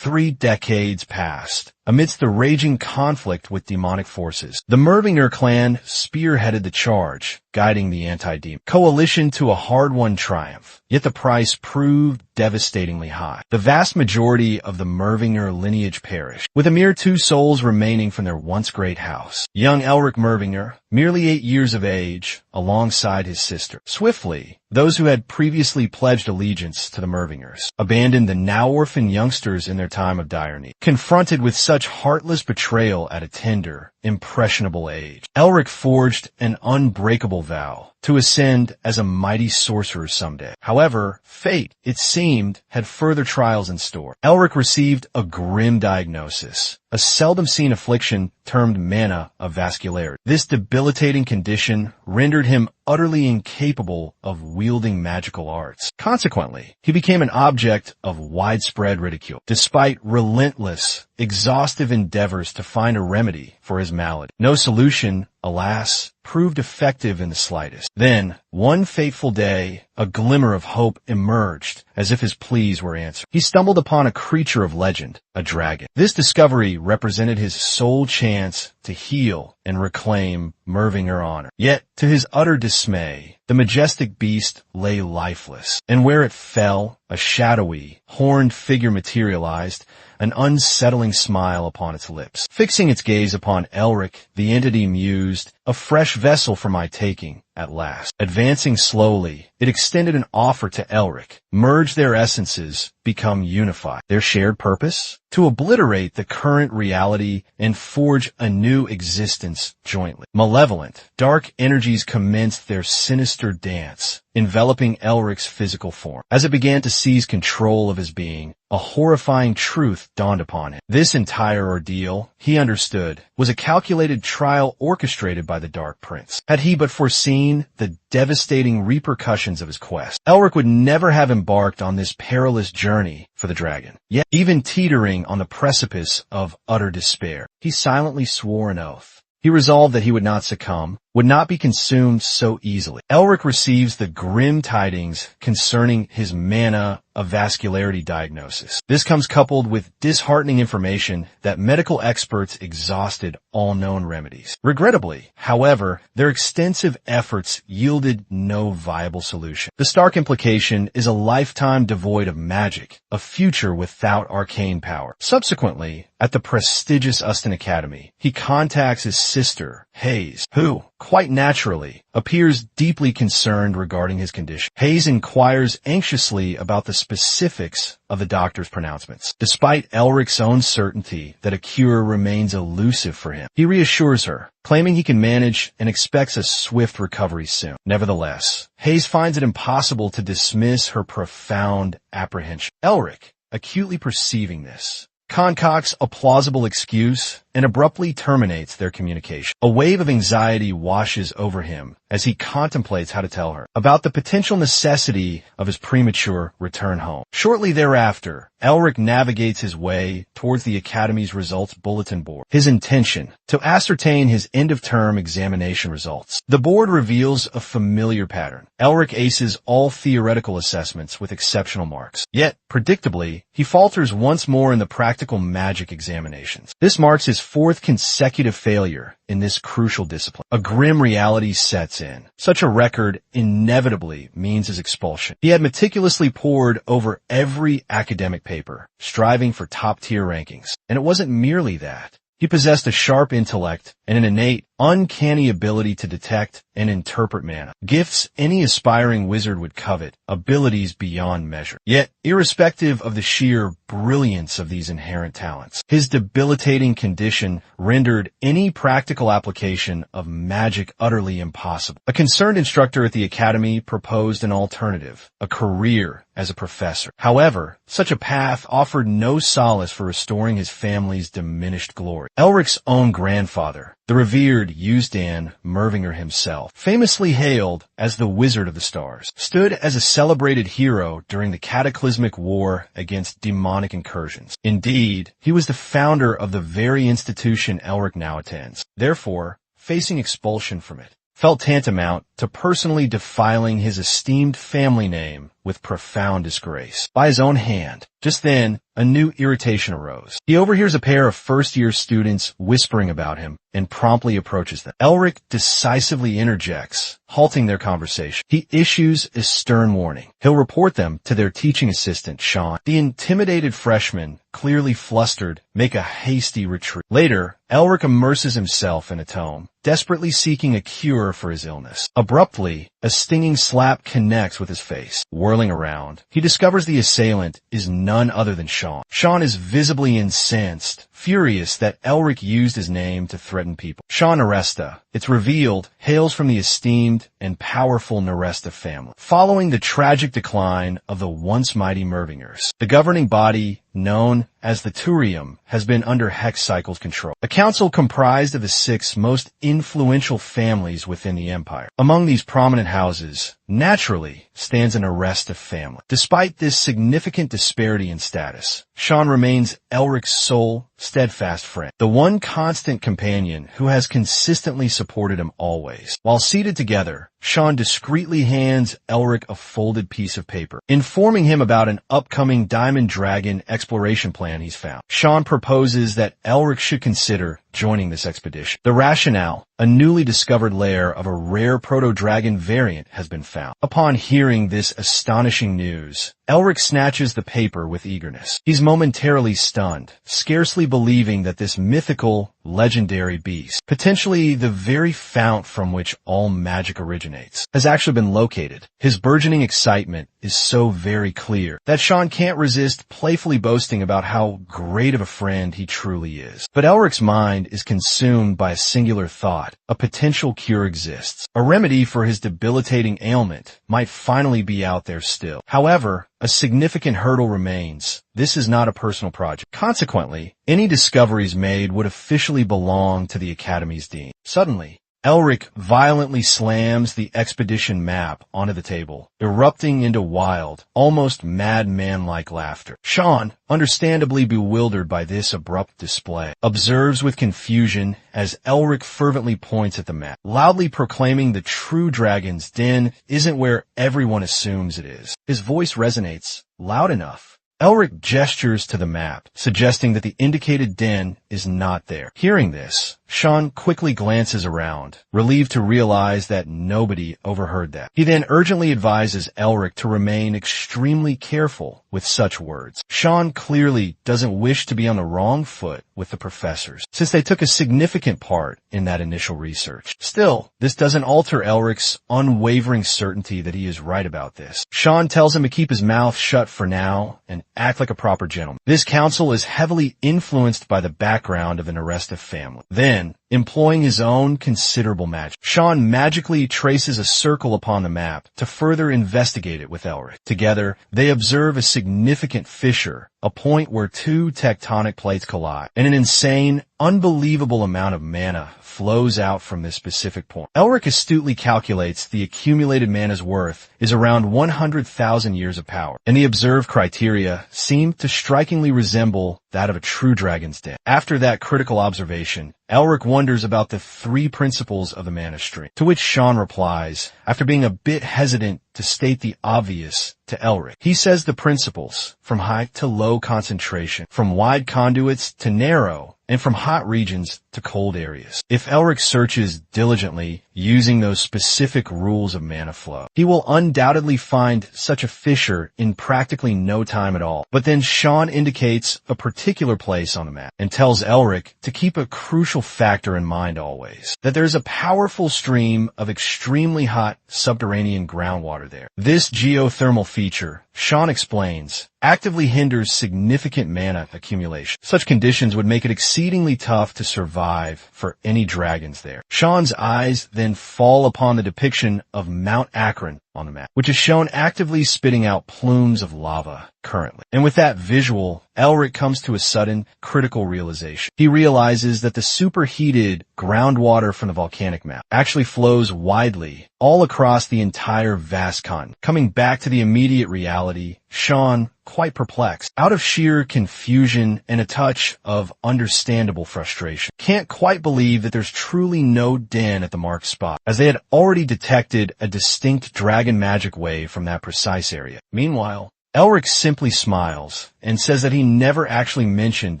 3 decades passed. Amidst the raging conflict with demonic forces, the Mervinger clan spearheaded the charge, guiding the anti-demon coalition to a hard-won triumph. Yet the price proved devastatingly high. The vast majority of the Mervinger lineage perished, with a mere 2 souls remaining from their once great house. Young Elric Mervinger, merely 8 years of age, alongside his sister. Swiftly, those who had previously pledged allegiance to the Mervingers abandoned the now-orphan youngsters in their time of dire need. Confronted with such heartless betrayal at a tender, impressionable age, Elric forged an unbreakable vow to ascend as a mighty sorcerer someday. However, fate, it seemed, had further trials in store. Elric received a grim diagnosis, a seldom-seen affliction termed mana of vascularity. This debilitating condition rendered him utterly incapable of wielding magical arts. Consequently, he became an object of widespread ridicule, despite relentless, exhaustive endeavors to find a remedy for his malady. No solution, alas, proved effective in the slightest. Then, one fateful day, a glimmer of hope emerged, as if his pleas were answered. He stumbled upon a creature of legend, a dragon. This discovery represented his sole chance to heal and reclaim Mervinger honor. Yet, to his utter dismay, the majestic beast lay lifeless, and where it fell, a shadowy, horned figure materialized, an unsettling smile upon its lips. Fixing its gaze upon Elric, the entity mused, "A fresh vessel for my taking, at last." Advancing slowly, it extended an offer to Elric. Merge their essences, become unified. Their shared purpose? To obliterate the current reality and forge a new existence jointly. Malevolent, dark energies commenced their sinister dance, enveloping Elric's physical form. As it began to seize control of his being, a horrifying truth dawned upon him. This entire ordeal, he understood, was a calculated trial orchestrated by the Dark Prince. Had he but foreseen the devastating repercussions of his quest, Elric would never have embarked on this perilous journey for the dragon. Yet, even teetering on the precipice of utter despair, he silently swore an oath. He resolved that he would not succumb, would not be consumed so easily. Elric receives the grim tidings concerning his mana of vascularity diagnosis. This comes coupled with disheartening information that medical experts exhausted all known remedies. Regrettably, however, their extensive efforts yielded no viable solution. The stark implication is a lifetime devoid of magic, a future without arcane power. Subsequently, at the prestigious Uston Academy, he contacts his sister, Hayes, who, quite naturally, appears deeply concerned regarding his condition. Hayes inquires anxiously about the specifics of the doctor's pronouncements. Despite Elric's own certainty that a cure remains elusive for him, he reassures her, claiming he can manage and expects a swift recovery soon. Nevertheless, Hayes finds it impossible to dismiss her profound apprehension. Elric, acutely perceiving this, concocts a plausible excuse and abruptly terminates their communication. A wave of anxiety washes over him as he contemplates how to tell her about the potential necessity of his premature return home. Shortly thereafter, Elric navigates his way towards the Academy's results bulletin board. His intention, to ascertain his end-of-term examination results. The board reveals a familiar pattern. Elric aces all theoretical assessments with exceptional marks. Yet, predictably, he falters once more in the practical magic examinations. This marks his 4th consecutive failure in this crucial discipline. A grim reality sets in. Such a record inevitably means his expulsion. He had meticulously pored over every academic paper, striving for top-tier rankings. And it wasn't merely that. He possessed a sharp intellect and an innate, uncanny ability to detect and interpret mana. Gifts any aspiring wizard would covet, abilities beyond measure. Yet, irrespective of the sheer brilliance of these inherent talents, his debilitating condition rendered any practical application of magic utterly impossible. A concerned instructor at the Academy proposed an alternative, a career as a professor. However, such a path offered no solace for restoring his family's diminished glory. Elric's own grandfather, the revered Eusdan Mervinger himself, famously hailed as the Wizard of the Stars, stood as a celebrated hero during the cataclysmic war against demonic incursions. Indeed, he was the founder of the very institution Elric now attends. Therefore, facing expulsion from it felt tantamount to personally defiling his esteemed family name with profound disgrace by his own hand. Just then, a new irritation arose. He overhears a pair of first-year students whispering about him and promptly approaches them. Elric decisively interjects, halting their conversation. He issues a stern warning. He'll report them to their teaching assistant, Sean. The intimidated freshmen, clearly flustered, make a hasty retreat. Later, Elric immerses himself in a tome, desperately seeking a cure for his illness. Abruptly, a stinging slap connects with his face. Whirling around, he discovers the assailant is none other than Sean. Sean is visibly incensed, furious that Elric used his name to threaten people. Sean Neresta, it's revealed, hails from the esteemed and powerful Neresta family. Following the tragic decline of the once mighty Mervingers, the governing body, known as the Turium, has been under Hex Cycle's control. A council comprised of the 6 most influential families within the empire. Among these prominent houses, naturally, stands an Neresta family. Despite this significant disparity in status, Sean remains Elric's sole, steadfast friend, the one constant companion who has consistently supported him always. While seated together, Sean discreetly hands Elric a folded piece of paper, informing him about an upcoming Diamond Dragon exploration plan he's found. Sean proposes that Elric should consider joining this expedition. The rationale: a newly discovered lair of a rare proto-dragon variant has been found. Upon hearing this astonishing news, Elric snatches the paper with eagerness. He's momentarily stunned, scarcely believing that this mythical, legendary beast, potentially the very fount from which all magic originates, has actually been located. His burgeoning excitement is so very clear that Sean can't resist playfully boasting about how great of a friend he truly is. But Elric's mind is consumed by a singular thought: a potential cure exists. A remedy for his debilitating ailment might finally be out there still. However, a significant hurdle remains. This is not a personal project. Consequently, any discoveries made would officially belong to the Academy's dean. Suddenly, Elric violently slams the expedition map onto the table, erupting into wild, almost madman-like laughter. Sean, understandably bewildered by this abrupt display, observes with confusion as Elric fervently points at the map, loudly proclaiming the true dragon's den isn't where everyone assumes it is. His voice resonates loud enough. Elric gestures to the map, suggesting that the indicated den is not there. Hearing this, Sean quickly glances around, relieved to realize that nobody overheard that. He then urgently advises Elric to remain extremely careful with such words. Sean clearly doesn't wish to be on the wrong foot with the professors, since they took a significant part in that initial research. Still, this doesn't alter Elric's unwavering certainty that he is right about this. Sean tells him to keep his mouth shut for now and act like a proper gentleman. This council is heavily influenced by the background of the Neresta family. Then, employing his own considerable magic, Sean magically traces a circle upon the map to further investigate it with Elric. Together, they observe a significant fissure, a point where 2 tectonic plates collide, and an insane, unbelievable amount of mana flows out from this specific point. Elric astutely calculates the accumulated mana's worth is around 100,000 years of power, and the observed criteria seem to strikingly resemble that of a true dragon's den. After that critical observation, Elric wonders about the 3 principles of the mana stream, to which Sean replies, after being a bit hesitant to state the obvious to Elric. He says the principles, from high to low concentration, from wide conduits to narrow, and from hot regions to cold areas. If Elric searches diligently using those specific rules of mana flow, he will undoubtedly find such a fissure in practically no time at all. But then Sean indicates a particular place on the map and tells Elric to keep a crucial factor in mind always, that there's a powerful stream of extremely hot subterranean groundwater there. This geothermal feature, Sean explains, actively hinders significant mana accumulation. Such conditions would make it exceedingly tough to survive for any dragons there. Sean's eyes then fall upon the depiction of Mount Akron on the map, which is shown actively spitting out plumes of lava currently. And with that visual, Elric comes to a sudden, critical realization. He realizes that the superheated groundwater from the volcanic map actually flows widely all across the entire vast continent. Coming back to the immediate reality, Sean, quite perplexed, out of sheer confusion and a touch of understandable frustration. Can't quite believe that there's truly no den at the marked spot, as they had already detected a distinct dragon magic wave from that precise area. Meanwhile, Elric simply smiles and says that he never actually mentioned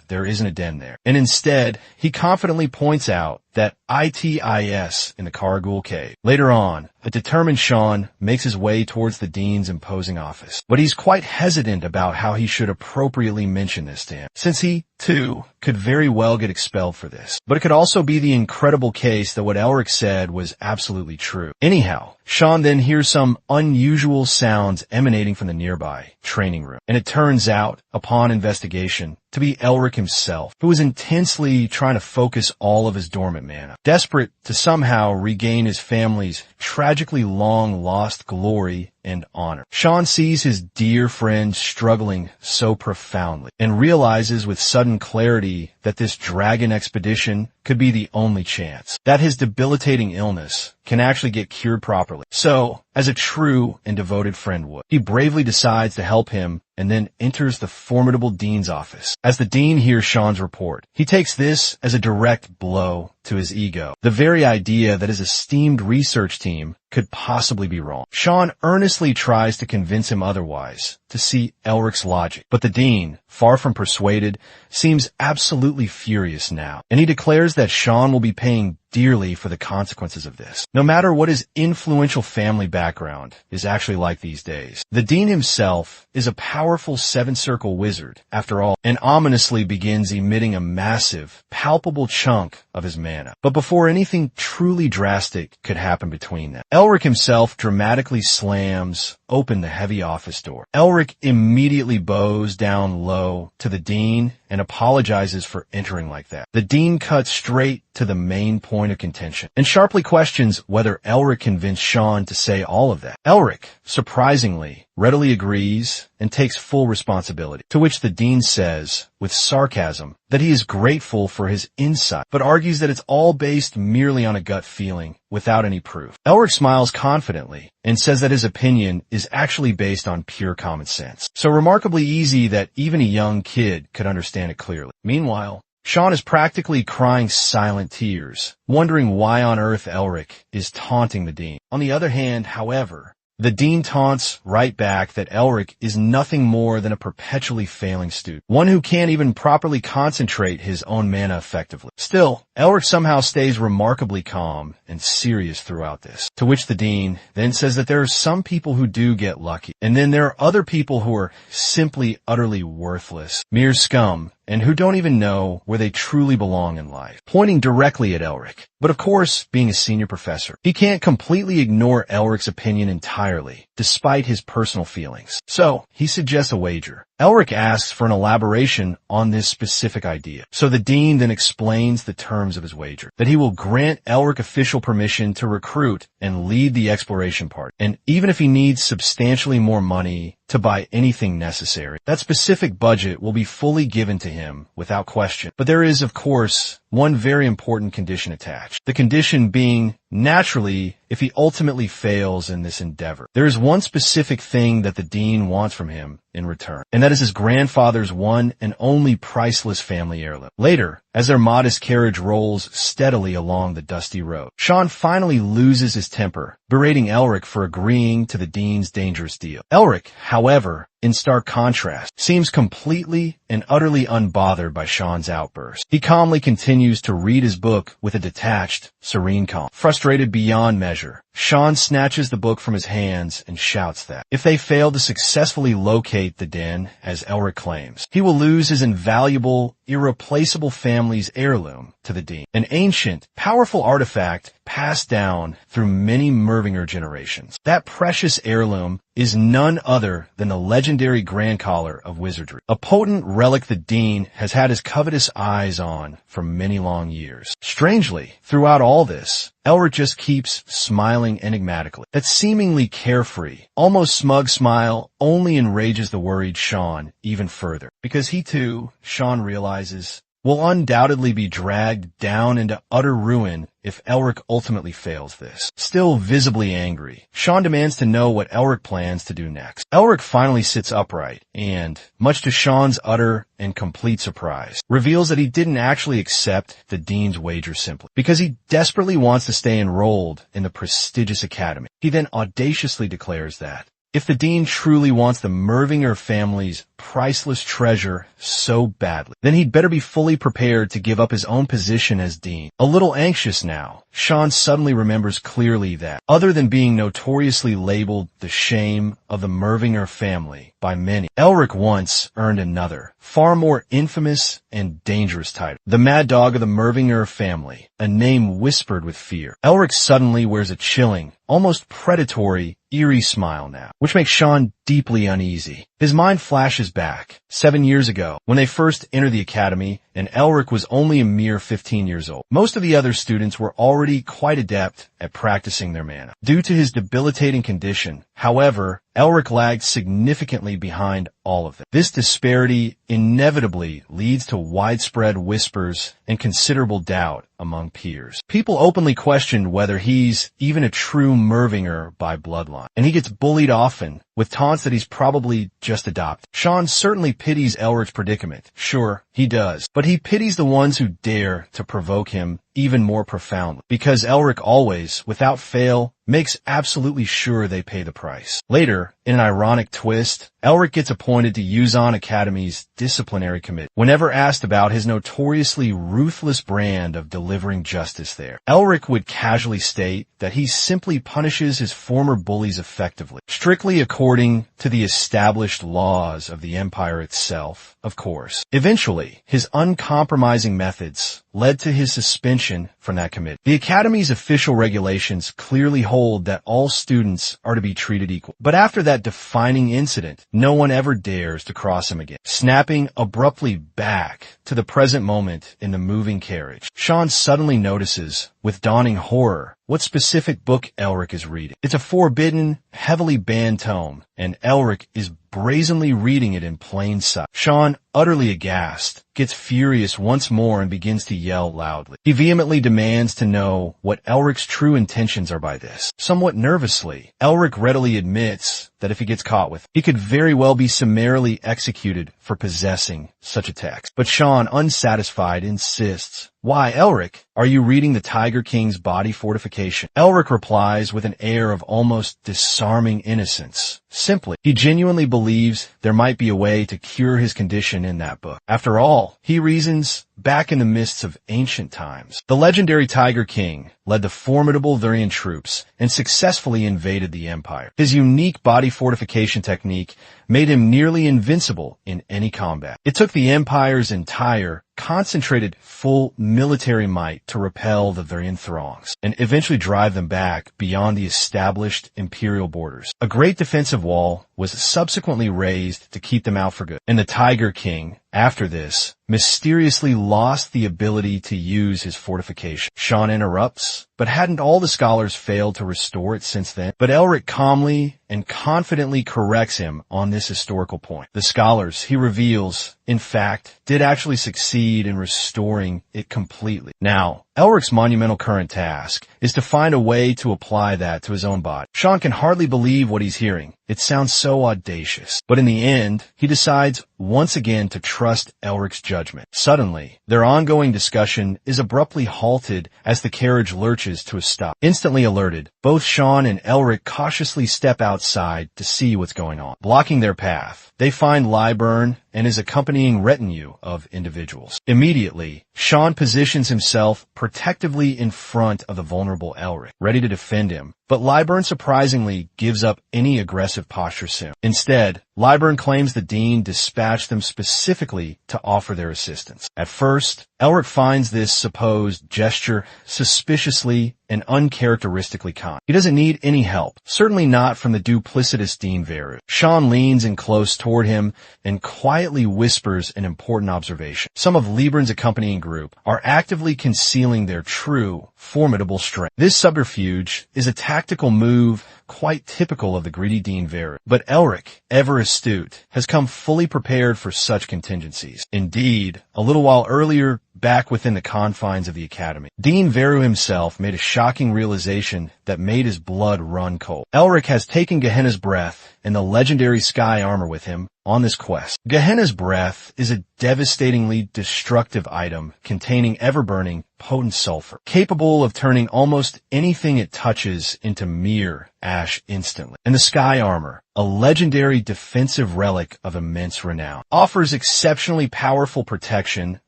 there isn't a den there. And instead, he confidently points out that ITIS in the Kargul Cave. Later on, a determined Sean makes his way towards the dean's imposing office, but he's quite hesitant about how he should appropriately mention this to him, since he, too, could very well get expelled for this. But it could also be the incredible case that what Elric said was absolutely true. Anyhow, Sean then hears some unusual sounds emanating from the nearby training room, and it turns out, upon investigation, to be Elric himself, who was intensely trying to focus all of his dormant mana, desperate to somehow regain his family's tragically long-lost glory and honor. Sean sees his dear friend struggling so profoundly and realizes with sudden clarity that this dragon expedition could be the only chance, that his debilitating illness can actually get cured properly. So, as a true and devoted friend would, he bravely decides to help him and then enters the formidable dean's office. As the dean hears Sean's report, he takes this as a direct blow to his ego. The very idea that his esteemed research team could possibly be wrong. Sean earnestly tries to convince him otherwise, to see Elric's logic. But the dean, far from persuaded, seems absolutely furious now, and he declares that Sean will be paying dearly for the consequences of this, no matter what his influential family background is actually like these days. The dean himself is a powerful seven-circle wizard, after all, and ominously begins emitting a massive, palpable chunk of his mana. But before anything truly drastic could happen between them, Elric himself dramatically slams open the heavy office door. Elric immediately bows down low to the dean and apologizes for entering like that. The dean cuts straight to the main point of contention and sharply questions whether Elric convinced Sean to say all of that. Elric, surprisingly, readily agrees and takes full responsibility, to which the dean says, with sarcasm, that he is grateful for his insight, but argues that it's all based merely on a gut feeling without any proof. Elric smiles confidently and says that his opinion is actually based on pure common sense. So remarkably easy that even a young kid could understand it clearly. Meanwhile, Sean is practically crying silent tears, wondering why on earth Elric is taunting the dean. On the other hand, however, the dean taunts right back that Elric is nothing more than a perpetually failing student, one who can't even properly concentrate his own mana effectively. Still, Elric somehow stays remarkably calm and serious throughout this, to which the dean then says that there are some people who do get lucky, and then there are other people who are simply utterly worthless, mere scum, and who don't even know where they truly belong in life, pointing directly at Elric. But of course, being a senior professor, he can't completely ignore Elric's opinion entirely, despite his personal feelings. So, he suggests a wager. Elric asks for an elaboration on this specific idea. So the dean then explains the terms of his wager, that he will grant Elric official permission to recruit and lead the exploration party, and even if he needs substantially more money to buy anything necessary, that specific budget will be fully given to him without question. But there is, of course, one very important condition attached. The condition being, naturally, if he ultimately fails in this endeavor. There is one specific thing that the dean wants from him in return, and that is his grandfather's one and only priceless family heirloom. Later, as their modest carriage rolls steadily along the dusty road, Sean finally loses his temper, berating Elric for agreeing to the dean's dangerous deal. Elric, however, in stark contrast, seems completely and utterly unbothered by Sean's outburst. He calmly continues to read his book with a detached, serene calm. Frustrated beyond measure, Sean snatches the book from his hands and shouts that, if they fail to successfully locate the den, as Elric claims, he will lose his invaluable, irreplaceable family's heirloom to the dean, an ancient, powerful artifact passed down through many Mervinger generations. That precious heirloom is none other than the legendary Grand Collar of Wizardry, a potent relic the dean has had his covetous eyes on for many long years. Strangely, throughout all this, Elric just keeps smiling enigmatically. That seemingly carefree, almost smug smile only enrages the worried Sean even further, because he too, Sean realizes, will undoubtedly be dragged down into utter ruin if Elric ultimately fails this. Still visibly angry, Sean demands to know what Elric plans to do next. Elric finally sits upright and, much to Sean's utter and complete surprise, reveals that he didn't actually accept the dean's wager simply because he desperately wants to stay enrolled in the prestigious academy. He then audaciously declares that if the dean truly wants the Mervinger family's priceless treasure so badly, then he'd better be fully prepared to give up his own position as dean. A little anxious now, Sean suddenly remembers clearly that, other than being notoriously labeled the shame of the Mervinger family by many, Elric once earned another, far more infamous and dangerous title, the Mad Dog of the Mervinger family, a name whispered with fear. Elric suddenly wears a chilling, almost predatory, eerie smile now, which makes Sean deeply uneasy. His mind flashes back 7 years ago when they first entered the academy and Elric was only a mere 15 years old. Most of the other students were already quite adept at practicing their mana. Due to his debilitating condition, however, Elric lagged significantly behind all of them. This disparity inevitably leads to widespread whispers and considerable doubt among peers. People openly questioned whether he's even a true Mervinger by bloodline, and he gets bullied often with taunts that he's probably just adopted. Sean certainly pities Elric's predicament. Sure, he does. But he pities the ones who dare to provoke him even more profoundly, because Elric always, without fail, makes absolutely sure they pay the price. Later, in an ironic twist, Elric gets appointed to Yuzan Academy's disciplinary committee. Whenever asked about his notoriously ruthless brand of delivering justice there, Elric would casually state that he simply punishes his former bullies effectively, strictly according to the established laws of the Empire itself, of course. Eventually, his uncompromising methods led to his suspension from that committee. The Academy's official regulations clearly hold that all students are to be treated equal. But after that defining incident, no one ever dares to cross him again. Snapping abruptly back to the present moment in the moving carriage, Sean suddenly notices, with dawning horror, what specific book Elric is reading. It's a forbidden, heavily banned tome, and Elric is brazenly reading it in plain sight. Sean, utterly aghast, gets furious once more and begins to yell loudly. He vehemently demands to know what Elric's true intentions are by this. Somewhat nervously, Elric readily admits that if he gets caught with it, he could very well be summarily executed for possessing such a text. But Sean, unsatisfied, insists, "Why, Elric, are you reading the Tiger King's body fortification?" Elric replies with an air of almost disarming innocence. Simply, he genuinely believes there might be a way to cure his condition in that book. After all, he reasons, back in the mists of ancient times, the legendary Tiger King led the formidable Valyrian troops and successfully invaded the Empire. His unique body fortification technique made him nearly invincible in any combat. It took the Empire's entire concentrated full military might to repel the Valyrian throngs and eventually drive them back beyond the established imperial borders. A great defensive wall was subsequently raised to keep them out for good, and the Tiger King, after this, mysteriously lost the ability to use his fortification. Sean interrupts, but hadn't all the scholars failed to restore it since then? But Elric calmly and confidently corrects him on this historical point. The scholars, he reveals, in fact, did actually succeed in restoring it completely. Now, Elric's monumental current task is to find a way to apply that to his own body. Sean can hardly believe what he's hearing. It sounds so audacious. But in the end, he decides once again to trust Elric's judgment. Suddenly, their ongoing discussion is abruptly halted as the carriage lurches to a stop. Instantly alerted, both Sean and Elric cautiously step outside to see what's going on. Blocking their path, they find Lyburn and his accompanying retinue of individuals. Immediately, Sean positions himself protectively in front of the vulnerable Elric, ready to defend him. But Lyburn surprisingly gives up any aggressive posture soon. Instead, Lyburn claims the dean dispatched them specifically to offer their assistance. At first, Elric finds this supposed gesture suspiciously and uncharacteristically kind. He doesn't need any help, certainly not from the duplicitous Dean Devoured. Sean leans in close toward him and quietly whispers an important observation. Some of Lyburn's accompanying group are actively concealing their true, formidable strength. This subterfuge is a tactical move quite typical of the greedy Dean Devoured. But Elric, ever as astute, has come fully prepared for such contingencies. Indeed, a little while earlier, back within the confines of the academy, Dean Veru himself made a shocking realization that made his blood run cold. Elric has taken Gehenna's breath and the legendary sky armor with him on this quest. Gehenna's breath is a devastatingly destructive item containing ever-burning, potent sulfur, capable of turning almost anything it touches into mere ash instantly. And the sky armor, a legendary defensive relic of immense renown, offers exceptionally powerful protection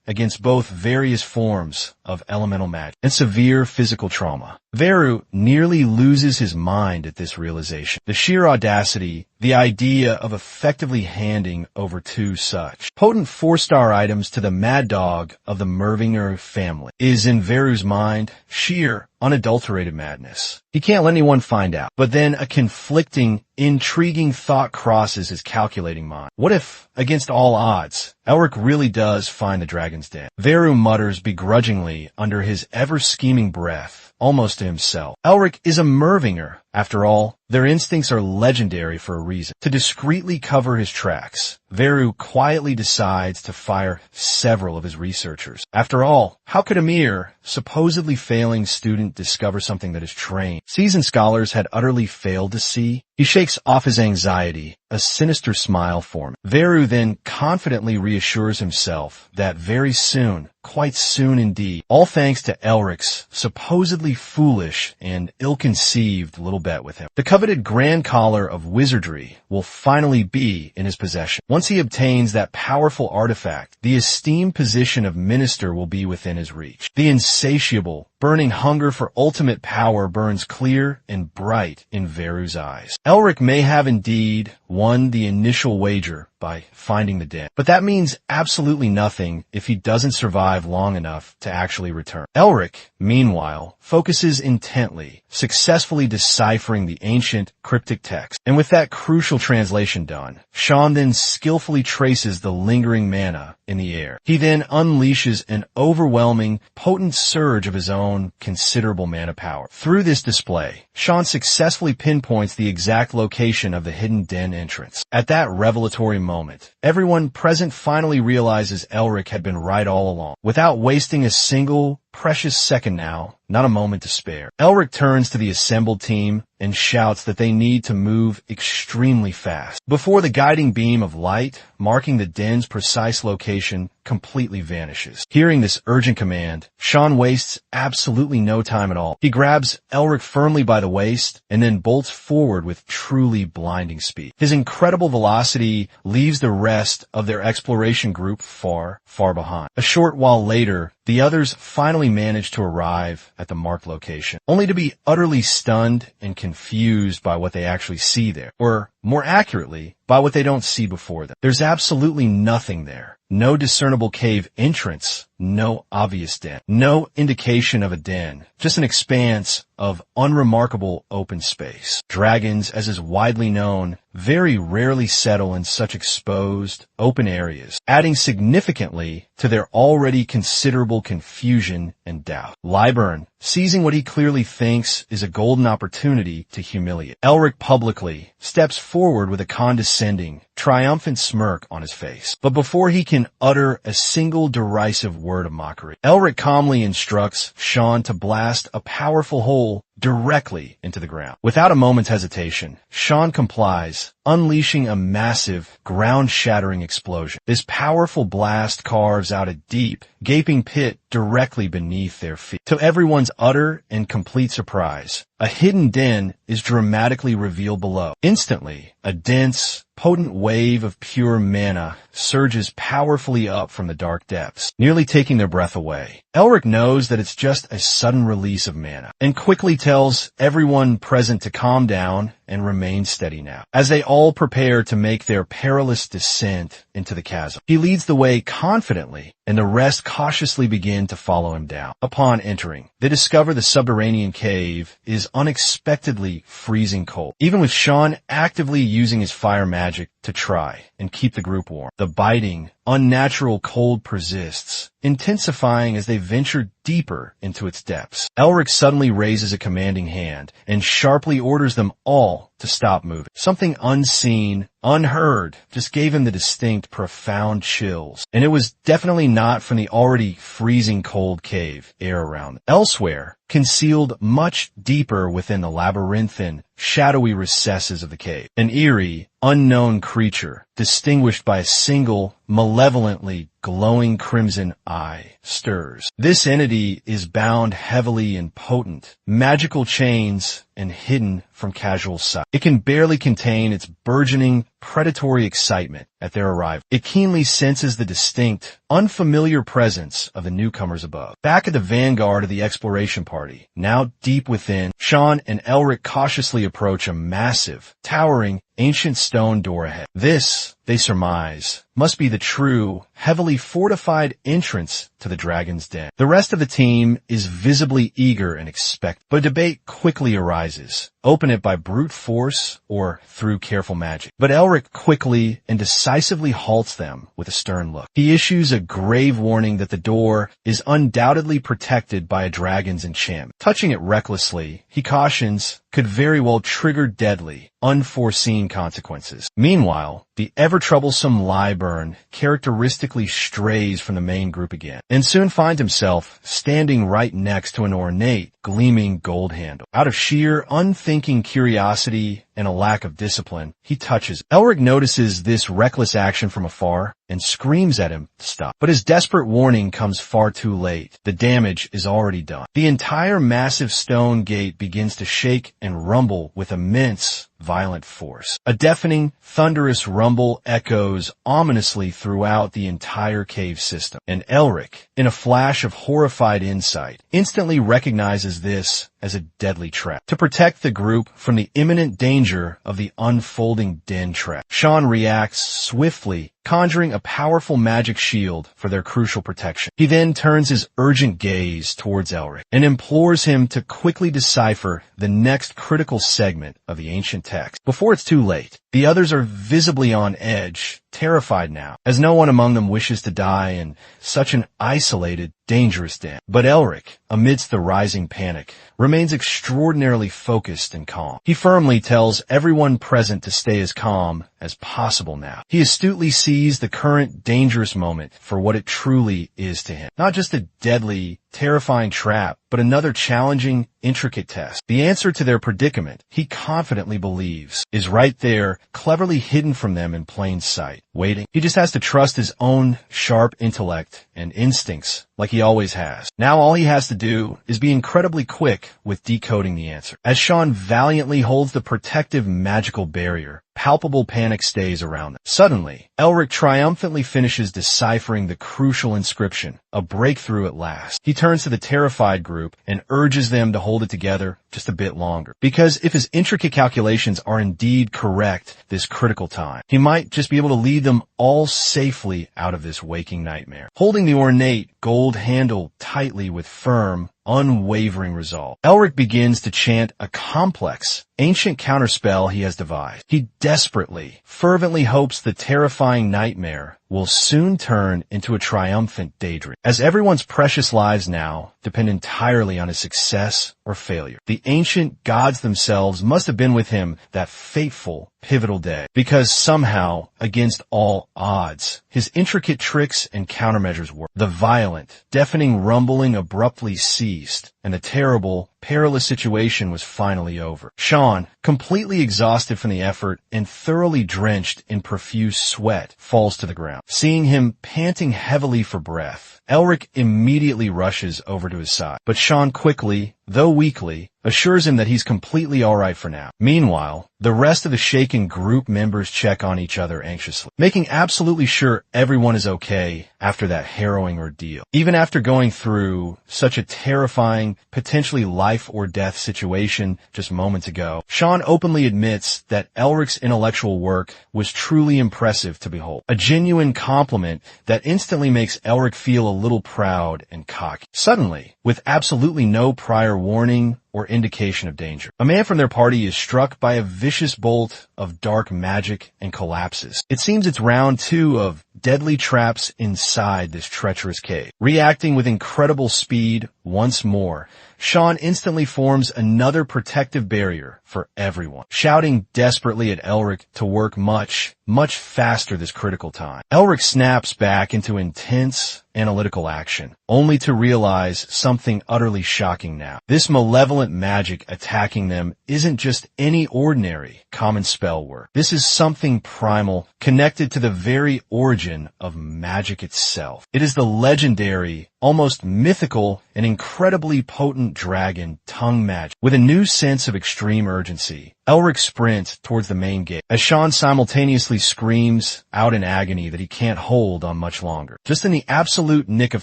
against both various forms of elemental magic and severe physical trauma. Veru nearly loses his mind at this realization. The sheer audacity, the idea of effectively handing over two such potent 4-star items to the mad dog of the Mervinger family is, in Veru's mind, sheer, unadulterated madness. He can't let anyone find out. But then a conflicting, intriguing thought crosses his calculating mind. What if, against all odds, Elric really does find the dragon's den? Veru mutters begrudgingly under his ever-scheming breath, almost to himself. Elric is a Mervinger. After all, their instincts are legendary for a reason. To discreetly cover his tracks, Veru quietly decides to fire several of his researchers. After all, how could a mere, supposedly failing student discover something that his trained, seasoned scholars had utterly failed to see? He shakes off his anxiety, a sinister smile forming. Veru then confidently reassures himself that very soon, quite soon indeed, all thanks to Elric's supposedly foolish and ill-conceived little bet with him, the coveted grand collar of wizardry will finally be in his possession. Once he obtains that powerful artifact, the esteemed position of minister will be within his reach. The insatiable, burning hunger for ultimate power burns clear and bright in Veru's eyes. Elric may have indeed won the initial wager by finding the den, but that means absolutely nothing if he doesn't survive long enough to actually return. Elric, meanwhile, focuses intently, successfully deciphering the ancient cryptic text. And with that crucial translation done, Sean then skillfully traces the lingering mana in the air. He then unleashes an overwhelming, potent surge of his own considerable mana power. Through this display, Sean successfully pinpoints the exact location of the hidden den entrance. At that revelatory moment, everyone present finally realizes Elric had been right all along. Without wasting a single precious second now, not a moment to spare, Elric turns to the assembled team and shouts that they need to move extremely fast before the guiding beam of light marking the den's precise location completely vanishes. Hearing this urgent command, Sean wastes absolutely no time at all. He grabs Elric firmly by the waist and then bolts forward with truly blinding speed. His incredible velocity leaves the rest of their exploration group far, far behind. A short while later, the others finally manage to arrive at the marked location, only to be utterly stunned and confused by what they actually see there, or more accurately, by what they don't see before them. There's absolutely nothing there. No discernible cave entrance, no obvious den, no indication of a den, just an expanse of unremarkable open space. Dragons, as is widely known, very rarely settle in such exposed, open areas, adding significantly to their already considerable confusion and doubt. Lyburn, seizing what he clearly thinks is a golden opportunity to humiliate Elric publicly, steps forward with a condescending, triumphant smirk on his face. But before he can utter a single derisive word of mockery, Elric calmly instructs Sean to blast a powerful hole directly into the ground. Without a moment's hesitation, Sean complies, unleashing a massive, ground-shattering explosion. This powerful blast carves out a deep, gaping pit directly beneath their feet. To everyone's utter and complete surprise, a hidden den is dramatically revealed below. Instantly, a dense, potent wave of pure mana surges powerfully up from the dark depths, nearly taking their breath away. Elric knows that it's just a sudden release of mana, and quickly tells everyone present to calm down and remain steady now, as they all prepare to make their perilous descent into the chasm. He leads the way confidently, and the rest cautiously begin to follow him down. Upon entering, they discover the subterranean cave is unexpectedly freezing cold, even with Sean actively using his fire magic to try and keep the group warm. The biting, unnatural cold persists, intensifying as they venture deeper into its depths. Elric suddenly raises a commanding hand and sharply orders them all to stop moving. Something unseen, unheard, just gave him the distinct, profound chills. And it was definitely not from the already freezing cold cave air around them. Elsewhere, concealed much deeper within the labyrinthine, shadowy recesses of the cave, an eerie, unknown creature, distinguished by a single, malevolently glowing crimson eye, stirs. This entity is bound heavily in potent, magical chains and hidden from casual sight. It can barely contain its burgeoning, predatory excitement at their arrival. It keenly senses the distinct, unfamiliar presence of the newcomers above. Back at the vanguard of the exploration party, now deep within, Sean and Elric cautiously approach a massive, towering, ancient stone door ahead. This, they surmise, must be the true, heavily fortified entrance to the dragon's den. The rest of the team is visibly eager and expectant, but a debate quickly arises. Open it by brute force or through careful magic. But Elric quickly and decisively halts them with a stern look. He issues a grave warning that the door is undoubtedly protected by a dragon's enchantment. Touching it recklessly, he cautions, could very well trigger deadly, unforeseen consequences. Meanwhile, the ever-troublesome Lyburn characteristically strays from the main group again, and soon finds himself standing right next to an ornate, gleaming gold handle. Out of sheer, unthinking curiosity and a lack of discipline, he touches it. Elric notices this reckless action from afar and screams at him to stop. But his desperate warning comes far too late. The damage is already done. The entire massive stone gate begins to shake and rumble with immense, violent force. A deafening, thunderous rumble echoes ominously throughout the entire cave system, and Elric, in a flash of horrified insight, instantly recognizes this as a deadly trap. To protect the group from the imminent danger of the unfolding den trap, Sean reacts swiftly, conjuring a powerful magic shield for their crucial protection. He then turns his urgent gaze towards Elric and implores him to quickly decipher the next critical segment of the ancient text before it's too late. The others are visibly on edge, terrified now, as no one among them wishes to die in such an isolated, dangerous den. But Elric, amidst the rising panic, remains extraordinarily focused and calm. He firmly tells everyone present to stay as calm as possible now. He astutely sees the current dangerous moment for what it truly is to him. Not just a deadly, terrifying trap, but another challenging, intricate test. The answer to their predicament, he confidently believes, is right there, cleverly hidden from them in plain sight, waiting. He just has to trust his own sharp intellect and instincts like he always has. Now all he has to do is be incredibly quick with decoding the answer. As Sean valiantly holds the protective magical barrier, palpable panic stays around them. Suddenly, Elric triumphantly finishes deciphering the crucial inscription, a breakthrough at last. He turns to the terrified group and urges them to hold it together just a bit longer. Because if his intricate calculations are indeed correct this critical time, he might just be able to lead them all safely out of this waking nightmare. Holding the ornate gold handle tightly with firm, unwavering resolve, Elric begins to chant a complex, ancient counterspell he has devised. He desperately, fervently hopes the terrifying nightmare will soon turn into a triumphant daydream. As everyone's precious lives now depend entirely on his success or failure, the ancient gods themselves must have been with him that fateful, pivotal day, because somehow, against all odds, his intricate tricks and countermeasures worked. The violent, deafening rumbling abruptly ceased, and the terrible, perilous situation was finally over. Sean, completely exhausted from the effort and thoroughly drenched in profuse sweat, falls to the ground. Seeing him panting heavily for breath, Elric immediately rushes over to his side, but Sean quickly, though weakly, assures him that he's completely alright for now. Meanwhile, the rest of the shaken group members check on each other anxiously, making absolutely sure everyone is okay after that harrowing ordeal. Even after going through such a terrifying, potentially life or death situation just moments ago, Sean openly admits that Elric's intellectual work was truly impressive to behold. A genuine compliment that instantly makes Elric feel a little proud and cocky. Suddenly, with absolutely no prior warning or indication of danger. A man from their party is struck by a vicious bolt of dark magic and collapses. It seems it's round 2 of deadly traps inside this treacherous cave. Reacting with incredible speed once more, Sean instantly forms another protective barrier for everyone, shouting desperately at Elric to work much faster this critical time. Elric snaps back into intense analytical action, only to realize something utterly shocking now. This malevolent magic attacking them isn't just any ordinary common spell work. This is something primal, connected to the very origin of magic itself. It is the legendary, almost mythical, and incredibly potent dragon tongue magic. With a new sense of extreme urgency, Elric sprints towards the main gate as Sean simultaneously screams out in agony that he can't hold on much longer. Just in the absolute nick of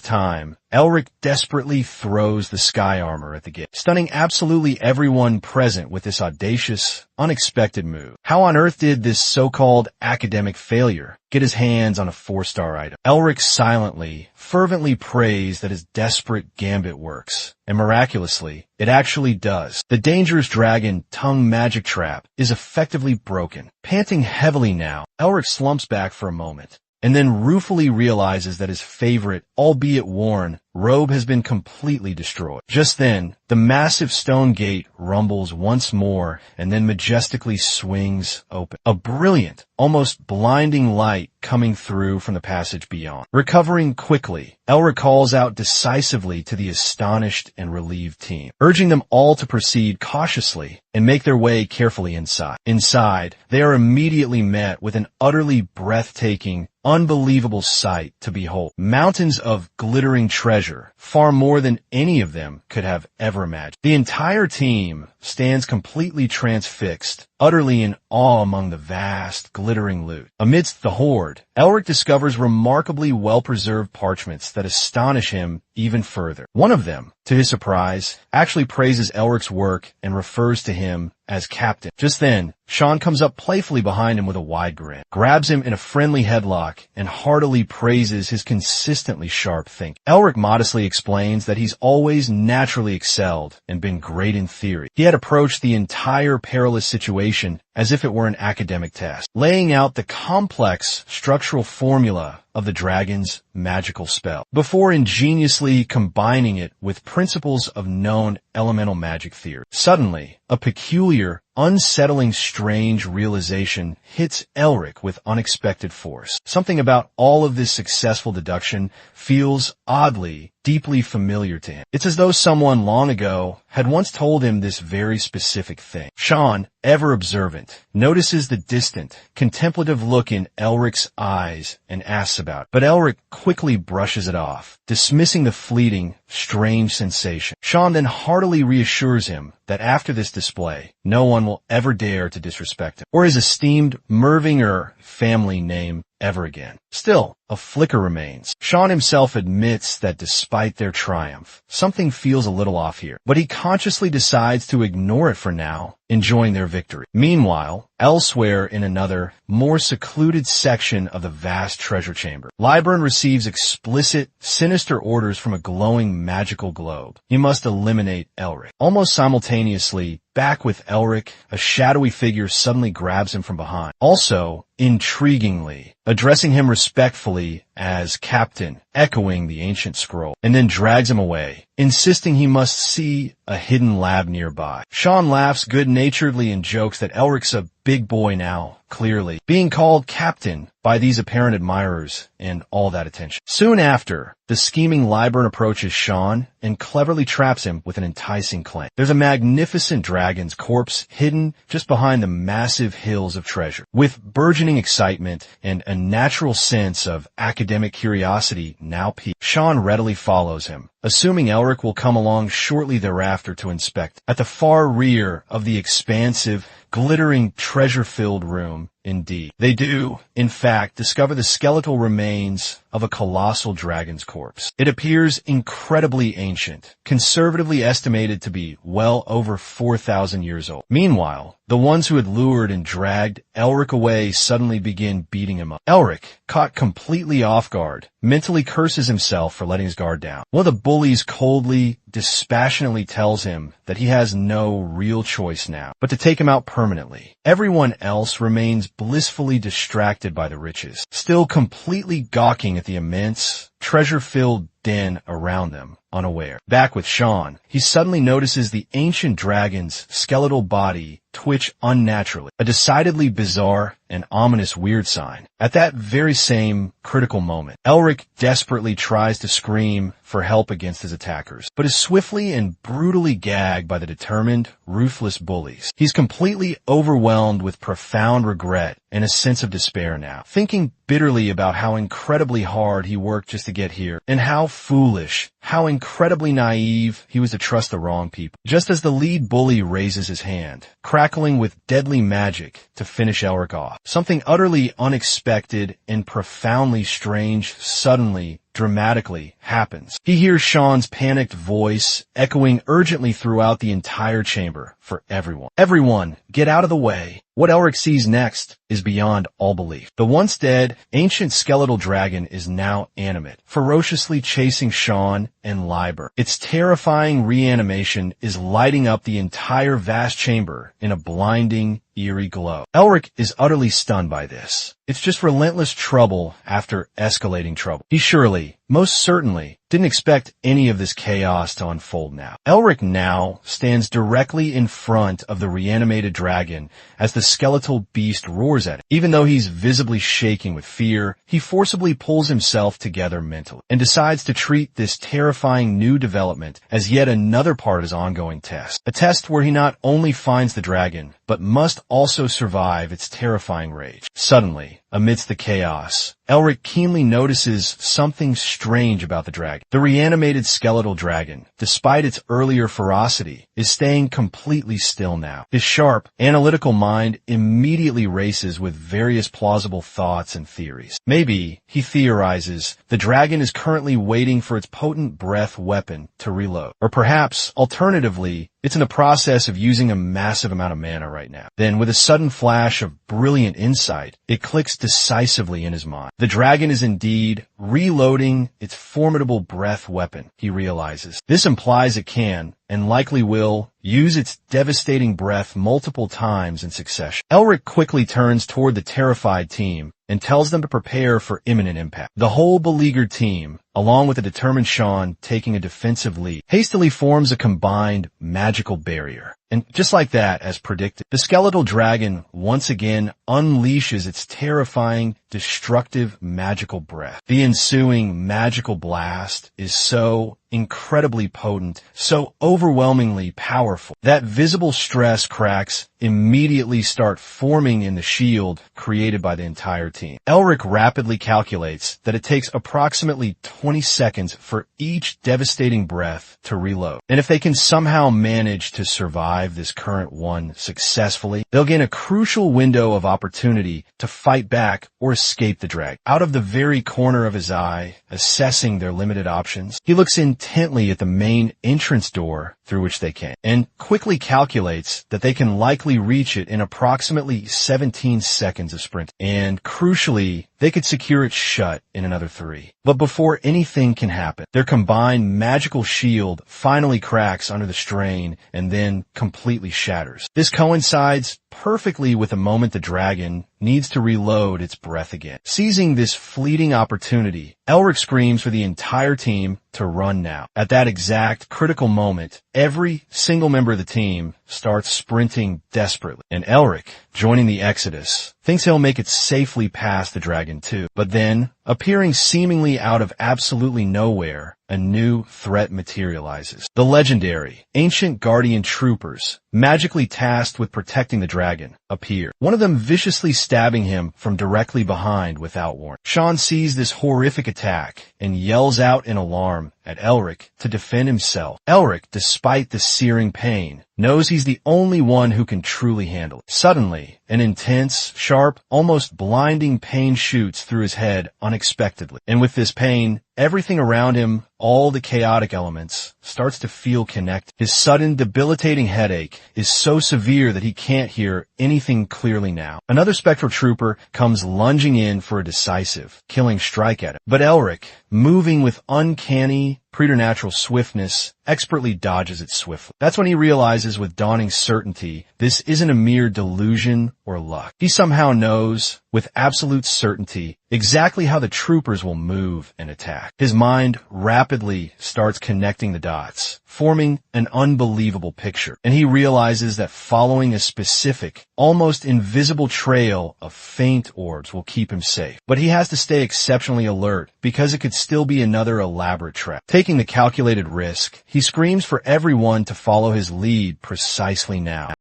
time, Elric desperately throws the sky armor at the gate, stunning absolutely everyone present with this audacious, unexpected move. How on earth did this so-called academic failure get his hands on a 4-star item? Elric silently, fervently prays that his desperate gambit works, and miraculously, it actually does. The dangerous dragon tongue magic trap is effectively broken. Panting heavily now, Elric slumps back for a moment, and then ruefully realizes that his favorite, albeit worn, robe has been completely destroyed. Just then, the massive stone gate rumbles once more and then majestically swings open. A brilliant, almost blinding light coming through from the passage beyond. Recovering quickly, Elric calls out decisively to the astonished and relieved team, urging them all to proceed cautiously and make their way carefully inside. Inside, they are immediately met with an utterly breathtaking, unbelievable sight to behold. Mountains of glittering treasure, far more than any of them could have ever imagined. The entire team stands completely transfixed, utterly in awe among the vast, glittering loot. Amidst the horde, Elric discovers remarkably well-preserved parchments that astonish him even further. One of them, to his surprise, actually praises Elric's work and refers to him as Captain. Just then, Sean comes up playfully behind him with a wide grin, grabs him in a friendly headlock, and heartily praises his consistently sharp thinking. Elric modestly explains that he's always naturally excelled and been great in theory. He had approached the entire perilous situation as if it were an academic test, laying out the complex structural formula of the dragon's magical spell, before ingeniously combining it with principles of known elemental magic theory. Suddenly, a peculiar, unsettling, strange realization hits Elric with unexpected force. Something about all of this successful deduction feels oddly, deeply familiar to him. It's as though someone long ago had once told him this very specific thing. Sean, ever observant, notices the distant, contemplative look in Elric's eyes and asks about it. But Elric quickly brushes it off, dismissing the fleeting, strange sensation. Sean then heartily reassures him that after this display, no one will ever dare to disrespect him, or his esteemed Mervinger family name ever again. Still, a flicker remains. Sean himself admits that despite their triumph, something feels a little off here, but he consciously decides to ignore it for now, enjoying their victory. Meanwhile, elsewhere in another, more secluded section of the vast treasure chamber, Lyburn receives explicit, sinister orders from a glowing magical globe. He must eliminate Elric. Almost simultaneously, back with Elric, a shadowy figure suddenly grabs him from behind. Also, intriguingly, addressing him respectfully as Captain, echoing the ancient scroll, and then drags him away, insisting he must see a hidden lab nearby. Sean laughs good-naturedly and jokes that Elric's a big boy now, clearly, being called Captain by these apparent admirers and all that attention. Soon after, the scheming Lyburn approaches Sean and cleverly traps him with an enticing claim. There's a magnificent dragon's corpse hidden just behind the massive hills of treasure. With burgeoning excitement and a natural sense of academic curiosity now peaked, Sean readily follows him, assuming Elric will come along shortly thereafter to inspect. At the far rear of the expansive, glittering, treasure-filled room, indeed, they do, in fact, discover the skeletal remains of a colossal dragon's corpse. It appears incredibly ancient, conservatively estimated to be well over 4,000 years old. Meanwhile, the ones who had lured and dragged Elric away suddenly begin beating him up. Elric, caught completely off guard, mentally curses himself for letting his guard down. One of the bullies coldly, dispassionately tells him that he has no real choice now but to take him out permanently. Everyone else remains blissfully distracted by the riches, still completely gawking at the immense, treasure-filled den around them, unaware. Back with Sean, he suddenly notices the ancient dragon's skeletal body twitch unnaturally, a decidedly bizarre and ominous weird sign. At that very same critical moment, Elric desperately tries to scream for help against his attackers, but is swiftly and brutally gagged by the determined, ruthless bullies. He's completely overwhelmed with profound regret and a sense of despair now, thinking bitterly about how incredibly hard he worked just to get here, and how foolish, how incredibly naive he was to trust the wrong people. Just as the lead bully raises his hand, crackling with deadly magic to finish Elric off, something utterly unexpected and profoundly strange suddenly, dramatically happens. He hears Sean's panicked voice echoing urgently throughout the entire chamber for everyone. Everyone, get out of the way. What Elric sees next is beyond all belief. The once dead, ancient skeletal dragon is now animate, ferociously chasing Sean and Liber. Its terrifying reanimation is lighting up the entire vast chamber in a blinding, eerie glow. Elric is utterly stunned by this. It's just relentless trouble after escalating trouble. He surely, most certainly, didn't expect any of this chaos to unfold now. Elric now stands directly in front of the reanimated dragon as the skeletal beast roars at him. Even though he's visibly shaking with fear, he forcibly pulls himself together mentally and decides to treat this terrifying new development as yet another part of his ongoing test. A test where he not only finds the dragon, but must also survive its terrifying rage. Suddenly, amidst the chaos, Elric keenly notices something strange about the dragon. The reanimated skeletal dragon, despite its earlier ferocity, is staying completely still now. His sharp, analytical mind immediately races with various plausible thoughts and theories. Maybe, he theorizes, the dragon is currently waiting for its potent breath weapon to reload. Or perhaps, alternatively, it's in the process of using a massive amount of mana right now. Then, with a sudden flash of brilliant insight, it clicks decisively in his mind. The dragon is indeed reloading its formidable breath weapon, he realizes. This implies it can, and likely will, use its devastating breath multiple times in succession. Elric quickly turns toward the terrified team and tells them to prepare for imminent impact. The whole beleaguered team, along with the determined Sean taking a defensive lead, hastily forms a combined magical barrier. And just like that, as predicted, the skeletal dragon once again unleashes its terrifying, destructive magical breath. The ensuing magical blast is so incredibly potent, so overwhelmingly powerful, that visible stress cracks immediately start forming in the shield created by the entire team. Elric rapidly calculates that it takes approximately 20 seconds for each devastating breath to reload. And if they can somehow manage to survive this current one successfully, they'll gain a crucial window of opportunity to fight back or escape the dragon. Out of the very corner of his eye, assessing their limited options, he looks intently at the main entrance door through which they came, and quickly calculates that they can likely reach it in approximately 17 seconds of sprint. And crucially, they could secure it shut in another 3. But before anything can happen, their combined magical shield finally cracks under the strain and then completely shatters. This coincides perfectly with the moment the dragon needs to reload its breath again. Seizing this fleeting opportunity, Elric screams for the entire team to run now. At that exact critical moment, every single member of the team starts sprinting desperately, and Elric, joining the exodus, thinks he'll make it safely past the dragon too. But then, appearing seemingly out of absolutely nowhere, a new threat materializes. The legendary, ancient guardian troopers, magically tasked with protecting the dragon, appear. One of them viciously stabbing him from directly behind without warning. Sean sees this horrific attack and yells out in alarm at Elric to defend himself. Elric, despite the searing pain, knows he's the only one who can truly handle it. Suddenly, an intense, sharp, almost blinding pain shoots through his head unexpectedly. And with this pain, everything around him, all the chaotic elements, starts to feel connected. His sudden, debilitating headache is so severe that he can't hear anything clearly now. Another spectral trooper comes lunging in for a decisive, killing strike at him. But Elric, moving with uncanny, preternatural swiftness, expertly dodges it swiftly. That's when he realizes with dawning certainty this isn't a mere delusion or luck. He somehow knows, with absolute certainty, exactly how the troopers will move and attack. His mind rapidly starts connecting the dots, forming an unbelievable picture, and he realizes that following a specific, almost invisible trail of faint orbs will keep him safe. But he has to stay exceptionally alert because it could still be another elaborate trap. Taking the calculated risk, he screams for everyone to follow his lead precisely now.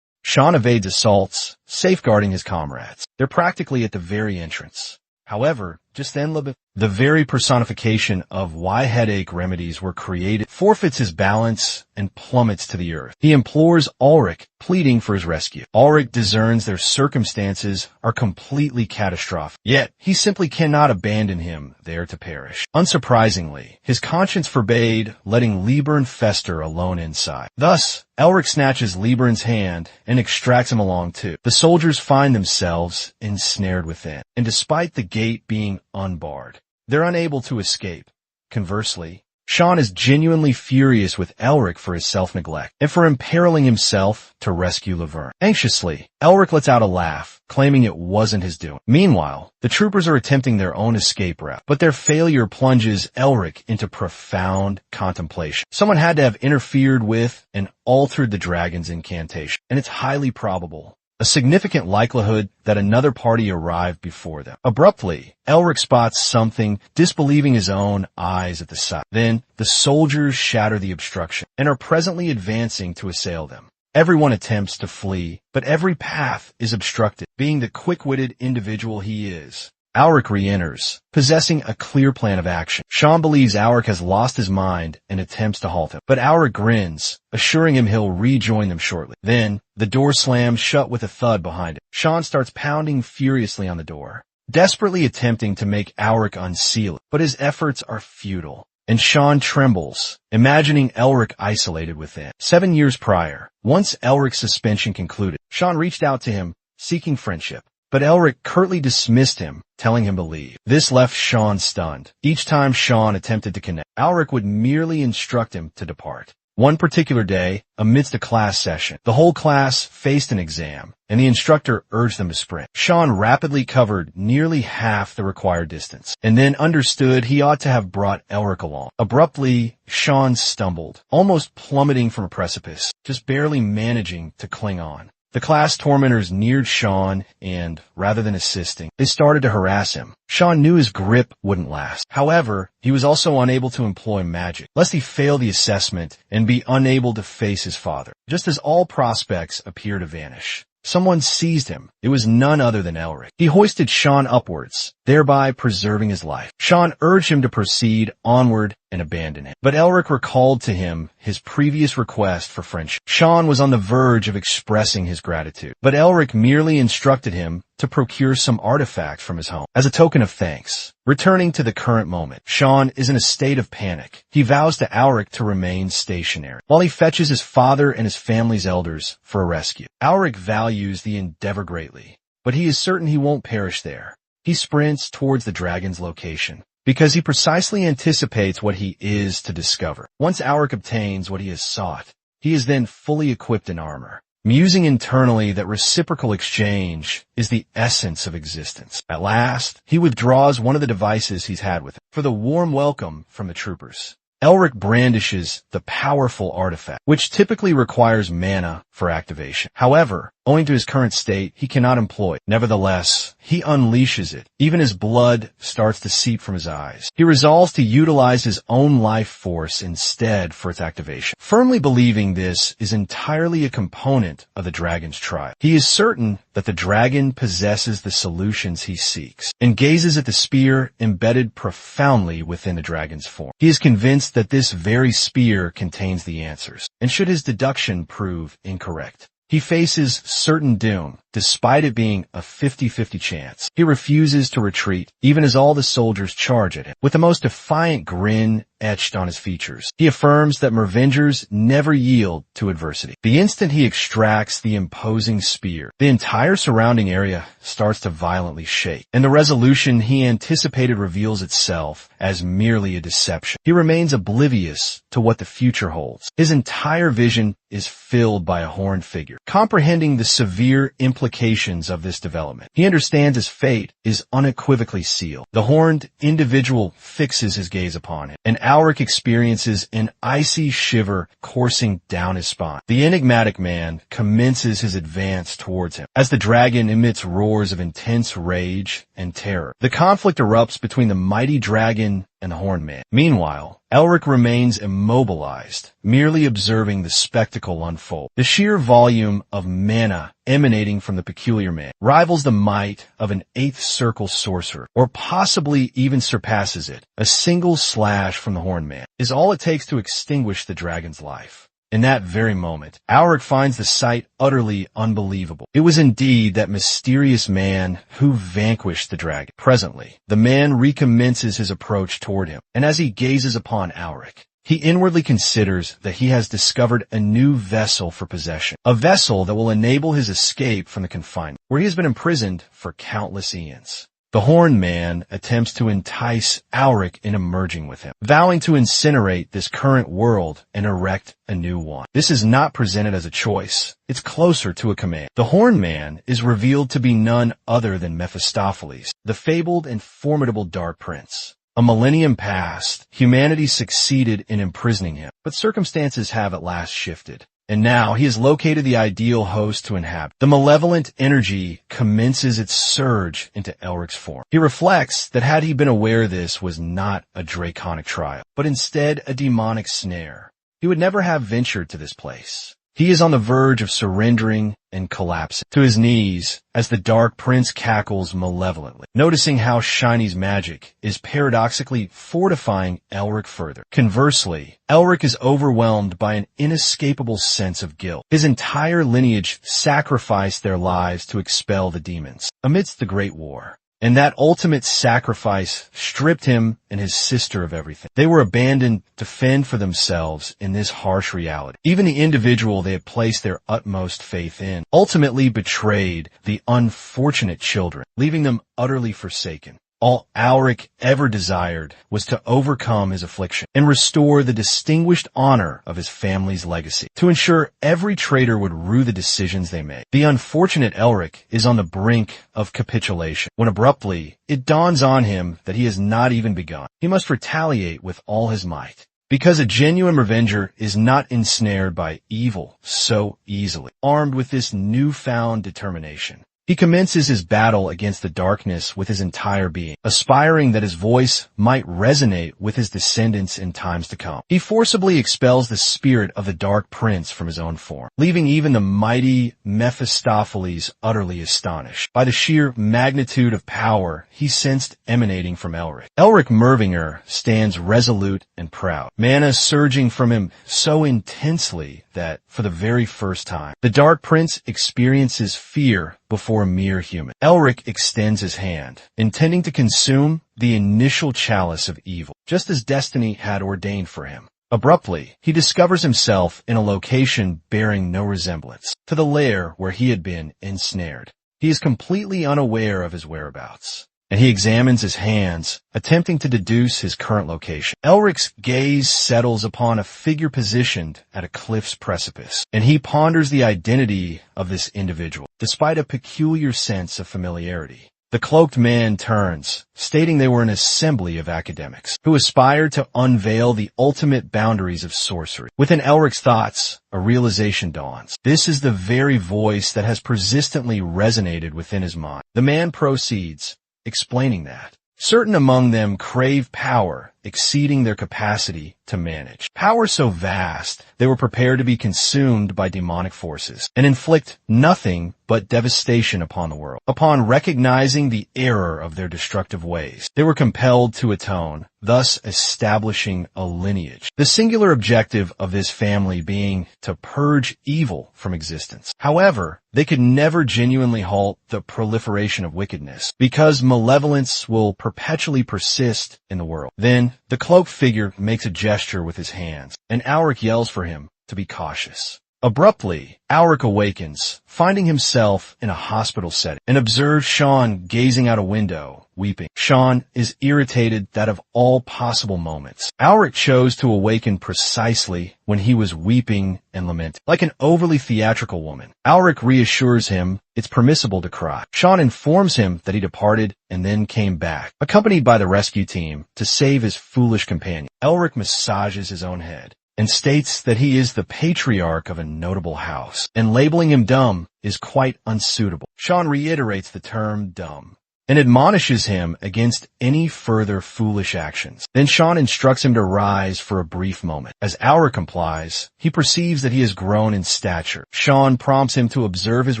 Sean evades assaults, safeguarding his comrades. They're practically at the very entrance. However, just then the very personification of why headache remedies were created forfeits his balance and plummets to the earth. He implores Ulrich, pleading for his rescue. Ulrich discerns their circumstances are completely catastrophic, yet he simply cannot abandon him there to perish. Unsurprisingly, his conscience forbade letting Liebern fester alone inside. Thus, Elric snatches Liebern's hand and extracts him along too. The soldiers find themselves ensnared within, and despite the gate being unbarred, they're unable to escape. Conversely, Sean is genuinely furious with Elric for his self-neglect and for imperiling himself to rescue Laverne. Anxiously, Elric lets out a laugh, claiming it wasn't his doing. Meanwhile, the troopers are attempting their own escape route, but their failure plunges Elric into profound contemplation. Someone had to have interfered with and altered the dragon's incantation, and it's highly probable, a significant likelihood, that another party arrived before them. Abruptly, Elric spots something, disbelieving his own eyes at the sight. Then, the soldiers shatter the obstruction and are presently advancing to assail them. Everyone attempts to flee, but every path is obstructed. Being the quick-witted individual he is, Elric re-enters, possessing a clear plan of action. Sean believes Elric has lost his mind and attempts to halt him, but Elric grins, assuring him he'll rejoin them shortly. Then, the door slams shut with a thud behind it. Sean starts pounding furiously on the door, desperately attempting to make Elric unseal it, but his efforts are futile, and Sean trembles, imagining Elric isolated within. 7 years prior, once Elric's suspension concluded, Sean reached out to him, seeking friendship. But Elric curtly dismissed him, telling him to leave. This left Sean stunned. Each time Sean attempted to connect, Elric would merely instruct him to depart. One particular day, amidst a class session, the whole class faced an exam, and the instructor urged them to sprint. Sean rapidly covered nearly half the required distance, and then understood he ought to have brought Elric along. Abruptly, Sean stumbled, almost plummeting from a precipice, just barely managing to cling on. The class tormentors neared Sean and, rather than assisting, they started to harass him. Sean knew his grip wouldn't last. However, he was also unable to employ magic, lest he fail the assessment and be unable to face his father. Just as all prospects appear to vanish, someone seized him. It was none other than Elric. He hoisted Sean upwards, thereby preserving his life. Sean urged him to proceed onward and abandon him, but Elric recalled to him his previous request for friendship. Sean was on the verge of expressing his gratitude, but Elric merely instructed him to procure some artifact from his home as a token of thanks. Returning to the current moment, Sean is in a state of panic. He vows to Elric to remain stationary, while he fetches his father and his family's elders for a rescue. Elric values the endeavor greatly, but he is certain he won't perish there. He sprints towards the dragon's location, because he precisely anticipates what he is to discover. Once Elric obtains what he has sought, he is then fully equipped in armor, musing internally that reciprocal exchange is the essence of existence. At last, he withdraws one of the devices he's had with him for the warm welcome from the troopers. Elric brandishes the powerful artifact, which typically requires mana for activation. However, owing to his current state, he cannot employ it. Nevertheless, he unleashes it. Even his blood starts to seep from his eyes. He resolves to utilize his own life force instead for its activation, firmly believing this is entirely a component of the dragon's trial. He is certain that the dragon possesses the solutions he seeks, and gazes at the spear embedded profoundly within the dragon's form. He is convinced that this very spear contains the answers, and should his deduction prove incorrect, he faces certain doom. despite it being a 50-50 chance. He refuses to retreat, even as all the soldiers charge at him. With the most defiant grin etched on his features, he affirms that Mervengers never yield to adversity. The instant he extracts the imposing spear, the entire surrounding area starts to violently shake, and the resolution he anticipated reveals itself as merely a deception. He remains oblivious to what the future holds. His entire vision is filled by a horned figure. Comprehending the severe implications of this development, he understands his fate is unequivocally sealed. The horned individual fixes his gaze upon him, and Alric experiences an icy shiver coursing down his spine. The enigmatic man commences his advance towards him, as the dragon emits roars of intense rage and terror. The conflict erupts between the mighty dragon and the horned man. Meanwhile, Elric remains immobilized, merely observing the spectacle unfold. The sheer volume of mana emanating from the peculiar man rivals the might of an eighth circle sorcerer, or possibly even surpasses it. A single slash from the horned man is all it takes to extinguish the dragon's life. In that very moment, Alric finds the sight utterly unbelievable. It was indeed that mysterious man who vanquished the dragon. Presently, the man recommences his approach toward him, and as he gazes upon Alric, he inwardly considers that he has discovered a new vessel for possession, a vessel that will enable his escape from the confinement, where he has been imprisoned for countless eons. The horned man attempts to entice Alric into merging with him, vowing to incinerate this current world and erect a new one. This is not presented as a choice. It's closer to a command. The horned man is revealed to be none other than Mephistopheles, the fabled and formidable Dark Prince. A millennium past, humanity succeeded in imprisoning him, but circumstances have at last shifted. And now he has located the ideal host to inhabit. The malevolent energy commences its surge into Elric's form. He reflects that had he been aware this was not a draconic trial, but instead a demonic snare, he would never have ventured to this place. He is on the verge of surrendering and collapsing to his knees as the Dark Prince cackles malevolently, noticing how Shiny's magic is paradoxically fortifying Elric further. Conversely, Elric is overwhelmed by an inescapable sense of guilt. His entire lineage sacrificed their lives to expel the demons amidst the Great War. And that ultimate sacrifice stripped him and his sister of everything. They were abandoned to fend for themselves in this harsh reality. Even the individual they had placed their utmost faith in ultimately betrayed the unfortunate children, leaving them utterly forsaken. All Alric ever desired was to overcome his affliction and restore the distinguished honor of his family's legacy, to ensure every traitor would rue the decisions they made. The unfortunate Elric is on the brink of capitulation, when abruptly it dawns on him that he has not even begun. He must retaliate with all his might, because a genuine revenger is not ensnared by evil so easily. Armed with this newfound determination, he commences his battle against the darkness with his entire being, aspiring that his voice might resonate with his descendants in times to come. He forcibly expels the spirit of the Dark Prince from his own form, leaving even the mighty Mephistopheles utterly astonished by the sheer magnitude of power he sensed emanating from Elric. Elric Mervinger stands resolute and proud, mana surging from him so intensely that, for the very first time, the Dark Prince experiences fear before a mere human. Elric extends his hand, intending to consume the initial chalice of evil, just as destiny had ordained for him. Abruptly, he discovers himself in a location bearing no resemblance to the lair where he had been ensnared. He is completely unaware of his whereabouts, and he examines his hands, attempting to deduce his current location. Elric's gaze settles upon a figure positioned at a cliff's precipice, and he ponders the identity of this individual, despite a peculiar sense of familiarity. The cloaked man turns, stating they were an assembly of academics who aspired to unveil the ultimate boundaries of sorcery. Within Elric's thoughts, a realization dawns. This is the very voice that has persistently resonated within his mind. The man proceeds, explaining that certain among them crave power exceeding their capacity to manage. Power so vast, they were prepared to be consumed by demonic forces and inflict nothing but devastation upon the world. Upon recognizing the error of their destructive ways, they were compelled to atone, thus establishing a lineage. The singular objective of this family being to purge evil from existence. However, they could never genuinely halt the proliferation of wickedness, because malevolence will perpetually persist in the world. Then, the cloaked figure makes a gesture with his hands, and Alric yells for him to be cautious. Abruptly, Alric awakens, finding himself in a hospital setting, and observes Sean gazing out a window, weeping. Sean is irritated that of all possible moments, Alric chose to awaken precisely when he was weeping and lamenting. Like an overly theatrical woman, Alric reassures him it's permissible to cry. Sean informs him that he departed and then came back, accompanied by the rescue team, to save his foolish companion. Alric massages his own head and states that he is the patriarch of a notable house, and labeling him dumb is quite unsuitable. Sean reiterates the term dumb and admonishes him against any further foolish actions. Then Sean instructs him to rise for a brief moment. As Alric complies, he perceives that he has grown in stature. Sean prompts him to observe his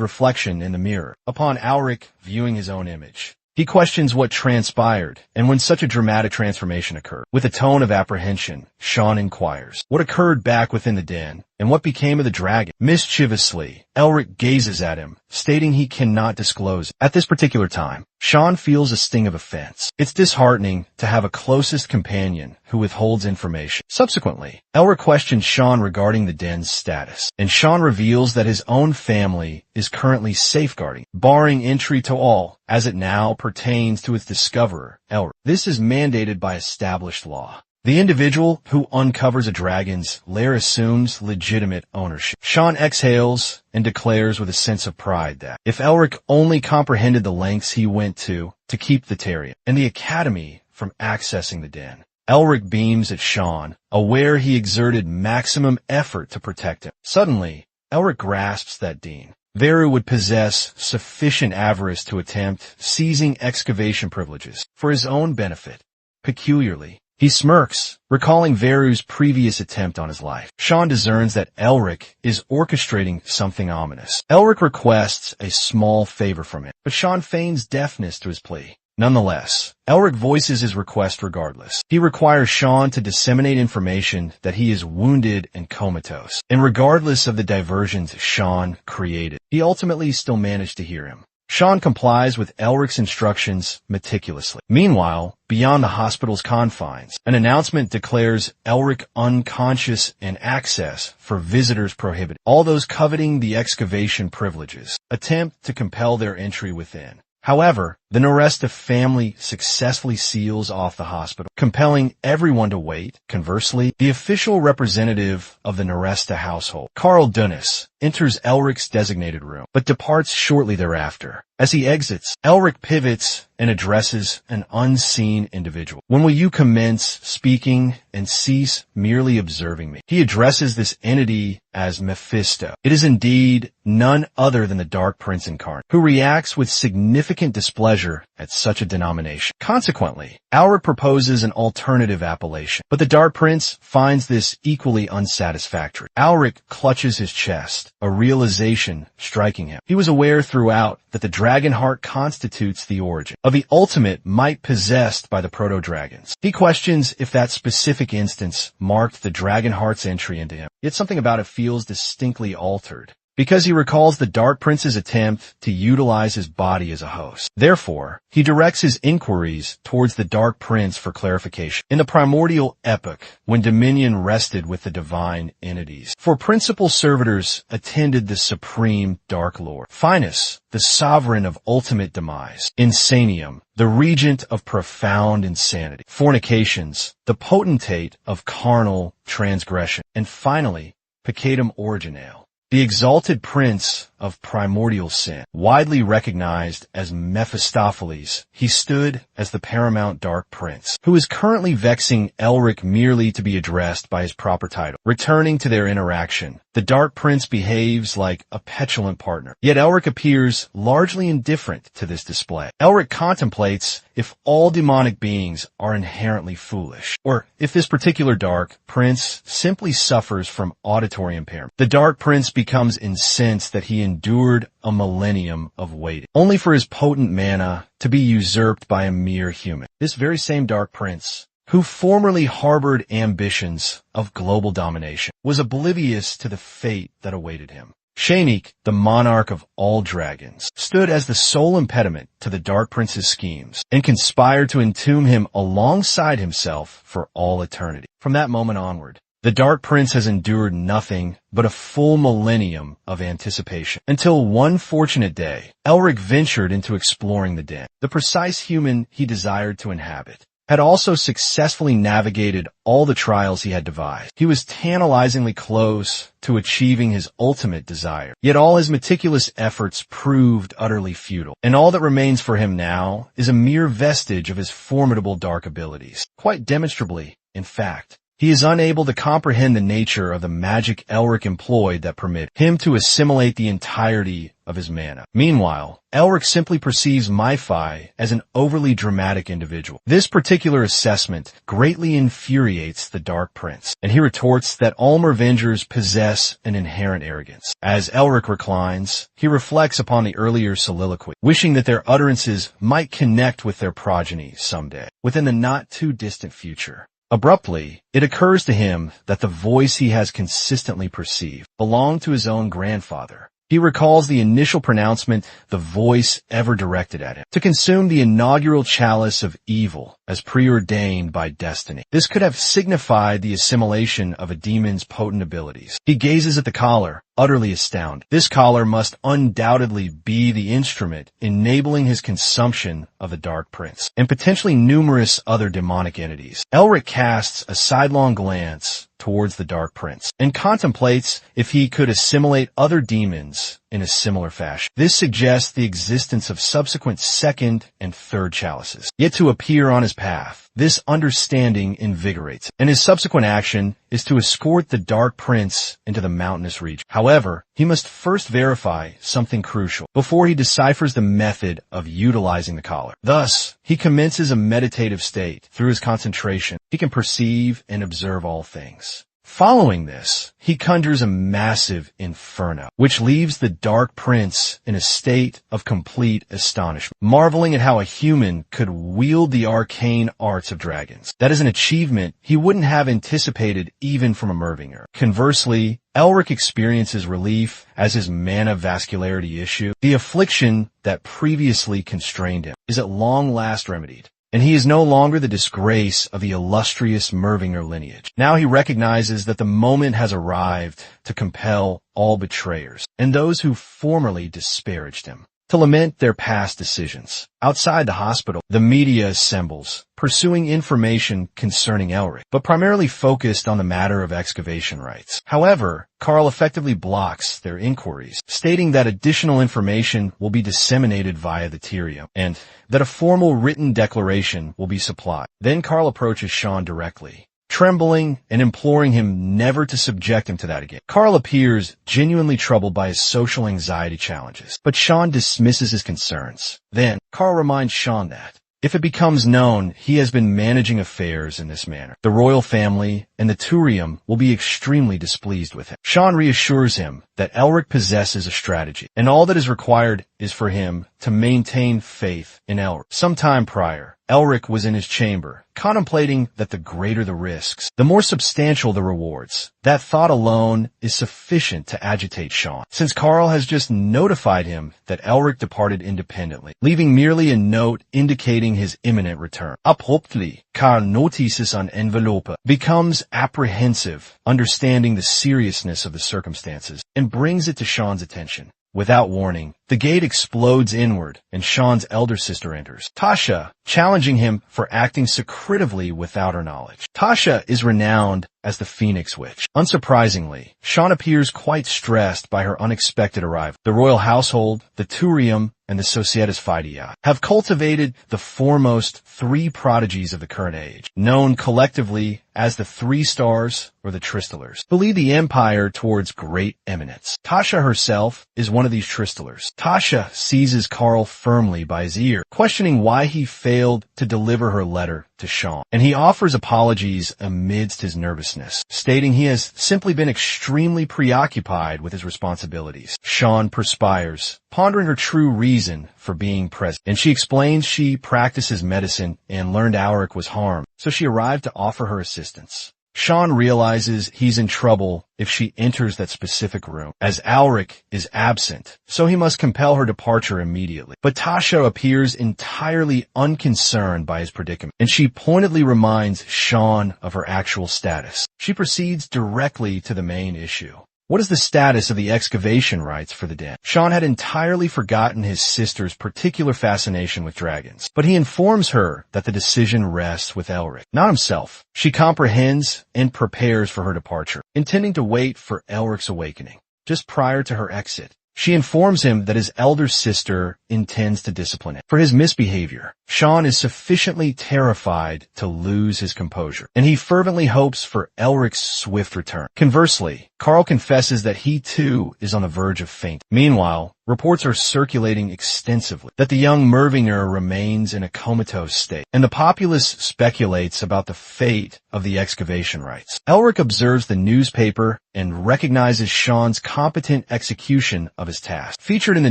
reflection in the mirror. Upon Alric viewing his own image, he questions what transpired and when such a dramatic transformation occurred. With a tone of apprehension, Sean inquires what occurred back within the den and what became of the dragon. Mischievously, Alric gazes at him, stating he cannot disclose it. At this particular time, Sean feels a sting of offense. It's disheartening to have a closest companion who withholds information. Subsequently, Alric questions Sean regarding the den's status, and Sean reveals that his own family is currently safeguarding, barring entry to all, as it now pertains to its discoverer, Alric. This is mandated by established law. The individual who uncovers a dragon's lair assumes legitimate ownership. Sean exhales and declares with a sense of pride that if Alric only comprehended the lengths he went to keep the Tarian and the Academy from accessing the den. Alric beams at Sean, aware he exerted maximum effort to protect him. Suddenly, Alric grasps that Dean Veru would possess sufficient avarice to attempt seizing excavation privileges for his own benefit. Peculiarly, he smirks, recalling Veru's previous attempt on his life. Sean discerns that Alric is orchestrating something ominous. Alric requests a small favor from him, but Sean feigns deafness to his plea. Nonetheless, Alric voices his request regardless. He requires Sean to disseminate information that he is wounded and comatose, and regardless of the diversions Sean created, he ultimately still managed to hear him. Sean complies with Alric's instructions meticulously. Meanwhile, beyond the hospital's confines, an announcement declares Alric unconscious and access for visitors prohibited. All those coveting the excavation privileges attempt to compel their entry within. However, the Naresta family successfully seals off the hospital, compelling everyone to wait. Conversely, the official representative of the Naresta household, Carl Dunas, enters Alric's designated room, but departs shortly thereafter. As he exits, Alric pivots and addresses an unseen individual. When will you commence speaking and cease merely observing me? He addresses this entity as Mephisto. It is indeed none other than the Dark Prince incarnate, who reacts with significant displeasure at such a denomination. Consequently, Alric proposes an alternative appellation, but the Dark Prince finds this equally unsatisfactory. Alric clutches his chest, a realization striking him. He was aware throughout that the dragon heart constitutes the origin of the ultimate might possessed by the proto-dragons. He questions if that specific instance marked the dragon heart's entry into him, yet something about it feels distinctly altered, because he recalls the Dark Prince's attempt to utilize his body as a host. Therefore, he directs his inquiries towards the Dark Prince for clarification. In the primordial epoch, when dominion rested with the divine entities, for principal servitors attended the supreme Dark Lord, Finus, the sovereign of ultimate demise, Insanium, the regent of profound insanity, Fornications, the potentate of carnal transgression, and finally, Peccatum Originale, the exalted prince of primordial sin. Widely recognized as Mephistopheles, he stood as the paramount Dark Prince, who is currently vexing Elric merely to be addressed by his proper title. Returning to their interaction, the Dark Prince behaves like a petulant partner, yet Elric appears largely indifferent to this display. Elric contemplates if all demonic beings are inherently foolish, or if this particular Dark Prince simply suffers from auditory impairment. The Dark Prince becomes incensed that he endured a millennium of waiting, only for his potent mana to be usurped by a mere human. This very same Dark Prince, who formerly harbored ambitions of global domination, was oblivious to the fate that awaited him. Shanique, the monarch of all dragons, stood as the sole impediment to the Dark Prince's schemes and conspired to entomb him alongside himself for all eternity. From that moment onward, the Dark Prince has endured nothing but a full millennium of anticipation, until one fortunate day, Elric ventured into exploring the den. The precise human he desired to inhabit had also successfully navigated all the trials he had devised. He was tantalizingly close to achieving his ultimate desire. Yet all his meticulous efforts proved utterly futile, and all that remains for him now is a mere vestige of his formidable dark abilities. Quite demonstrably, in fact, he is unable to comprehend the nature of the magic Elric employed that permitted him to assimilate the entirety of his mana. Meanwhile, Elric simply perceives Myphi as an overly dramatic individual. This particular assessment greatly infuriates the Dark Prince, and he retorts that all Mervengers possess an inherent arrogance. As Elric reclines, he reflects upon the earlier soliloquy, wishing that their utterances might connect with their progeny someday, within the not-too-distant future. Abruptly, it occurs to him that the voice he has consistently perceived belonged to his own grandfather. He recalls the initial pronouncement the voice ever directed at him, to consume the inaugural chalice of evil as preordained by destiny. This could have signified the assimilation of a demon's potent abilities. He gazes at the collar, utterly astounded. This collar must undoubtedly be the instrument enabling his consumption of the Dark Prince, and potentially numerous other demonic entities. Elric casts a sidelong glance towards the Dark Prince and contemplates if he could assimilate other demons in a similar fashion. This suggests the existence of subsequent second and third chalices, yet to appear on his path. This understanding invigorates him, and his subsequent action is to escort the Dark Prince into the mountainous region. However, he must first verify something crucial before he deciphers the method of utilizing the collar. Thus, he commences a meditative state. Through his concentration, he can perceive and observe all things. Following this, he conjures a massive inferno, which leaves the Dark Prince in a state of complete astonishment, marveling at how a human could wield the arcane arts of dragons. That is an achievement he wouldn't have anticipated even from a Mervinger. Conversely, Elric experiences relief as his mana vascularity issue, the affliction that previously constrained him, is at long last remedied, and he is no longer the disgrace of the illustrious Mervinger lineage. Now he recognizes that the moment has arrived to compel all betrayers and those who formerly disparaged him to lament their past decisions. Outside the hospital, the media assembles, pursuing information concerning Elric, but primarily focused on the matter of excavation rights. However, Carl effectively blocks their inquiries, stating that additional information will be disseminated via the Tyrium, and that a formal written declaration will be supplied. Then Carl approaches Sean directly, trembling and imploring him never to subject him to that again. Carl appears genuinely troubled by his social anxiety challenges, but Sean dismisses his concerns. Then, Carl reminds Sean that, if it becomes known he has been managing affairs in this manner, the royal family and the Turium will be extremely displeased with him. Sean reassures him that Elric possesses a strategy, and all that is required is for him to maintain faith in Elric. Some time prior, Elric was in his chamber, contemplating that the greater the risks, the more substantial the rewards. That thought alone is sufficient to agitate Sean, since Carl has just notified him that Elric departed independently, leaving merely a note indicating his imminent return. Abruptly, Carl notices an envelope, becomes apprehensive, understanding the seriousness of the circumstances, and brings it to Sean's attention. Without warning, the gate explodes inward, and Sean's elder sister enters, Tasha, challenging him for acting secretively without her knowledge. Tasha is renowned as the Phoenix Witch. Unsurprisingly, Sean appears quite stressed by her unexpected arrival. The royal household, the Turium, and the Societas Fidia have cultivated the foremost three prodigies of the current age, known collectively as the Three Stars or the Tristalers, who lead the empire towards great eminence. Tasha herself is one of these Tristalers. Tasha seizes Carl firmly by his ear, questioning why he failed to deliver her letter to Sean, and he offers apologies amidst his nervousness, stating he has simply been extremely preoccupied with his responsibilities. Sean perspires, pondering her true reason for being present, and she explains she practices medicine and learned Alaric was harmed, so she arrived to offer her assistance. Sean realizes he's in trouble if she enters that specific room, as Alaric is absent, so he must compel her departure immediately. But Tasha appears entirely unconcerned by his predicament, and she pointedly reminds Sean of her actual status. She proceeds directly to the main issue. What is the status of the excavation rights for the den? Sean had entirely forgotten his sister's particular fascination with dragons, but he informs her that the decision rests with Elric, not himself. She comprehends and prepares for her departure, intending to wait for Elric's awakening. Just prior to her exit, she informs him that his elder sister intends to discipline him for his misbehavior. Sean is sufficiently terrified to lose his composure, and he fervently hopes for Elric's swift return. Conversely, Carl confesses that he too is on the verge of faint. Meanwhile, reports are circulating extensively that the young Mervinger remains in a comatose state, and the populace speculates about the fate of the excavation rights. Elric observes the newspaper and recognizes Sean's competent execution of his task. Featured in the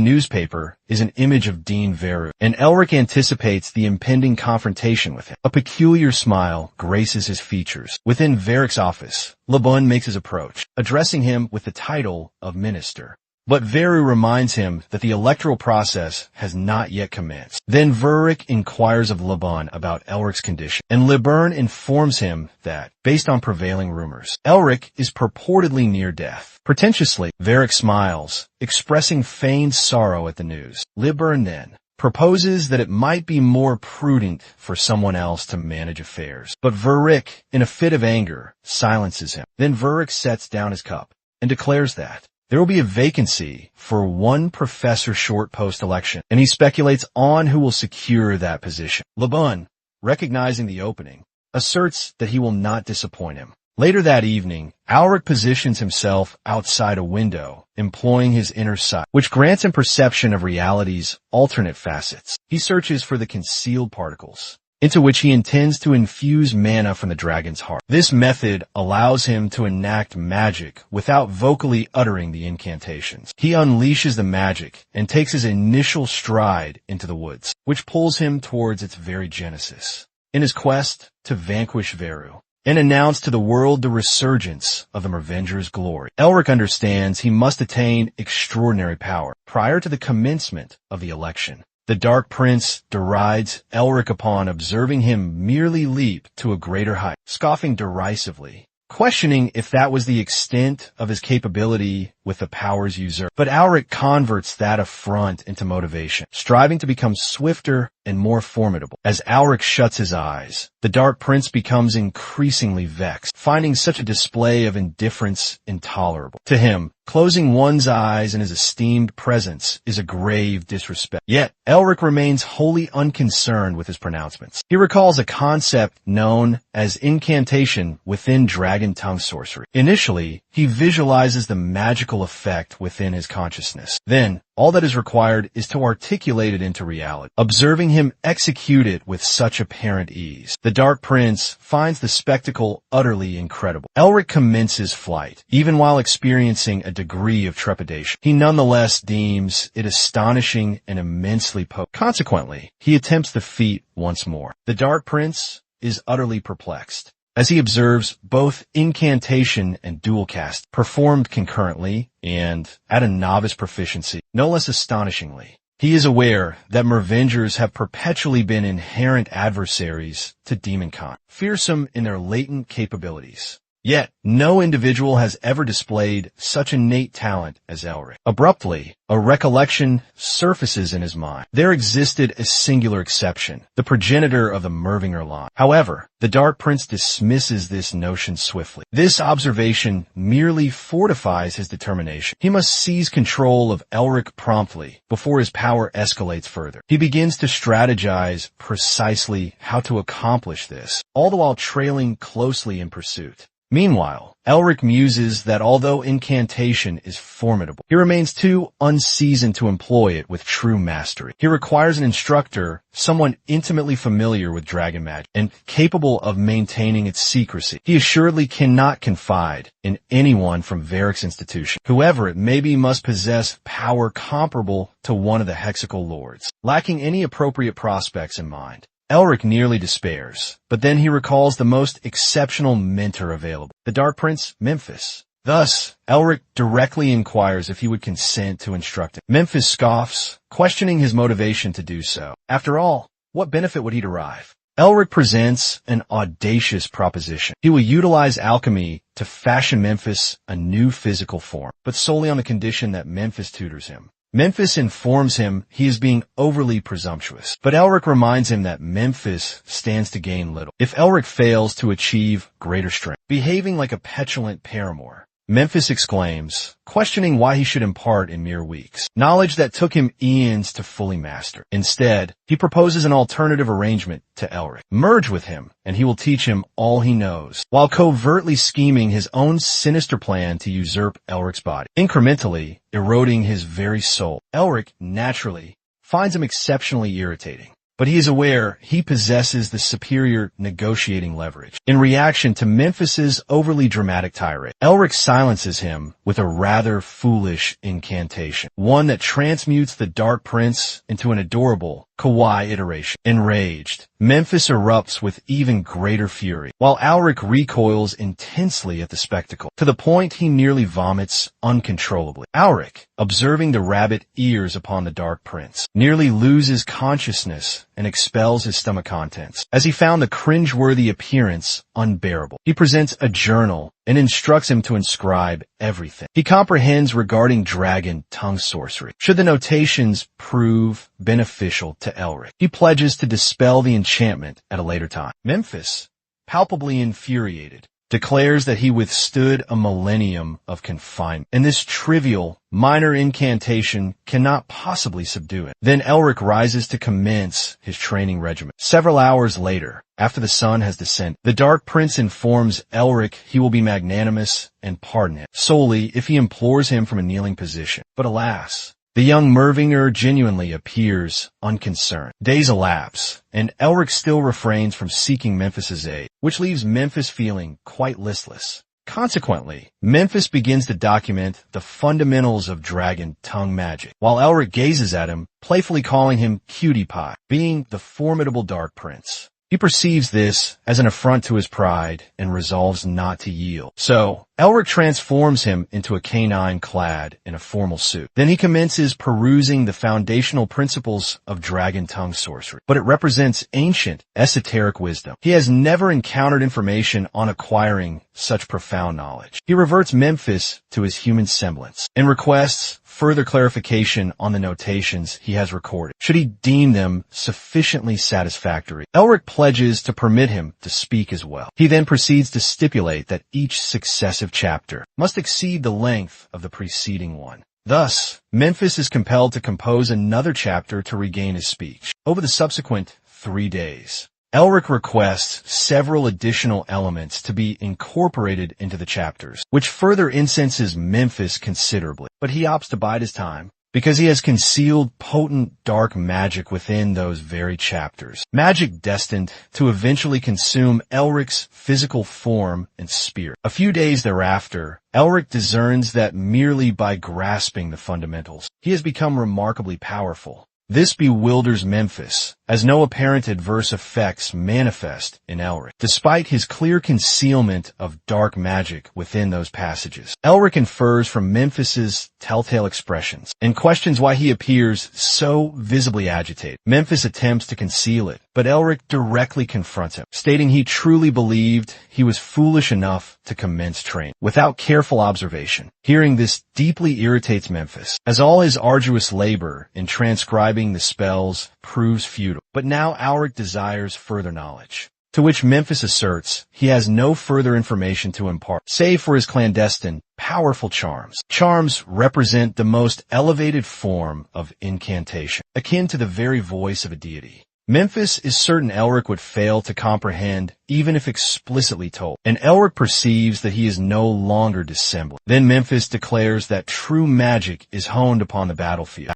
newspaper is an image of Dean Veru, and Elric anticipates the impending confrontation with him. A peculiar smile graces his features. Within Veric's office, Lebun makes his approach, addressing him with the title of Minister. But Veru reminds him that the electoral process has not yet commenced. Then Veric inquires of Lebun about Elric's condition, and Lebun informs him that, based on prevailing rumors, Elric is purportedly near death. Pretentiously, Veric smiles, expressing feigned sorrow at the news. Lebun then proposes that it might be more prudent for someone else to manage affairs. But Veric, in a fit of anger, silences him. Then Veric sets down his cup and declares that there will be a vacancy for one professor short post-election, and he speculates on who will secure that position. Lebun, recognizing the opening, asserts that he will not disappoint him. Later that evening, Alric positions himself outside a window, employing his inner sight, which grants him perception of reality's alternate facets. He searches for the concealed particles, into which he intends to infuse mana from the dragon's heart. This method allows him to enact magic without vocally uttering the incantations. He unleashes the magic and takes his initial stride into the woods, which pulls him towards its very genesis, in his quest to vanquish Veru and announce to the world the resurgence of the Mervenger's glory. Elric understands he must attain extraordinary power prior to the commencement of the election. The Dark Prince derides Elric upon observing him merely leap to a greater height, scoffing derisively, questioning if that was the extent of his capability with the powers usurped. But Elric converts that affront into motivation, striving to become swifter and more formidable. As Elric shuts his eyes, the Dark Prince becomes increasingly vexed, finding such a display of indifference intolerable. To him, closing one's eyes in his esteemed presence is a grave disrespect. Yet, Elric remains wholly unconcerned with his pronouncements. He recalls a concept known as incantation within dragon tongue sorcery. Initially, he visualizes the magical effect within his consciousness. Then, all that is required is to articulate it into reality. Observing him execute it with such apparent ease, the Dark Prince finds the spectacle utterly incredible. Elric commences flight, even while experiencing a degree of trepidation. He nonetheless deems it astonishing and immensely potent. Consequently, he attempts the feat once more. The Dark Prince is utterly perplexed, as he observes both incantation and dual cast performed concurrently and at a novice proficiency. No less astonishingly, he is aware that Mervengers have perpetually been inherent adversaries to Demoncon, fearsome in their latent capabilities. Yet, no individual has ever displayed such innate talent as Elric. Abruptly, a recollection surfaces in his mind. There existed a singular exception, the progenitor of the Mervinger line. However, the Dark Prince dismisses this notion swiftly. This observation merely fortifies his determination. He must seize control of Elric promptly before his power escalates further. He begins to strategize precisely how to accomplish this, all the while trailing closely in pursuit. Meanwhile, Elric muses that although incantation is formidable, he remains too unseasoned to employ it with true mastery. He requires an instructor, someone intimately familiar with dragon magic and capable of maintaining its secrecy. He assuredly cannot confide in anyone from Varric's institution. Whoever it may be must possess power comparable to one of the Hexical Lords. Lacking any appropriate prospects in mind, Elric nearly despairs, but then he recalls the most exceptional mentor available, the Dark Prince, Memphis. Thus, Elric directly inquires if he would consent to instruct him. Memphis scoffs, questioning his motivation to do so. After all, what benefit would he derive? Elric presents an audacious proposition. He will utilize alchemy to fashion Memphis a new physical form, but solely on the condition that Memphis tutors him. Memphis informs him he is being overly presumptuous, but Elric reminds him that Memphis stands to gain little if Elric fails to achieve greater strength. Behaving like a petulant paramour, Memphis exclaims, questioning why he should impart in mere weeks, knowledge that took him eons to fully master. Instead, he proposes an alternative arrangement to Elric. Merge with him, and he will teach him all he knows, while covertly scheming his own sinister plan to usurp Elric's body, incrementally eroding his very soul. Elric, naturally, finds him exceptionally irritating, but he is aware he possesses the superior negotiating leverage. In reaction to Memphis's overly dramatic tirade, Elric silences him with a rather foolish incantation, one that transmutes the Dark Prince into an adorable kawaii iteration. Enraged, Memphis erupts with even greater fury, while Elric recoils intensely at the spectacle, to the point he nearly vomits uncontrollably. Elric, observing the rabbit ears upon the Dark Prince, nearly loses consciousness and expels his stomach contents, as he found the cringeworthy appearance unbearable. He presents a journal and instructs him to inscribe everything he comprehends regarding dragon tongue sorcery. Should the notations prove beneficial to Elric, he pledges to dispel the enchantment at a later time. Memphis, palpably infuriated, declares that he withstood a millennium of confinement, and this trivial, minor incantation cannot possibly subdue it. Then Elric rises to commence his training regimen. Several hours later, after the sun has descended, the Dark Prince informs Elric he will be magnanimous and pardon him, solely if he implores him from a kneeling position. But alas, the young Mervinger genuinely appears unconcerned. Days elapse, and Elric still refrains from seeking Memphis's aid, which leaves Memphis feeling quite listless. Consequently, Memphis begins to document the fundamentals of dragon tongue magic, while Elric gazes at him, playfully calling him Cutie Pie, being the formidable Dark Prince. He perceives this as an affront to his pride and resolves not to yield. So, Elric transforms him into a canine clad in a formal suit. Then he commences perusing the foundational principles of dragon tongue sorcery, but it represents ancient, esoteric wisdom. He has never encountered information on acquiring such profound knowledge. He reverts Memphis to his human semblance and requests further clarification on the notations he has recorded, should he deem them sufficiently satisfactory. Elric pledges to permit him to speak as well. He then proceeds to stipulate that each successive chapter must exceed the length of the preceding one. Thus, Memphis is compelled to compose another chapter to regain his speech. Over the subsequent 3 days, Elric requests several additional elements to be incorporated into the chapters, which further incenses Memphis considerably. But he opts to bide his time, because he has concealed potent dark magic within those very chapters. Magic destined to eventually consume Elric's physical form and spirit. A few days thereafter, Elric discerns that merely by grasping the fundamentals, he has become remarkably powerful. This bewilders Memphis, as no apparent adverse effects manifest in Elric, despite his clear concealment of dark magic within those passages. Elric infers from Memphis's telltale expressions and questions why he appears so visibly agitated. Memphis attempts to conceal it, but Elric directly confronts him, stating he truly believed he was foolish enough to commence training without careful observation. Hearing this deeply irritates Memphis, as all his arduous labor in transcribing the spells proves futile. But now Elric desires further knowledge, to which Memphis asserts he has no further information to impart, save for his clandestine, powerful charms. Charms represent the most elevated form of incantation, akin to the very voice of a deity. Memphis is certain Elric would fail to comprehend even if explicitly told, and Elric perceives that he is no longer dissembling. Then Memphis declares that true magic is honed upon the battlefield.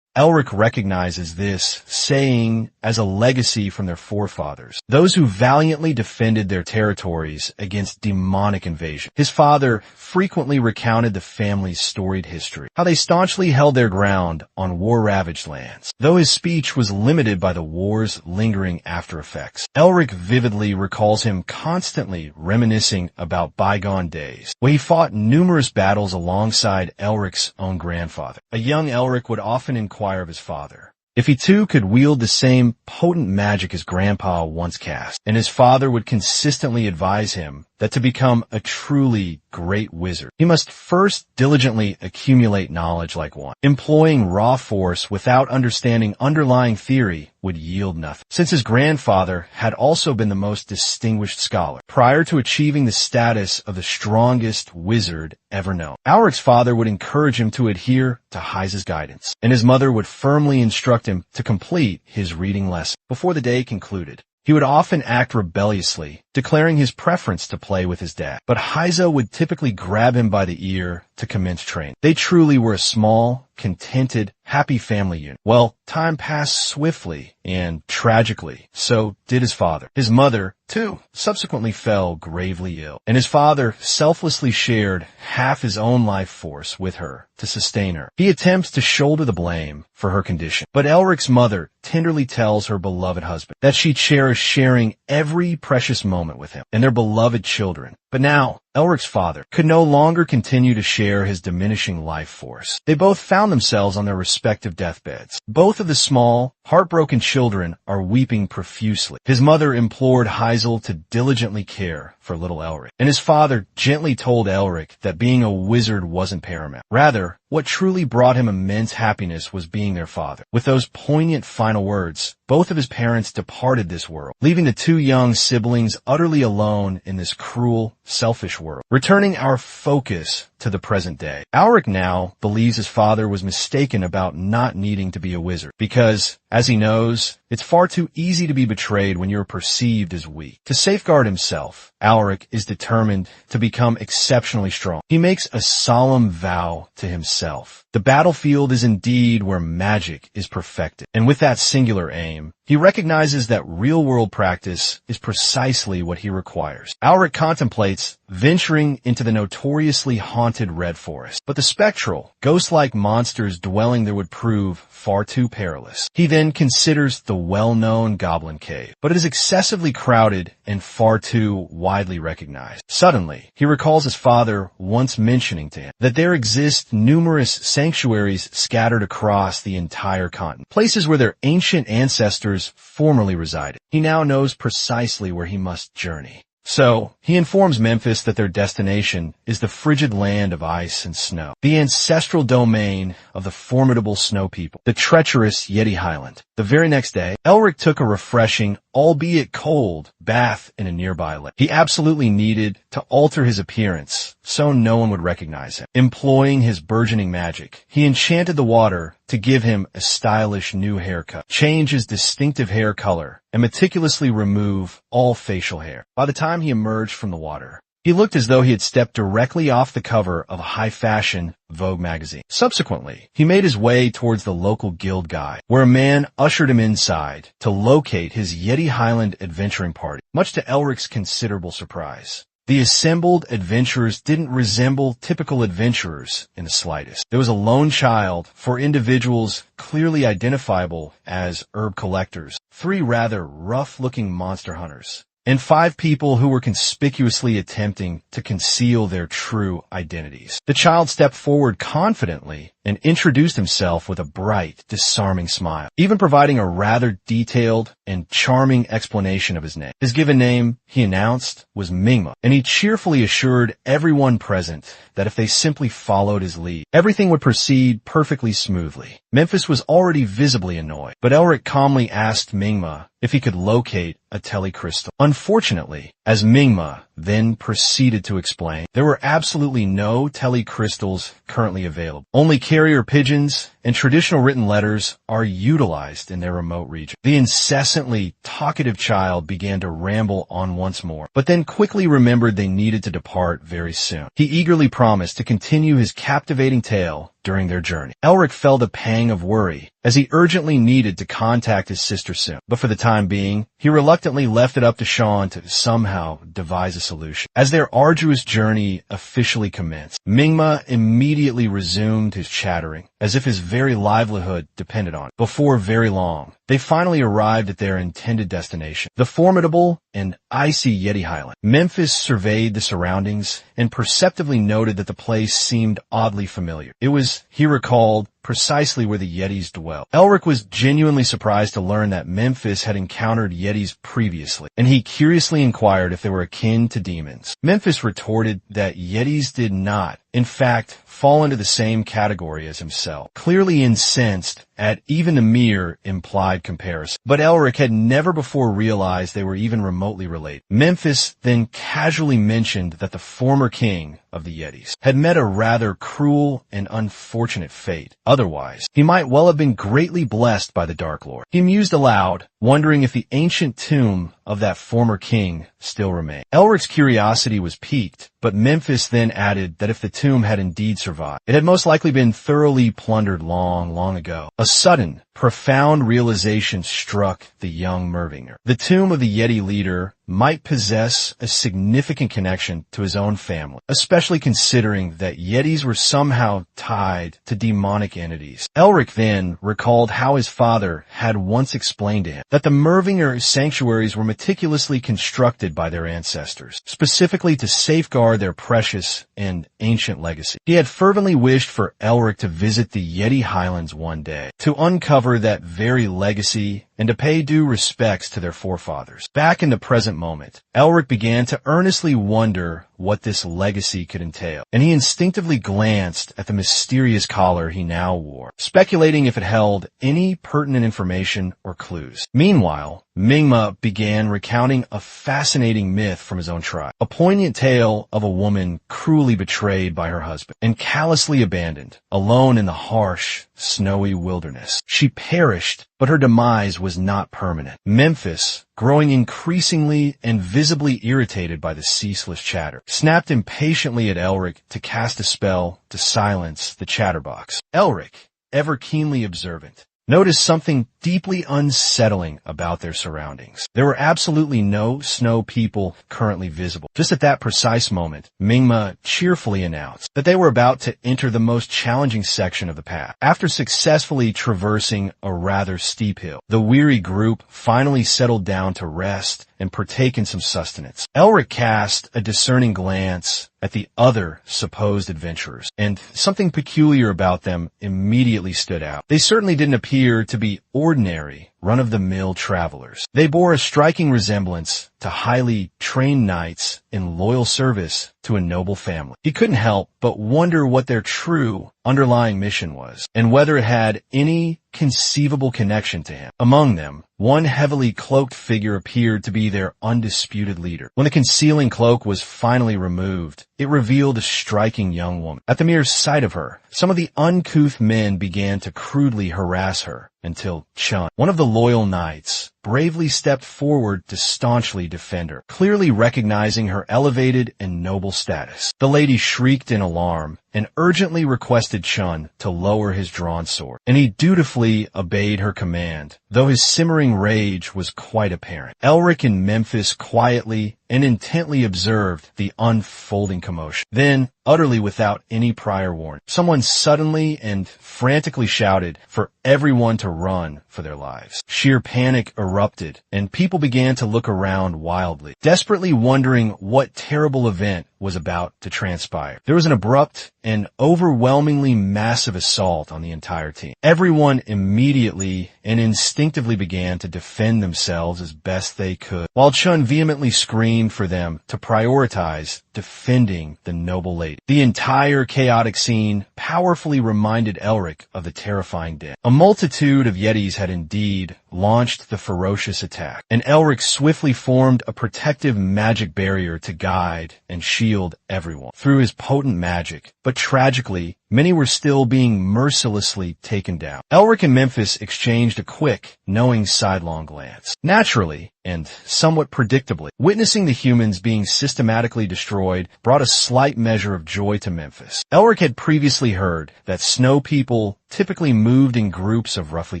Elric recognizes this saying as a legacy from their forefathers, those who valiantly defended their territories against demonic invasion. His father frequently recounted the family's storied history, how they staunchly held their ground on war-ravaged lands, though his speech was limited by the war's lingering after effects. Elric vividly recalls him constantly reminiscing about bygone days, where he fought numerous battles alongside Elric's own grandfather. A young Elric would often inquire of his father if he too could wield the same potent magic his grandpa once cast, and his father would consistently advise him that to become a truly great wizard, he must first diligently accumulate knowledge like one. Employing raw force without understanding underlying theory would yield nothing, since his grandfather had also been the most distinguished scholar prior to achieving the status of the strongest wizard ever known. Elric's father would encourage him to adhere to Heise's guidance, and his mother would firmly instruct him to complete his reading lesson before the day concluded. He would often act rebelliously, declaring his preference to play with his dad, but Heise would typically grab him by the ear to commence training. They truly were a small, contented, happy family unit. Well, time passed swiftly and tragically, so did his father. His mother, too, subsequently fell gravely ill, and his father selflessly shared half his own life force with her to sustain her. He attempts to shoulder the blame for her condition, but Elric's mother tenderly tells her beloved husband that she cherished sharing every precious moment with him and their beloved children. But now, Elric's father could no longer continue to share his diminishing life force. They both found themselves on their respective deathbeds. Both of the small, heartbroken children are weeping profusely. His mother implored Heisel to diligently care for little Elric, and his father gently told Elric that being a wizard wasn't paramount. Rather, what truly brought him immense happiness was being their father. With those poignant final words, both of his parents departed this world, leaving the two young siblings utterly alone in this cruel, selfish world. Returning our focus to the present day, Elric now believes his father was mistaken about not needing to be a wizard, because, as he knows, it's far too easy to be betrayed when you're perceived as weak. To safeguard himself, Elric is determined to become exceptionally strong. He makes a solemn vow to himself. The battlefield is indeed where magic is perfected, and with that singular aim, he recognizes that real-world practice is precisely what he requires. Elric contemplates venturing into the notoriously haunted Red Forest, but the spectral, ghost-like monsters dwelling there would prove far too perilous. He then considers the well-known Goblin Cave, but it is excessively crowded and far too widely recognized. Suddenly, he recalls his father once mentioning to him that there exist numerous sanctuaries scattered across the entire continent, places where their ancient ancestors formerly resided. He now knows precisely where he must journey. So, he informs Memphis that their destination is the frigid land of ice and snow, the ancestral domain of the formidable snow people, the treacherous Yeti Highland. The very next day, Elric took a refreshing, albeit cold, bath in a nearby lake. He absolutely needed to alter his appearance so no one would recognize him. Employing his burgeoning magic, he enchanted the water to give him a stylish new haircut, change his distinctive hair color, and meticulously remove all facial hair. By the time he emerged from the water, he looked as though he had stepped directly off the cover of a high-fashion Vogue magazine. Subsequently, he made his way towards the local guild guide, where a man ushered him inside to locate his Yeti Highland adventuring party, much to Elric's considerable surprise. The assembled adventurers didn't resemble typical adventurers in the slightest. There was a lone child, for individuals clearly identifiable as herb collectors, 3 rather rough-looking monster hunters, and 5 people who were conspicuously attempting to conceal their true identities. The child stepped forward confidently and introduced himself with a bright, disarming smile, even providing a rather detailed and charming explanation of his name. His given name, he announced, was Mingma, and he cheerfully assured everyone present that if they simply followed his lead, everything would proceed perfectly smoothly. Memphis was already visibly annoyed, but Elric calmly asked Mingma if he could locate a telecrystal. Unfortunately, as Mingma then proceeded to explain, there were absolutely no telecrystals currently available. Only carrier pigeons and traditional written letters are utilized in their remote region. The incessantly talkative child began to ramble on once more, but then quickly remembered they needed to depart very soon. He eagerly promised to continue his captivating tale during their journey. Elric felt a pang of worry as he urgently needed to contact his sister soon, but for the time being, he reluctantly left it up to Sean to somehow devise a solution. As their arduous journey officially commenced, Mingma immediately resumed his chattering, as if his very livelihood depended on it. Before very long, they finally arrived at their intended destination, the formidable and icy Yeti Highland. Memphis surveyed the surroundings and perceptively noted that the place seemed oddly familiar. It was, he recalled, precisely where the Yetis dwell. Elric was genuinely surprised to learn that Memphis had encountered Yetis previously, and he curiously inquired if they were akin to demons. Memphis retorted that Yetis did not, in fact, fall into the same category as himself, clearly incensed at even the mere implied comparison. But Elric had never before realized they were even remotely related. Memphis then casually mentioned that the former king of the Yetis had met a rather cruel and unfortunate fate. Otherwise, he might well have been greatly blessed by the Dark Lord. He mused aloud, wondering if the ancient tomb of that former king still remained. Elric's curiosity was piqued, but Memphis then added that if the tomb had indeed survived, it had most likely been thoroughly plundered long ago. A sudden, profound realization struck the young Mervinger. The tomb of the Yeti leader might possess a significant connection to his own family, especially considering that Yetis were somehow tied to demonic entities. Elric then recalled how his father had once explained to him that the Mervinger sanctuaries were meticulously constructed by their ancestors, specifically to safeguard their precious and ancient legacy. He had fervently wished for Elric to visit the Yeti Highlands one day, to uncover that very legacy and to pay due respects to their forefathers. Back in the present moment, Elric began to earnestly wonder what this legacy could entail, and he instinctively glanced at the mysterious collar he now wore, speculating if it held any pertinent information or clues. Meanwhile, Mingma began recounting a fascinating myth from his own tribe, a poignant tale of a woman cruelly betrayed by her husband and callously abandoned, alone in the harsh, snowy wilderness. She perished, but her demise was not permanent. Memphis, growing increasingly and visibly irritated by the ceaseless chatter, snapped impatiently at Elric to cast a spell to silence the chatterbox. Elric, ever keenly observant, noticed something deeply unsettling about their surroundings. There were absolutely no snow people currently visible. Just at that precise moment, Mingma cheerfully announced that they were about to enter the most challenging section of the path. After successfully traversing a rather steep hill, the weary group finally settled down to rest and partake in some sustenance. Elric cast a discerning glance at the other supposed adventurers, and something peculiar about them immediately stood out. They certainly didn't appear to be ordinary, run-of-the-mill travelers. They bore a striking resemblance to highly trained knights in loyal service to a noble family. He couldn't help but wonder what their true underlying mission was, and whether it had any conceivable connection to him. Among them, one heavily cloaked figure appeared to be their undisputed leader. When the concealing cloak was finally removed, it revealed a striking young woman. At the mere sight of her, some of the uncouth men began to crudely harass her until Chun, one of the loyal knights, bravely stepped forward to staunchly defend her, clearly recognizing her elevated and noble status. The lady shrieked in alarm and urgently requested Chun to lower his drawn sword, and he dutifully obeyed her command, though his simmering rage was quite apparent. Elric and Memphis quietly and intently observed the unfolding commotion. Then, utterly without any prior warning, someone suddenly and frantically shouted for everyone to run for their lives. Sheer panic erupted, and people began to look around wildly, desperately wondering what terrible event was about to transpire. There was an abrupt and overwhelmingly massive assault on the entire team. Everyone immediately and instinctively began to defend themselves as best they could, while Chun vehemently screamed for them to prioritize defending the noble lady. The entire chaotic scene powerfully reminded Elric of the terrifying dead. A multitude of Yetis had indeed launched the ferocious attack, and Elric swiftly formed a protective magic barrier to guide and shield everyone through his potent magic. But tragically, many were still being mercilessly taken down. Elric and Memphis exchanged a quick, knowing sidelong glance. Naturally, and somewhat predictably, witnessing the humans being systematically destroyed brought a slight measure of joy to Memphis. Elric had previously heard that snow people typically moved in groups of roughly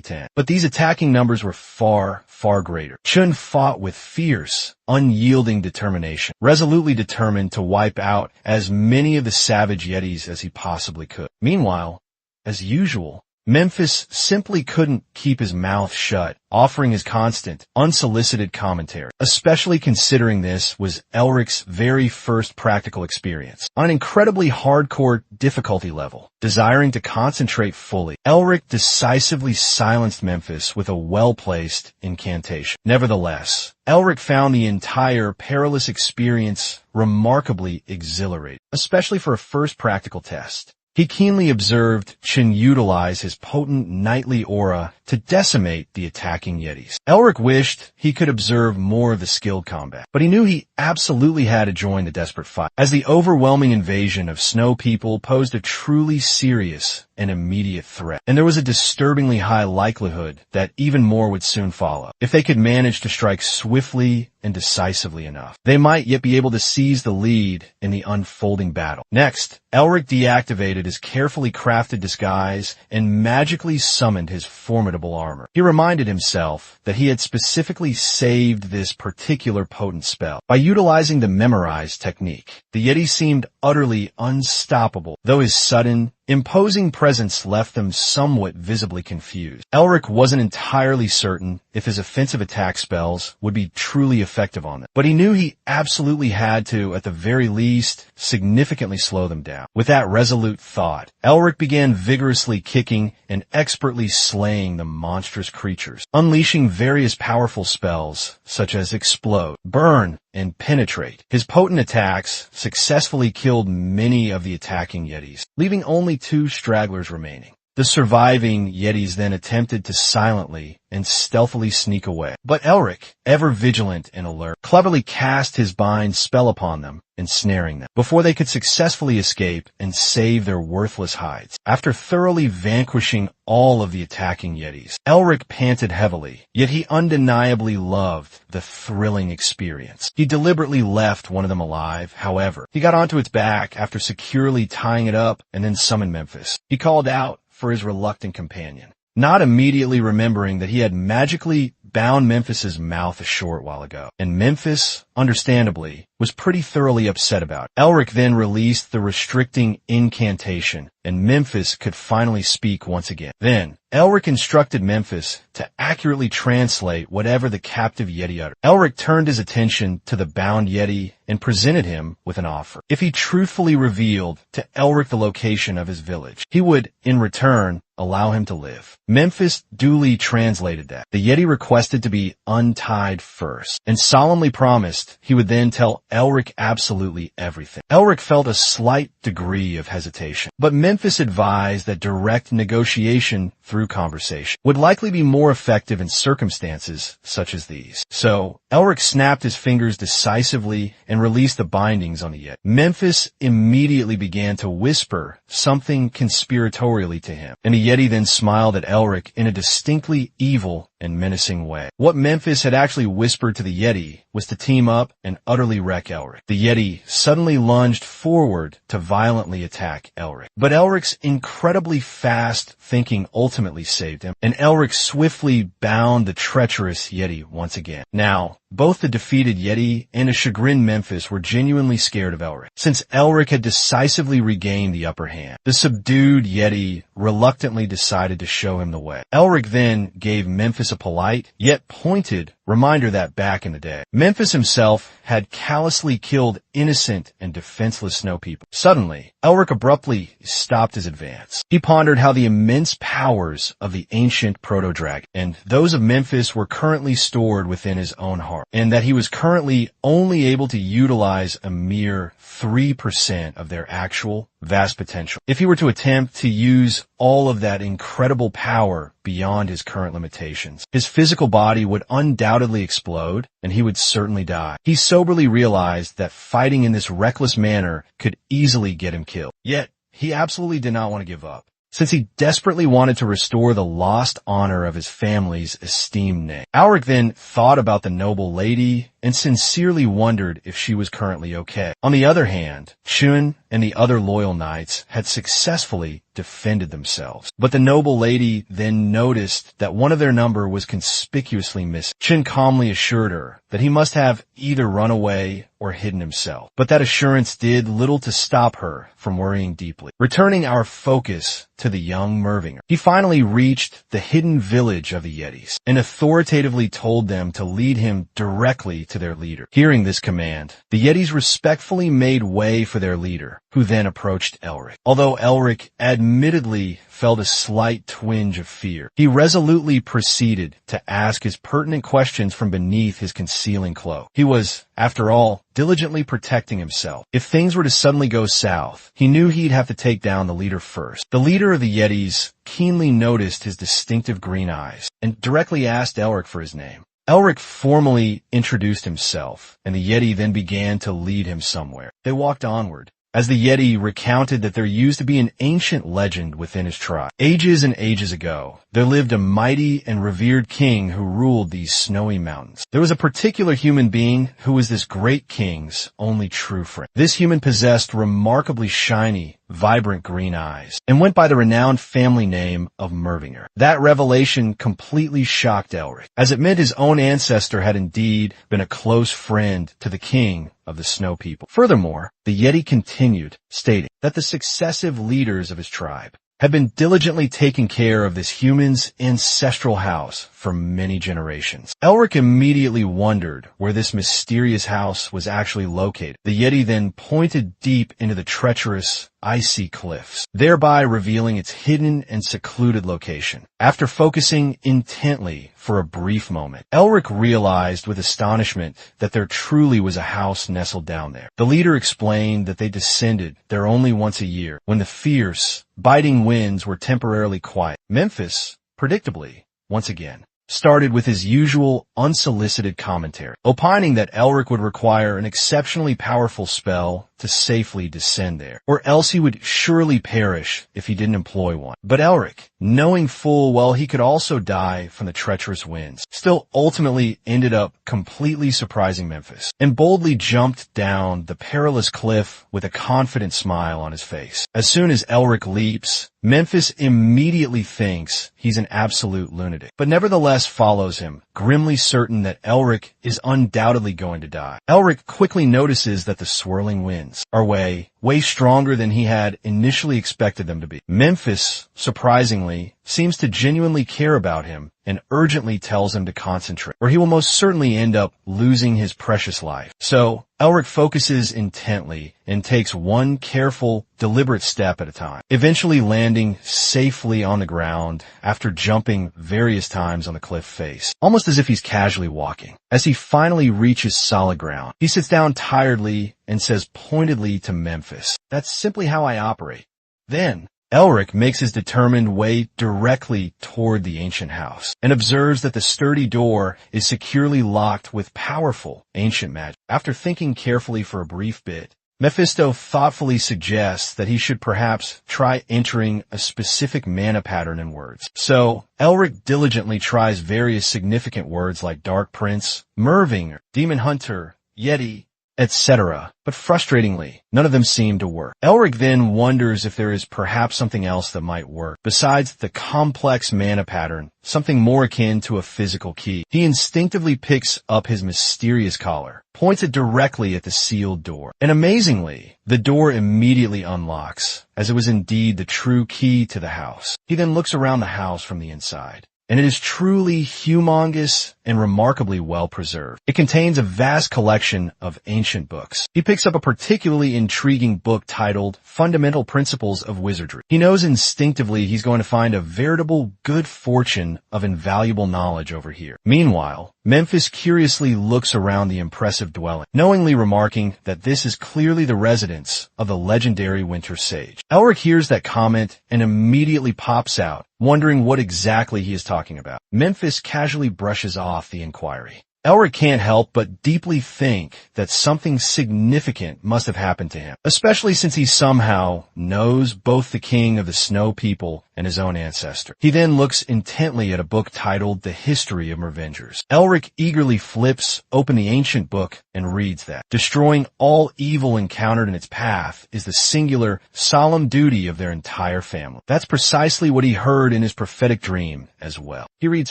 10, but these attacking numbers were far, far greater. Chun fought with fierce, unyielding determination, resolutely determined to wipe out as many of the savage Yetis as he possibly could. Meanwhile, as usual, Memphis simply couldn't keep his mouth shut, offering his constant, unsolicited commentary, especially considering this was Elric's very first practical experience. On an incredibly hardcore difficulty level, desiring to concentrate fully, Elric decisively silenced Memphis with a well-placed incantation. Nevertheless, Elric found the entire perilous experience remarkably exhilarating, especially for a first practical test. He keenly observed Chun utilize his potent knightly aura to decimate the attacking Yetis. Elric wished he could observe more of the skilled combat, but he knew he absolutely had to join the desperate fight, as the overwhelming invasion of snow people posed a truly serious and immediate threat, and there was a disturbingly high likelihood that even more would soon follow. If they could manage to strike swiftly and decisively enough, they might yet be able to seize the lead in the unfolding battle. Next, Elric deactivated his carefully crafted disguise and magically summoned his formidable armor. He reminded himself that he had specifically saved this particular potent spell. By utilizing the memorized technique, the Yeti seemed utterly unstoppable, though his sudden, imposing presence left them somewhat visibly confused. Elric wasn't entirely certain if his offensive attack spells would be truly effective on them, but he knew he absolutely had to, at the very least, significantly slow them down. With that resolute thought, Elric began vigorously kicking and expertly slaying the monstrous creatures, unleashing various powerful spells such as Explode, Burn, and Penetrate. His potent attacks successfully killed many of the attacking Yetis, leaving only 2 stragglers remaining. The surviving Yetis then attempted to silently and stealthily sneak away, but Elric, ever vigilant and alert, cleverly cast his bind spell upon them, ensnaring them, before they could successfully escape and save their worthless hides. After thoroughly vanquishing all of the attacking Yetis, Elric panted heavily, yet he undeniably loved the thrilling experience. He deliberately left one of them alive, however. He got onto its back after securely tying it up and then summoned Memphis. He called out for his reluctant companion, not immediately remembering that he had magically bound Memphis's mouth a short while ago, and Memphis, understandably, was pretty thoroughly upset about it. Elric then released the restricting incantation, and Memphis could finally speak once again. Then, Elric instructed Memphis to accurately translate whatever the captive Yeti uttered. Elric turned his attention to the bound Yeti and presented him with an offer. If he truthfully revealed to Elric the location of his village, he would, in return, allow him to live. Memphis duly translated that. The Yeti requested to be untied first, and solemnly promised he would then tell Elric absolutely everything. Elric felt a slight degree of hesitation, but Memphis advised that direct negotiation through conversation would likely be more effective in circumstances such as these. So, Elric snapped his fingers decisively and released the bindings on the Yeti. Memphis immediately began to whisper something conspiratorially to him, and the Yeti then smiled at Elric in a distinctly evil and menacing way. What Memphis had actually whispered to the Yeti was to team up and utterly wreck Elric. The Yeti suddenly lunged forward to violently attack Elric. But Elric's incredibly fast thinking ultimately saved him, and Elric swiftly bound the treacherous Yeti once again. Now, both the defeated Yeti and a chagrined Memphis were genuinely scared of Elric, since Elric had decisively regained the upper hand. The subdued Yeti reluctantly decided to show him the way. Elric then gave Memphis a polite, yet pointed reminder that back in the day, Memphis himself had callously killed innocent and defenseless snow people. Suddenly, Elric abruptly stopped his advance. He pondered how the immense powers of the ancient proto-dragon and those of Memphis were currently stored within his own heart, and that he was currently only able to utilize a mere 3% of their actual vast potential. If he were to attempt to use all of that incredible power beyond his current limitations, his physical body would undoubtedly explode, and he would certainly die. He soberly realized that fighting in this reckless manner could easily get him killed. Yet, he absolutely did not want to give up, since he desperately wanted to restore the lost honor of his family's esteemed name. Elric then thought about the noble lady and sincerely wondered if she was currently okay. On the other hand, Chun and the other loyal knights had successfully defended themselves. But the noble lady then noticed that one of their number was conspicuously missing. Chun calmly assured her that he must have either run away or hidden himself. But that assurance did little to stop her from worrying deeply. Returning our focus to the young Mervinger, he finally reached the hidden village of the Yetis and authoritatively told them to lead him directly to their leader. Hearing this command, the Yetis respectfully made way for their leader, who then approached Elric. Although Elric admittedly felt a slight twinge of fear, he resolutely proceeded to ask his pertinent questions from beneath his concealing cloak. He was, after all, diligently protecting himself. If things were to suddenly go south, he knew he'd have to take down the leader first. The leader of the Yetis keenly noticed his distinctive green eyes and directly asked Elric for his name. Elric formally introduced himself, and the Yeti then began to lead him somewhere. They walked onward, as the Yeti recounted that there used to be an ancient legend within his tribe. Ages and ages ago, there lived a mighty and revered king who ruled these snowy mountains. There was a particular human being who was this great king's only true friend. This human possessed remarkably shiny, vibrant green eyes, and went by the renowned family name of Mervinger. That revelation completely shocked Elric, as it meant his own ancestor had indeed been a close friend to the king of the Snow People. Furthermore, the Yeti continued, stating that the successive leaders of his tribe had been diligently taking care of this human's ancestral house for many generations. Elric immediately wondered where this mysterious house was actually located. The Yeti then pointed deep into the treacherous, icy cliffs, thereby revealing its hidden and secluded location. After focusing intently for a brief moment, Elric realized with astonishment that there truly was a house nestled down there. The leader explained that they descended there only once a year, when the fierce, biting winds were temporarily quiet. Memphis, predictably, once again, started with his usual unsolicited commentary, opining that Elric would require an exceptionally powerful spell to safely descend there, or else he would surely perish if he didn't employ one. But Elric, knowing full well he could also die from the treacherous winds, still ultimately ended up completely surprising Memphis, and boldly jumped down the perilous cliff with a confident smile on his face. As soon as Elric leaps, Memphis immediately thinks he's an absolute lunatic, but nevertheless follows him, grimly certain that Elric is undoubtedly going to die. Elric quickly notices that the swirling winds are way stronger than he had initially expected them to be. Memphis, surprisingly, seems to genuinely care about him and urgently tells him to concentrate, or he will most certainly end up losing his precious life. So, Elric focuses intently and takes one careful, deliberate step at a time, eventually landing safely on the ground after jumping various times on the cliff face, almost as if he's casually walking. As he finally reaches solid ground, he sits down tiredly and says pointedly to Memphis, "That's simply how I operate." Then, Elric makes his determined way directly toward the ancient house and observes that the sturdy door is securely locked with powerful ancient magic. After thinking carefully for a brief bit, Mephisto thoughtfully suggests that he should perhaps try entering a specific mana pattern in words. So, Elric diligently tries various significant words like Dark Prince, Merving, Demon Hunter, Yeti, etc. But frustratingly, none of them seem to work. Elric then wonders if there is perhaps something else that might work. Besides the complex mana pattern, something more akin to a physical key. He instinctively picks up his mysterious collar, points it directly at the sealed door, and amazingly, the door immediately unlocks, as it was indeed the true key to the house. He then looks around the house from the inside, and it is truly humongous and remarkably well preserved. It contains a vast collection of ancient books. He picks up a particularly intriguing book titled Fundamental Principles of Wizardry. He knows instinctively he's going to find a veritable good fortune of invaluable knowledge over here. Meanwhile, Memphis curiously looks around the impressive dwelling, knowingly remarking that this is clearly the residence of the legendary Winter Sage. Elric hears that comment and immediately pops out, wondering what exactly he is talking about. Memphis casually brushes off the inquiry. Elric can't help but deeply think that something significant must have happened to him, especially since he somehow knows both the king of the Snow People and his own ancestor. He then looks intently at a book titled The History of Mervengers. Elric eagerly flips open the ancient book and reads that destroying all evil encountered in its path is the singular, solemn duty of their entire family. That's precisely what he heard in his prophetic dream as well. He reads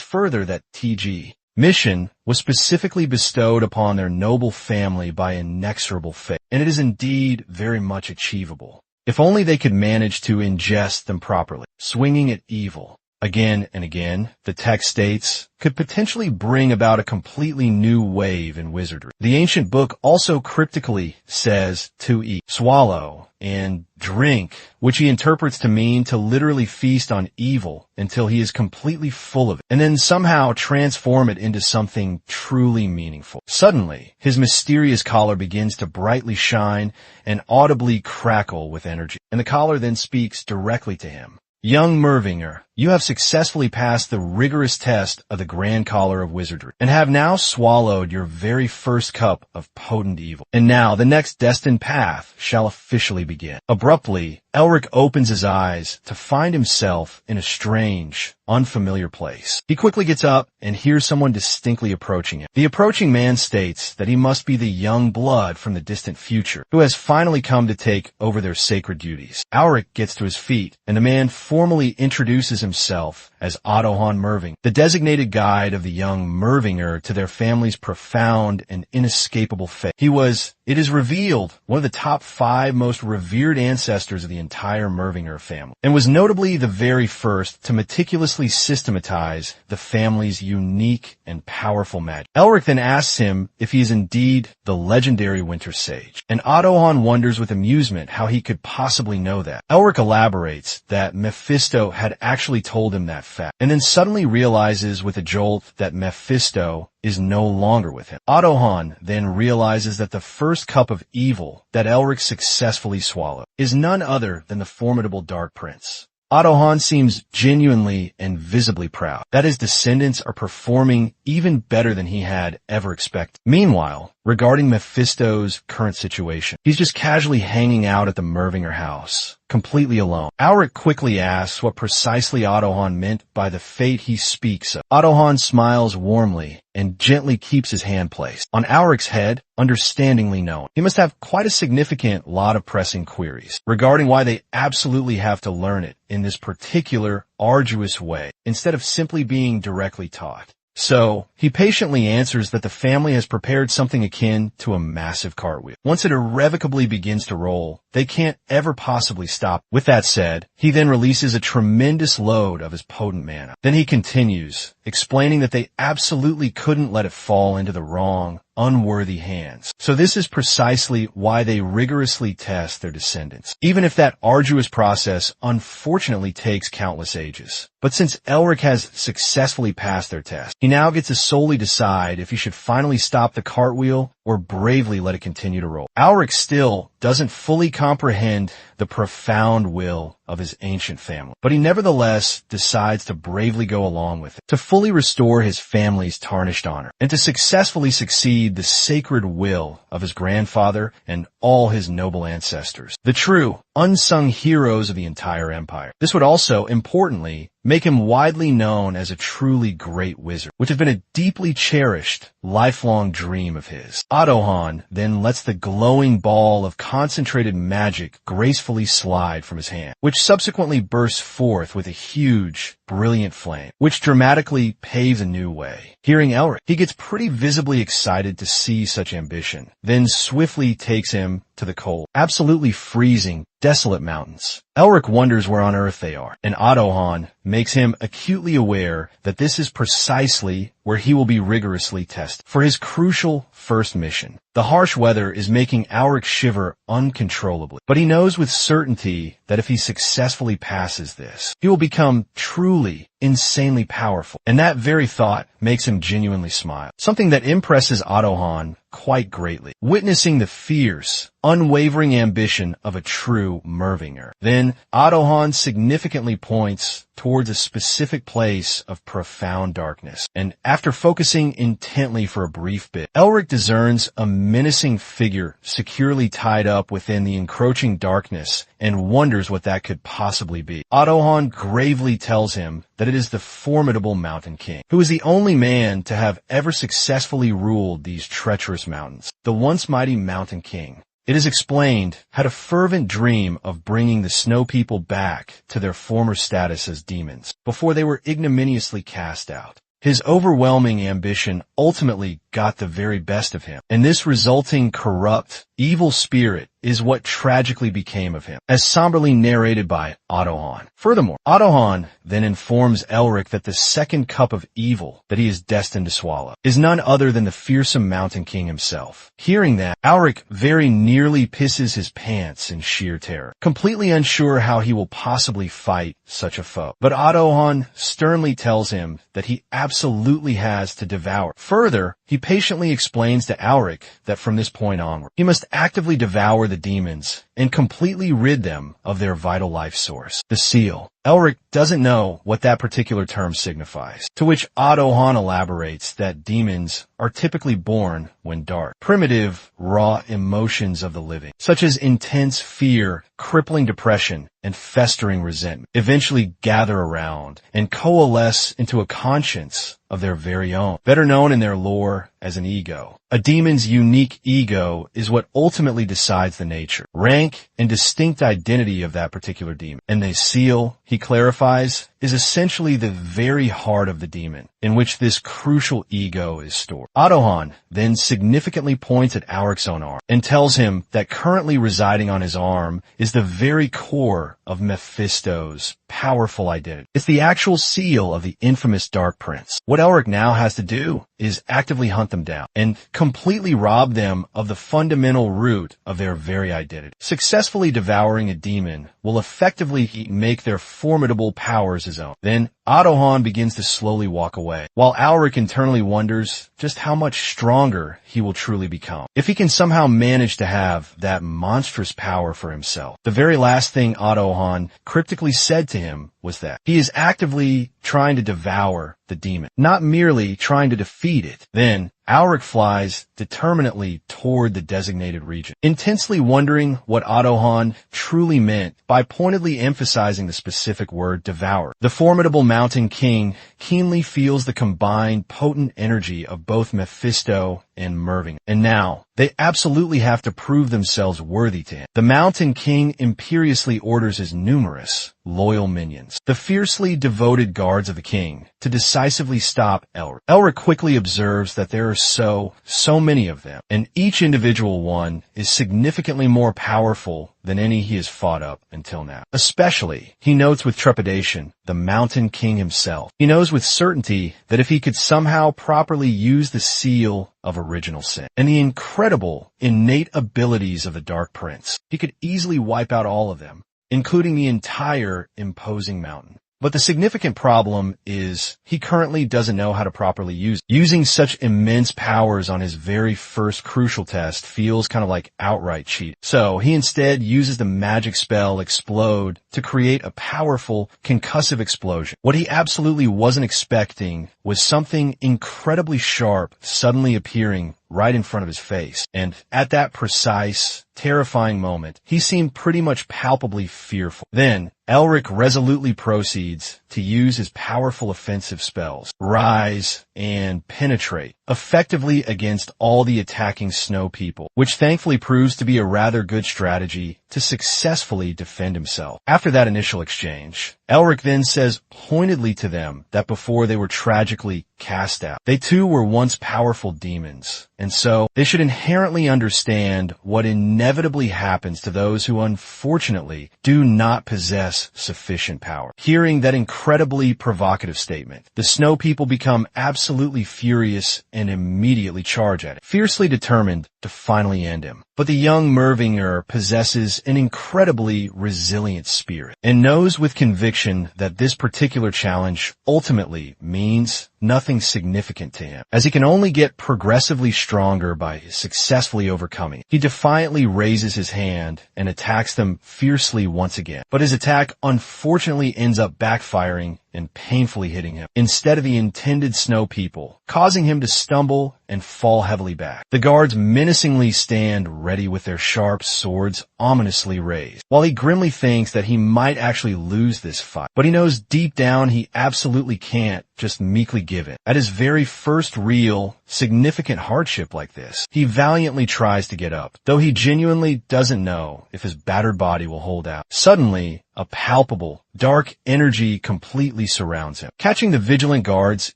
further that T.G. mission was specifically bestowed upon their noble family by inexorable fate, and it is indeed very much achievable, if only they could manage to ingest them properly. Swinging at evil, again and again, the text states, could potentially bring about a completely new wave in wizardry. The ancient book also cryptically says to eat, swallow, and drink, which he interprets to mean to literally feast on evil until he is completely full of it, and then somehow transform it into something truly meaningful. Suddenly, his mysterious collar begins to brightly shine and audibly crackle with energy, and the collar then speaks directly to him. Young Mervinger, you have successfully passed the rigorous test of the Grand Collar of Wizardry, and have now swallowed your very first cup of potent evil. And now the next destined path shall officially begin. Abruptly, Elric opens his eyes to find himself in a strange, unfamiliar place. He quickly gets up and hears someone distinctly approaching him. The approaching man states that he must be the young blood from the distant future, who has finally come to take over their sacred duties. Elric gets to his feet, and the man formally introduces himself as Ottohan Merving, the designated guide of the young Mervinger to their family's profound and inescapable fate. He was, it is revealed, one of the top 5 most revered ancestors of the entire Mervinger family, and was notably the very first to meticulously systematize the family's unique and powerful magic. Elric then asks him if he is indeed the legendary Winter Sage, and Ottohan wonders with amusement how he could possibly know that. Elric elaborates that Mephisto had actually told him that fact, and then suddenly realizes with a jolt that Mephisto is no longer with him. Ottohan then realizes that the first cup of evil that Elric successfully swallowed is none other than the formidable Dark Prince. Ottohan seems genuinely and visibly proud that his descendants are performing even better than he had ever expected. Meanwhile, regarding Mephisto's current situation, he's just casually hanging out at the Mervinger house, completely alone. Elric quickly asks what precisely Ottohan meant by the fate he speaks of. Ottohan smiles warmly and gently keeps his hand placed on Elric's head, understandingly known. He must have quite a significant lot of pressing queries regarding why they absolutely have to learn it in this particular arduous way, instead of simply being directly taught. So, he patiently answers that the family has prepared something akin to a massive cartwheel. Once it irrevocably begins to roll, they can't ever possibly stop. With that said, he then releases a tremendous load of his potent mana. Then he continues, explaining that they absolutely couldn't let it fall into the wrong, unworthy hands. So this is precisely why they rigorously test their descendants, even if that arduous process unfortunately takes countless ages. But since Elric has successfully passed their test, he now gets to solely decide if he should finally stop the cartwheel or bravely let it continue to roll. Alric still doesn't fully comprehend the profound will of his ancient family, but he nevertheless decides to bravely go along with it, to fully restore his family's tarnished honor, and to successfully succeed the sacred will of his grandfather and all his noble ancestors, the true, unsung heroes of the entire empire. This would also, importantly, make him widely known as a truly great wizard, which has been a deeply cherished, lifelong dream of his. Adohan then lets the glowing ball of concentrated magic gracefully slide from his hand, which subsequently bursts forth with a huge, brilliant flame, which dramatically paves a new way. Hearing Elric, he gets pretty visibly excited to see such ambition, then swiftly takes him to the cold, absolutely freezing, desolate mountains. Elric wonders where on earth they are, and Adohan makes him acutely aware that this is precisely where he will be rigorously tested for his crucial first mission. The harsh weather is making Elric shiver uncontrollably, but he knows with certainty that if he successfully passes this, he will become truly, insanely powerful, and that very thought makes him genuinely smile, something that impresses Adohan quite greatly, witnessing the fierce, unwavering ambition of a true Mervinger. Then Adohan significantly points towards a specific place of profound darkness, and after focusing intently for a brief bit, Elric discerns a menacing figure securely tied up within the encroaching darkness and wonders what that could possibly be. Adohan gravely tells him that it is the formidable Mountain King, who is the only man to have ever successfully ruled these treacherous mountains. The once mighty Mountain King, it is explained, had a fervent dream of bringing the Snow People back to their former status as demons before they were ignominiously cast out. His overwhelming ambition ultimately got the very best of him, and this resulting corrupt, evil spirit is what tragically became of him, as somberly narrated by Adohan. Furthermore, Adohan then informs Elric that the second cup of evil that he is destined to swallow is none other than the fearsome Mountain King himself. Hearing that, Elric very nearly pisses his pants in sheer terror, completely unsure how he will possibly fight such a foe. But Adohan sternly tells him that he absolutely has to devour. Further, he patiently explains to Elric that from this point onward, he must actively devour the demons and completely rid them of their vital life source, the seal. Elric doesn't know what that particular term signifies, to which Adohan elaborates that demons are typically born when dark, primitive, raw emotions of the living, such as intense fear, crippling depression, and festering resentment, eventually gather around and coalesce into a conscience of their very own, better known in their lore as an ego. A demon's unique ego is what ultimately decides the nature, rank, and distinct identity of that particular demon. And the seal, he clarifies, is essentially the very heart of the demon, in which this crucial ego is stored. Adohan then significantly points at Elric's own arm and tells him that currently residing on his arm is the very core of Mephisto's powerful identity. It's the actual seal of the infamous Dark Prince. What Elric now has to do is actively hunt them down and completely rob them of the fundamental root of their very identity. Successfully devouring a demon will effectively make their formidable powers his own. Then Adohan begins to slowly walk away, while Elric internally wonders just how much stronger he will truly become, if he can somehow manage to have that monstrous power for himself. The very last thing Adohan cryptically said to him was that he is actively trying to devour the demon, not merely trying to defeat it. Then Elric flies determinately toward the designated region, intensely wondering what Adohan truly meant by pointedly emphasizing the specific word devour. The formidable Mountain King keenly feels the combined potent energy of both Mephisto and Merving, and now they absolutely have to prove themselves worthy to him. The Mountain King imperiously orders his numerous, loyal minions, the fiercely devoted guards of the king, to decisively stop Elric. Elric quickly observes that there are so many of them, and each individual one is significantly more powerful than any he has fought up until now. Especially, he notes with trepidation, the Mountain King himself. He knows with certainty that if he could somehow properly use the seal of original sin and the incredible innate abilities of the Dark Prince, he could easily wipe out all of them, including the entire imposing mountain. But the significant problem is he currently doesn't know how to properly use it. Using such immense powers on his very first crucial test feels kind of like outright cheating. So he instead uses the magic spell Explode to create a powerful concussive explosion. What he absolutely wasn't expecting was something incredibly sharp suddenly appearing right in front of his face. And at that precise, terrifying moment, he seemed pretty much palpably fearful. Then, Elric resolutely proceeds to use his powerful offensive spells, Rise and Penetrate, effectively against all the attacking snow people, which thankfully proves to be a rather good strategy to successfully defend himself. After that initial exchange, Elric then says pointedly to them that before they were tragically cast out, they too were once powerful demons, and so they should inherently understand what inevitably happens to those who unfortunately do not possess sufficient power. Hearing that incredibly provocative statement, the snow people become absolutely furious and immediately charge at it, fiercely determined to finally end him. But the young Mervinger possesses an incredibly resilient spirit and knows with conviction that this particular challenge ultimately means nothing significant to him, as he can only get progressively stronger by successfully overcoming it. He defiantly raises his hand and attacks them fiercely once again, but his attack unfortunately ends up backfiring and painfully hitting him instead of the intended snow people, causing him to stumble and fall heavily back. The guards menacingly stand ready with their sharp swords ominously raised, while he grimly thinks that he might actually lose this fight. But he knows deep down he absolutely can't just meekly give in. At his very first real, significant hardship like this, he valiantly tries to get up, though he genuinely doesn't know if his battered body will hold out. Suddenly, a palpable, dark energy completely surrounds him, catching the vigilant guards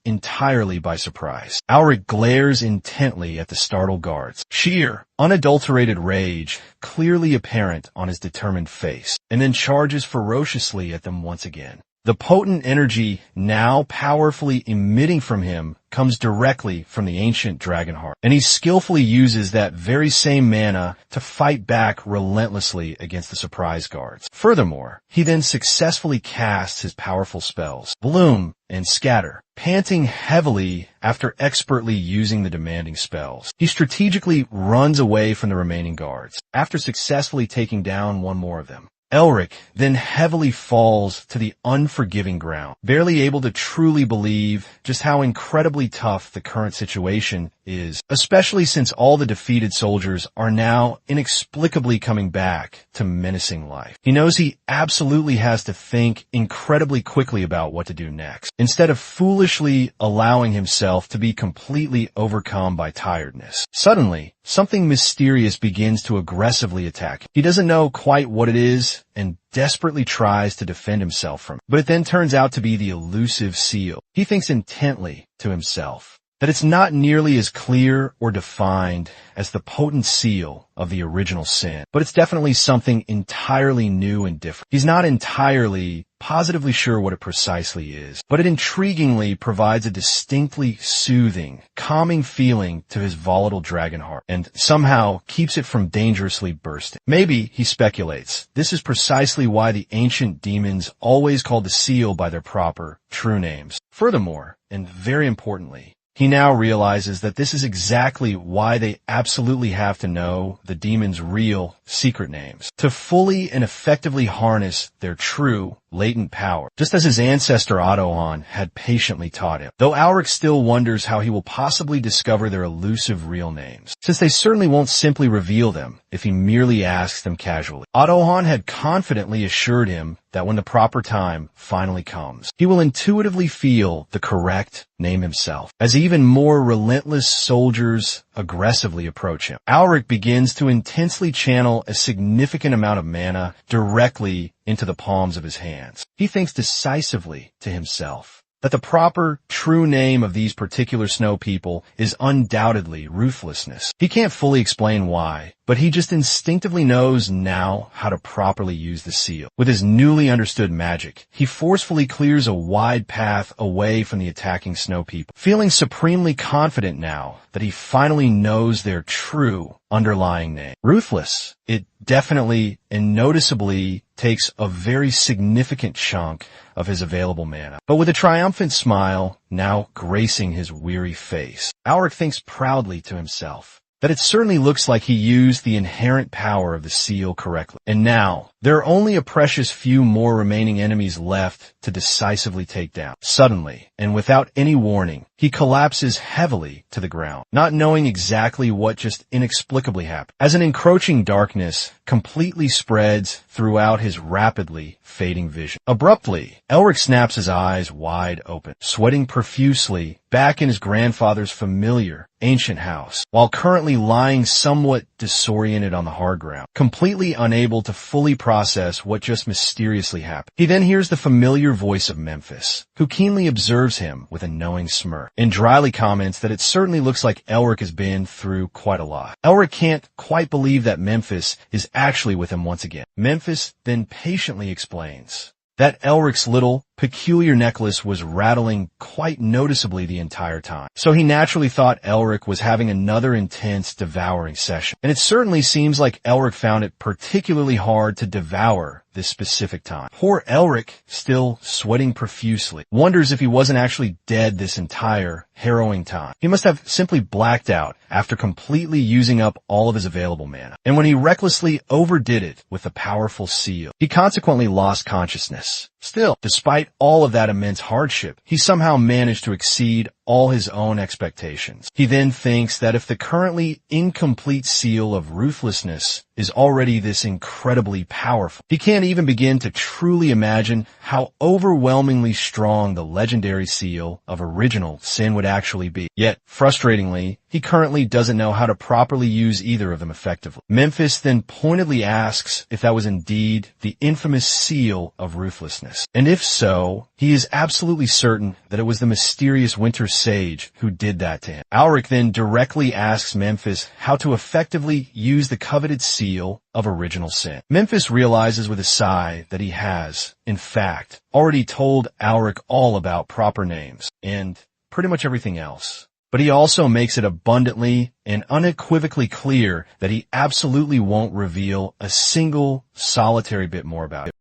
entirely by surprise. Elric glares intently at the startled guards, sheer, unadulterated rage clearly apparent on his determined face, and then charges ferociously at them once again. The potent energy now powerfully emitting from him comes directly from the ancient dragon heart, and he skillfully uses that very same mana to fight back relentlessly against the surprise guards. Furthermore, he then successfully casts his powerful spells, Bloom and Scatter. Panting heavily after expertly using the demanding spells, he strategically runs away from the remaining guards, after successfully taking down one more of them. Elric then heavily falls to the unforgiving ground, barely able to truly believe just how incredibly tough the current situation is, especially since all the defeated soldiers are now inexplicably coming back to menacing life. He knows he absolutely has to think incredibly quickly about what to do next, instead of foolishly allowing himself to be completely overcome by tiredness. Suddenly, something mysterious begins to aggressively attack him. He doesn't know quite what it is and desperately tries to defend himself from it, but it then turns out to be the elusive seal. He thinks intently to himself that it's not nearly as clear or defined as the potent seal of the original sin, but it's definitely something entirely new and different. He's not entirely positively sure what it precisely is, but it intriguingly provides a distinctly soothing, calming feeling to his volatile dragon heart, and somehow keeps it from dangerously bursting. Maybe, he speculates, this is precisely why the ancient demons always called the seal by their proper, true names. Furthermore, and very importantly, he now realizes that this is exactly why they absolutely have to know the demons' real, secret names, to fully and effectively harness their true, latent power, just as his ancestor Ottohan had patiently taught him. Though Elric still wonders how he will possibly discover their elusive real names, since they certainly won't simply reveal them if he merely asks them casually. Ottohan had confidently assured him that when the proper time finally comes, he will intuitively feel the correct name himself, as even more relentless soldiers aggressively approach him. Elric begins to intensely channel a significant amount of mana directly into the palms of his hands. He thinks decisively to himself that the proper, true name of these particular snow people is undoubtedly ruthlessness. He can't fully explain why, but he just instinctively knows now how to properly use the seal. With his newly understood magic, he forcefully clears a wide path away from the attacking snow people, feeling supremely confident now that he finally knows their true underlying name. Ruthless. It definitely and noticeably takes a very significant chunk of his available mana. But with a triumphant smile now gracing his weary face, Alric thinks proudly to himself that it certainly looks like he used the inherent power of the seal correctly. And now, there are only a precious few more remaining enemies left to decisively take down. Suddenly, and without any warning, he collapses heavily to the ground, not knowing exactly what just inexplicably happened, as an encroaching darkness completely spreads throughout his rapidly fading vision. Abruptly, Elric snaps his eyes wide open, sweating profusely back in his grandfather's familiar ancient house, while currently lying somewhat disoriented on the hard ground, completely unable to fully process what just mysteriously happened. He then hears the familiar voice of Memphis, who keenly observes him with a knowing smirk, and dryly comments that it certainly looks like Elric has been through quite a lot. Elric can't quite believe that Memphis is actually with him once again. Memphis then patiently explains that Elric's little, peculiar necklace was rattling quite noticeably the entire time. So he naturally thought Elric was having another intense devouring session. And it certainly seems like Elric found it particularly hard to devour this specific time. Poor Elric, still sweating profusely, wonders if he wasn't actually dead this entire harrowing time. He must have simply blacked out after completely using up all of his available mana. And when he recklessly overdid it with the powerful seal, he consequently lost consciousness. Still, despite all of that immense hardship, he somehow managed to exceed all his own expectations. He then thinks that if the currently incomplete seal of ruthlessness is already this incredibly powerful, he can't even begin to truly imagine how overwhelmingly strong the legendary seal of original sin would actually be. Yet, frustratingly, he currently doesn't know how to properly use either of them effectively. Memphis then pointedly asks if that was indeed the infamous seal of ruthlessness. And if so, he is absolutely certain that it was the mysterious Winter Sage who did that to him. Alric then directly asks Memphis how to effectively use the coveted seal of original sin. Memphis realizes with a sigh that he has, in fact, already told Alric all about proper names and pretty much everything else. But he also makes it abundantly and unequivocally clear that he absolutely won't reveal a single solitary bit more about it.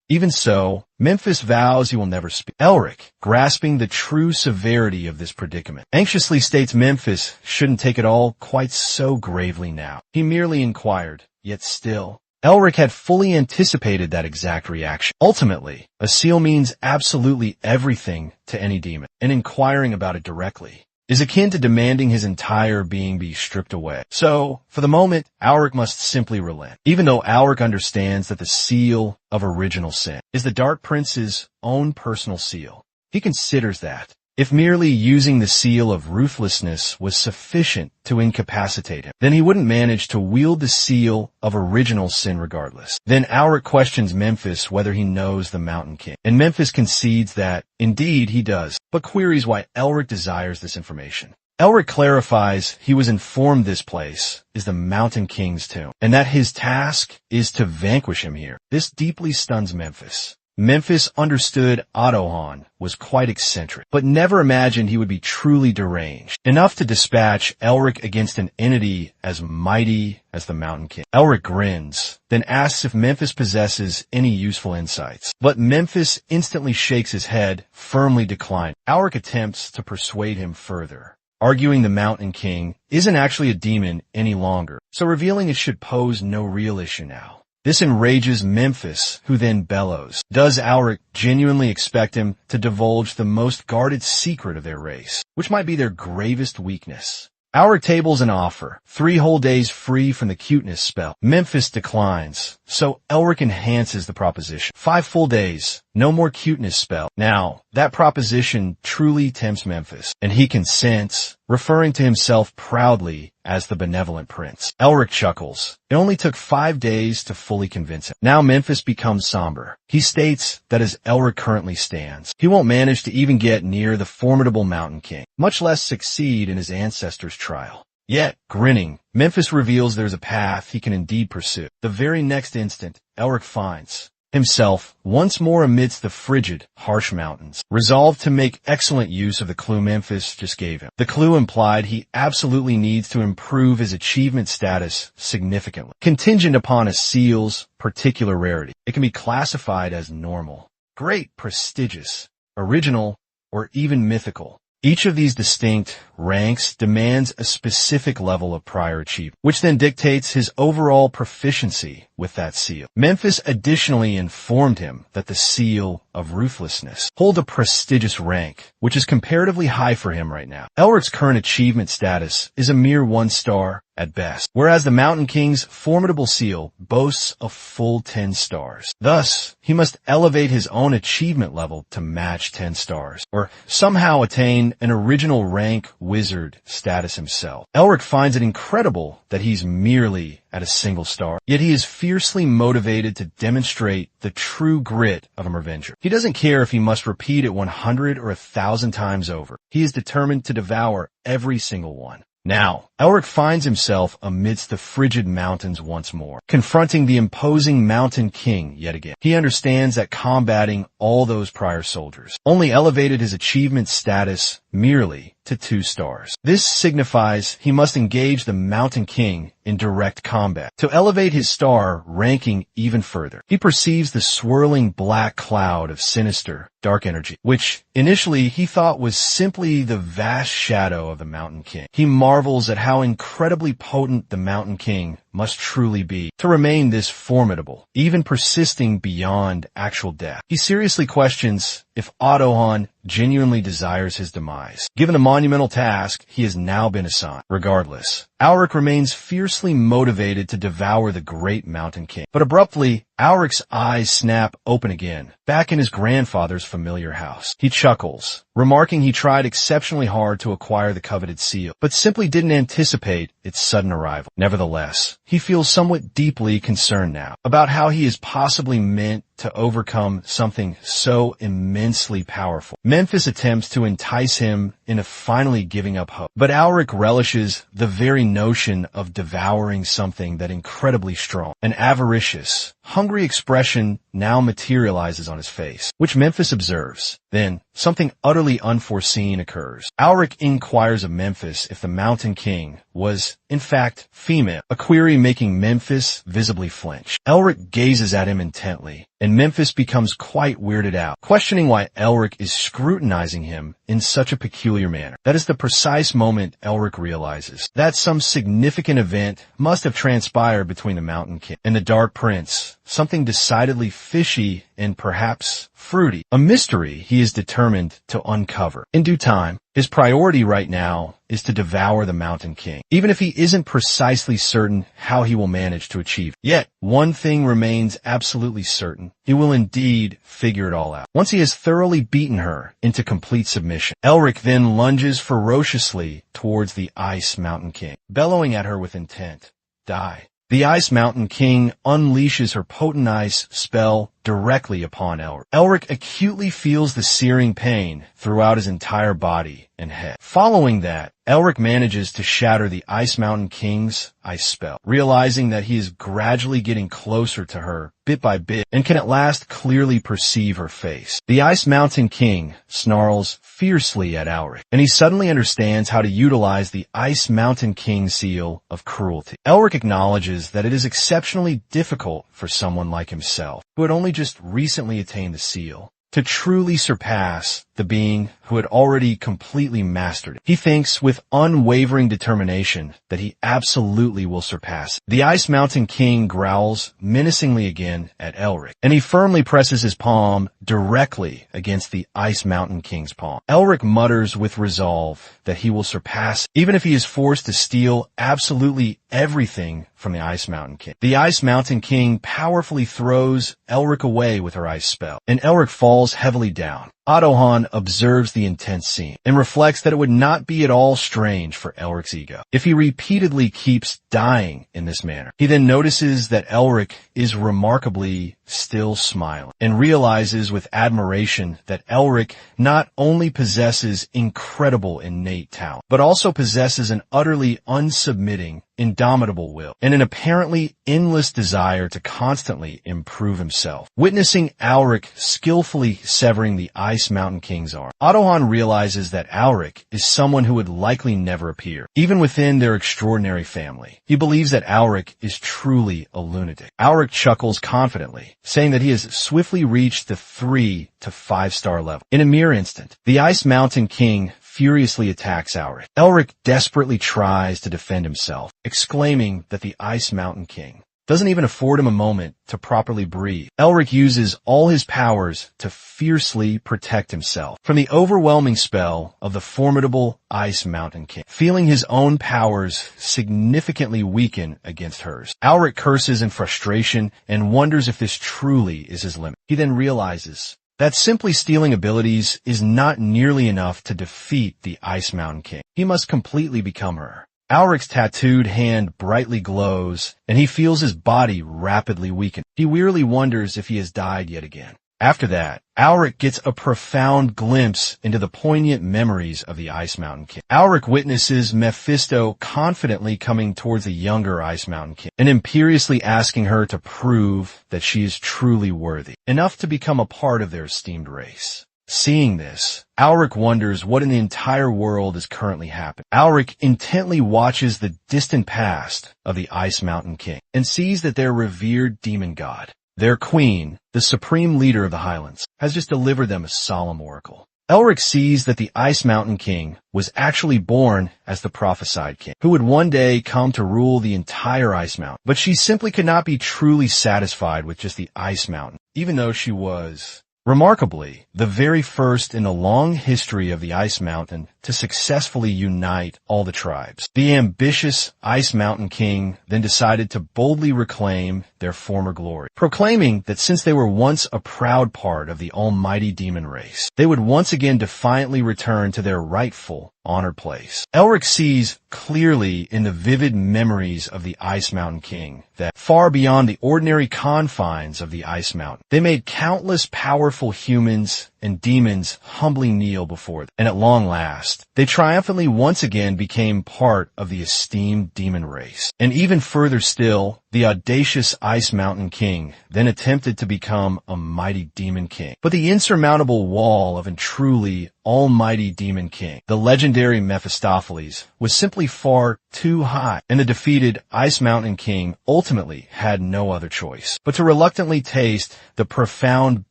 Even so, Memphis vows he will never speak. Elric, grasping the true severity of this predicament, anxiously states Memphis shouldn't take it all quite so gravely now. He merely inquired, yet still, Elric had fully anticipated that exact reaction. Ultimately, a seal means absolutely everything to any demon, and inquiring about it directly is akin to demanding his entire being be stripped away. So, for the moment, Alric must simply relent, even though Alric understands that the seal of original sin is the Dark Prince's own personal seal. He considers that if merely using the seal of ruthlessness was sufficient to incapacitate him, then he wouldn't manage to wield the seal of original sin regardless. Then Alric questions Memphis whether he knows the Mountain King, and Memphis concedes that, indeed, he does, but queries why Elric desires this information. Elric clarifies he was informed this place is the Mountain King's tomb, and that his task is to vanquish him here. This deeply stuns Memphis. Memphis understood Ottohan was quite eccentric, but never imagined he would be truly deranged, enough to dispatch Elric against an entity as mighty as the Mountain King. Elric grins, then asks if Memphis possesses any useful insights, but Memphis instantly shakes his head, firmly declining. Elric attempts to persuade him further, arguing the Mountain King isn't actually a demon any longer, so revealing it should pose no real issue now. This enrages Memphis, who then bellows. Does Alric genuinely expect him to divulge the most guarded secret of their race, which might be their gravest weakness? Alric tables an offer, 3 whole days free from the cuteness spell. Memphis declines, so Elric enhances the proposition. 5 full days, no more cuteness spell. Now, that proposition truly tempts Memphis, and he consents, referring to himself proudly as the benevolent prince. Elric chuckles. It only took 5 days to fully convince him. Now Memphis becomes somber. He states that as Elric currently stands, he won't manage to even get near the formidable Mountain King, much less succeed in his ancestor's trial. Yet, grinning, Memphis reveals there's a path he can indeed pursue. The very next instant, Elric finds himself once more amidst the frigid, harsh mountains, resolved to make excellent use of the clue Memphis just gave him. The clue implied he absolutely needs to improve his achievement status significantly, contingent upon a seal's particular rarity. It can be classified as normal, great, prestigious, original, or even mythical. Each of these distinct ranks demands a specific level of prior achievement, which then dictates his overall proficiency with that seal. Memphis additionally informed him that the seal of ruthlessness hold a prestigious rank, which is comparatively high for him right now. Elric's current achievement status is a mere 1 star at best, whereas the Mountain King's formidable seal boasts a full 10 stars. Thus, he must elevate his own achievement level to match 10 stars, or somehow attain an original rank wizard status himself. Elric finds it incredible that he's merely at a single star, yet he is fiercely motivated to demonstrate the true grit of a Mervenger. He doesn't care if he must repeat it 100 or 1,000 times over. He is determined to devour every single one. Now, Elric finds himself amidst the frigid mountains once more, confronting the imposing Mountain King yet again. He understands that combating all those prior soldiers only elevated his achievement status merely to 2 stars. This signifies he must engage the Mountain King in direct combat to elevate his star ranking even further. He perceives the swirling black cloud of sinister, dark energy, which initially he thought was simply the vast shadow of the Mountain King. He marvels at how incredibly potent the Mountain King must truly be to remain this formidable, even persisting beyond actual death. He seriously questions if Ottohan genuinely desires his demise, given the monumental task he has now been assigned. Regardless, Elric remains fiercely motivated to devour the great Mountain King. But abruptly, Elric's eyes snap open again, back in his grandfather's familiar house. He chuckles, remarking he tried exceptionally hard to acquire the coveted seal, but simply didn't anticipate its sudden arrival. Nevertheless, he feels somewhat deeply concerned now about how he is possibly meant to overcome something so immensely powerful. Memphis attempts to entice him into finally giving up hope, but Elric relishes the very notion of devouring something that incredibly strong. An avaricious, hungry expression now materializes on his face, which Memphis observes. Then, something utterly unforeseen occurs. Elric inquires of Memphis if the Mountain King was, in fact, female, a query making Memphis visibly flinch. Elric gazes at him intently, and Memphis becomes quite weirded out, questioning why Elric is scrutinizing him in such a peculiar manner. That is the precise moment Elric realizes that some significant event must have transpired between the Mountain King and the Dark Prince, something decidedly fishy and perhaps fruity, a mystery he is determined to uncover. In due time, his priority right now is to devour the Mountain King, even if he isn't precisely certain how he will manage to achieve it. Yet, one thing remains absolutely certain. He will indeed figure it all out. Once he has thoroughly beaten her into complete submission, Elric then lunges ferociously towards the Ice Mountain King, bellowing at her with intent. Die. The Ice Mountain King unleashes her potent ice spell directly upon Elric. Elric acutely feels the searing pain throughout his entire body and head. Following that, Elric manages to shatter the Ice Mountain King's ice spell, realizing that he is gradually getting closer to her bit by bit and can at last clearly perceive her face. The Ice Mountain King snarls fiercely at Elric, and he suddenly understands how to utilize the Ice Mountain King seal of cruelty. Elric acknowledges that it is exceptionally difficult for someone like himself, who had only just recently attained the seal, to truly surpass the being who had already completely mastered it. He thinks with unwavering determination that he absolutely will surpass it. The Ice Mountain King growls menacingly again at Elric, and he firmly presses his palm directly against the Ice Mountain King's palm. Elric mutters with resolve that he will surpass it, even if he is forced to steal absolutely everything from the Ice Mountain King. The Ice Mountain King powerfully throws Elric away with her ice spell, and Elric falls heavily down. Ottohan observes the intense scene and reflects that it would not be at all strange for Elric's ego if he repeatedly keeps dying in this manner. He then notices that Elric is remarkably still smiling, and realizes with admiration that Elric not only possesses incredible innate talent, but also possesses an utterly unsubmitting, indomitable will, and an apparently endless desire to constantly improve himself. Witnessing Elric skillfully severing the Ice Mountain King's arm, Adohan realizes that Elric is someone who would likely never appear, even within their extraordinary family. He believes that Elric is truly a lunatic. Elric chuckles confidently, saying that he has swiftly reached the 3 to 5-star level. In a mere instant, the Ice Mountain King furiously attacks Elric. Elric desperately tries to defend himself, exclaiming that the Ice Mountain King doesn't even afford him a moment to properly breathe. Elric uses all his powers to fiercely protect himself from the overwhelming spell of the formidable Ice Mountain King, feeling his own powers significantly weaken against hers. Elric curses in frustration and wonders if this truly is his limit. He then realizes that simply stealing abilities is not nearly enough to defeat the Ice Mountain King. He must completely become her. Elric's tattooed hand brightly glows, and he feels his body rapidly weaken. He wearily wonders if he has died yet again. After that, Elric gets a profound glimpse into the poignant memories of the Ice Mountain King. Elric witnesses Mephisto confidently coming towards the younger Ice Mountain King and imperiously asking her to prove that she is truly worthy, enough to become a part of their esteemed race. Seeing this, Elric wonders what in the entire world is currently happening. Elric intently watches the distant past of the Ice Mountain King and sees that their revered demon god, their queen, the supreme leader of the Highlands, has just delivered them a solemn oracle. Elric sees that the Ice Mountain King was actually born as the prophesied king, who would one day come to rule the entire Ice Mountain. But she simply could not be truly satisfied with just the Ice Mountain, even though she was, remarkably, the very first in the long history of the Ice Mountain to successfully unite all the tribes. The ambitious Ice Mountain King then decided to boldly reclaim their former glory, proclaiming that since they were once a proud part of the almighty demon race, they would once again defiantly return to their rightful, honored place. Elric sees clearly in the vivid memories of the Ice Mountain King that far beyond the ordinary confines of the Ice Mountain, they made countless powerful humans and demons humbly kneel before them. And at long last, they triumphantly once again became part of the esteemed demon race. And even further still, the audacious Ice Mountain King then attempted to become a mighty demon king. But the insurmountable wall of a truly almighty demon king, the legendary Mephistopheles, was simply far too high, and the defeated Ice Mountain King ultimately had no other choice but to reluctantly taste the profound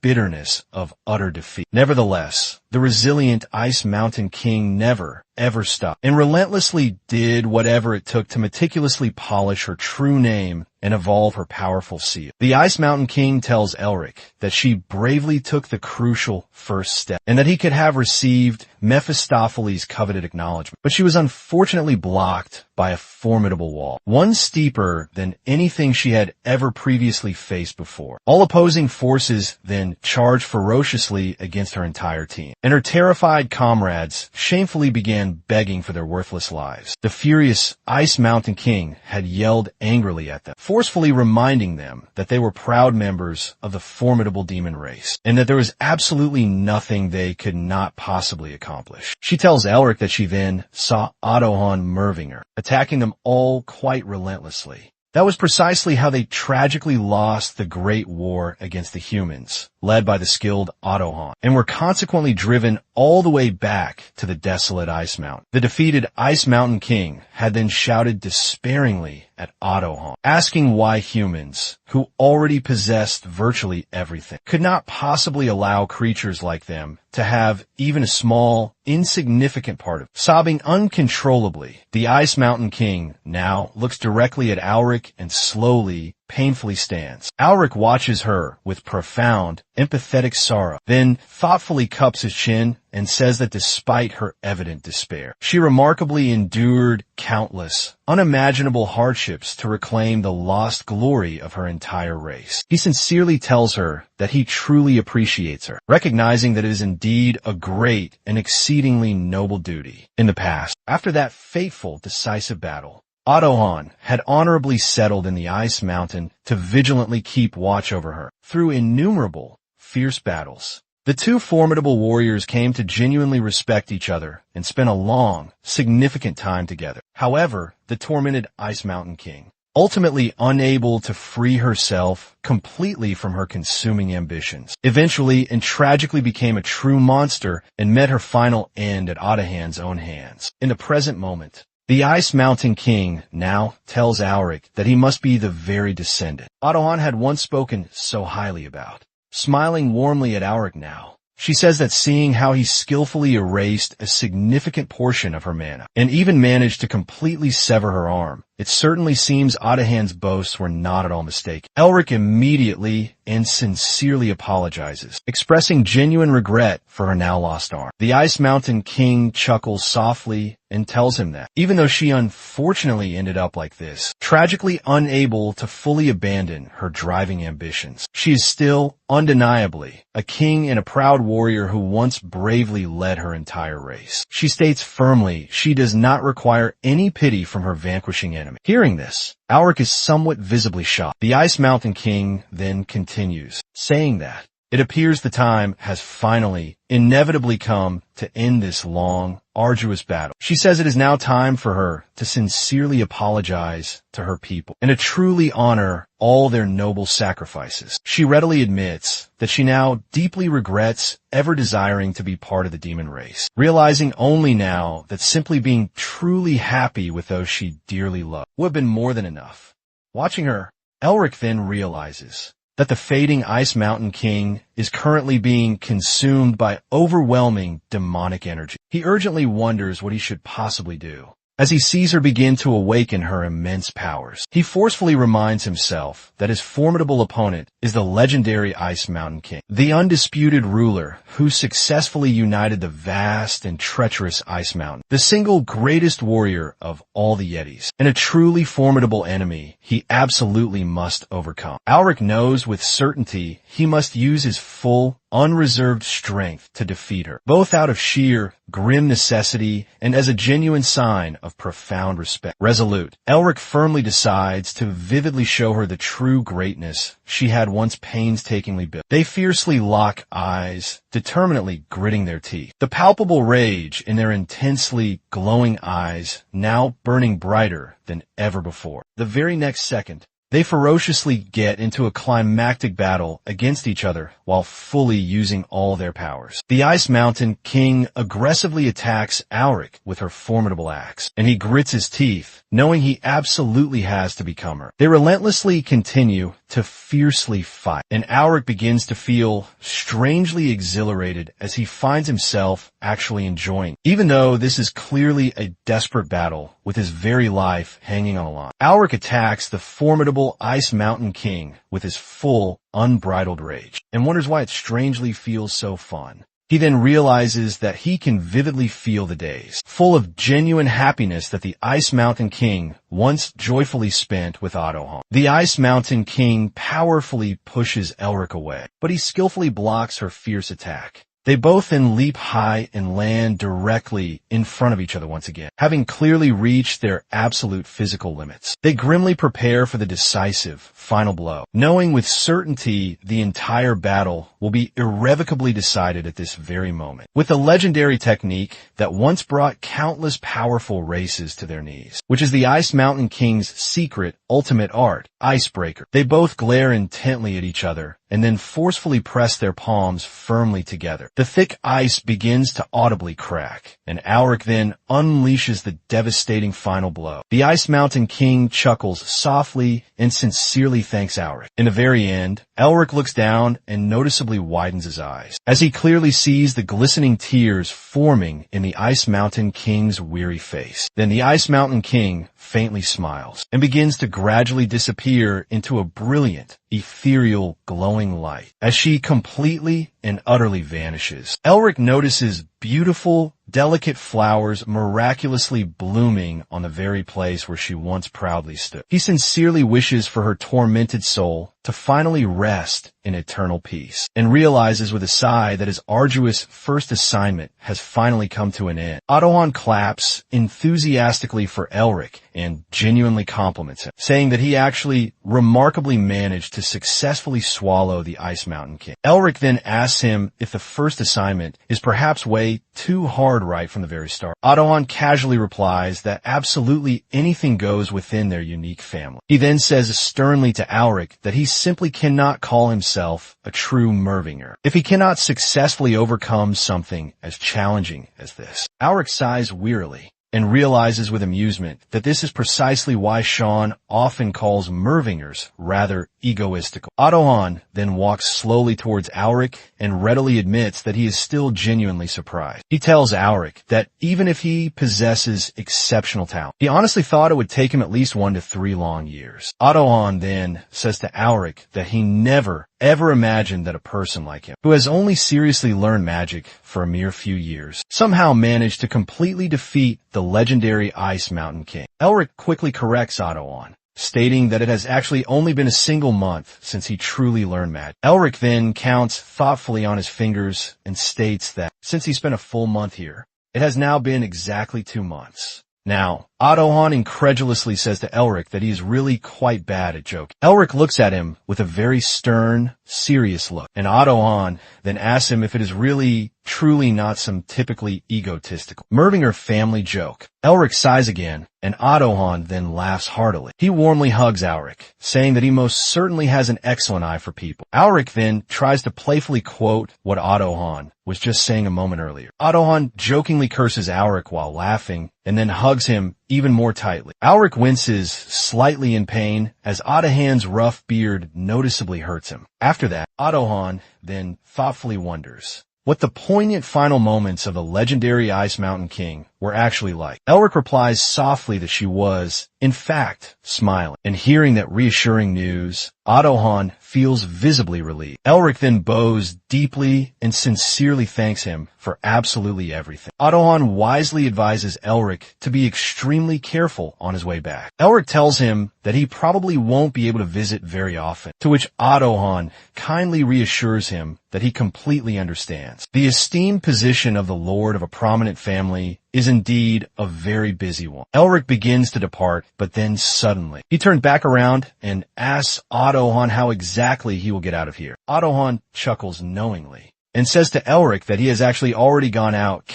bitterness of utter defeat. Nevertheless, the resilient Ice Mountain King never, ever stopped, and relentlessly did whatever it took to meticulously polish her true name and evolve her powerful seal. The Ice Mountain King tells Elric that she bravely took the crucial first step, and that he could have received Mephistopheles' coveted acknowledgement. But she was unfortunately blocked by a formidable wall, one steeper than anything she had ever previously faced before. All opposing forces then charged ferociously against her entire team, and her terrified comrades shamefully began begging for their worthless lives. The furious Ice Mountain King had yelled angrily at them, forcefully reminding them that they were proud members of the formidable demon race, and that there was absolutely nothing they could not possibly accomplish. She tells Elric that she then saw Adohan murving her, attacking them all quite relentlessly. That was precisely how they tragically lost the Great War against the humans, led by the skilled Adohan, and were consequently driven all the way back to the desolate Ice Mountain. The defeated Ice Mountain King had then shouted despairingly at Adohan, asking why humans, who already possessed virtually everything, could not possibly allow creatures like them to have even a small, insignificant part of it. Sobbing uncontrollably, the Ice Mountain King now looks directly at Elric and slowly, painfully stands. Elric watches her with profound, empathetic sorrow, then thoughtfully cups his chin and says that despite her evident despair, she remarkably endured countless, unimaginable hardships to reclaim the lost glory of her entire race. He sincerely tells her that he truly appreciates her, recognizing that it is indeed a great and exceedingly noble duty. In the past, after that fateful, decisive battle, Adohan had honorably settled in the ice mountain to vigilantly keep watch over her through innumerable fierce battles. The two formidable warriors came to genuinely respect each other and spent a long, significant time together. However, the tormented Ice Mountain King, ultimately unable to free herself completely from her consuming ambitions, eventually and tragically became a true monster and met her final end at Adohan's own hands. In the present moment, the Ice Mountain King now tells Auric that he must be the very descendant Adohan had once spoken so highly about. Smiling warmly at Auric now, she says that seeing how he skillfully erased a significant portion of her mana, and even managed to completely sever her arm, it certainly seems Adohan's boasts were not at all mistaken. Elric immediately and sincerely apologizes, expressing genuine regret for her now lost arm. The Ice Mountain King chuckles softly and tells him that, even though she unfortunately ended up like this, tragically unable to fully abandon her driving ambitions, she is still, undeniably, a king and a proud warrior who once bravely led her entire race. She states firmly she does not require any pity from her vanquishing enemy. Hearing this, Auric is somewhat visibly shocked. The Ice Mountain King then continues, saying that it appears the time has finally, inevitably come to end this long, arduous battle. She says it is now time for her to sincerely apologize to her people and to truly honor all their noble sacrifices. She readily admits that she now deeply regrets ever desiring to be part of the demon race, realizing only now that simply being truly happy with those she dearly loved would have been more than enough. Watching her, Elric then realizes that the fading Ice Mountain King is currently being consumed by overwhelming demonic energy. He urgently wonders what he should possibly do. As he sees her begin to awaken her immense powers, he forcefully reminds himself that his formidable opponent is the legendary Ice Mountain King, the undisputed ruler who successfully united the vast and treacherous Ice Mountain, the single greatest warrior of all the Yetis, and a truly formidable enemy he absolutely must overcome. Alric knows with certainty he must use his full, unreserved strength to defeat her, both out of sheer, grim necessity and as a genuine sign of profound respect. Resolute, Elric firmly decides to vividly show her the true greatness she had once painstakingly built. They fiercely lock eyes, determinately gritting their teeth, the palpable rage in their intensely glowing eyes now burning brighter than ever before. The very next second, they ferociously get into a climactic battle against each other while fully using all their powers. The Ice Mountain King aggressively attacks Auric with her formidable axe, and he grits his teeth, knowing he absolutely has to become her. They relentlessly continue to fiercely fight, and Auric begins to feel strangely exhilarated as he finds himself actually enjoying, even though this is clearly a desperate battle with his very life hanging on the line. Auric attacks the formidable Ice Mountain King with his full, unbridled rage, and wonders why it strangely feels so fun. He then realizes that he can vividly feel the days, full of genuine happiness that the Ice Mountain King once joyfully spent with Adohan. The Ice Mountain King powerfully pushes Elric away, but he skillfully blocks her fierce attack. They both then leap high and land directly in front of each other once again, having clearly reached their absolute physical limits. They grimly prepare for the decisive final blow, knowing with certainty the entire battle will be irrevocably decided at this very moment. With a legendary technique that once brought countless powerful races to their knees, which is the Ice Mountain King's secret ultimate art, Icebreaker, they both glare intently at each other and then forcefully press their palms firmly together. The thick ice begins to audibly crack, and Auric then unleashes the devastating final blow. The Ice Mountain King chuckles softly and sincerely thanks Auric. In the very end, Elric looks down and noticeably widens his eyes, as he clearly sees the glistening tears forming in the Ice Mountain King's weary face. Then the Ice Mountain King faintly smiles and begins to gradually disappear into a brilliant, ethereal, glowing light as she completely and utterly vanishes. Elric notices beautiful, delicate flowers miraculously blooming on the very place where she once proudly stood. He sincerely wishes for her tormented soul to finally rest in eternal peace, and realizes with a sigh that his arduous first assignment has finally come to an end. Adohan claps enthusiastically for Elric and genuinely compliments him, saying that he actually remarkably managed to successfully swallow the Ice Mountain King. Elric then asks him if the first assignment is perhaps way too hard right from the very start. Adohan casually replies that absolutely anything goes within their unique family. He then says sternly to Elric that he simply cannot call himself a true Mervinger if he cannot successfully overcome something as challenging as this. Elric sighs wearily and realizes with amusement that this is precisely why Sean often calls Mervingers rather egoistical. Adohan then walks slowly towards Elric and readily admits that he is still genuinely surprised. He tells Elric that even if he possesses exceptional talent, he honestly thought it would take him at least 1 to 3 long years. Adohan then says to Elric that he never ever imagined that a person like him, who has only seriously learned magic for a mere few years, somehow managed to completely defeat the legendary Ice Mountain King. Elric quickly corrects Adohan, stating that it has actually only been a single month since he truly learned magic. Elric then counts thoughtfully on his fingers and states that since he spent a full month here, it has now been exactly 2 months. Now, Adohan incredulously says to Elric that he is really quite bad at joking. Elric looks at him with a very stern, serious look, and Adohan then asks him if it is really, truly not some typically egotistical Mervinger family joke. Elric sighs again, and Adohan then laughs heartily. He warmly hugs Elric, saying that he most certainly has an excellent eye for people. Elric then tries to playfully quote what Adohan was just saying a moment earlier. Adohan jokingly curses Elric while laughing, and then hugs him even more tightly. Elric winces slightly in pain as Adohan's rough beard noticeably hurts him. After that, Adohan then thoughtfully wonders what the poignant final moments of the legendary Ice Mountain King were actually like. Elric replies softly that she was, in fact, smiling. And hearing that reassuring news, Adohan feels visibly relieved. Elric then bows deeply and sincerely thanks him for absolutely everything. Adohan wisely advises Elric to be extremely careful on his way back. Elric tells him that he probably won't be able to visit very often, to which Adohan kindly reassures him that he completely understands. The esteemed position of the lord of a prominent family is indeed a very busy one. Elric begins to depart, but then suddenly he turned back around and asks Adohan how exactly he will get out of here. Adohan chuckles knowingly and says to Elric that he has actually already gone out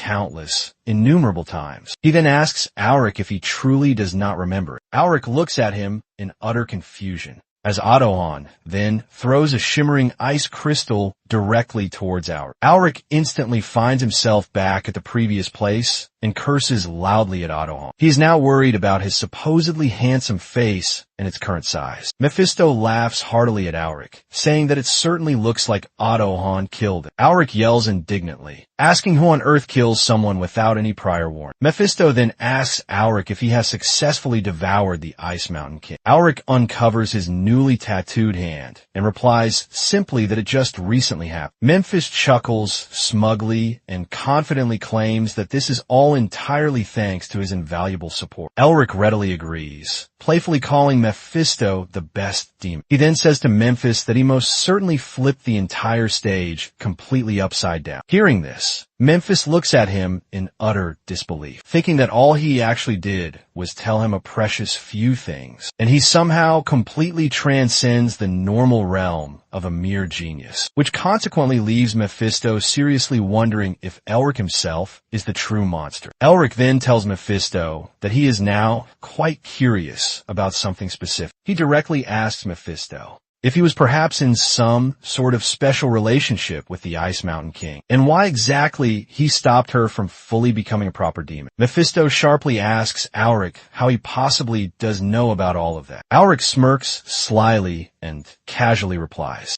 innumerable times. He then asks Elric if he truly does not remember it. Elric looks at him in utter confusion, as Adohan then throws a shimmering ice crystal directly towards Elric. Elric instantly finds himself back at the previous place and curses loudly at Adohan. He is now worried about his supposedly handsome face and its current size. Mephisto laughs heartily at Elric, saying that it certainly looks like Adohan killed him. Elric yells indignantly, asking who on earth kills someone without any prior warning. Mephisto then asks Elric if he has successfully devoured the Ice Mountain King. Elric uncovers his newly tattooed hand and replies simply that it just recently happened. Memphis chuckles smugly and confidently claims that this is all entirely thanks to his invaluable support. Elric readily agrees, playfully calling Mephisto the best demon. He then says to Memphis that he most certainly flipped the entire stage completely upside down. Hearing this, Memphis looks at him in utter disbelief, thinking that all he actually did was tell him a precious few things, and he somehow completely transcends the normal realm of a mere genius, which consequently leaves Mephisto seriously wondering if Elric himself is the true monster. Elric then tells Mephisto that he is now quite curious about something specific. He directly asks Mephisto if he was perhaps in some sort of special relationship with the Ice Mountain King, and why exactly he stopped her from fully becoming a proper demon. Mephisto sharply asks Elric how he possibly does know about all of that. Elric smirks slyly and casually replies,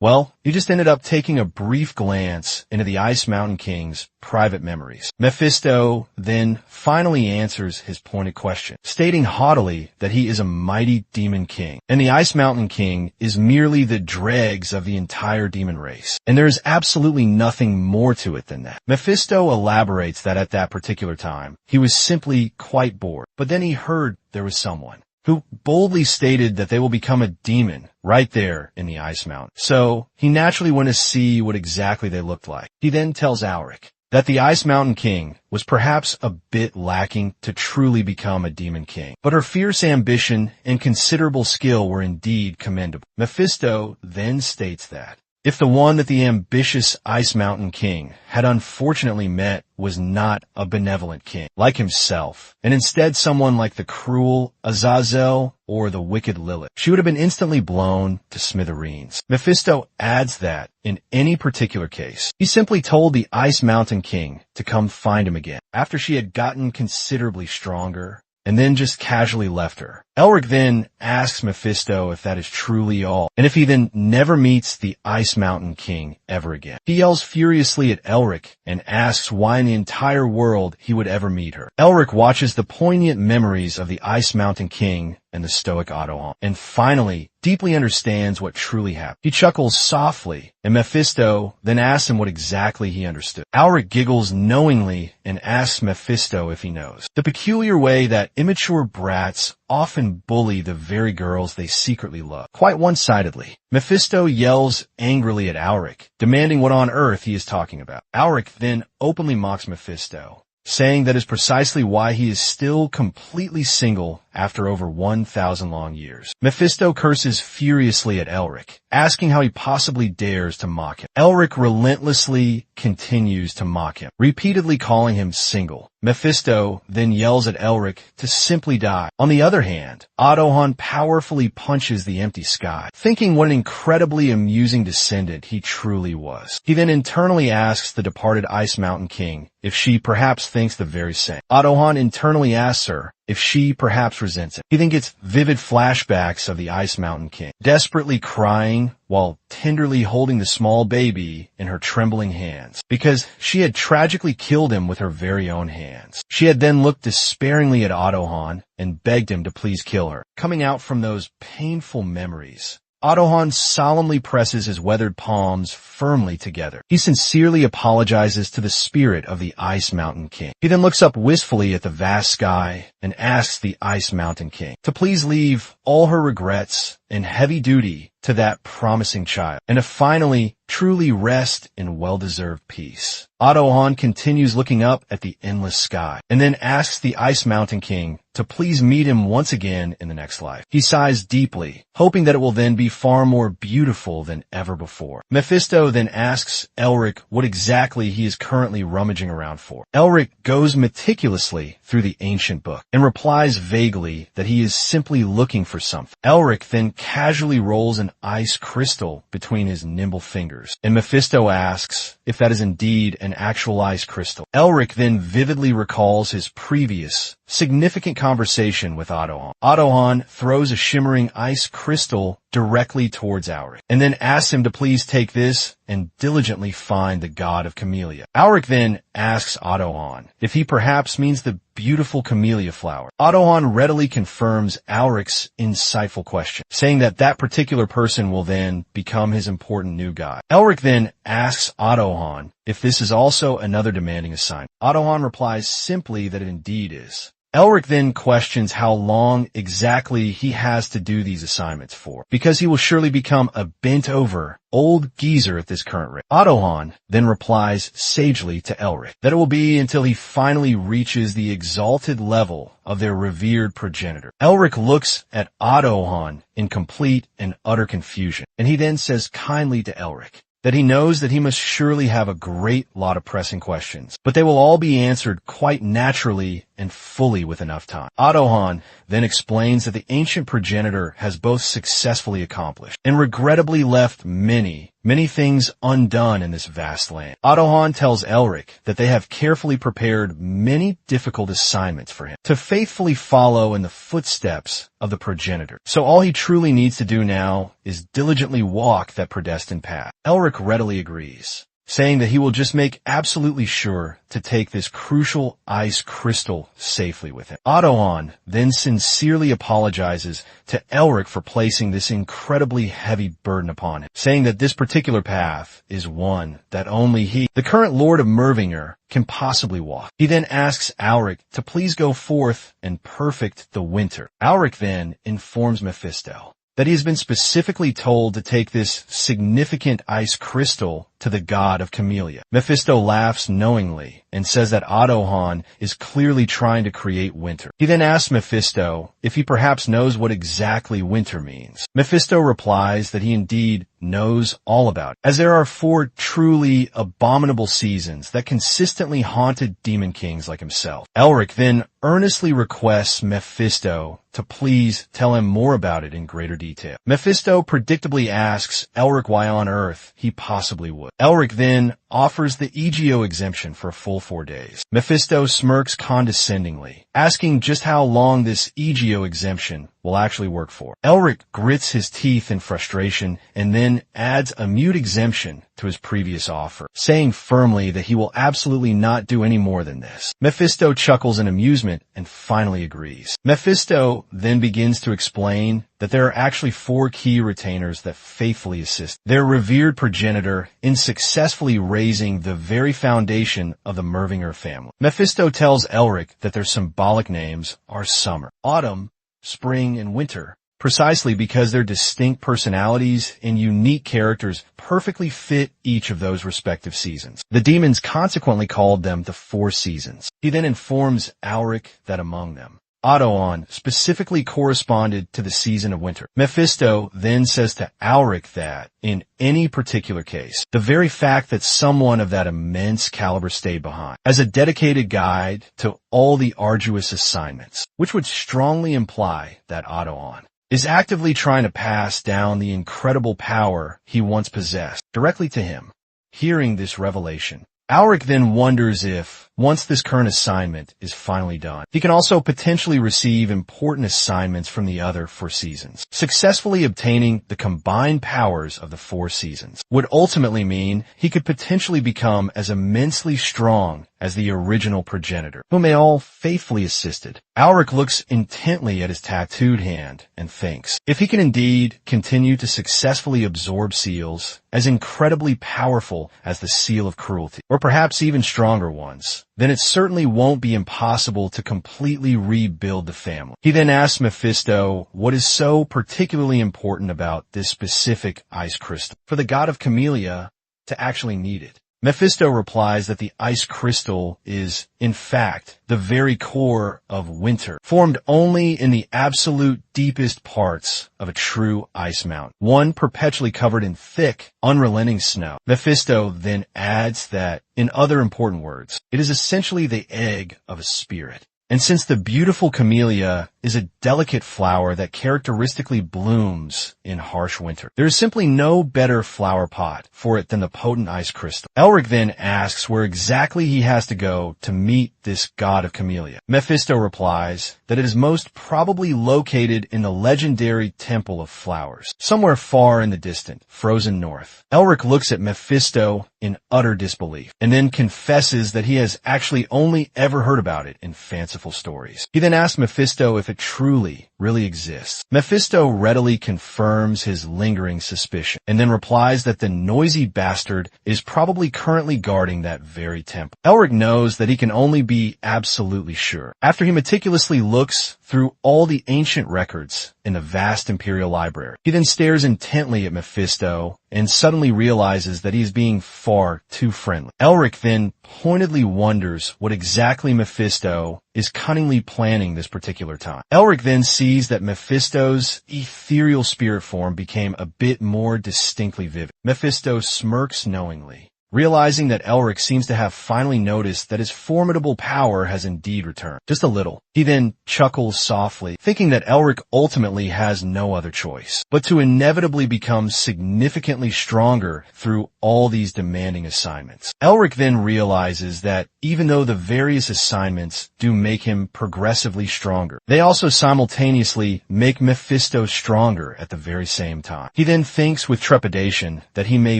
well, he just ended up taking a brief glance into the Ice Mountain King's private memories. Mephisto then finally answers his pointed question, stating haughtily that he is a mighty demon king, and the Ice Mountain King is merely the dregs of the entire demon race, and there is absolutely nothing more to it than that. Mephisto elaborates that at that particular time, he was simply quite bored, but then he heard there was someone who boldly stated that they will become a demon right there in the ice mountain. So he naturally went to see what exactly they looked like. He then tells Alric that the Ice Mountain King was perhaps a bit lacking to truly become a demon king, but her fierce ambition and considerable skill were indeed commendable. Mephisto then states that if the one that the ambitious Ice Mountain King had unfortunately met was not a benevolent king like himself, and instead someone like the cruel Azazel or the wicked Lilith, she would have been instantly blown to smithereens. Mephisto adds that in any particular case, he simply told the Ice Mountain King to come find him again after she had gotten considerably stronger, and then just casually left her. Elric then asks Mephisto if that is truly all, and if he then never meets the Ice Mountain King ever again. He yells furiously at Elric and asks why in the entire world he would ever meet her. Elric watches the poignant memories of the Ice Mountain King and the stoic Ottohon, and finally deeply understands what truly happened. He chuckles softly, and Mephisto then asks him what exactly he understood. Elric giggles knowingly and asks Mephisto if he knows. The peculiar way that immature brats often bully the very girls they secretly love, quite one-sidedly. Mephisto yells angrily at Elric, demanding what on earth he is talking about. Elric then openly mocks Mephisto, saying that is precisely why he is still completely single after over 1,000 long years. Mephisto curses furiously at Elric, asking how he possibly dares to mock him. Elric relentlessly continues to mock him, repeatedly calling him single. Mephisto then yells at Elric to simply die. On the other hand, Ottohon powerfully punches the empty sky, thinking what an incredibly amusing descendant he truly was. He then internally asks the departed Ice Mountain King if she perhaps thinks the very same. Ottohon internally asks her if she perhaps resents him. He then gets vivid flashbacks of the Ice Mountain King, desperately crying while tenderly holding the small baby in her trembling hands, because she had tragically killed him with her very own hands. She had then looked despairingly at Ottohon and begged him to please kill her. Coming out from those painful memories, Ottohon solemnly presses his weathered palms firmly together. He sincerely apologizes to the spirit of the Ice Mountain King. He then looks up wistfully at the vast sky and asks the Ice Mountain King to please leave all her regrets and heavy duty to that promising child, and to finally truly rest in well-deserved peace. Ottohon continues looking up at the endless sky, and then asks the Ice Mountain King to please meet him once again in the next life. He sighs deeply, hoping that it will then be far more beautiful than ever before. Mephisto then asks Elric what exactly he is currently rummaging around for. Elric goes meticulously through the ancient book, and replies vaguely that he is simply looking for something. Elric then casually rolls an ice crystal between his nimble fingers, and Mephisto asks if that is indeed an actual ice crystal. Elric then vividly recalls his previous significant conversation with Ottohon. Ottohon throws a shimmering ice crystal directly towards Elric, and then asks him to please take this and diligently find the god of camellia. Elric then asks Ottohon if he perhaps means the beautiful camellia flower. Ottohon readily confirms Elric's insightful question, saying that that particular person will then become his important new god. Elric then asks Ottohon if this is also another demanding assignment. Ottohon replies simply that it indeed is. Elric then questions how long exactly he has to do these assignments for, because he will surely become a bent-over old geezer at this current rate. Ottohon then replies sagely to Elric that it will be until he finally reaches the exalted level of their revered progenitor. Elric looks at Ottohon in complete and utter confusion, and he then says kindly to Elric that he knows that he must surely have a great lot of pressing questions, but they will all be answered quite naturally and fully with enough time. Ottohon then explains that the ancient progenitor has both successfully accomplished and regrettably left many things undone in this vast land. Ottohon tells Elric that they have carefully prepared many difficult assignments for him to faithfully follow in the footsteps of the progenitor. So all he truly needs to do now is diligently walk that predestined path. Elric readily agrees, saying that he will just make absolutely sure to take this crucial ice crystal safely with him. Otohan then sincerely apologizes to Elric for placing this incredibly heavy burden upon him, saying that this particular path is one that only he, the current Lord of Mervingr, can possibly walk. He then asks Alric to please go forth and perfect the winter. Alric then informs Mephisto that he has been specifically told to take this significant ice crystal to the god of Camellia. Mephisto laughs knowingly and says that Otohan is clearly trying to create winter. He then asks Mephisto if he perhaps knows what exactly winter means. Mephisto replies that he indeed knows all about it, as there are 4 truly abominable seasons that consistently haunted demon kings like himself. Elric then earnestly requests Mephisto to please tell him more about it in greater detail. Mephisto predictably asks Elric why on earth he possibly would. Elric then offers the EGO exemption for a full 4 days. Mephisto smirks condescendingly, asking just how long this EGO exemption will actually work for. Elric grits his teeth in frustration and then adds a mute exemption to his previous offer, saying firmly that he will absolutely not do any more than this. Mephisto chuckles in amusement and finally agrees. Mephisto then begins to explain that there are actually 4 key retainers that faithfully assist their revered progenitor in successfully raising the very foundation of the Mervingr family. Mephisto tells Elric that their symbolic names are summer, autumn, spring, and winter, precisely because their distinct personalities and unique characters perfectly fit each of those respective seasons. The demons consequently called them the 4 seasons. He then informs Alric that among them, Otohan specifically corresponded to the season of winter. Mephisto then says to Alric that, in any particular case, the very fact that someone of that immense caliber stayed behind as a dedicated guide to all the arduous assignments, which would strongly imply that Otohan is actively trying to pass down the incredible power he once possessed directly to him. Hearing this revelation, Alric then wonders if, once this current assignment is finally done, he can also potentially receive important assignments from the other 4 seasons. Successfully obtaining the combined powers of the 4 seasons would ultimately mean he could potentially become as immensely strong as the original progenitor, whom they all faithfully assisted. Alric looks intently at his tattooed hand and thinks, if he can indeed continue to successfully absorb seals as incredibly powerful as the seal of cruelty, or perhaps even stronger ones, then it certainly won't be impossible to completely rebuild the family. He then asks Mephisto what is so particularly important about this specific ice crystal for the god of Camellia to actually need it. Mephisto replies that the ice crystal is, in fact, the very core of winter, formed only in the absolute deepest parts of a true ice mountain, one perpetually covered in thick, unrelenting snow. Mephisto then adds that, in other important words, it is essentially the egg of a spirit. And since the beautiful camellia is a delicate flower that characteristically blooms in harsh winter, there is simply no better flower pot for it than the potent ice crystal. Elric then asks where exactly he has to go to meet this god of camellia. Mephisto replies that it is most probably located in the legendary Temple of Flowers, somewhere far in the distant, frozen north. Elric looks at Mephisto in utter disbelief, and then confesses that he has actually only ever heard about it in fanciful stories. He then asks Mephisto if it truly, really exists. Mephisto readily confirms his lingering suspicion, and then replies that the noisy bastard is probably currently guarding that very temple. Elric knows that he can only be absolutely sure after he meticulously looks through all the ancient records in the vast Imperial Library. He then stares intently at Mephisto and suddenly realizes that he is being far too friendly. Elric then pointedly wonders what exactly Mephisto is cunningly planning this particular time. Elric then sees that Mephisto's ethereal spirit form became a bit more distinctly vivid. Mephisto smirks knowingly, realizing that Elric seems to have finally noticed that his formidable power has indeed returned. Just a little. He then chuckles softly, thinking that Elric ultimately has no other choice but to inevitably become significantly stronger through all these demanding assignments. Elric then realizes that even though the various assignments do make him progressively stronger, they also simultaneously make Mephisto stronger at the very same time. He then thinks with trepidation that he may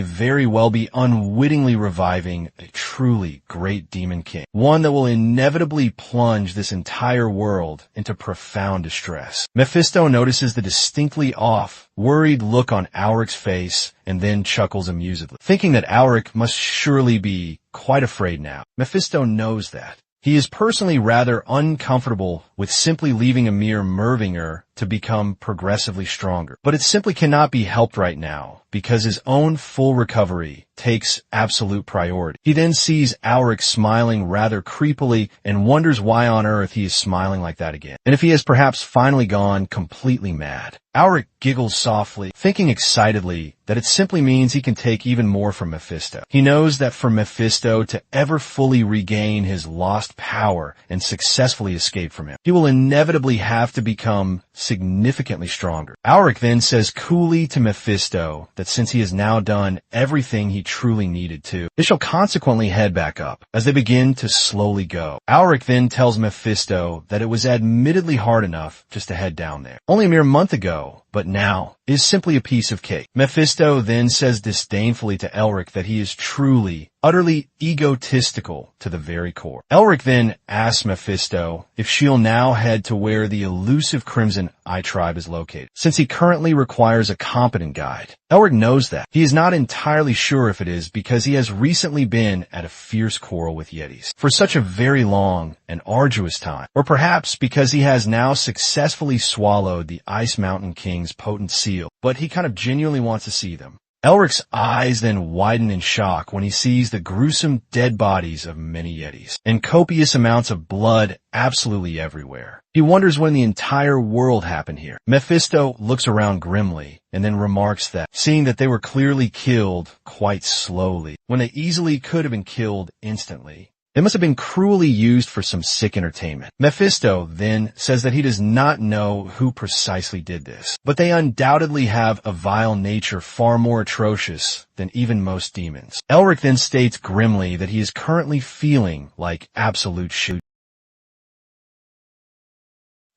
very well be unwittingly seemingly reviving a truly great demon king, one that will inevitably plunge this entire world into profound distress. Mephisto notices the distinctly off, worried look on Alric's face and then chuckles amusedly, thinking that Alric must surely be quite afraid now. Mephisto knows that. He is personally rather uncomfortable with simply leaving a mere Mervinger to become progressively stronger. But it simply cannot be helped right now, because his own full recovery takes absolute priority. He then sees Alric smiling rather creepily and wonders why on earth he is smiling like that again, and if he has perhaps finally gone completely mad. Alric giggles softly, thinking excitedly that it simply means he can take even more from Mephisto. He knows that for Mephisto to ever fully regain his lost power and successfully escape from him, he will inevitably have to become significantly stronger. Alric then says coolly to Mephisto that since he has now done everything he truly needed to, they shall consequently head back up as they begin to slowly go. Alric then tells Mephisto that it was admittedly hard enough just to head down there. Only a mere month ago, but now is simply a piece of cake. Mephisto then says disdainfully to Elric that he is truly, utterly egotistical to the very core. Elric then asks Mephisto if she'll now head to where the elusive Crimson Eye tribe is located, since he currently requires a competent guide. Elric knows that. He is not entirely sure if it is because he has recently been at a fierce quarrel with Yetis for such a very long and arduous time, or perhaps because he has now successfully swallowed the Ice Mountain King's potent seal, but he kind of genuinely wants to see them. Elric's eyes then widen in shock when he sees the gruesome dead bodies of many Yetis and copious amounts of blood absolutely everywhere. He wonders when the entire world happened here. Mephisto looks around grimly and then remarks that, seeing that they were clearly killed quite slowly, when they easily could have been killed instantly, they must have been cruelly used for some sick entertainment. Mephisto then says that he does not know who precisely did this, but they undoubtedly have a vile nature far more atrocious than even most demons. Elric then states grimly that he is currently feeling like absolute shoot.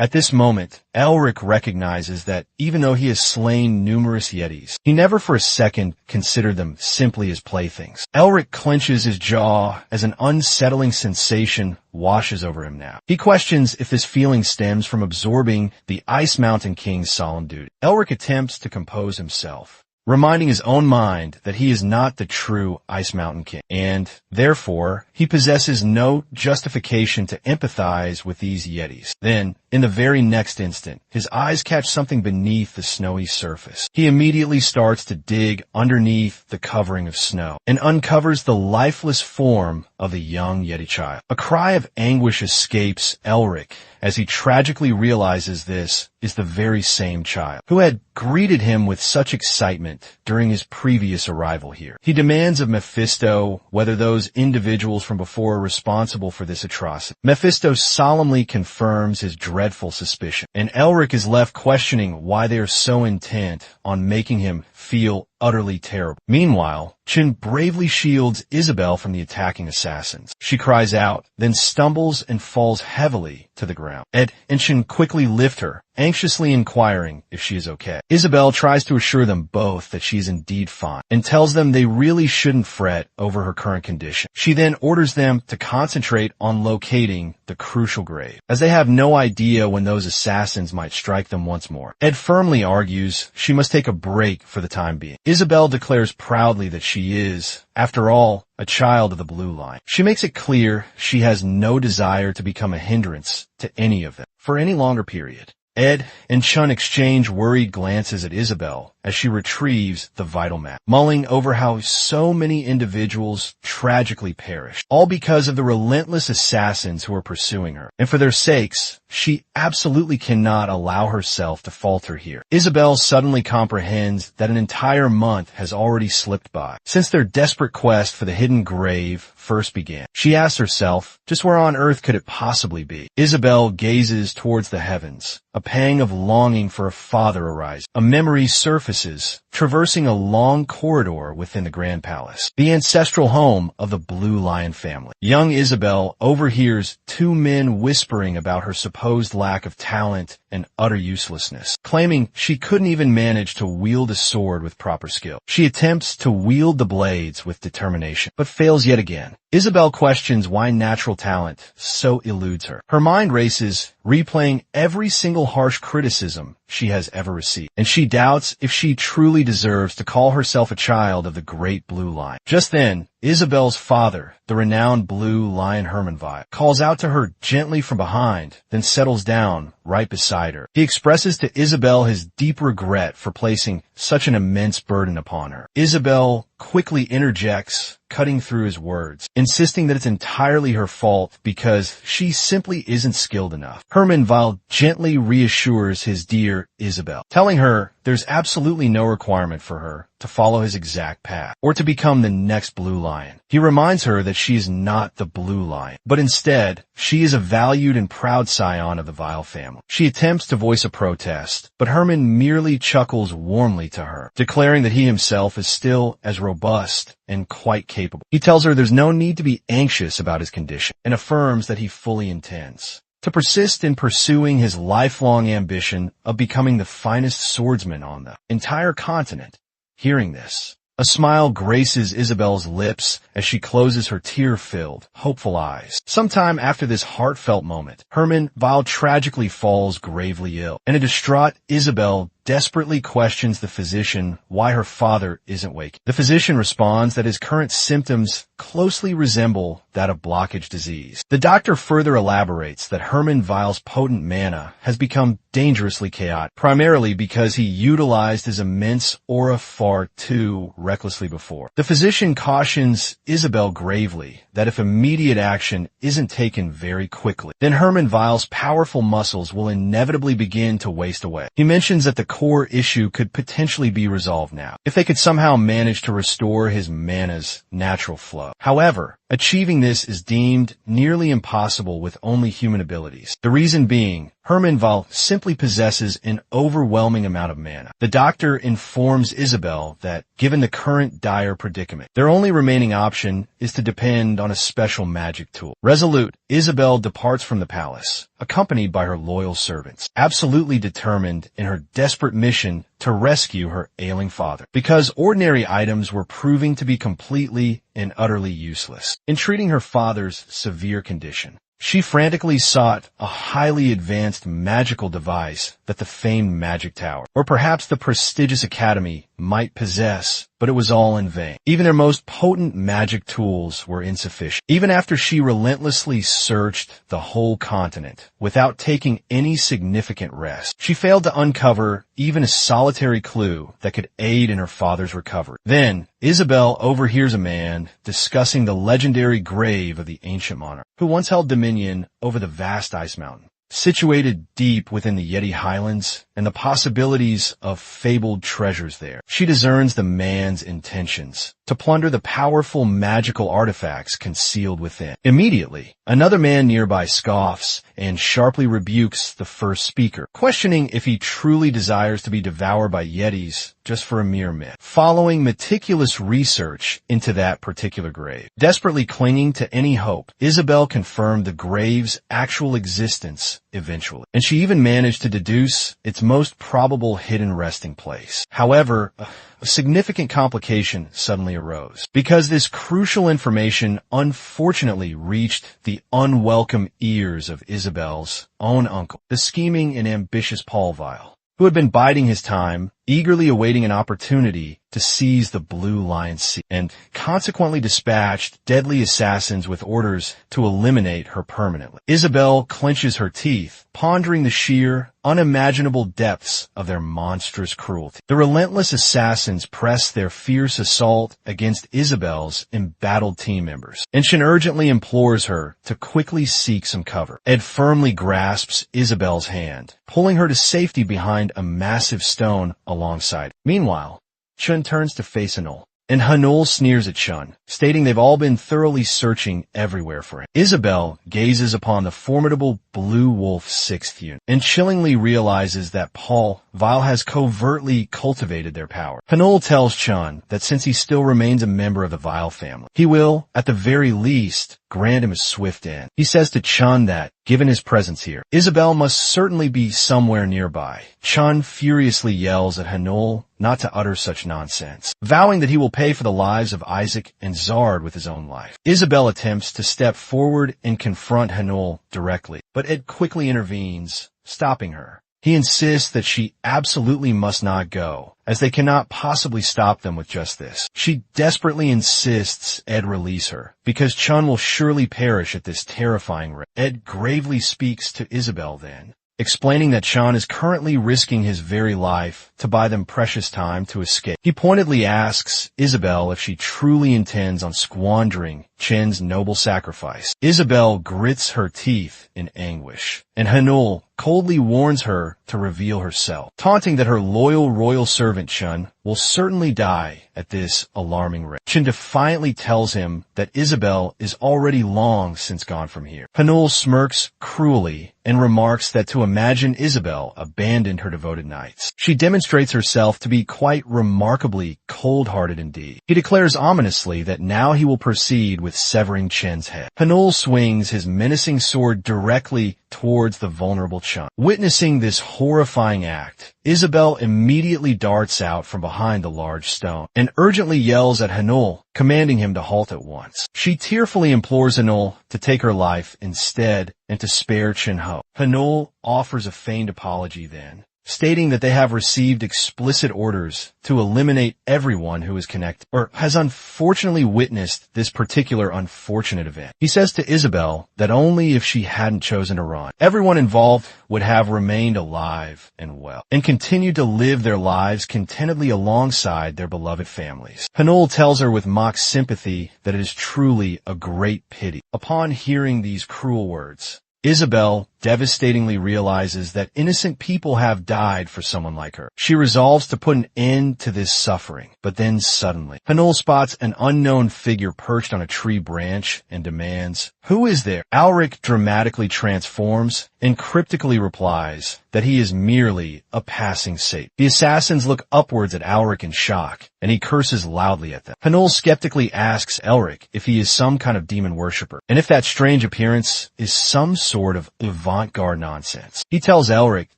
At this moment, Elric recognizes that even though he has slain numerous Yetis, he never for a second considered them simply as playthings. Elric clenches his jaw as an unsettling sensation washes over him now. He questions if this feeling stems from absorbing the Ice Mountain King's solemn duty. Elric attempts to compose himself, reminding his own mind that he is not the true Ice Mountain King, and, therefore, he possesses no justification to empathize with these Yetis. Then, in the very next instant, his eyes catch something beneath the snowy surface. He immediately starts to dig underneath the covering of snow and uncovers the lifeless form of the young Yeti child. A cry of anguish escapes Elric as he tragically realizes this is the very same child who had greeted him with such excitement during his previous arrival here. He demands of Mephisto whether those individuals from before are responsible for this atrocity. Mephisto solemnly confirms his dreadful suspicion, and Elric is left questioning why they are so intent on making him feel utterly terrible. Meanwhile, Chin bravely shields Isabel from the attacking assassins. She cries out, then stumbles and falls heavily to the ground. Ed and Chin quickly lift her, anxiously inquiring if she is okay. Isabel tries to assure them both that she is indeed fine, and tells them they really shouldn't fret over her current condition. She then orders them to concentrate on locating the crucial grave, as they have no idea when those assassins might strike them once more. Ed firmly argues she must take a break for the time being. Isabel declares proudly that she is, after all, a child of the Blue Line. She makes it clear she has no desire to become a hindrance to any of them for any longer period. Ed and Chun exchange worried glances at Isabel as she retrieves the vital map, mulling over how so many individuals tragically perished, all because of the relentless assassins who are pursuing her. And for their sakes, she absolutely cannot allow herself to falter here. Isabel suddenly comprehends that an entire month has already slipped by since their desperate quest for the hidden grave first began. She asks herself, just where on earth could it possibly be? Isabel gazes towards the heavens. A pang of longing for a father arises. A memory surfaces traversing a long corridor within the Grand Palace, the ancestral home of the Blue Lion family. Young Isabel overhears two men whispering about her supposed lack of talent and utter uselessness, claiming she couldn't even manage to wield a sword with proper skill. She attempts to wield the blades with determination, but fails yet again. Isabel questions why natural talent so eludes her. Her mind races, replaying every single harsh criticism she has ever received, and she doubts if she truly deserves to call herself a child of the great Blue Lion. Just then, Isabel's father, the renowned Blue Lion Hermanvi, calls out to her gently from behind, then settles down right beside her. He expresses to Isabel his deep regret for placing such an immense burden upon her. Isabel quickly interjects, cutting through his words, insisting that it's entirely her fault because she simply isn't skilled enough. Hermanvi gently reassures his dear Isabel, telling her there's absolutely no requirement for her to follow his exact path or to become the next Blue Lion. He reminds her that she is not the Blue Lion, but instead, she is a valued and proud scion of the Vile family. She attempts to voice a protest, but Herman merely chuckles warmly to her, declaring that he himself is still as robust and quite capable. He tells her there's no need to be anxious about his condition and affirms that he fully intends to persist in pursuing his lifelong ambition of becoming the finest swordsman on the entire continent. Hearing this, a smile graces Isabel's lips as she closes her tear-filled, hopeful eyes. Sometime after this heartfelt moment, Hermanvi tragically falls gravely ill, and a distraught Isabel desperately questions the physician why her father isn't waking. The physician responds that his current symptoms closely resemble that of blockage disease. The doctor further elaborates that Hermanvi's potent mana has become dangerously chaotic, primarily because he utilized his immense aura far too recklessly before. The physician cautions Isabel gravely that if immediate action isn't taken very quickly, then Hermanvi's powerful muscles will inevitably begin to waste away. He mentions that the core issue could potentially be resolved now, if they could somehow manage to restore his mana's natural flow. However, achieving this is deemed nearly impossible with only human abilities. The reason being, Hermanvi simply possesses an overwhelming amount of mana. The doctor informs Isabel that, given the current dire predicament, their only remaining option is to depend on a special magic tool. Resolute, Isabel departs from the palace, accompanied by her loyal servants, absolutely determined in her desperate mission to rescue her ailing father, because ordinary items were proving to be completely and utterly useless in treating her father's severe condition. She frantically sought a highly advanced magical device that the famed Magic Tower, or perhaps the prestigious academy, might possess, but it was all in vain. Even their most potent magic tools were insufficient. Even after she relentlessly searched the whole continent without taking any significant rest, she failed to uncover even a solitary clue that could aid in her father's recovery. Then, Isabel overhears a man discussing the legendary grave of the ancient monarch, who once held dominion over the vast ice mountain, situated deep within the Yeti Highlands, and the possibilities of fabled treasures there. She discerns the man's intentions to plunder the powerful magical artifacts concealed within. Immediately, another man nearby scoffs and sharply rebukes the first speaker, questioning if he truly desires to be devoured by Yetis just for a mere myth. Following meticulous research into that particular grave, desperately clinging to any hope, Isabel confirmed the grave's actual existence eventually, and she even managed to deduce its most probable hidden resting place. However, a significant complication suddenly arose, because this crucial information unfortunately reached the unwelcome ears of Isabel's own uncle, the scheming and ambitious Paulville, who had been biding his time, eagerly awaiting an opportunity to seize the Blue Lion's seat, and consequently dispatched deadly assassins with orders to eliminate her permanently. Isabel clenches her teeth, pondering the sheer, unimaginable depths of their monstrous cruelty. The relentless assassins press their fierce assault against Isabel's embattled team members, and Shin urgently implores her to quickly seek some cover. Ed firmly grasps Isabel's hand, pulling her to safety behind a massive stone alongside. Meanwhile, Chun turns to face Anol, and Hanul sneers at Chun, stating they've all been thoroughly searching everywhere for him. Isabel gazes upon the formidable Blue Wolf 6th unit and chillingly realizes that Paul Vile has covertly cultivated their power. Hanul tells Chun that since he still remains a member of the Vile family, he will, at the very least, grant him a swift end. He says to Chun that, given his presence here, Isabel must certainly be somewhere nearby. Chun furiously yells at Hanul not to utter such nonsense, vowing that he will pay for the lives of Isaac and Zard with his own life. Isabel attempts to step forward and confront Hanul directly, but Ed quickly intervenes, stopping her. He insists that she absolutely must not go, as they cannot possibly stop them with just this. She desperately insists Ed release her, because Chun will surely perish at this terrifying rate. Ed gravely speaks to Isabel then, explaining that Chun is currently risking his very life to buy them precious time to escape. He pointedly asks Isabel if she truly intends on squandering Chen's noble sacrifice. Isabel grits her teeth in anguish, and Hanul coldly warns her to reveal herself, taunting that her loyal royal servant Chun will certainly die at this alarming rate. Chen defiantly tells him that Isabel is already long since gone from here. Hanul smirks cruelly and remarks that to imagine Isabel abandoned her devoted knights. She demonstrates herself to be quite remarkably cold-hearted indeed. He declares ominously that now he will proceed with severing Chen's head. Hanul swings his menacing sword directly towards the vulnerable Chun. Witnessing this horrifying act, Isabel immediately darts out from behind the large stone and urgently yells at Hanul, commanding him to halt at once. She tearfully implores Hanul to take her life instead and to spare Chen Ho. Hanul offers a feigned apology then, stating that they have received explicit orders to eliminate everyone who is connected or has unfortunately witnessed this particular unfortunate event. He says to Isabel that only if she hadn't chosen to run, everyone involved would have remained alive and well, and continued to live their lives contentedly alongside their beloved families. Hanul tells her with mock sympathy that it is truly a great pity. Upon hearing these cruel words, Isabel devastatingly realizes that innocent people have died for someone like her. She resolves to put an end to this suffering, but then suddenly, Hanul spots an unknown figure perched on a tree branch and demands, "Who is there?" Alric dramatically transforms and cryptically replies that he is merely a passing Satan. The assassins look upwards at Alric in shock, and he curses loudly at them. Hanul skeptically asks Elric if he is some kind of demon worshipper, and if that strange appearance is some sort of avant-garde nonsense. He tells Elric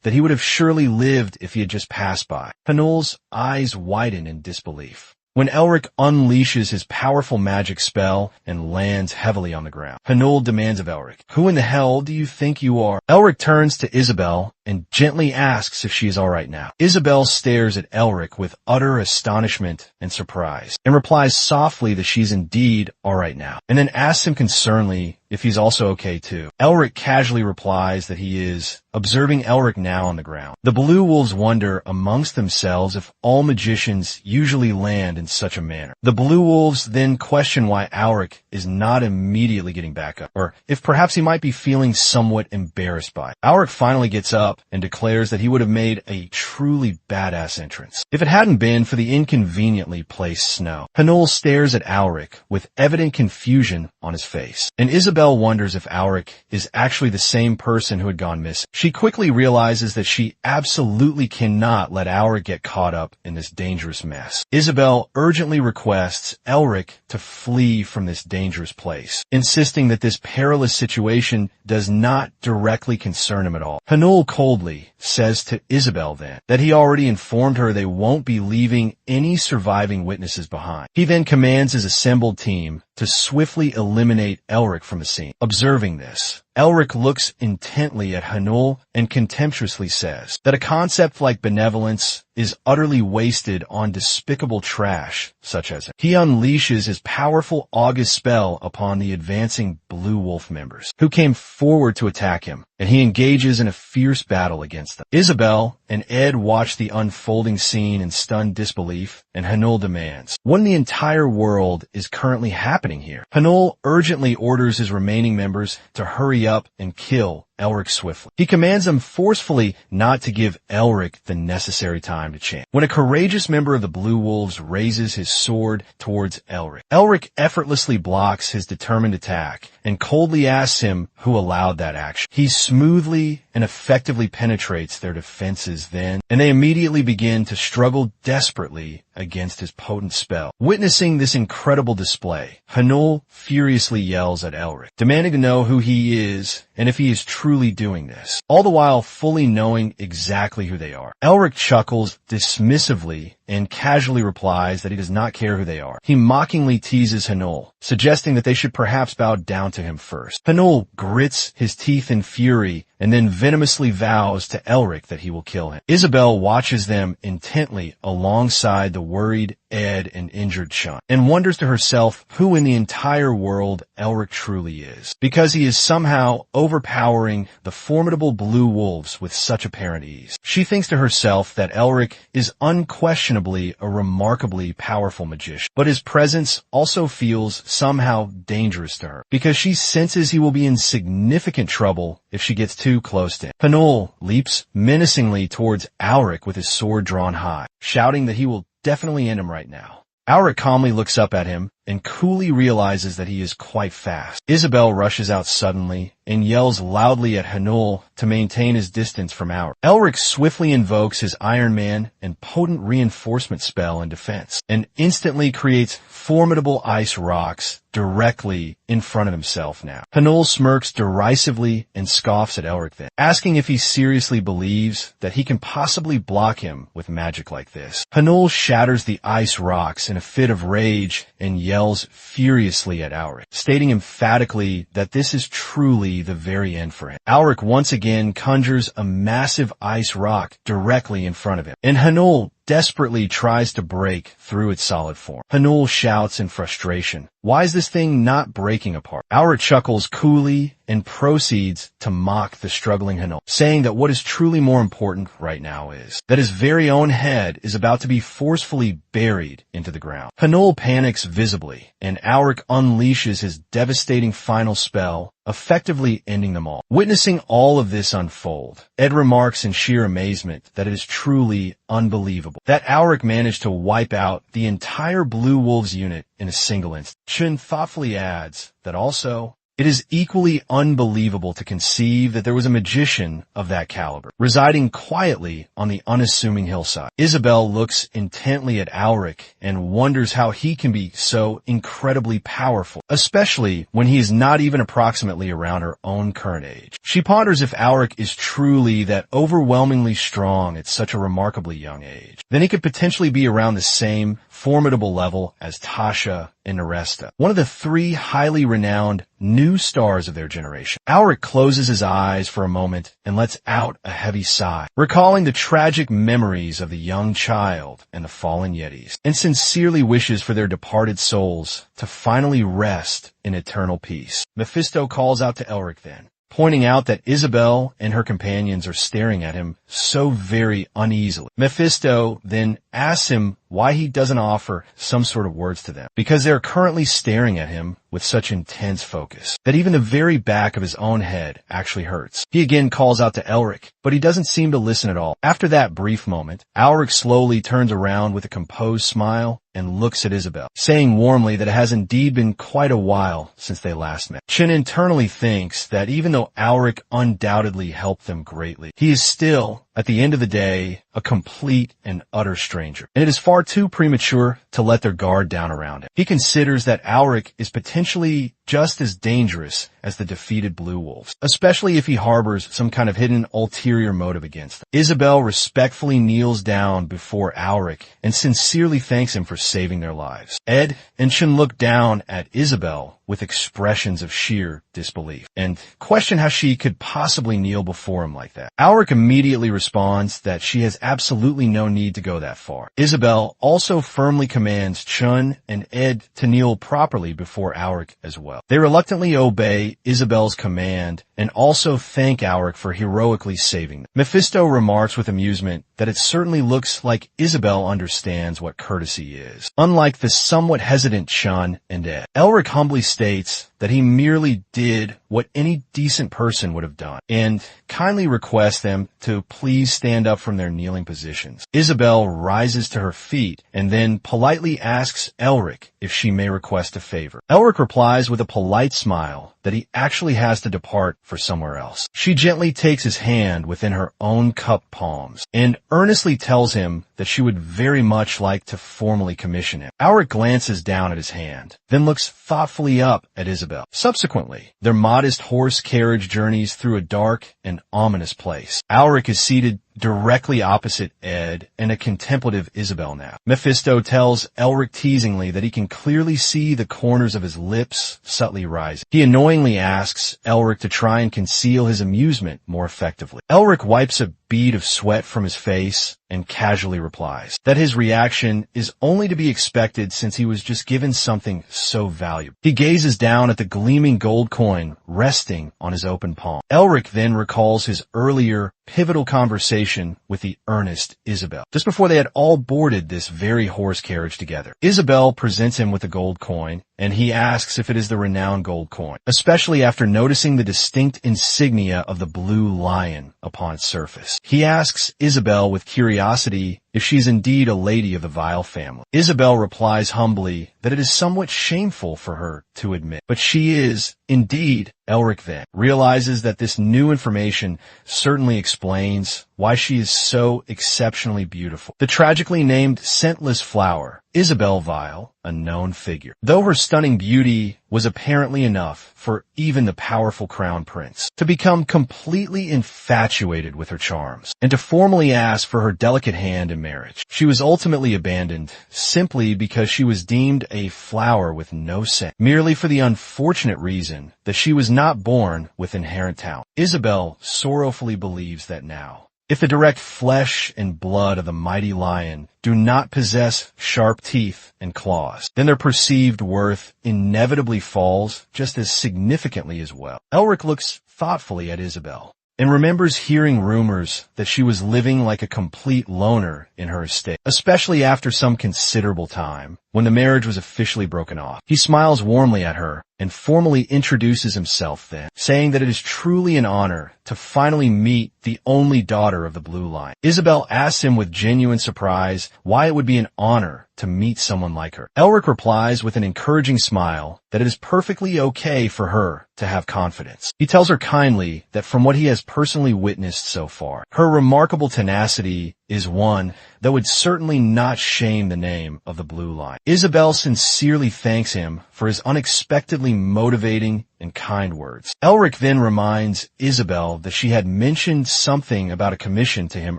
that he would have surely lived if he had just passed by. Hanul's eyes widen in disbelief when Elric unleashes his powerful magic spell and lands heavily on the ground. Hanul demands of Elric, "Who in the hell do you think you are?" Elric turns to Isabel and gently asks if she is all right now. Isabel stares at Elric with utter astonishment and surprise, and replies softly that she's indeed all right now, and then asks him concernedly if he's also okay too. Elric casually replies that he is, observing Elric now on the ground. The Blue Wolves wonder amongst themselves if all magicians usually land in such a manner. The Blue Wolves then question why Elric is not immediately getting back up, or if perhaps he might be feeling somewhat embarrassed by it. Elric finally gets up and declares that he would have made a truly badass entrance if it hadn't been for the inconveniently placed snow. Hanul stares at Elric with evident confusion on his face, and Isabel wonders if Elric is actually the same person who had gone missing. She quickly realizes that she absolutely cannot let Elric get caught up in this dangerous mess. Isabel urgently requests Elric to flee from this dangerous place, insisting that this perilous situation does not directly concern him at all. Hanul coldly says to Isabel then that he already informed her they won't be leaving any surviving witnesses behind. He then commands his assembled team to swiftly eliminate Elric from the scene. Observing this, Elric looks intently at Hanul and contemptuously says that a concept like benevolence is utterly wasted on despicable trash such as it. He unleashes his powerful August spell upon the advancing Blue Wolf members, who came forward to attack him, and he engages in a fierce battle against them. Isabel and Ed watch the unfolding scene in stunned disbelief, and Hanul demands, "What in the entire world is currently happening here?" Hanul urgently orders his remaining members to hurry up and kill Elric swiftly. He commands them forcefully not to give Elric the necessary time to chant. When a courageous member of the Blue Wolves raises his sword towards Elric, Elric effortlessly blocks his determined attack and coldly asks him who allowed that action. He smoothly and effectively penetrates their defenses then, and they immediately begin to struggle desperately against his potent spell. Witnessing this incredible display, Hanul furiously yells at Elric, demanding to know who he is and if he is truly doing this, all the while fully knowing exactly who they are. Elric chuckles dismissively and casually replies that he does not care who they are. He mockingly teases Hanul, suggesting that they should perhaps bow down to him first. Hanul grits his teeth in fury and then venomously vows to Elric that he will kill him. Isabel watches them intently alongside the worried Ed and injured Chun, and wonders to herself who in the entire world Elric truly is, because he is somehow overpowering the formidable Blue Wolves with such apparent ease. She thinks to herself that Elric is unquestionably a remarkably powerful magician, but his presence also feels somehow dangerous to her, because she senses he will be in significant trouble if she gets too close to him. Hanul leaps menacingly towards Elric with his sword drawn high, shouting that he will definitely end him right now. Elric calmly looks up at him and coolly realizes that he is quite fast. Isabel rushes out suddenly and yells loudly at Hanul to maintain his distance from Elric. Elric swiftly invokes his Iron Man and potent reinforcement spell in defense, and instantly creates formidable ice rocks directly in front of himself now. Hanul smirks derisively and scoffs at Elric then, asking if he seriously believes that he can possibly block him with magic like this. Hanul shatters the ice rocks in a fit of rage and yells furiously at Elric, stating emphatically that this is truly the very end for him. Elric once again conjures a massive ice rock directly in front of him, and Hanul desperately tries to break through its solid form. Hanul shouts in frustration, "Why is this thing not breaking apart?" Elric chuckles coolly and proceeds to mock the struggling Hanul, saying that what is truly more important right now is that his very own head is about to be forcefully buried into the ground. Hanul panics visibly, and Elric unleashes his devastating final spell, effectively ending them all. Witnessing all of this unfold, Ed remarks in sheer amazement that it is truly unbelievable that Elric managed to wipe out the entire Blue Wolves unit in a single instant. Chun thoughtfully adds that also, it is equally unbelievable to conceive that there was a magician of that caliber, residing quietly on the unassuming hillside. Isabel looks intently at Elric and wonders how he can be so incredibly powerful, especially when he is not even approximately around her own current age. She ponders if Elric is truly that overwhelmingly strong at such a remarkably young age. Then he could potentially be around the same formidable level as Tasha and Neresta, one of the three highly renowned new stars of their generation. Elric closes his eyes for a moment and lets out a heavy sigh, recalling the tragic memories of the young child and the fallen Yetis, and sincerely wishes for their departed souls to finally rest in eternal peace. Mephisto calls out to Elric then, pointing out that Isabel and her companions are staring at him so very uneasily. Mephisto then asks him why he doesn't offer some sort of words to them, because they're currently staring at him with such intense focus that even the very back of his own head actually hurts. He again calls out to Elric, but he doesn't seem to listen at all. After that brief moment, Elric slowly turns around with a composed smile and looks at Isabel, saying warmly that it has indeed been quite a while since they last met. Chin internally thinks that even though Elric undoubtedly helped them greatly, he is still, at the end of the day, a complete and utter stranger, and it is far too premature to let their guard down around him. He considers that Elric is potentially just as dangerous as the defeated Blue Wolves, especially if he harbors some kind of hidden ulterior motive against them. Isabel respectfully kneels down before Elric and sincerely thanks him for saving their lives. Ed and Chun look down at Isabel with expressions of sheer disbelief and question how she could possibly kneel before him like that. Elric immediately responds that she has absolutely no need to go that far. Isabel also firmly commands Chun and Ed to kneel properly before Elric as well. They reluctantly obey Isabel's command, and also thank Alric for heroically saving them. Mephisto remarks with amusement that it certainly looks like Isabel understands what courtesy is, unlike the somewhat hesitant Chun and Ed. Elric humbly states that he merely did what any decent person would have done, and kindly requests them to please stand up from their kneeling positions. Isabel rises to her feet and then politely asks Elric if she may request a favor. Elric replies with a polite smile that he actually has to depart for somewhere else. She gently takes his hand within her own cupped palms and earnestly tells him that she would very much like to formally commission him. Elric glances down at his hand, then looks thoughtfully up at Isabel. Subsequently, their modest horse carriage journeys through a dark and ominous place. Elric is seated directly opposite Ed and a contemplative Isabel now. Mephisto tells Elric teasingly that he can clearly see the corners of his lips subtly rising. He annoyingly asks Elric to try and conceal his amusement more effectively. Elric wipes a bead of sweat from his face and casually replies that his reaction is only to be expected since he was just given something so valuable. He gazes down at the gleaming gold coin resting on his open palm. Elric then recalls his earlier pivotal conversation with the earnest Isabel, just before they had all boarded this very horse carriage together. Isabel presents him with a gold coin, and he asks if it is the renowned gold coin, especially after noticing the distinct insignia of the blue lion upon its surface. He asks Isabel with curiosity if she's indeed a lady of the Vile family. Isabel replies humbly that it is somewhat shameful for her to admit, but she is indeed. Elric then realizes that this new information certainly explains why she is so exceptionally beautiful. The tragically named scentless flower, Isabel Vile, a known figure. Though her stunning beauty was apparently enough for even the powerful crown prince to become completely infatuated with her charms and to formally ask for her delicate hand in marriage, she was ultimately abandoned simply because she was deemed a flower with no scent, merely for the unfortunate reason that she was not born with inherent talent. Isabel sorrowfully believes that now, if the direct flesh and blood of the mighty lion do not possess sharp teeth and claws, then their perceived worth inevitably falls just as significantly as well. Elric looks thoughtfully at Isabel and remembers hearing rumors that she was living like a complete loner in her estate, especially after some considerable time when the marriage was officially broken off. He smiles warmly at her and formally introduces himself then, saying that it is truly an honor to finally meet the only daughter of the Blue Line. Isabel asks him with genuine surprise why it would be an honor to meet someone like her. Elric replies with an encouraging smile that it is perfectly okay for her to have confidence. He tells her kindly that from what he has personally witnessed so far, her remarkable tenacity is one that would certainly not shame the name of the Blue Line. Isabel sincerely thanks him for his unexpectedly motivating and kind words. Elric then reminds Isabel that she had mentioned something about a commission to him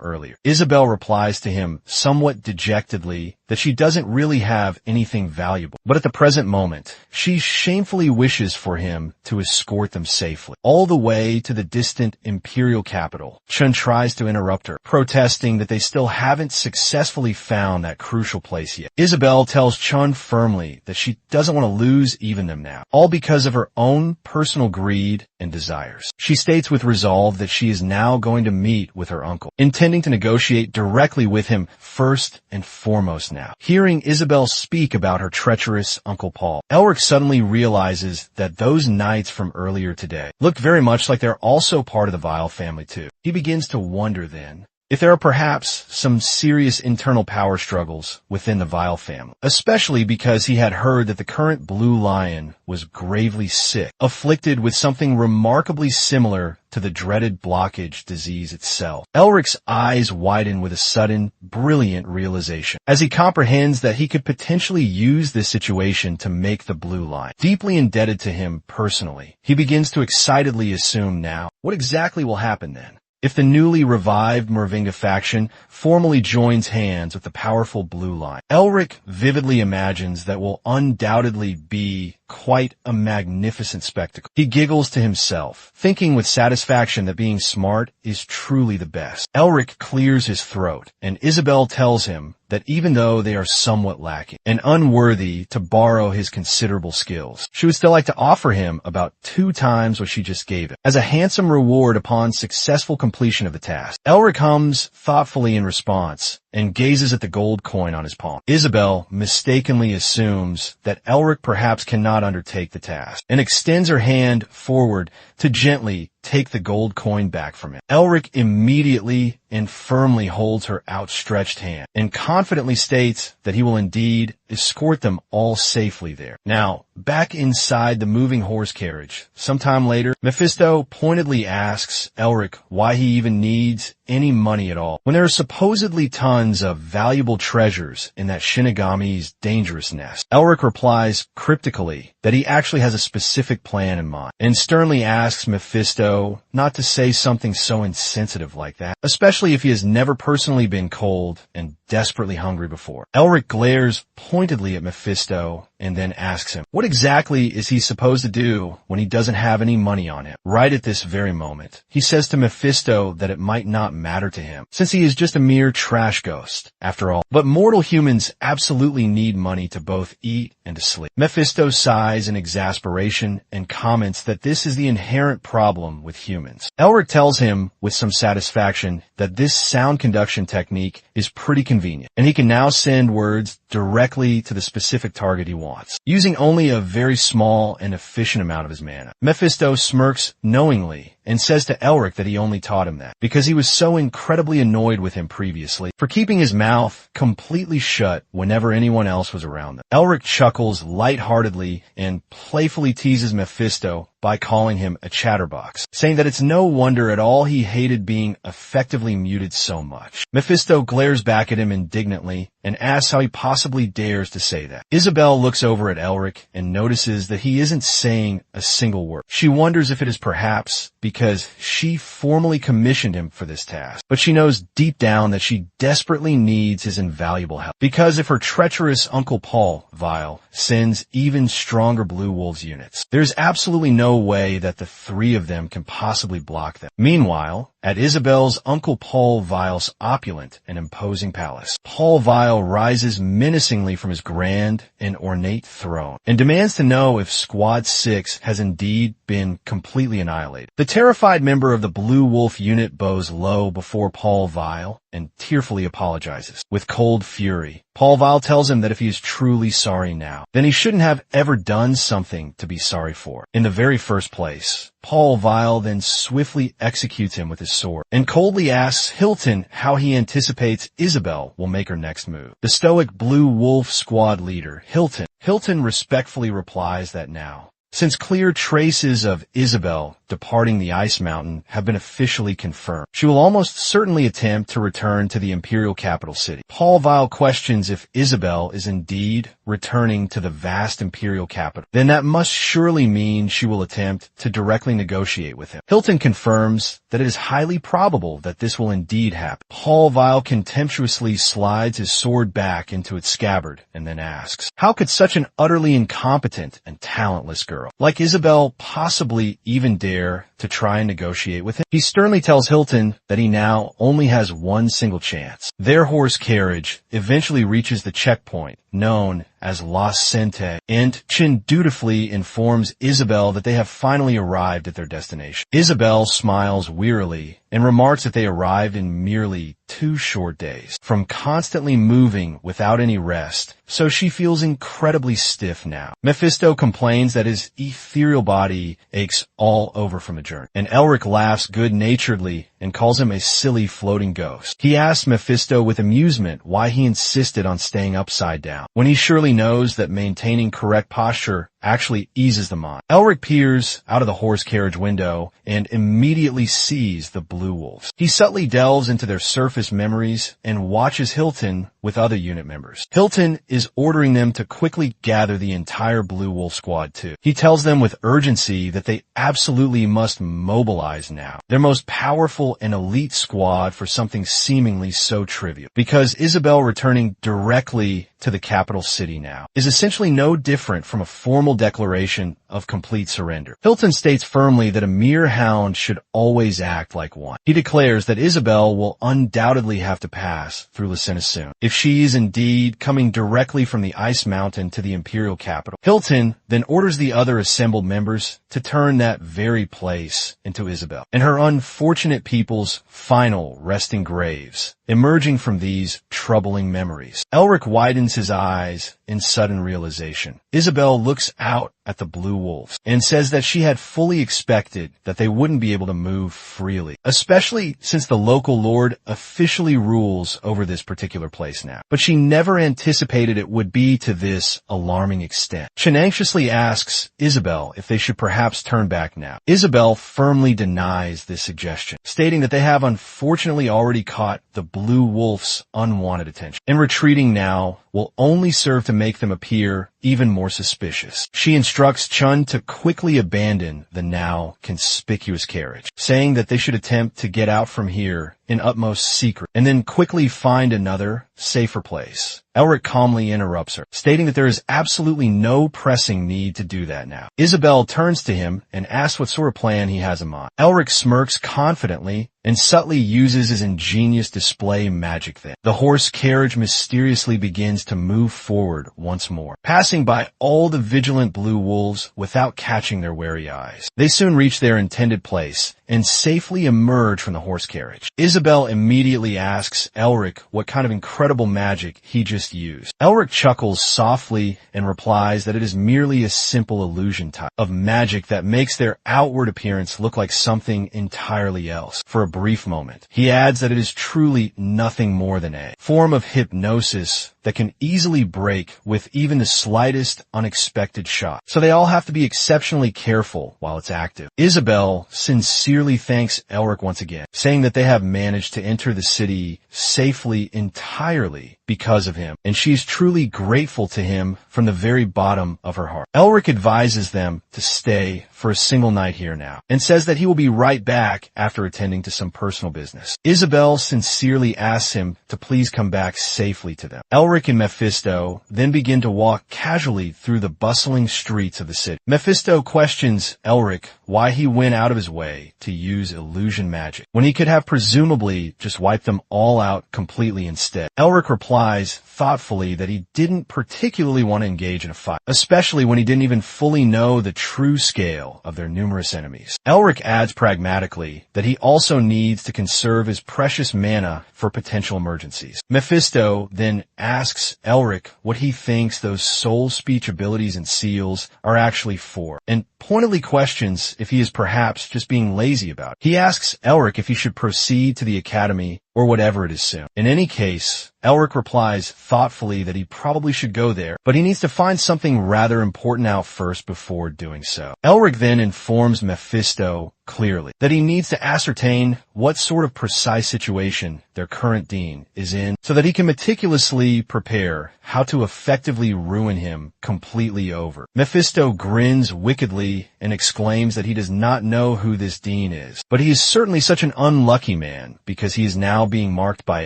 earlier. Isabel replies to him somewhat dejectedly that she doesn't really have anything valuable, but at the present moment, she shamefully wishes for him to escort them safely all the way to the distant imperial capital. Chun tries to interrupt her, protesting that they still haven't successfully found that crucial place yet. Isabel tells Chun firmly that she doesn't want to lose even them now, all because of her own personal greed and desires. She states with resolve that she is now going to meet with her uncle, intending to negotiate directly with him first and foremost now. Hearing Isabel speak about her treacherous Uncle Paul, Elric suddenly realizes that those knights from earlier today look very much like they're also part of the Vile family too. He begins to wonder then if there are perhaps some serious internal power struggles within the Vile family, especially because he had heard that the current Blue Lion was gravely sick, afflicted with something remarkably similar to the dreaded blockage disease itself. Elric's eyes widen with a sudden, brilliant realization as he comprehends that he could potentially use this situation to make the Blue Line deeply indebted to him personally. He begins to excitedly assume now what exactly will happen then if the newly revived Mervinga faction formally joins hands with the powerful Blue Line. Elric vividly imagines that will undoubtedly be quite a magnificent spectacle. He giggles to himself, thinking with satisfaction that being smart is truly the best. Elric clears his throat, and Isabel tells him that even though they are somewhat lacking and unworthy to borrow his considerable skills, she would still like to offer him about 2 times what she just gave him as a handsome reward upon successful completion of the task. Elric hums thoughtfully in response and gazes at the gold coin on his palm. Isabel mistakenly assumes that Elric perhaps cannot undertake the task and extends her hand forward to gently take the gold coin back from him. Elric immediately and firmly holds her outstretched hand and confidently states that he will indeed escort them all safely there. Now, back inside the moving horse carriage, sometime later, Mephisto pointedly asks Elric why he even needs any money at all when there are supposedly tons of valuable treasures in that Shinigami's dangerous nest. Elric replies cryptically that he actually has a specific plan in mind and sternly asks Mephisto not to say something so insensitive like that, especially if he has never personally been cold and desperately hungry before. Elric glares pointedly at Mephisto and then asks him, what exactly is he supposed to do when he doesn't have any money on him? Right at this very moment, he says to Mephisto that it might not matter to him, since he is just a mere trash ghost, after all. But mortal humans absolutely need money to both eat and to sleep. Mephisto sighs in exasperation and comments that this is the inherent problem with humans. Elric tells him with some satisfaction that this sound conduction technique is pretty convenient, and he can now send words directly to the specific target he wants, using only a very small and efficient amount of his mana. Mephisto smirks knowingly and says to Elric that he only taught him that because he was so incredibly annoyed with him previously for keeping his mouth completely shut whenever anyone else was around them. Elric chuckles lightheartedly and playfully teases Mephisto by calling him a chatterbox, saying that it's no wonder at all he hated being effectively muted so much. Mephisto glares back at him indignantly and asks how he possibly dares to say that. Isabel looks over at Elric and notices that he isn't saying a single word. She wonders if it is perhaps because she formally commissioned him for this task, but she knows deep down that she desperately needs his invaluable help, because if her treacherous Uncle Paul, Vile, sends even stronger Blue Wolves units, there's absolutely no way that the 3 of them can possibly block them. Meanwhile, at Isabel's Uncle Paul Vile's opulent and imposing palace, Paul Vile rises menacingly from his grand and ornate throne and demands to know if Squad 6 has indeed been completely annihilated. The terrified member of the Blue Wolf unit bows low before Paul Vile and tearfully apologizes. With cold fury, Paul Vile tells him that if he is truly sorry now, then he shouldn't have ever done something to be sorry for in the very first place. Paul Vile then swiftly executes him with his sword and coldly asks Hilton how he anticipates Isabel will make her next move. The stoic Blue Wolf squad leader, Hilton respectfully replies that now, since clear traces of Isabel departing the Ice Mountain have been officially confirmed, she will almost certainly attempt to return to the imperial capital city. Paul Vile questions if Isabel is indeed returning to the vast imperial capital. Then that must surely mean she will attempt to directly negotiate with him. Hilton confirms that it is highly probable that this will indeed happen. Paul Vile contemptuously slides his sword back into its scabbard and then asks, how could such an utterly incompetent and talentless girl like Isabel possibly even dare to try and negotiate with him? He sternly tells Hilton that he now only has one single chance. Their horse carriage eventually reaches the checkpoint known as La Sente, and Chin dutifully informs Isabel that they have finally arrived at their destination. Isabel smiles wearily and remarks that they arrived in merely 2 short days from constantly moving without any rest, so she feels incredibly stiff now. Mephisto complains that his ethereal body aches all over from the journey, and Elric laughs good-naturedly and calls him a silly floating ghost. He asks Mephisto with amusement why he insisted on staying upside down, when he surely knows that maintaining correct posture actually eases the mind. Elric peers out of the horse carriage window and immediately sees the Blue Wolves. He subtly delves into their surface memories and watches Hilton with other unit members. Hilton is ordering them to quickly gather the entire Blue Wolf squad too. He tells them with urgency that they absolutely must mobilize now, their most powerful and elite squad, for something seemingly so trivial, because Isabel returning directly to the capital city now is essentially no different from a formal declaration of complete surrender. Hilton states firmly that a mere hound should always act like one. He declares that Isabel will undoubtedly have to pass through Lucena soon, if she is indeed coming directly from the Ice Mountain to the imperial capital. Hilton then orders the other assembled members to turn that very place into Isabel and her unfortunate people's final resting graves, emerging from these troubling memories. Elric widens his eyes in sudden realization. Isabel looks out at the blue wolves and says that she had fully expected that they wouldn't be able to move freely, especially since the local lord officially rules over this particular place now. But she never anticipated it would be to this alarming extent. Chen anxiously asks Isabel if they should perhaps turn back now. Isabel firmly denies this suggestion, stating that they have unfortunately already caught the blue wolf's unwanted attention, and retreating now will only serve to make them appear even more suspicious. She instructs Chun to quickly abandon the now conspicuous carriage, saying that they should attempt to get out from here in utmost secret and then quickly find another, safer place. Elric calmly interrupts her, stating that there is absolutely no pressing need to do that now. Isabel turns to him and asks what sort of plan he has in mind. Elric smirks confidently and subtly uses his ingenious display magic then. The horse carriage mysteriously begins to move forward once more, passing by all the vigilant blue wolves without catching their wary eyes. They soon reach their intended place and safely emerge from the horse carriage. Isabel immediately asks Elric what kind of incredible magic he just used. Elric chuckles softly and replies that it is merely a simple illusion type of magic that makes their outward appearance look like something entirely else for a brief moment. He adds that it is truly nothing more than a form of hypnosis that can easily break with even the slightest unexpected shock. So they all have to be exceptionally careful while it's active. Isabel sincerely thanks Elric once again, saying that they have managed to enter the city safely entirely because of him, and she's truly grateful to him from the very bottom of her heart. Elric advises them to stay for a single night here now, and says that he will be right back after attending to some personal business. Isabel sincerely asks him to please come back safely to them. Elric and Mephisto then begin to walk casually through the bustling streets of the city. Mephisto questions Elric why he went out of his way to use illusion magic, when he could have presumably just wiped them all out completely instead. Elric replies thoughtfully that he didn't particularly want to engage in a fight, especially when he didn't even fully know the true scale of their numerous enemies. Elric adds pragmatically that he also needs to conserve his precious mana for potential emergencies. Mephisto then asks Elric what he thinks those soul speech abilities and seals are actually for, and pointedly questions if he is perhaps just being lazy about it. He asks Elric if he should proceed to the academy or whatever it is soon. In any case, Elric replies thoughtfully that he probably should go there, but he needs to find something rather important out first before doing so. Elric then informs Mephisto clearly that he needs to ascertain what sort of precise situation their current dean is in so that he can meticulously prepare how to effectively ruin him completely over. Mephisto grins wickedly and exclaims that he does not know who this dean is, but he is certainly such an unlucky man because he is now being marked by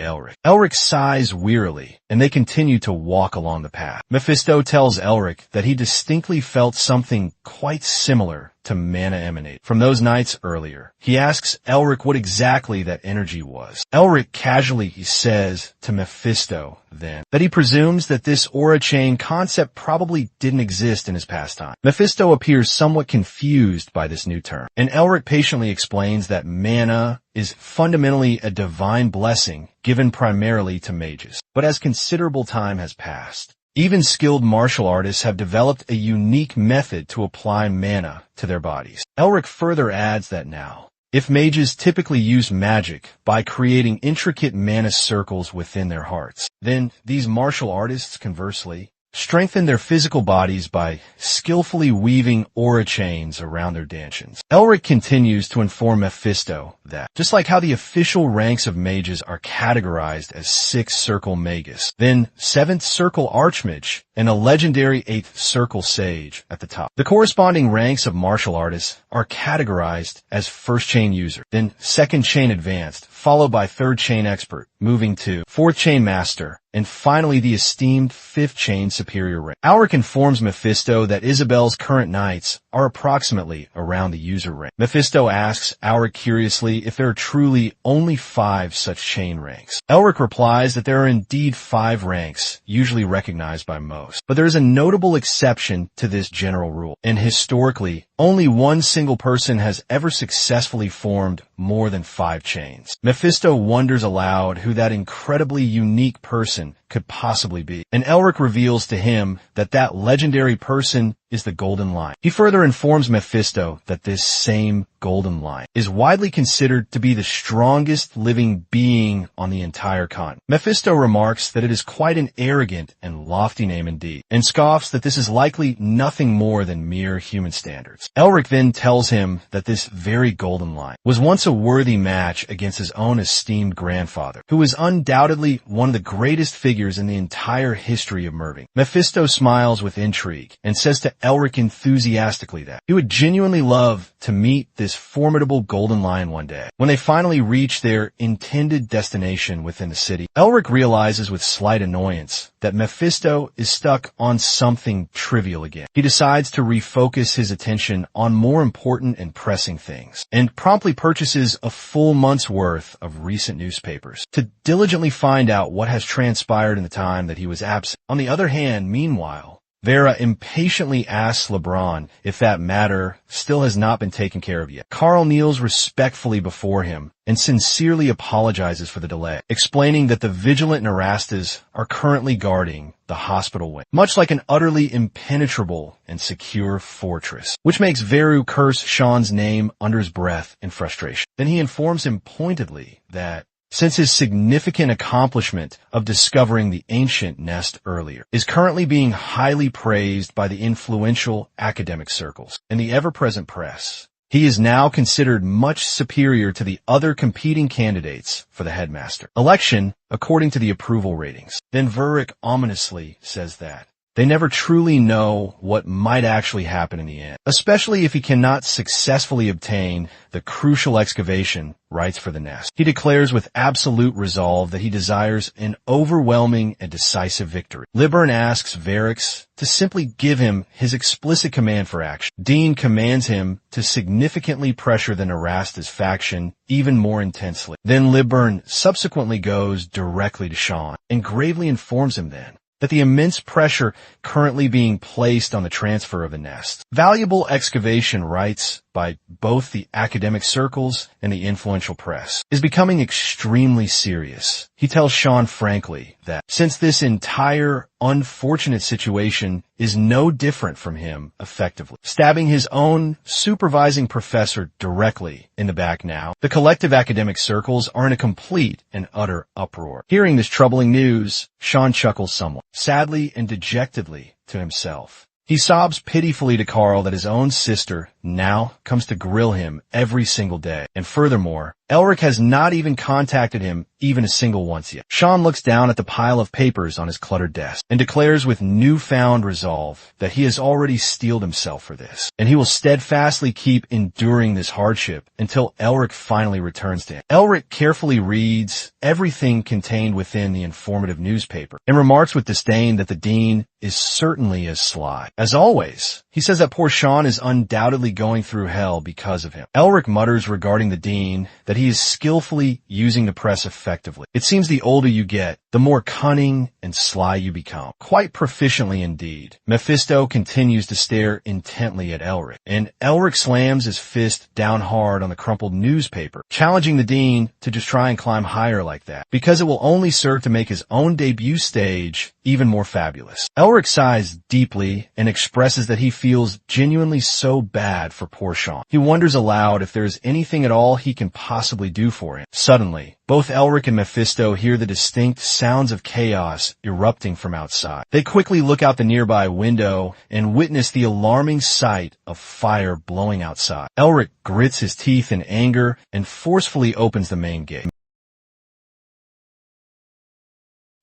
Elric. Elric sighs wearily, and they continue to walk along the path. Mephisto tells Elric that he distinctly felt something quite similar to mana emanate from those nights earlier. He asks Elric what exactly that energy was. Elric casually says to Mephisto then that he presumes that this aura chain concept probably didn't exist in his past time. Mephisto appears somewhat confused by this new term, and Elric patiently explains that mana is fundamentally a divine blessing given primarily to mages. But as considerable time has passed, even skilled martial artists have developed a unique method to apply mana to their bodies. Elric further adds that now, if mages typically use magic by creating intricate mana circles within their hearts, then these martial artists, conversely, strengthen their physical bodies by skillfully weaving aura chains around their dantians. Elric continues to inform Mephisto that, just like how the official ranks of mages are categorized as 6th Circle Magus, then 7th Circle Archmage, and a legendary 8th Circle Sage at the top. The corresponding ranks of martial artists are categorized as first chain user, then second chain advanced, followed by third chain expert, moving to fourth chain master, and finally the esteemed fifth chain superior rank. Alric informs Mephisto that Isabel's current knights are approximately around the user rank. Mephisto asks Alric curiously if there are truly only 5 such chain ranks. Elric replies that there are indeed 5 ranks, usually recognized by most. But there is a notable exception to this general rule, and historically, only one single person has ever successfully formed more than 5 chains. Mephisto wonders aloud who that incredibly unique person could possibly be, and Elric reveals to him that that legendary person is the Golden Lion. He further informs Mephisto that this same Golden Lion is widely considered to be the strongest living being on the entire continent. Mephisto remarks that it is quite an arrogant and lofty name indeed, and scoffs that this is likely nothing more than mere human standards. Elric then tells him that this very Golden Lion was once a worthy match against his own esteemed grandfather, who was undoubtedly one of the greatest figures in the entire history of Merving. Mephisto smiles with intrigue and says to Elric enthusiastically that he would genuinely love to meet this formidable Golden Lion one day. When they finally reach their intended destination within the city, Elric realizes with slight annoyance that Mephisto is stuck on something trivial again. He decides to refocus his attention on more important and pressing things, and promptly purchases a full month's worth of recent newspapers to diligently find out what has transpired in the time that he was absent. On the other hand, meanwhile, Vera impatiently asks LeBron if that matter still has not been taken care of yet. Carl kneels respectfully before him and sincerely apologizes for the delay, explaining that the vigilant Nerastas are currently guarding the hospital wing, much like an utterly impenetrable and secure fortress, which makes Veru curse Sean's name under his breath in frustration. Then he informs him pointedly that since his significant accomplishment of discovering the ancient nest earlier is currently being highly praised by the influential academic circles and the ever-present press, he is now considered much superior to the other competing candidates for the headmaster election according to the approval ratings. Then Verik ominously says that they never truly know what might actually happen in the end, especially if he cannot successfully obtain the crucial excavation rights for the nest. He declares with absolute resolve that he desires an overwhelming and decisive victory. Liburn asks Varix to simply give him his explicit command for action. Dean commands him to significantly pressure the Nerastas faction even more intensely. Then Liburn subsequently goes directly to Sean and gravely informs him then that the immense pressure currently being placed on the transfer of the nest, valuable excavation rights by both the academic circles and the influential press, is becoming extremely serious. He tells Sean frankly that since this entire unfortunate situation is no different from him effectively, stabbing his own supervising professor directly in the back now, the collective academic circles are in a complete and utter uproar. Hearing this troubling news, Sean chuckles somewhat, sadly and dejectedly to himself. He sobs pitifully to Carl that his own sister now comes to grill him every single day. And furthermore, Elric has not even contacted him even a single once yet. Sean looks down at the pile of papers on his cluttered desk and declares with newfound resolve that he has already steeled himself for this, and he will steadfastly keep enduring this hardship until Elric finally returns to him. Elric carefully reads everything contained within the informative newspaper and remarks with disdain that the dean is certainly as sly. As always, he says that poor Sean is undoubtedly going through hell because of him. Elric mutters regarding the dean that he is skillfully using the press effectively. It seems the older you get, the more cunning and sly you become. Quite proficiently indeed. Mephisto continues to stare intently at Elric, and Elric slams his fist down hard on the crumpled newspaper, challenging the dean to just try and climb higher like that, because it will only serve to make his own debut stage even more fabulous. Elric sighs deeply and expresses that he feels genuinely so bad for poor Sean. He wonders aloud if there is anything at all he can possibly do for him. Suddenly, both Elric and Mephisto hear the distinct sounds of chaos erupting from outside. They quickly look out the nearby window and witness the alarming sight of fire blowing outside. Elric grits his teeth in anger and forcefully opens the main gate.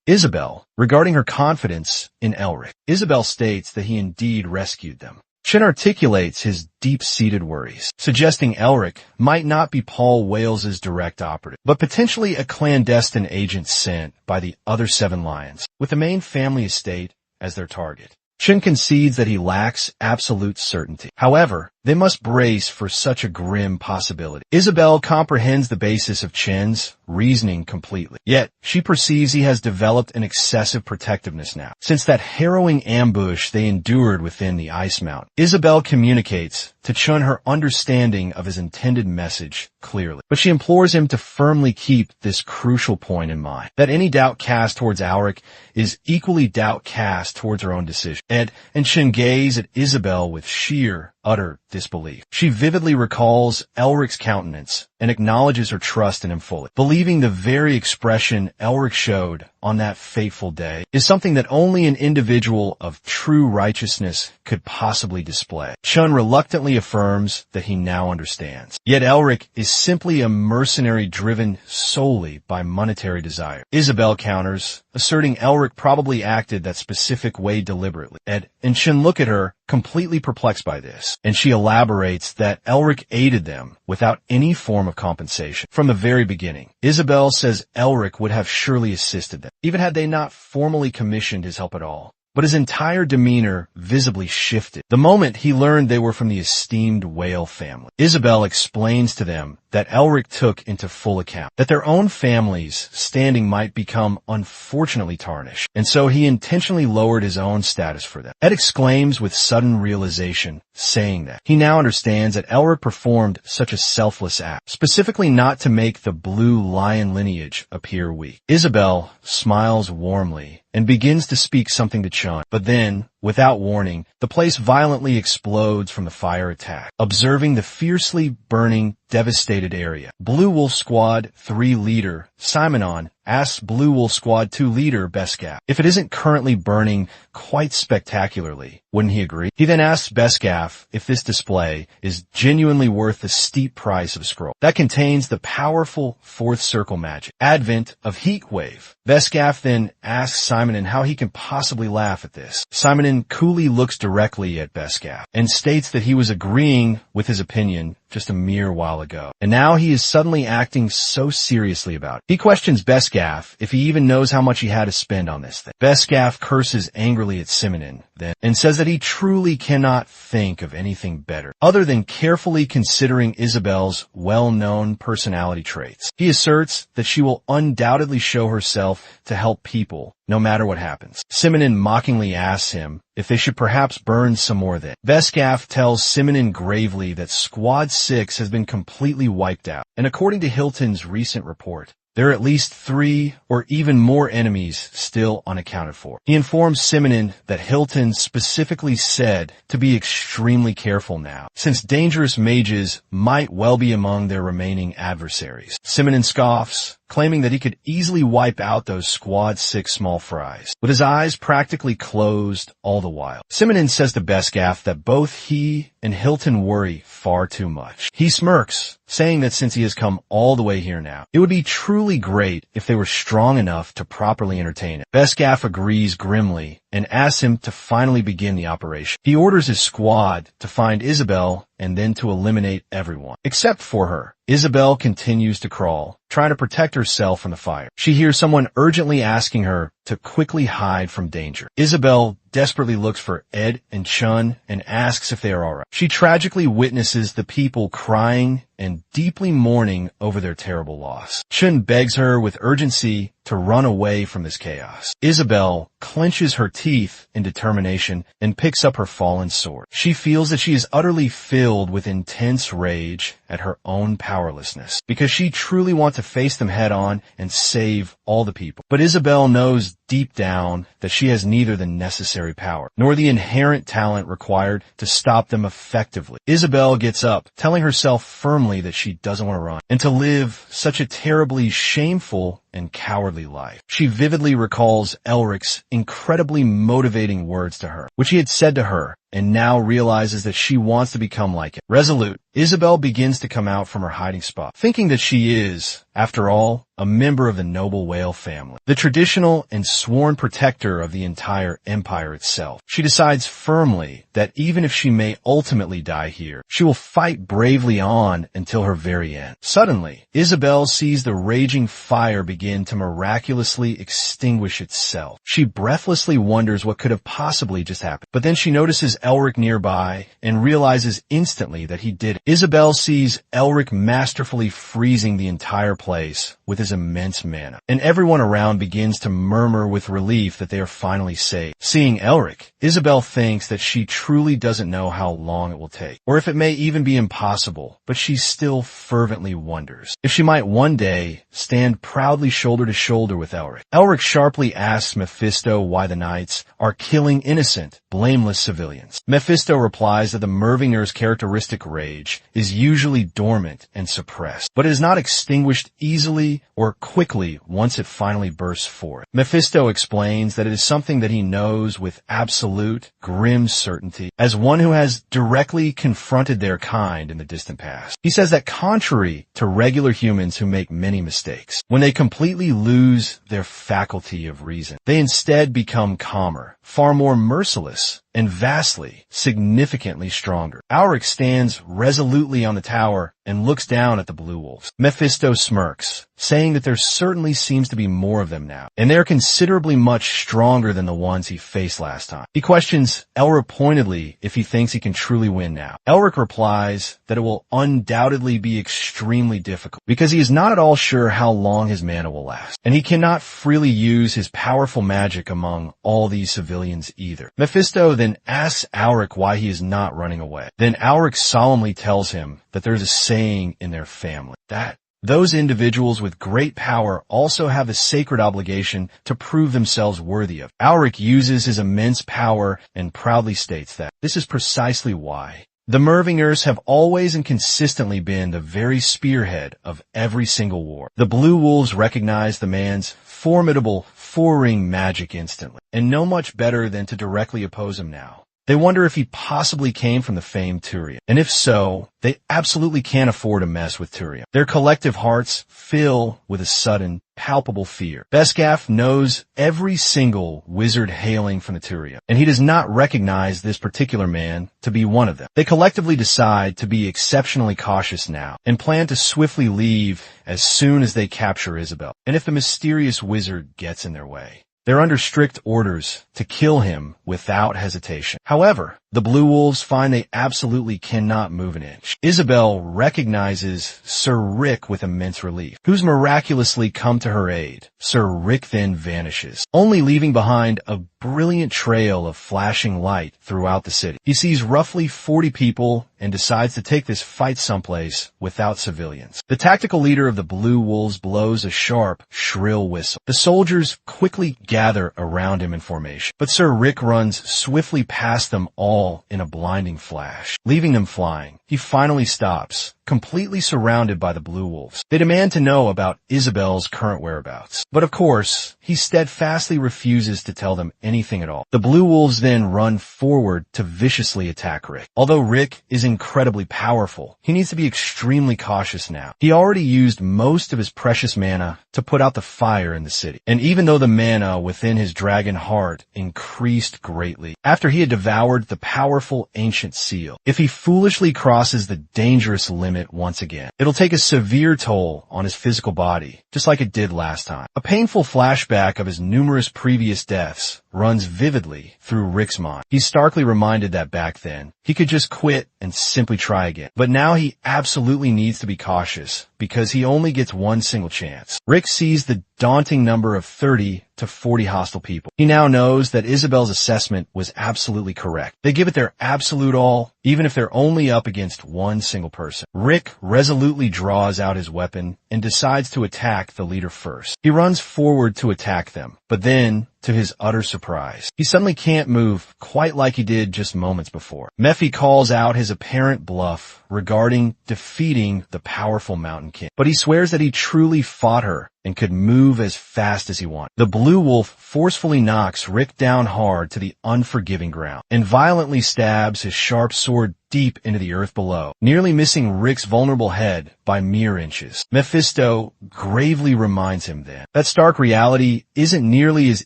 Isabel, regarding her confidence in Elric. Isabel states that he indeed rescued them. Shin articulates his deep-seated worries, suggesting Elric might not be Paul Wales's direct operative, but potentially a clandestine agent sent by the other 7 lions, with the main family estate as their target. Shin concedes that he lacks absolute certainty. However, they must brace for such a grim possibility. Isabel comprehends the basis of Chin's reasoning completely. Yet, she perceives he has developed an excessive protectiveness now, since that harrowing ambush they endured within the ice mountain. Isabel communicates to Chun her understanding of his intended message clearly, but she implores him to firmly keep this crucial point in mind, that any doubt cast towards Alric is equally doubt cast towards her own decision. Ed and Shin gaze at Isabel with sheer, utter disbelief. She vividly recalls Elric's countenance and acknowledges her trust in him fully, believing the very expression Elric showed on that fateful day is something that only an individual of true righteousness could possibly display. Chun reluctantly affirms that he now understands. Yet Elric is simply a mercenary driven solely by monetary desire. Isabel counters, asserting Elric probably acted that specific way deliberately. Ed and Chun look at her, completely perplexed by this, and she elaborates that Elric aided them without any form of compensation from the very beginning. Isabel says Elric would have surely assisted them, even had they not formally commissioned his help at all. But his entire demeanor visibly shifted the moment he learned they were from the esteemed Whale family. Isabel explains to them that Elric took into full account that their own family's standing might become unfortunately tarnished, and so he intentionally lowered his own status for them. Ed exclaims with sudden realization, saying that he now understands that Elric performed such a selfless act, specifically not to make the blue lion lineage appear weak. Isabel smiles warmly and begins to speak something to Chun, but then, without warning, the place violently explodes from the fire attack, observing the fiercely burning, devastated area. Blue Wolf Squad 3 leader Simonon asks Blue Wolf Squad 2 leader Beskaf if it isn't currently burning quite spectacularly. Wouldn't he agree? He then asks Beskaf if this display is genuinely worth the steep price of a scroll that contains the powerful 4th circle magic, advent of Heat Wave. Beskaf then asks Simonon how he can possibly laugh at this. Simonon coolly looks directly at Beskaf and states that he was agreeing with his opinion just a mere while ago, and now he is suddenly acting so seriously about it. He questions Beskaf if he even knows how much he had to spend on this thing. Beskaf curses angrily at Simonon then and says that he truly cannot think of anything better other than carefully considering Isabel's well-known personality traits. He asserts that she will undoubtedly show herself to help people no matter what happens. Simonon mockingly asks him if they should perhaps burn some more then. Beskaf tells Simonon gravely that Squad 6 has been completely wiped out, and according to Hilton's recent report, there are at least 3 or even more enemies still unaccounted for. He informs Simonon that Hilton specifically said to be extremely careful now, since dangerous mages might well be among their remaining adversaries. Simonon scoffs, claiming that he could easily wipe out those Squad 6 small fries, with his eyes practically closed all the while. Simonon says to Beskaf that both he and Hilton worry far too much. He smirks, saying that since he has come all the way here now, it would be truly great if they were strong enough to properly entertain it. Beskaf agrees grimly and asks him to finally begin the operation. He orders his squad to find Isabel and then to eliminate everyone, except for her. Isabel continues to crawl, trying to protect herself from the fire. She hears someone urgently asking her to quickly hide from danger. Isabel desperately looks for Ed and Chun and asks if they are alright. She tragically witnesses the people crying and deeply mourning over their terrible loss. Chun begs her with urgency to run away from this chaos. Isabel clenches her teeth in determination and picks up her fallen sword. She feels that she is utterly filled with intense rage at her own powerlessness, because she truly wants to face them head on and save all the people. But Isabel knows deep down that she has neither the necessary power nor the inherent talent required to stop them effectively. Isabel gets up, telling herself firmly that she doesn't want to run and to live such a terribly shameful and cowardly life. She vividly recalls Elric's incredibly motivating words to her, which he had said to her, and now realizes that she wants to become like him. Resolute, Isabel begins to come out from her hiding spot, thinking that she is, after all, a member of the noble whale family, the traditional and sworn protector of the entire empire itself. She decides firmly that even if she may ultimately die here, she will fight bravely on until her very end. Suddenly, Isabel sees the raging fire begin to miraculously extinguish itself. She breathlessly wonders what could have possibly just happened, but then she notices Elric nearby and realizes instantly that he did it. Isabel sees Elric masterfully freezing the entire place with his immense mana, and everyone around begins to murmur with relief that they are finally saved. Seeing Elric, Isabel thinks that she truly doesn't know how long it will take, or if it may even be impossible, but she still fervently wonders if she might one day stand proudly shoulder to shoulder with Elric. Elric sharply asks Mephisto why the knights are killing innocent, blameless civilians. Mephisto replies that the Mervinger's characteristic rage is usually dormant and suppressed, but it is not extinguished easily or quickly once it finally bursts forth. Mephisto explains that it is something that he knows with absolute, grim certainty, as one who has directly confronted their kind in the distant past. He says that contrary to regular humans who make many mistakes, when they completely lose their faculty of reason, they instead become calmer, far more merciless, and vastly, significantly stronger. Elric stands resolutely on the tower and looks down at the blue wolves. Mephisto smirks, saying that there certainly seems to be more of them now, and they are considerably much stronger than the ones he faced last time. He questions Elric pointedly if he thinks he can truly win now. Elric replies that it will undoubtedly be extremely difficult, because he is not at all sure how long his mana will last, and he cannot freely use his powerful magic among all these civilians either. Mephisto then asks Elric why he is not running away. Then Elric solemnly tells him that there's a saying in their family that those individuals with great power also have a sacred obligation to prove themselves worthy of. Elric uses his immense power and proudly states that this is precisely why the Mervingers have always and consistently been the very spearhead of every single war. The Blue Wolves recognize the man's formidable four-ring magic instantly, and know much better than to directly oppose him now. They wonder if he possibly came from the famed Turian, and if so, they absolutely can't afford to mess with Turian. Their collective hearts fill with a sudden, palpable fear. Beskaf knows every single wizard hailing from the Turian, and he does not recognize this particular man to be one of them. They collectively decide to be exceptionally cautious now, and plan to swiftly leave as soon as they capture Isabel, and if the mysterious wizard gets in their way. They're under strict orders to kill him without hesitation. However, the Blue Wolves find they absolutely cannot move an inch. Isabel recognizes Sir Rick with immense relief, who's miraculously come to her aid. Sir Rick then vanishes, only leaving behind a brilliant trail of flashing light throughout the city. He sees roughly 40 people and decides to take this fight someplace without civilians. The tactical leader of the Blue Wolves blows a sharp, shrill whistle. The soldiers quickly gather around him in formation, but Sir Rick runs swiftly past them all in a blinding flash, leaving them flying. He finally stops, completely surrounded by the Blue Wolves. They demand to know about Isabel's current whereabouts, but of course, he steadfastly refuses to tell them anything at all. The Blue Wolves then run forward to viciously attack Rick. Although Rick is incredibly powerful, he needs to be extremely cautious now. He already used most of his precious mana to put out the fire in the city, and even though the mana within his dragon heart increased greatly after he had devoured the powerful ancient seal, if he foolishly crosses the dangerous limit once again, it'll take a severe toll on his physical body, just like it did last time. A painful flashback of his numerous previous deaths runs vividly through Rick's mind. He's starkly reminded that back then, he could just quit and simply try again. But now he absolutely needs to be cautious, because he only gets one single chance. Rick sees the daunting number of 30 to 40 hostile people. He now knows that Isabel's assessment was absolutely correct. They give it their absolute all, even if they're only up against one single person. Rick resolutely draws out his weapon and decides to attack the leader first. He runs forward to attack them, but then, to his utter surprise, he suddenly can't move quite like he did just moments before. Mephi calls out his apparent bluff regarding defeating the powerful Mountain King, but he swears that he truly fought her and could move as fast as he wanted. The blue wolf forcefully knocks Rick down hard to the unforgiving ground and violently stabs his sharp sword deep into the earth below, nearly missing Rick's vulnerable head by mere inches. Mephisto gravely reminds him then that stark reality isn't nearly as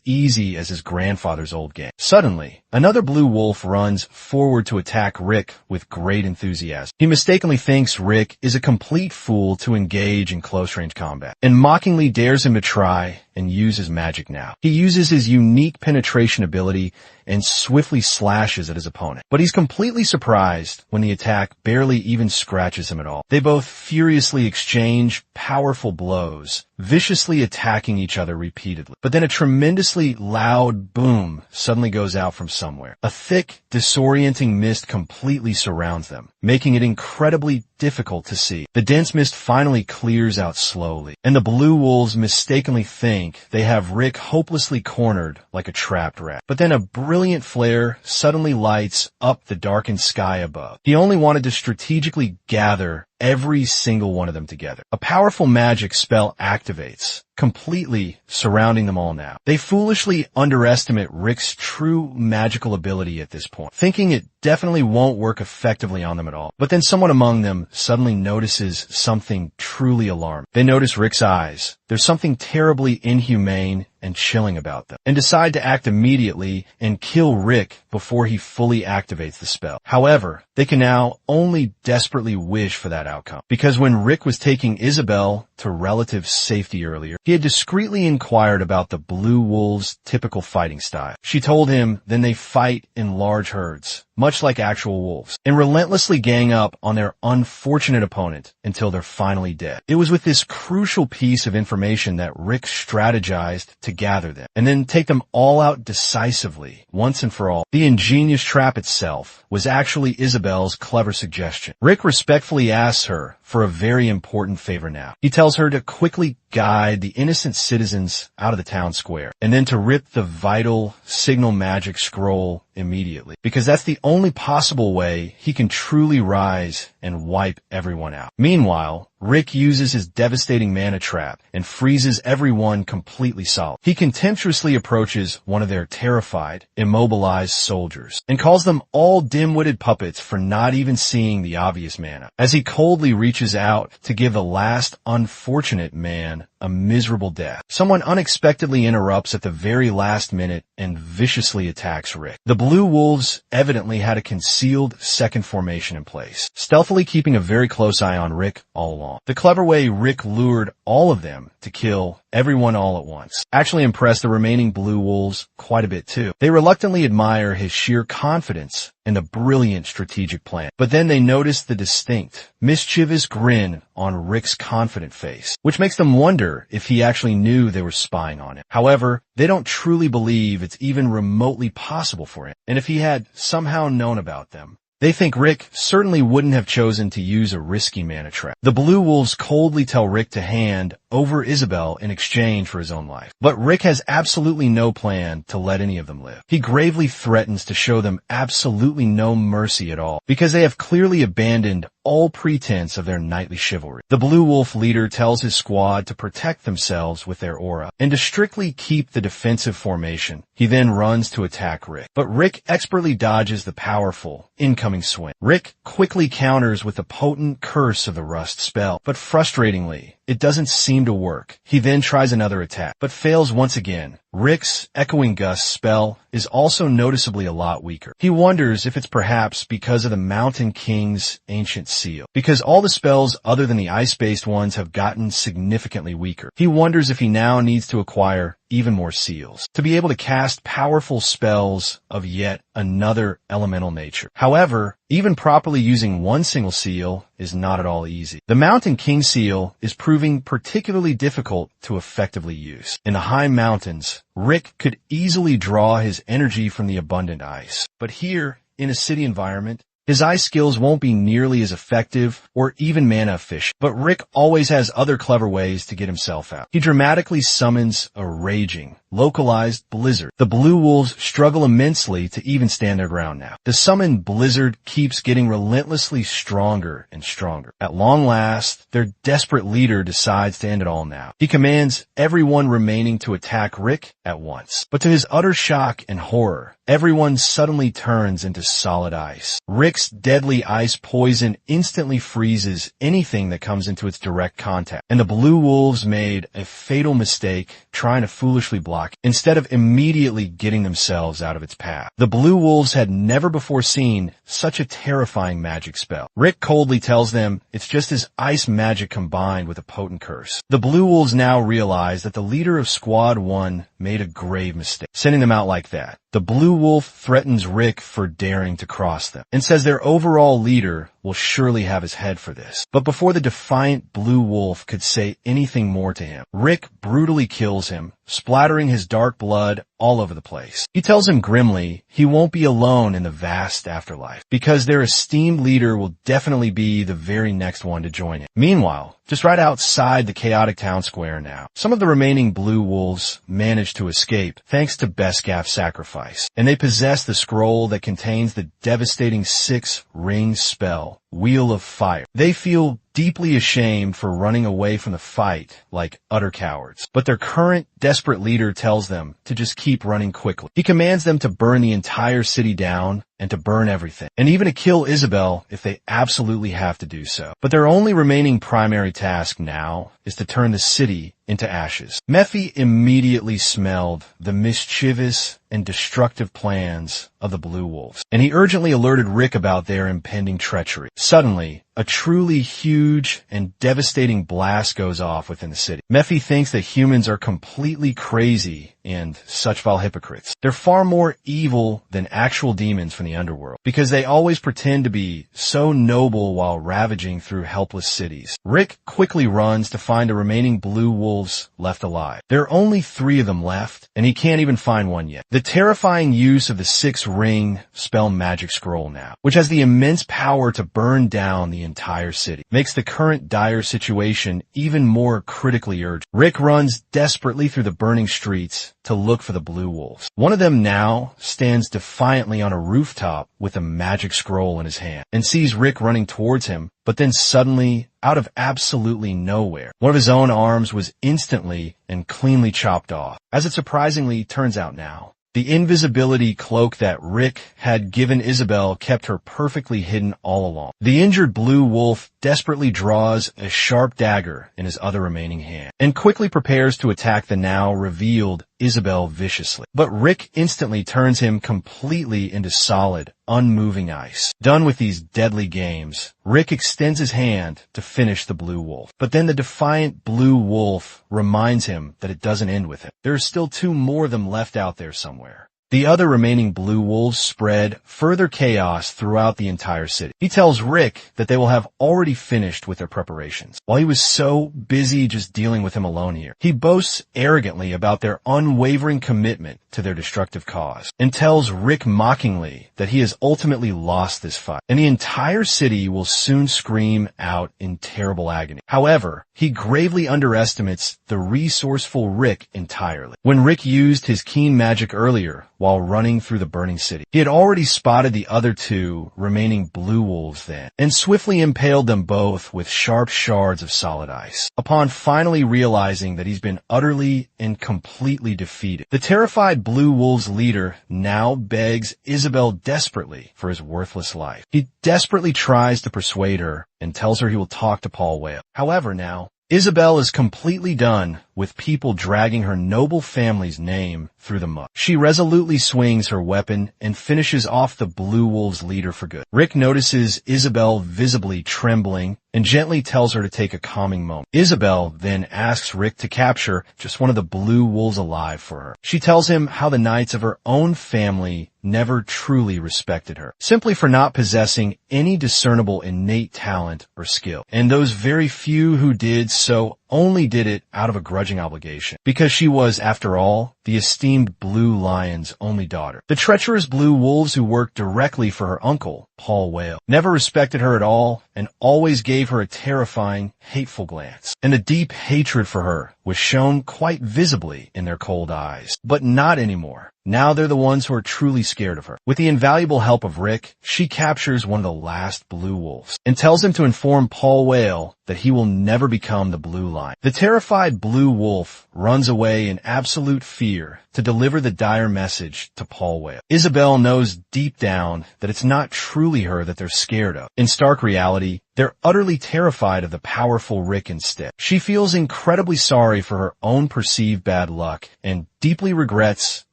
easy as his grandfather's old game. Suddenly, another blue wolf runs forward to attack Rick with great enthusiasm. He mistakenly thinks Rick is a complete fool to engage in close-range combat, and mockingly dares him to try and use his magic now. He uses his unique penetration ability and swiftly slashes at his opponent. But he's completely surprised when the attack barely even scratches him at all. They both furiously exchange powerful blows, viciously attacking each other repeatedly. But then a tremendously loud boom suddenly goes out from somewhere. A thick, disorienting mist completely surrounds them, making it incredibly difficult to see. The dense mist finally clears out slowly, and the blue wolves mistakenly think they have Rick hopelessly cornered like a trapped rat. But then a brilliant flare suddenly lights up the darkened sky above. He only wanted to strategically gather every single one of them together. A powerful magic spell activates, completely surrounding them all now. They foolishly underestimate Rick's true magical ability at this point, thinking it definitely won't work effectively on them at all. But then someone among them suddenly notices something truly alarming. They notice Rick's eyes. There's something terribly inhumane and chilling about them, and decide to act immediately and kill Rick before he fully activates the spell. However, they can now only desperately wish for that outcome, because when Rick was taking Isabel to relative safety earlier, he had discreetly inquired about the blue wolves' typical fighting style. She told him then they fight in large herds, much like actual wolves, and relentlessly gang up on their unfortunate opponent until they're finally dead. It was with this crucial piece of information that Rick strategized to gather them, and then take them all out decisively, once and for all. The ingenious trap itself was actually Isabel's clever suggestion. Rick respectfully asks her for a very important favor now. He tells her to quickly guide the innocent citizens out of the town square, and then to rip the vital signal magic scroll immediately, because that's the only possible way he can truly rise and wipe everyone out. Meanwhile, Rick uses his devastating mana trap and freezes everyone completely solid. He contemptuously approaches one of their terrified, immobilized soldiers and calls them all dim-witted puppets for not even seeing the obvious mana, as he coldly reaches out to give the last unfortunate man a miserable death. Someone unexpectedly interrupts at the very last minute and viciously attacks Rick. The blue wolves evidently had a concealed second formation in place, stealthily keeping a very close eye on Rick all along. The clever way Rick lured all of them to kill everyone all at once actually impressed the remaining blue wolves quite a bit too. They reluctantly admire his sheer confidence and the brilliant strategic plan. But then they notice the distinct, mischievous grin on Rick's confident face, which makes them wonder if he actually knew they were spying on him. However, they don't truly believe it's even remotely possible for him, and if he had somehow known about them, they think Rick certainly wouldn't have chosen to use a risky mana trap. The blue wolves coldly tell Rick to hand over Isabel in exchange for his own life. But Rick has absolutely no plan to let any of them live. He gravely threatens to show them absolutely no mercy at all, because they have clearly abandoned all pretense of their knightly chivalry. The blue wolf leader tells his squad to protect themselves with their aura and to strictly keep the defensive formation. He then runs to attack Rick, but Rick expertly dodges the powerful incoming swing. Rick quickly counters with the potent curse of the rust spell, but frustratingly, it doesn't seem to work. He then tries another attack, but fails once again. Rick's Echoing Gust spell is also noticeably a lot weaker. He wonders if it's perhaps because of the Mountain King's ancient seal, because all the spells other than the ice-based ones have gotten significantly weaker. He wonders if he now needs to acquire even more seals to be able to cast powerful spells of yet another elemental nature. However, even properly using one single seal is not at all easy. The Mountain King seal is proving particularly difficult to effectively use. In the high mountains, Rick could easily draw his energy from the abundant ice. But here, in a city environment, his ice skills won't be nearly as effective or even mana efficient, but Rick always has other clever ways to get himself out. He dramatically summons a raging, localized Blizzard. The Blue Wolves struggle immensely to even stand their ground now. The summoned Blizzard keeps getting relentlessly stronger and stronger. At long last, their desperate leader decides to end it all now. He commands everyone remaining to attack Rick at once. But to his utter shock and horror, everyone suddenly turns into solid ice. Rick's deadly ice poison instantly freezes anything that comes into its direct contact, and the Blue Wolves made a fatal mistake trying to foolishly block it, instead of immediately getting themselves out of its path. The Blue Wolves had never before seen such a terrifying magic spell. Rick coldly tells them it's just his ice magic combined with a potent curse. The Blue Wolves now realize that the leader of Squad 1 made a grave mistake, sending them out like that. The Blue Wolf threatens Rick for daring to cross them, and says their overall leader will surely have his head for this. But before the defiant Blue Wolf could say anything more to him, Rick brutally kills him, splattering his dark blood all over the place. He tells him grimly he won't be alone in the vast afterlife, because their esteemed leader will definitely be the very next one to join him. Meanwhile, just right outside the chaotic town square now, some of the remaining Blue Wolves manage to escape thanks to Beskaf's sacrifice, and they possess the scroll that contains the devastating 6-ring spell, Wheel of Fire. They feel deeply ashamed for running away from the fight like utter cowards, but their current desperate leader tells them to just keep running quickly. He commands them to burn the entire city down and to burn everything, and even to kill Isabel if they absolutely have to do so. But their only remaining primary task now is to turn the city into ashes. Mephi immediately smelled the mischievous and destructive plans of the Blue Wolves, and he urgently alerted Rick about their impending treachery. Suddenly, a truly huge and devastating blast goes off within the city. Mephi thinks that humans are completely crazy and such vile hypocrites. They're far more evil than actual demons from the underworld, because they always pretend to be so noble while ravaging through helpless cities. Rick quickly runs to find the remaining Blue Wolves left alive. There are only 3 of them left, and he can't even find one yet. The terrifying use of the 6-ring spell magic scroll now, which has the immense power to burn down the entire city, makes the current dire situation even more critically urgent. Rick runs desperately through the burning streets to look for the Blue Wolves. One of them now stands defiantly on a rooftop with a magic scroll in his hand and sees Rick running towards him, but then suddenly, out of absolutely nowhere, one of his own arms was instantly and cleanly chopped off. As it surprisingly turns out now, the invisibility cloak that Rick had given Isabel kept her perfectly hidden all along. The injured Blue Wolf desperately draws a sharp dagger in his other remaining hand and quickly prepares to attack the now revealed Isabel viciously. But Rick instantly turns him completely into solid, unmoving ice. Done with these deadly games, Rick extends his hand to finish the Blue Wolf. But then the defiant Blue Wolf reminds him that it doesn't end with him. There are still 2 more of them left out there somewhere. The other remaining Blue Wolves spread further chaos throughout the entire city. He tells Rick that they will have already finished with their preparations, while he was so busy just dealing with him alone here. He boasts arrogantly about their unwavering commitment to their destructive cause, and tells Rick mockingly that he has ultimately lost this fight, and the entire city will soon scream out in terrible agony. However, he gravely underestimates the resourceful Rick entirely. When Rick used his keen magic earlier, while running through the burning city, he had already spotted the other 2 remaining Blue Wolves then, and swiftly impaled them both with sharp shards of solid ice. Upon finally realizing that he's been utterly and completely defeated, the terrified Blue Wolves leader now begs Isabel desperately for his worthless life. He desperately tries to persuade her and tells her he will talk to Paul Whale. However, now, Isabel is completely done with people dragging her noble family's name through the mud. She resolutely swings her weapon and finishes off the Blue Wolves leader for good. Rick notices Isabel visibly trembling and gently tells her to take a calming moment. Isabel then asks Rick to capture just one of the Blue Wolves alive for her. She tells him how the knights of her own family never truly respected her, simply for not possessing any discernible innate talent or skill, and those very few who did so only did it out of a grudging obligation, because she was, after all, the esteemed Blue Lion's only daughter. The treacherous blue wolves who worked directly for her uncle, Paul Whale, never respected her at all and always gave her a terrifying, hateful glance. And a deep hatred for her was shown quite visibly in their cold eyes. But not anymore. Now they're the ones who are truly scared of her. With the invaluable help of Rick, she captures one of the last blue wolves and tells him to inform Paul Whale that he will never become the Blue Lion. The terrified blue wolf runs away in absolute fear to deliver the dire message to Paul Whale. Isabel knows deep down that it's not truly her that they're scared of. In stark reality, they're utterly terrified of the powerful Rick instead. She feels incredibly sorry for her own perceived bad luck and deeply regrets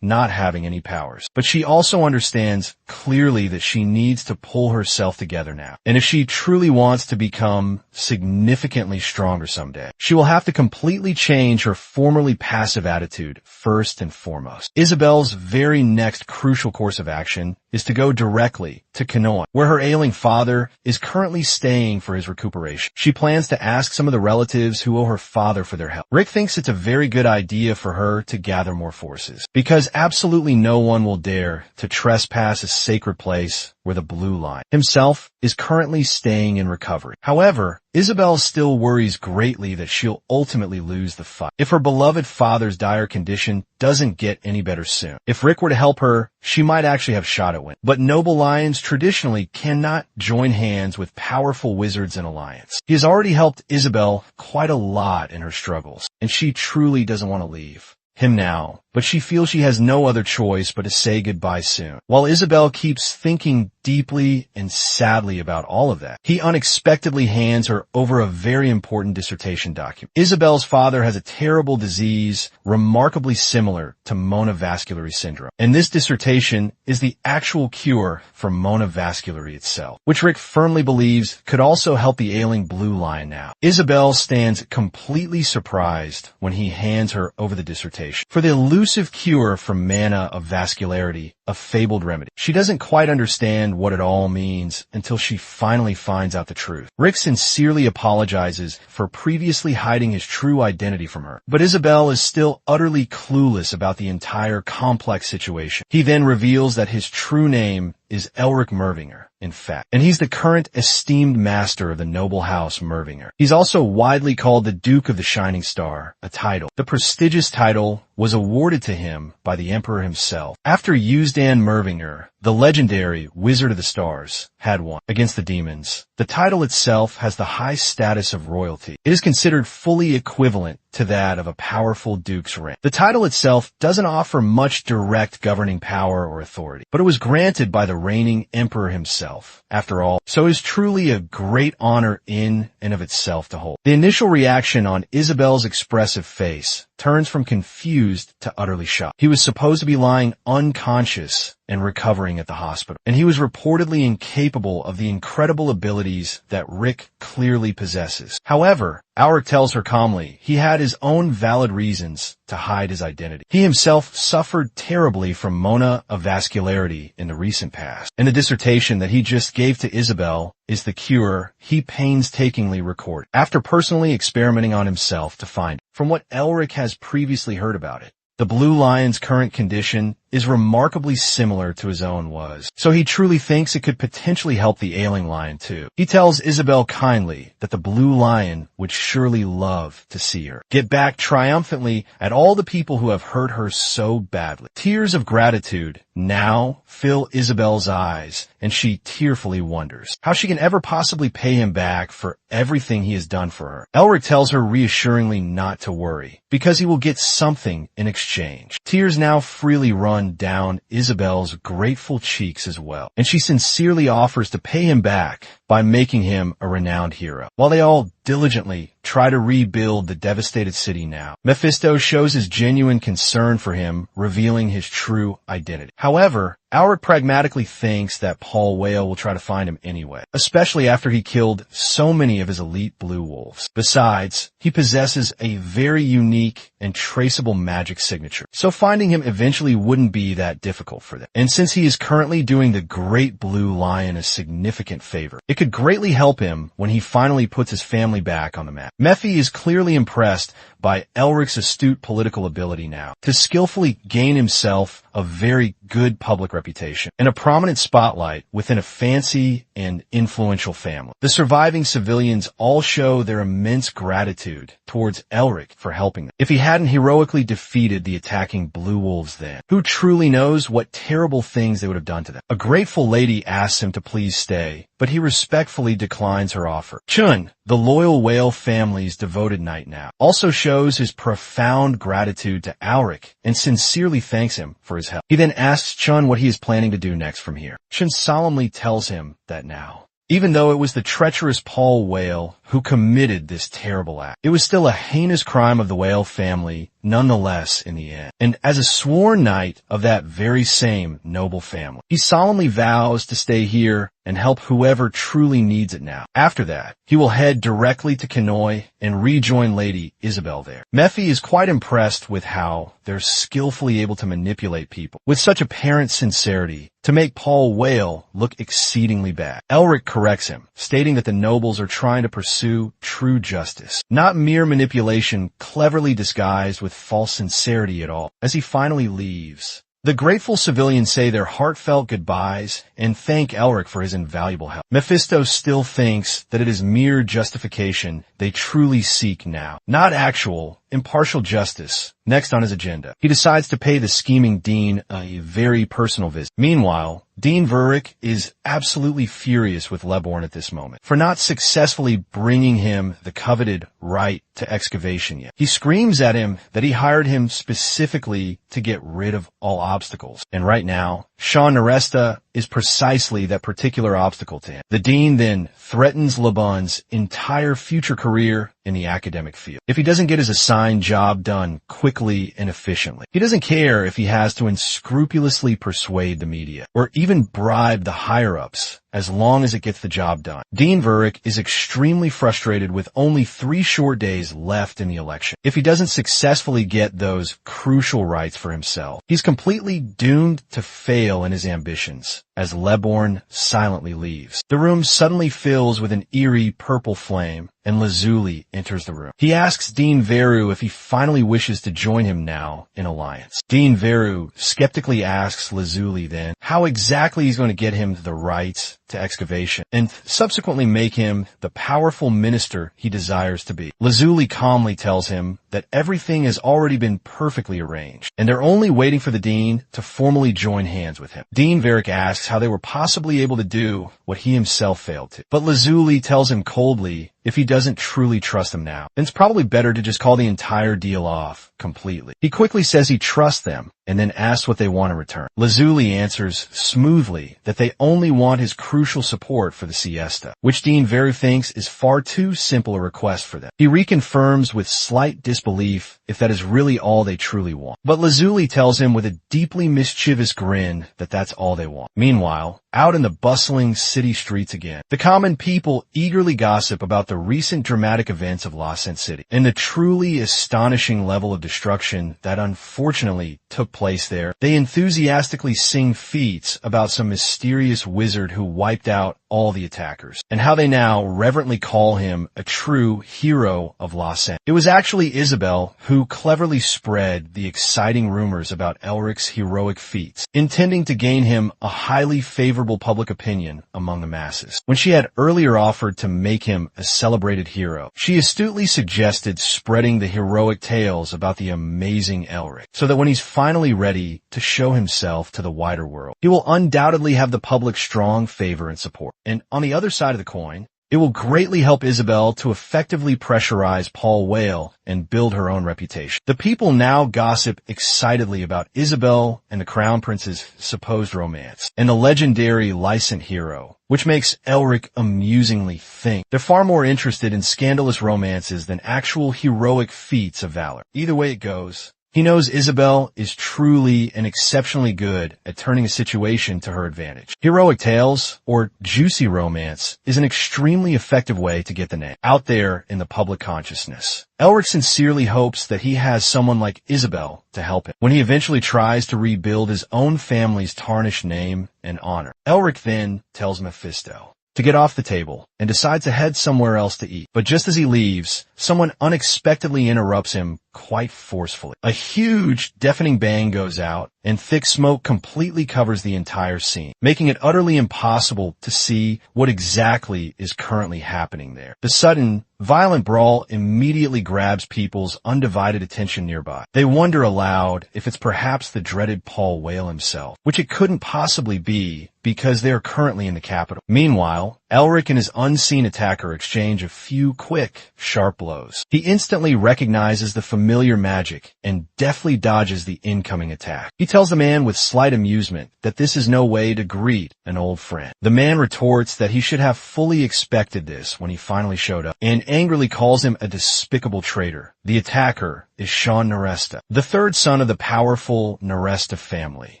not having any powers. But she also understands clearly that she needs to pull herself together now. And if she truly wants to become significantly stronger someday, she will have to completely change her formerly passive attitude first and foremost. Isabel's very next crucial course of action is to go directly to Kanoa, where her ailing father is currently staying for his recuperation. She plans to ask some of the relatives who owe her father for their help. Rick thinks it's a very good idea for her to gather more forces, because absolutely no one will dare to trespass a sacred place where the Blue Lion himself is currently staying in recovery. However, Isabel still worries greatly that she'll ultimately lose the fight if her beloved father's dire condition doesn't get any better soon. If Rick were to help her, she might actually have a shot at winning. But noble lions traditionally cannot join hands with powerful wizards in alliance. He has already helped Isabel quite a lot in her struggles, and she truly doesn't want to leave him now, but she feels she has no other choice but to say goodbye soon. While Isabel keeps thinking deeply and sadly about all of that, he unexpectedly hands her over a very important dissertation document. Isabel's father has a terrible disease remarkably similar to monovascular syndrome, and this dissertation is the actual cure for monovascular itself, which Rick firmly believes could also help the ailing Blue Lion now. Isabel stands completely surprised when he hands her over the dissertation for the elusive cure for mana of vascularity, a fabled remedy. She doesn't quite understand what it all means until she finally finds out the truth. Rick sincerely apologizes for previously hiding his true identity from her, but Isabel is still utterly clueless about the entire complex situation. He then reveals that his true name is Elric Mervinger, in fact, and he's the current esteemed master of the noble house Mervinger. He's also widely called the Duke of the Shining Star, a title. The prestigious title was awarded to him by the Emperor himself after Yuzdan Mervinger, the legendary Wizard of the Stars, had won against the demons. The title itself has the high status of royalty. It is considered fully equivalent to that of a powerful duke's rank. The title itself doesn't offer much direct governing power or authority, but it was granted by the reigning emperor himself, after all, so is truly a great honor in and of itself to hold. The initial reaction on Isabel's expressive face turns from confused to utterly shocked. He was supposed to be lying unconscious and recovering at the hospital, and he was reportedly incapable of the incredible abilities that Rick clearly possesses. However, Alric tells her calmly he had his own valid reasons to hide his identity. He himself suffered terribly from monovascularity in the recent past, and the dissertation that he just gave to Isabel is the cure he painstakingly recorded, after personally experimenting on himself to find it. From what Elric has previously heard about it, the Blue Lion's current condition is remarkably similar to his own was, so he truly thinks it could potentially help the ailing lion too. He tells Isabel kindly that the Blue Lion would surely love to see her get back triumphantly at all the people who have hurt her so badly. Tears of gratitude now fill Isabel's eyes, and she tearfully wonders how she can ever possibly pay him back for everything he has done for her. Elric tells her reassuringly not to worry, because he will get something in exchange. Tears now freely run down Isabel's grateful cheeks as well, and she sincerely offers to pay him back by making him a renowned hero. While they all diligently try to rebuild the devastated city now, Mephisto shows his genuine concern for him, revealing his true identity. However, Alric pragmatically thinks that Paul Whale will try to find him anyway, especially after he killed so many of his elite blue wolves. Besides, he possesses a very unique and traceable magic signature, so finding him eventually wouldn't be that difficult for them. And since he is currently doing the Great Blue Lion a significant favor, it could greatly help him when he finally puts his family back on the map. Mephi is clearly impressed by Elric's astute political ability now to skillfully gain himself a very good public reputation and a prominent spotlight within a fancy and influential family. The surviving civilians all show their immense gratitude towards Elric for helping them. If he hadn't heroically defeated the attacking Blue Wolves then, who truly knows what terrible things they would have done to them? A grateful lady asks him to please stay, but he respectfully declines her offer. Chun, the loyal whale family's devoted knight now, also shows his profound gratitude to Elric and sincerely thanks him for his help. He then asks Chun what he is planning to do next from here. Chun solemnly tells him that now, even though it was the treacherous Paul Whale who committed this terrible act, it was still a heinous crime of the Whale family nonetheless in the end. And as a sworn knight of that very same noble family, he solemnly vows to stay here and help whoever truly needs it now. After that, he will head directly to Kenoi and rejoin Lady Isabel there. Mephi is quite impressed with how they're skillfully able to manipulate people with such apparent sincerity to make Paul Whale look exceedingly bad. Elric corrects him, stating that the nobles are trying to pursue true justice, not mere manipulation cleverly disguised with false sincerity at all. As he finally leaves, the grateful civilians say their heartfelt goodbyes and thank Elric for his invaluable help. Mephisto still thinks that it is mere justification they truly seek now, not actual, impartial justice. Next on his agenda, he decides to pay the scheming Dean a very personal visit. Meanwhile, Dean Verrick is absolutely furious with Leborn at this moment for not successfully bringing him the coveted right to excavation yet. He screams at him that he hired him specifically to get rid of all obstacles. And right now, Sean Naresta is precisely that particular obstacle to him. The Dean then threatens Lebon's entire future career in the academic field if he doesn't get his assigned job done quickly and efficiently. He doesn't care if he has to unscrupulously persuade the media or even bribe the higher-ups as long as it gets the job done. Dean Verrick is extremely frustrated with only 3 short days left in the election. If he doesn't successfully get those crucial rights for himself, he's completely doomed to fail in his ambitions as Leborn silently leaves. The room suddenly fills with an eerie purple flame, and Lazuli enters the room. He asks Dean Veru if he finally wishes to join him now in alliance. Dean Veru skeptically asks Lazuli then how exactly he's going to get him the rights to excavation and subsequently make him the powerful minister he desires to be. Lazuli calmly tells him that everything has already been perfectly arranged, and they're only waiting for the Dean to formally join hands with him. Dean Verrick asks how they were possibly able to do what he himself failed to, but Lazuli tells him coldly if he doesn't truly trust them now, then it's probably better to just call the entire deal off completely. He quickly says he trusts them and then asks what they want in return. Lazuli answers smoothly that they only want his crucial support for the siesta, which Dean Veru thinks is far too simple a request for them. He reconfirms with slight disbelief if that is really all they truly want. But Lazuli tells him with a deeply mischievous grin that that's all they want. Meanwhile, out in the bustling city streets again, the common people eagerly gossip about the recent dramatic events of Lost City and the truly astonishing level of destruction that unfortunately took place there. They enthusiastically sing feats about some mysterious wizard who wiped out all the attackers, and how they now reverently call him a true hero of Lost City. It was actually Isabel who cleverly spread the exciting rumors about Elric's heroic feats, intending to gain him a highly favorable public opinion among the masses. When she had earlier offered to make him a celebrated hero, she astutely suggested spreading the heroic tales about the amazing Elric, so that when he's finally ready to show himself to the wider world, he will undoubtedly have the public's strong favor and support. And on the other side of the coin, it will greatly help Isabel to effectively pressurize Paul Whale and build her own reputation. The people now gossip excitedly about Isabel and the Crown Prince's supposed romance, and the legendary licensed hero, which makes Elric amusingly think. They're far more interested in scandalous romances than actual heroic feats of valor. Either way it goes, he knows Isabel is truly and exceptionally good at turning a situation to her advantage. Heroic tales, or juicy romance, is an extremely effective way to get the name out there in the public consciousness. Elric sincerely hopes that he has someone like Isabel to help him when he eventually tries to rebuild his own family's tarnished name and honor. Elric then tells Mephisto to get off the table and decides to head somewhere else to eat. But just as he leaves, someone unexpectedly interrupts him quite forcefully. A huge, deafening bang goes out, and thick smoke completely covers the entire scene, making it utterly impossible to see what exactly is currently happening there. The sudden, violent brawl immediately grabs people's undivided attention nearby. They wonder aloud if it's perhaps the dreaded Paul Whale himself, which it couldn't possibly be because they are currently in the capital. Meanwhile, Elric and his unseen attacker exchange a few quick, sharp blows. He instantly recognizes the familiar magic and deftly dodges the incoming attack. He tells the man with slight amusement that this is no way to greet an old friend. The man retorts that he should have fully expected this when he finally showed up, and angrily calls him a despicable traitor. The attacker is Sean Neresta, the third son of the powerful Neresta family,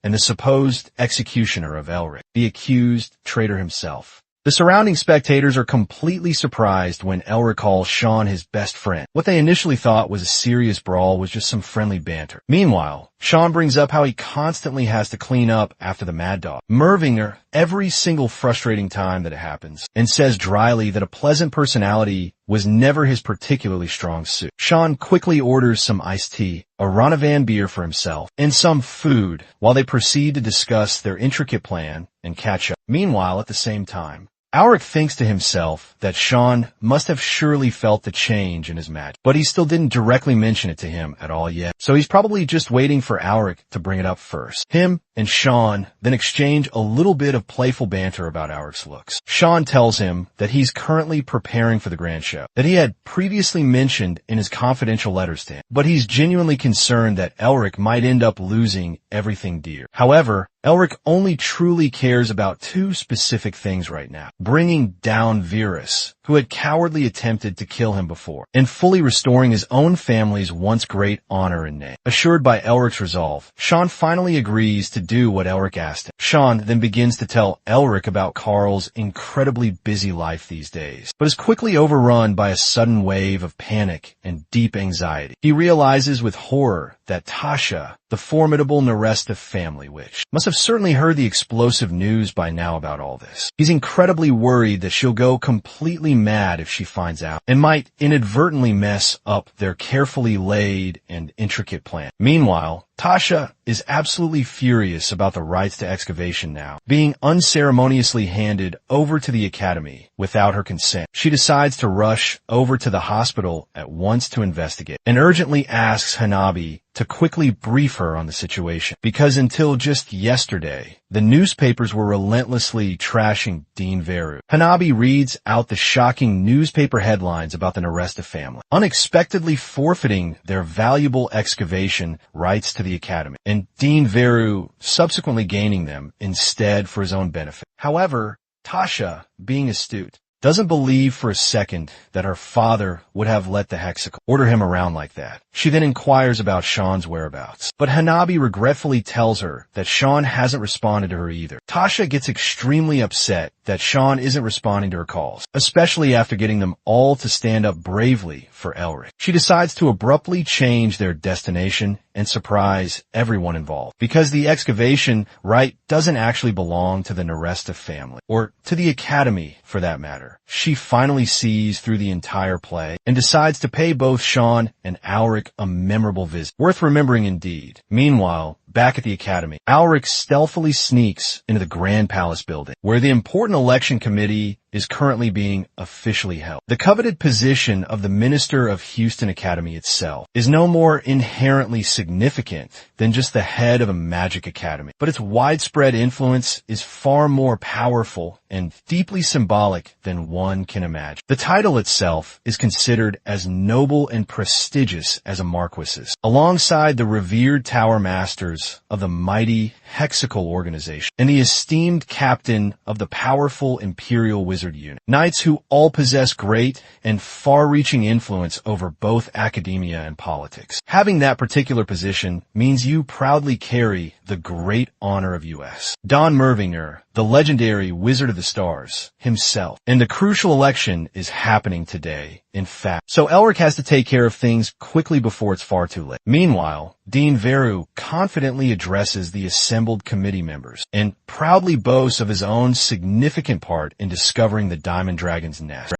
and the supposed executioner of Elric, the accused traitor himself. The surrounding spectators are completely surprised when Elric calls Sean his best friend. What they initially thought was a serious brawl was just some friendly banter. Meanwhile, Sean brings up how he constantly has to clean up after the Mad Dog, Mervinger every single frustrating time that it happens, and says dryly that a pleasant personality was never his particularly strong suit. Sean quickly orders some iced tea, a Ronavan beer for himself, and some food while they proceed to discuss their intricate plan and catch up. Meanwhile, at the same time, Elric thinks to himself that Sean must have surely felt the change in his magic, but he still didn't directly mention it to him at all yet. So he's probably just waiting for Elric to bring it up first. Him and Sean then exchange a little bit of playful banter about Elric's looks. Sean tells him that he's currently preparing for the grand show, that he had previously mentioned in his confidential letters to him, but he's genuinely concerned that Elric might end up losing everything dear. However, Elric only truly cares about two specific things right now: bringing down Virus, who had cowardly attempted to kill him before, and fully restoring his own family's once great honor and name. Assured by Elric's resolve, Sean finally agrees to do what Elric asked him. Sean then begins to tell Elric about Carl's incredibly busy life these days, but is quickly overrun by a sudden wave of panic and deep anxiety. He realizes with horror that Tasha, the formidable Neresta family witch, must have certainly heard the explosive news by now about all this. He's incredibly worried that she'll go completely mad if she finds out, and might inadvertently mess up their carefully laid and intricate plan. Meanwhile, Tasha is absolutely furious about the rights to excavation now being unceremoniously handed over to the academy without her consent. She decides to rush over to the hospital at once to investigate, and urgently asks Hanabi to quickly brief her on the situation, because until just yesterday, the newspapers were relentlessly trashing Dean Veru. Hanabi reads out the shocking newspaper headlines about the Neresta family, unexpectedly forfeiting their valuable excavation rights to the academy, and Dean Veru subsequently gaining them instead for his own benefit. However, Tasha, being astute, doesn't believe for a second that her father would have let the Hexical order him around like that. She then inquires about Sean's whereabouts, but Hanabi regretfully tells her that Sean hasn't responded to her either. Tasha gets extremely upset that Sean isn't responding to her calls, especially after getting them all to stand up bravely for Elric. She decides to abruptly change their destination and surprise everyone involved, because the excavation right doesn't actually belong to the Neresta family, or to the academy for that matter. She finally sees through the entire play and decides to pay both Sean and Elric a memorable visit, worth remembering indeed. Meanwhile, back at the academy, Elric stealthily sneaks into the Grand Palace building, where the important election committee is currently being officially held. The coveted position of the Minister of Houston Academy itself is no more inherently significant than just the head of a magic academy, but its widespread influence is far more powerful and deeply symbolic than one can imagine. The title itself is considered as noble and prestigious as a marquis's, alongside the revered tower masters of the mighty Hexical organization and the esteemed captain of the powerful Imperial Wizard Unit, knights who all possess great and far-reaching influence over both academia and politics. Having that particular position means you proudly carry the great honor of U.S. Don Mervinger, the the legendary Wizard of the Stars himself. And the crucial election is happening today, in fact. So Elric has to take care of things quickly before it's far too late. Meanwhile, Dean Veru confidently addresses the assembled committee members and proudly boasts of his own significant part in discovering the Diamond Dragon's nest.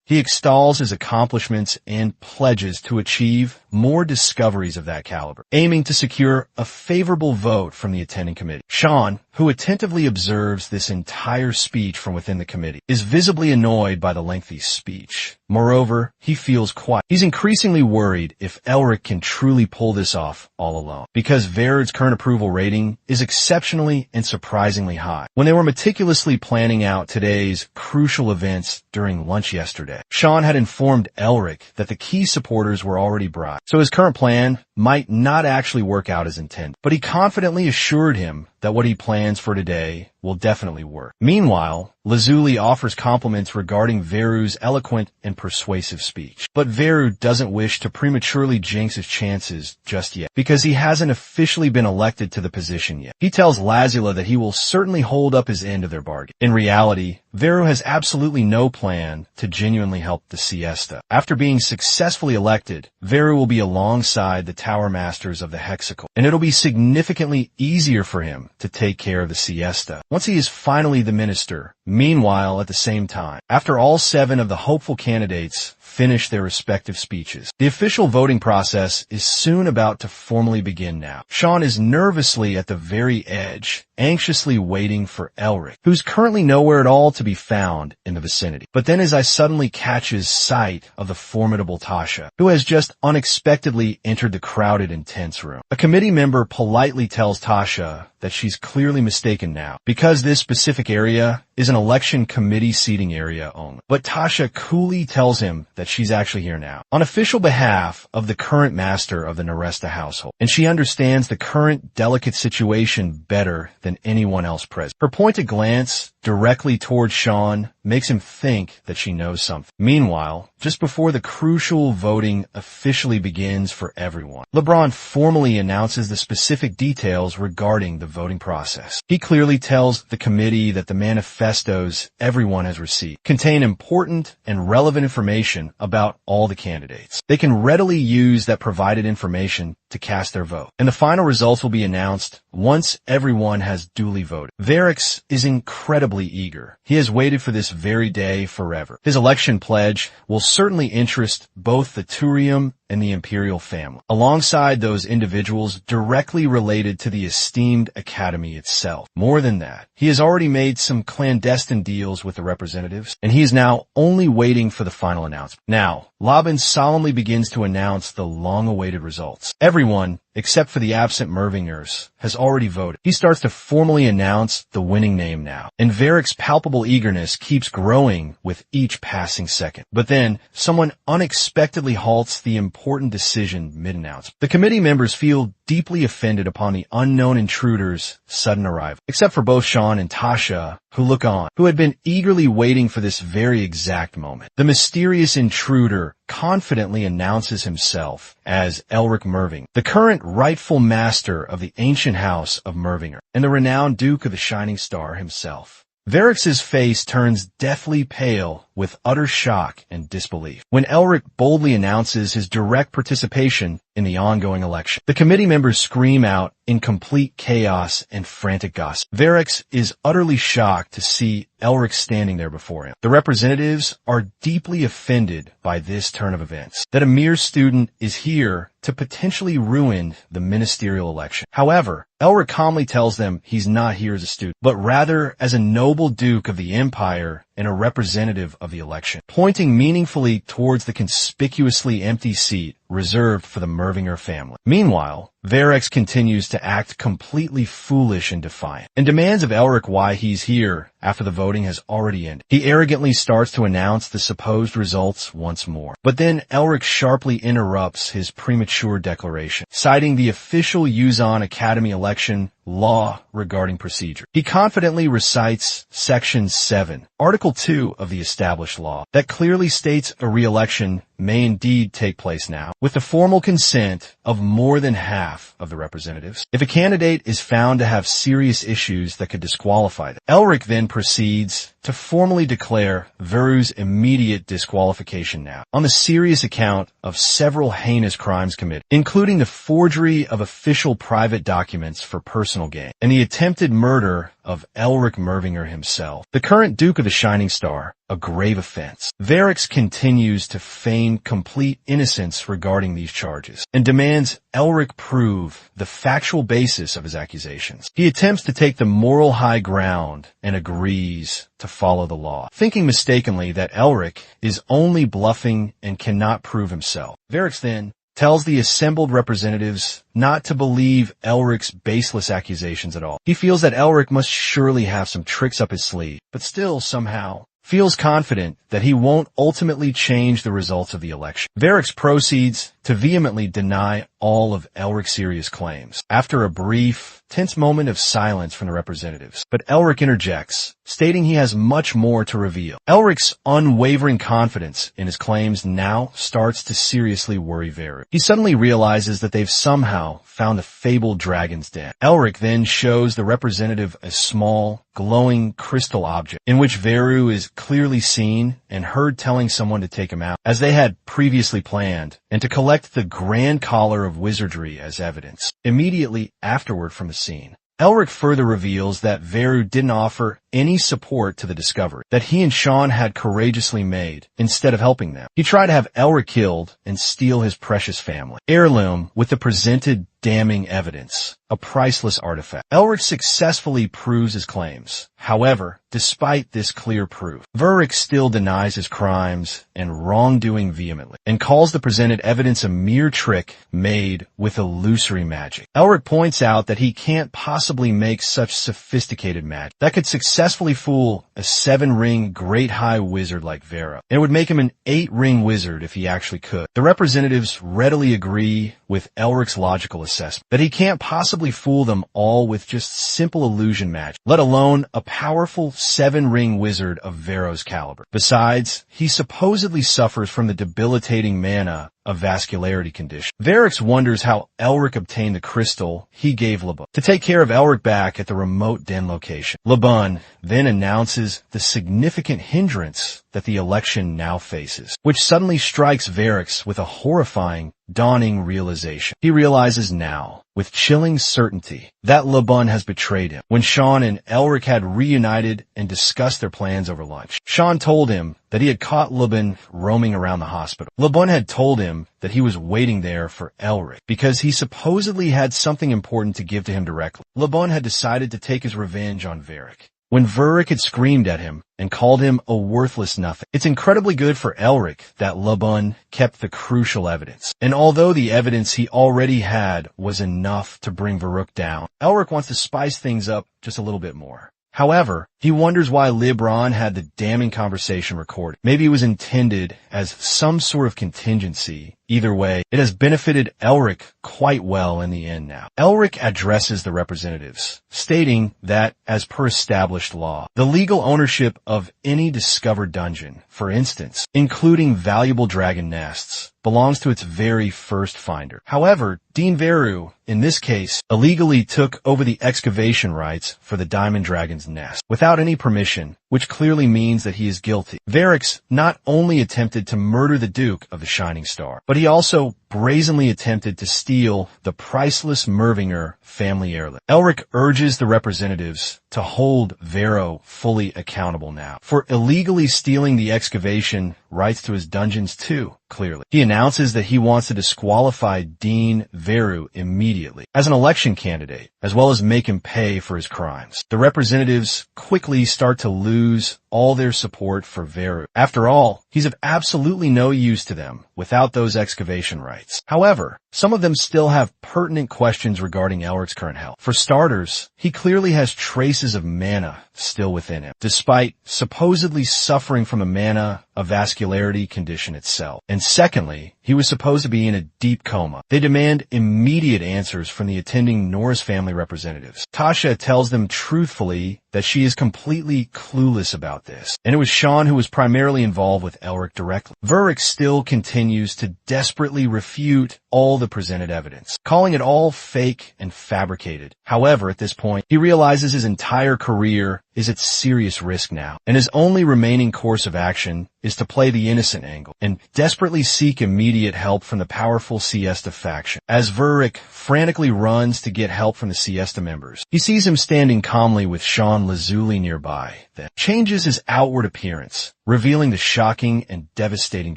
He extols his accomplishments and pledges to achieve more discoveries of that caliber, aiming to secure a favorable vote from the attending committee. Sean, who attentively observes this entire speech from within the committee, is visibly annoyed by the lengthy speech. Moreover, he feels quiet. He's increasingly worried if Elric can truly pull this off all alone, because Veru's current approval rating is exceptionally and surprisingly high. When they were meticulously planning out today's crucial events during lunch yesterday, Sean had informed Elric that the key supporters were already bribed, so his current plan might not actually work out as intended. But he confidently assured him that what he plans for today will definitely work. Meanwhile, Lazuli offers compliments regarding Veru's eloquent and persuasive speech. But Veru doesn't wish to prematurely jinx his chances just yet, because he hasn't officially been elected to the position yet. He tells Lazula that he will certainly hold up his end of their bargain. In reality, Veru has absolutely no plan to genuinely help the siesta. After being successfully elected, Veru will be alongside the Tower Masters of the Hexacle, and it'll be significantly easier for him to take care of the siesta once he is finally the minister. Meanwhile, at the same time, after all 7 of the hopeful candidates finish their respective speeches, the official voting process is soon about to formally begin now. Sean is nervously at the very edge, anxiously waiting for Elric, who's currently nowhere at all to be found in the vicinity. But then his eye suddenly catches sight of the formidable Tasha, who has just unexpectedly entered the crowded and tense room. A committee member politely tells Tasha that she's clearly mistaken now, because this specific area is an election committee seating area only. But Tasha coolly tells him that she's actually here now, on official behalf of the current master of the Neresta household, and she understands the current delicate situation better than anyone else present. Her pointed glance directly towards Sean makes him think that she knows something. Meanwhile, just before the crucial voting officially begins for everyone, LeBron formally announces the specific details regarding the voting process. He clearly tells the committee that the manifestos everyone has received contain important and relevant information about all the candidates. They can readily use that provided information to cast their vote, and the final results will be announced once everyone has duly voted. Varix is incredibly eager. He has waited for this very day forever. His election pledge will certainly interest both the Turium and the Imperial family, alongside those individuals directly related to the esteemed Academy itself. More than that, he has already made some clandestine deals with the representatives, and he is now only waiting for the final announcement. Now, Laban solemnly begins to announce the long-awaited results. Everyone, except for the absent Mervingers, has already voted. He starts to formally announce the winning name now, and Varric's palpable eagerness keeps growing with each passing second. But then, someone unexpectedly halts the important decision mid-announcement. The committee members feel deeply offended upon the unknown intruder's sudden arrival, except for both Sean and Tasha, who look on, who had been eagerly waiting for this very exact moment. The mysterious intruder confidently announces himself as Elric Merving, the current rightful master of the ancient house of Mervinger, and the renowned Duke of the Shining Star himself. Varix's face turns deathly pale with utter shock and disbelief when Elric boldly announces his direct participation in the ongoing election. The committee members scream out in complete chaos and frantic gossip. Varix is utterly shocked to see Elric standing there before him. The representatives are deeply offended by this turn of events, that a mere student is here to potentially ruin the ministerial election. However, Elric calmly tells them he's not here as a student, but rather as a noble duke of the empire and a representative of the election, pointing meaningfully towards the conspicuously empty seat reserved for the Mervinger family. Meanwhile, Varix continues to act completely foolish and defiant, and demands of Elric why he's here after the voting has already ended. He arrogantly starts to announce the supposed results once more. But then Elric sharply interrupts his premature declaration, citing the official Yuzan Academy election law regarding procedure. He confidently recites Section 7, Article 2 of the established law, that clearly states a re-election may indeed take place now, with the formal consent of more than half of the representatives. If a candidate is found to have serious issues that could disqualify them, Elric then proceeds to formally declare Veru's immediate disqualification now, on the serious account of several heinous crimes committed, including the forgery of official private documents for personal gain, and the attempted murder of Elric Mervinger himself, the current Duke of the Shining Star, a grave offense. Varix continues to feign complete innocence regarding these charges, and demands Elric prove the factual basis of his accusations. He attempts to take the moral high ground and agrees to follow the law, thinking mistakenly that Elric is only bluffing and cannot prove himself. Varix then tells the assembled representatives not to believe Elric's baseless accusations at all. He feels that Elric must surely have some tricks up his sleeve, but still somehow feels confident that he won't ultimately change the results of the election. Varix proceeds to vehemently deny all of Elric's serious claims, after a brief, tense moment of silence from the representatives. But Elric interjects, stating he has much more to reveal. Elric's unwavering confidence in his claims now starts to seriously worry Veru. He suddenly realizes that they've somehow found the fabled dragon's den. Elric then shows the representative a small, glowing crystal object, in which Veru is clearly seen and heard telling someone to take him out, as they had previously planned, and to collect the grand collar of wizardry as evidence. Immediately afterward from the scene, Elric further reveals that Veru didn't offer any support to the discovery that he and Sean had courageously made instead of helping them. He tried to have Elric killed and steal his precious family heirloom with the presented damning evidence, a priceless artifact. Elric successfully proves his claims. However, despite this clear proof, Verik still denies his crimes and wrongdoing vehemently, and calls the presented evidence a mere trick made with illusory magic. Elric points out that he can't possibly make such sophisticated magic that could successfully fool a 7-ring great high wizard like Vera, and it would make him an 8-ring wizard if he actually could. The representatives readily agree with Elric's logical assessment that he can't possibly fool them all with just simple illusion magic, let alone a powerful 7-ring wizard of Vero's caliber. Besides, he supposedly suffers from the debilitating mana of vascularity condition. Varix wonders how Elric obtained the crystal he gave Laban to take care of Elric back at the remote den location. Laban then announces the significant hindrance that the election now faces, which suddenly strikes Varix with a horrifying, dawning realization. He realizes now, with chilling certainty, that Laban has betrayed him. When Sean and Elric had reunited and discussed their plans over lunch, Sean told him that he had caught Laban roaming around the hospital. Laban had told him that he was waiting there for Elric because he supposedly had something important to give to him directly. Laban had decided to take his revenge on Varric when Verik had screamed at him and called him a worthless nothing. It's incredibly good for Elric that Laban kept the crucial evidence. And although the evidence he already had was enough to bring Varuk down, Elric wants to spice things up just a little bit more. However, he wonders why Libran had the damning conversation recorded. Maybe it was intended as some sort of contingency. Either way, it has benefited Elric quite well in the end now. Elric addresses the representatives, stating that, as per established law, the legal ownership of any discovered dungeon, for instance, including valuable dragon nests, belongs to its very first finder. However, Dean Veru, in this case, illegally took over the excavation rights for the Diamond Dragon's nest without any permission, which clearly means that he is guilty. Varix not only attempted to murder the Duke of the Shining Star, but he also brazenly attempted to steal the priceless Mervinger family heirloom. Elric urges the representatives to hold Vero fully accountable now for illegally stealing the excavation rights to his dungeons too, clearly. He announces that he wants to disqualify Dean Veru immediately as an election candidate, as well as make him pay for his crimes. The representatives quickly start to lose all their support for Veru. After all, he's of absolutely no use to them without those excavation rights. However, Some of them still have pertinent questions regarding Elric's current health. For starters, he clearly has traces of mana still within him, despite supposedly suffering from a vascularity condition itself. And secondly, he was supposed to be in a deep coma. They demand immediate answers from the attending Norris family representatives. Tasha tells them truthfully that she is completely clueless about this, and it was Sean who was primarily involved with Elric directly. Veric still continues to desperately refute all the presented evidence, calling it all fake and fabricated. However, at this point, he realizes his entire career is at serious risk now, and his only remaining course of action is to play the innocent angle and desperately seek immediate help from the powerful Siesta faction. As Veric frantically runs to get help from the Siesta members, he sees him standing calmly with Sean Lazuli nearby, then changes his outward appearance, revealing the shocking and devastating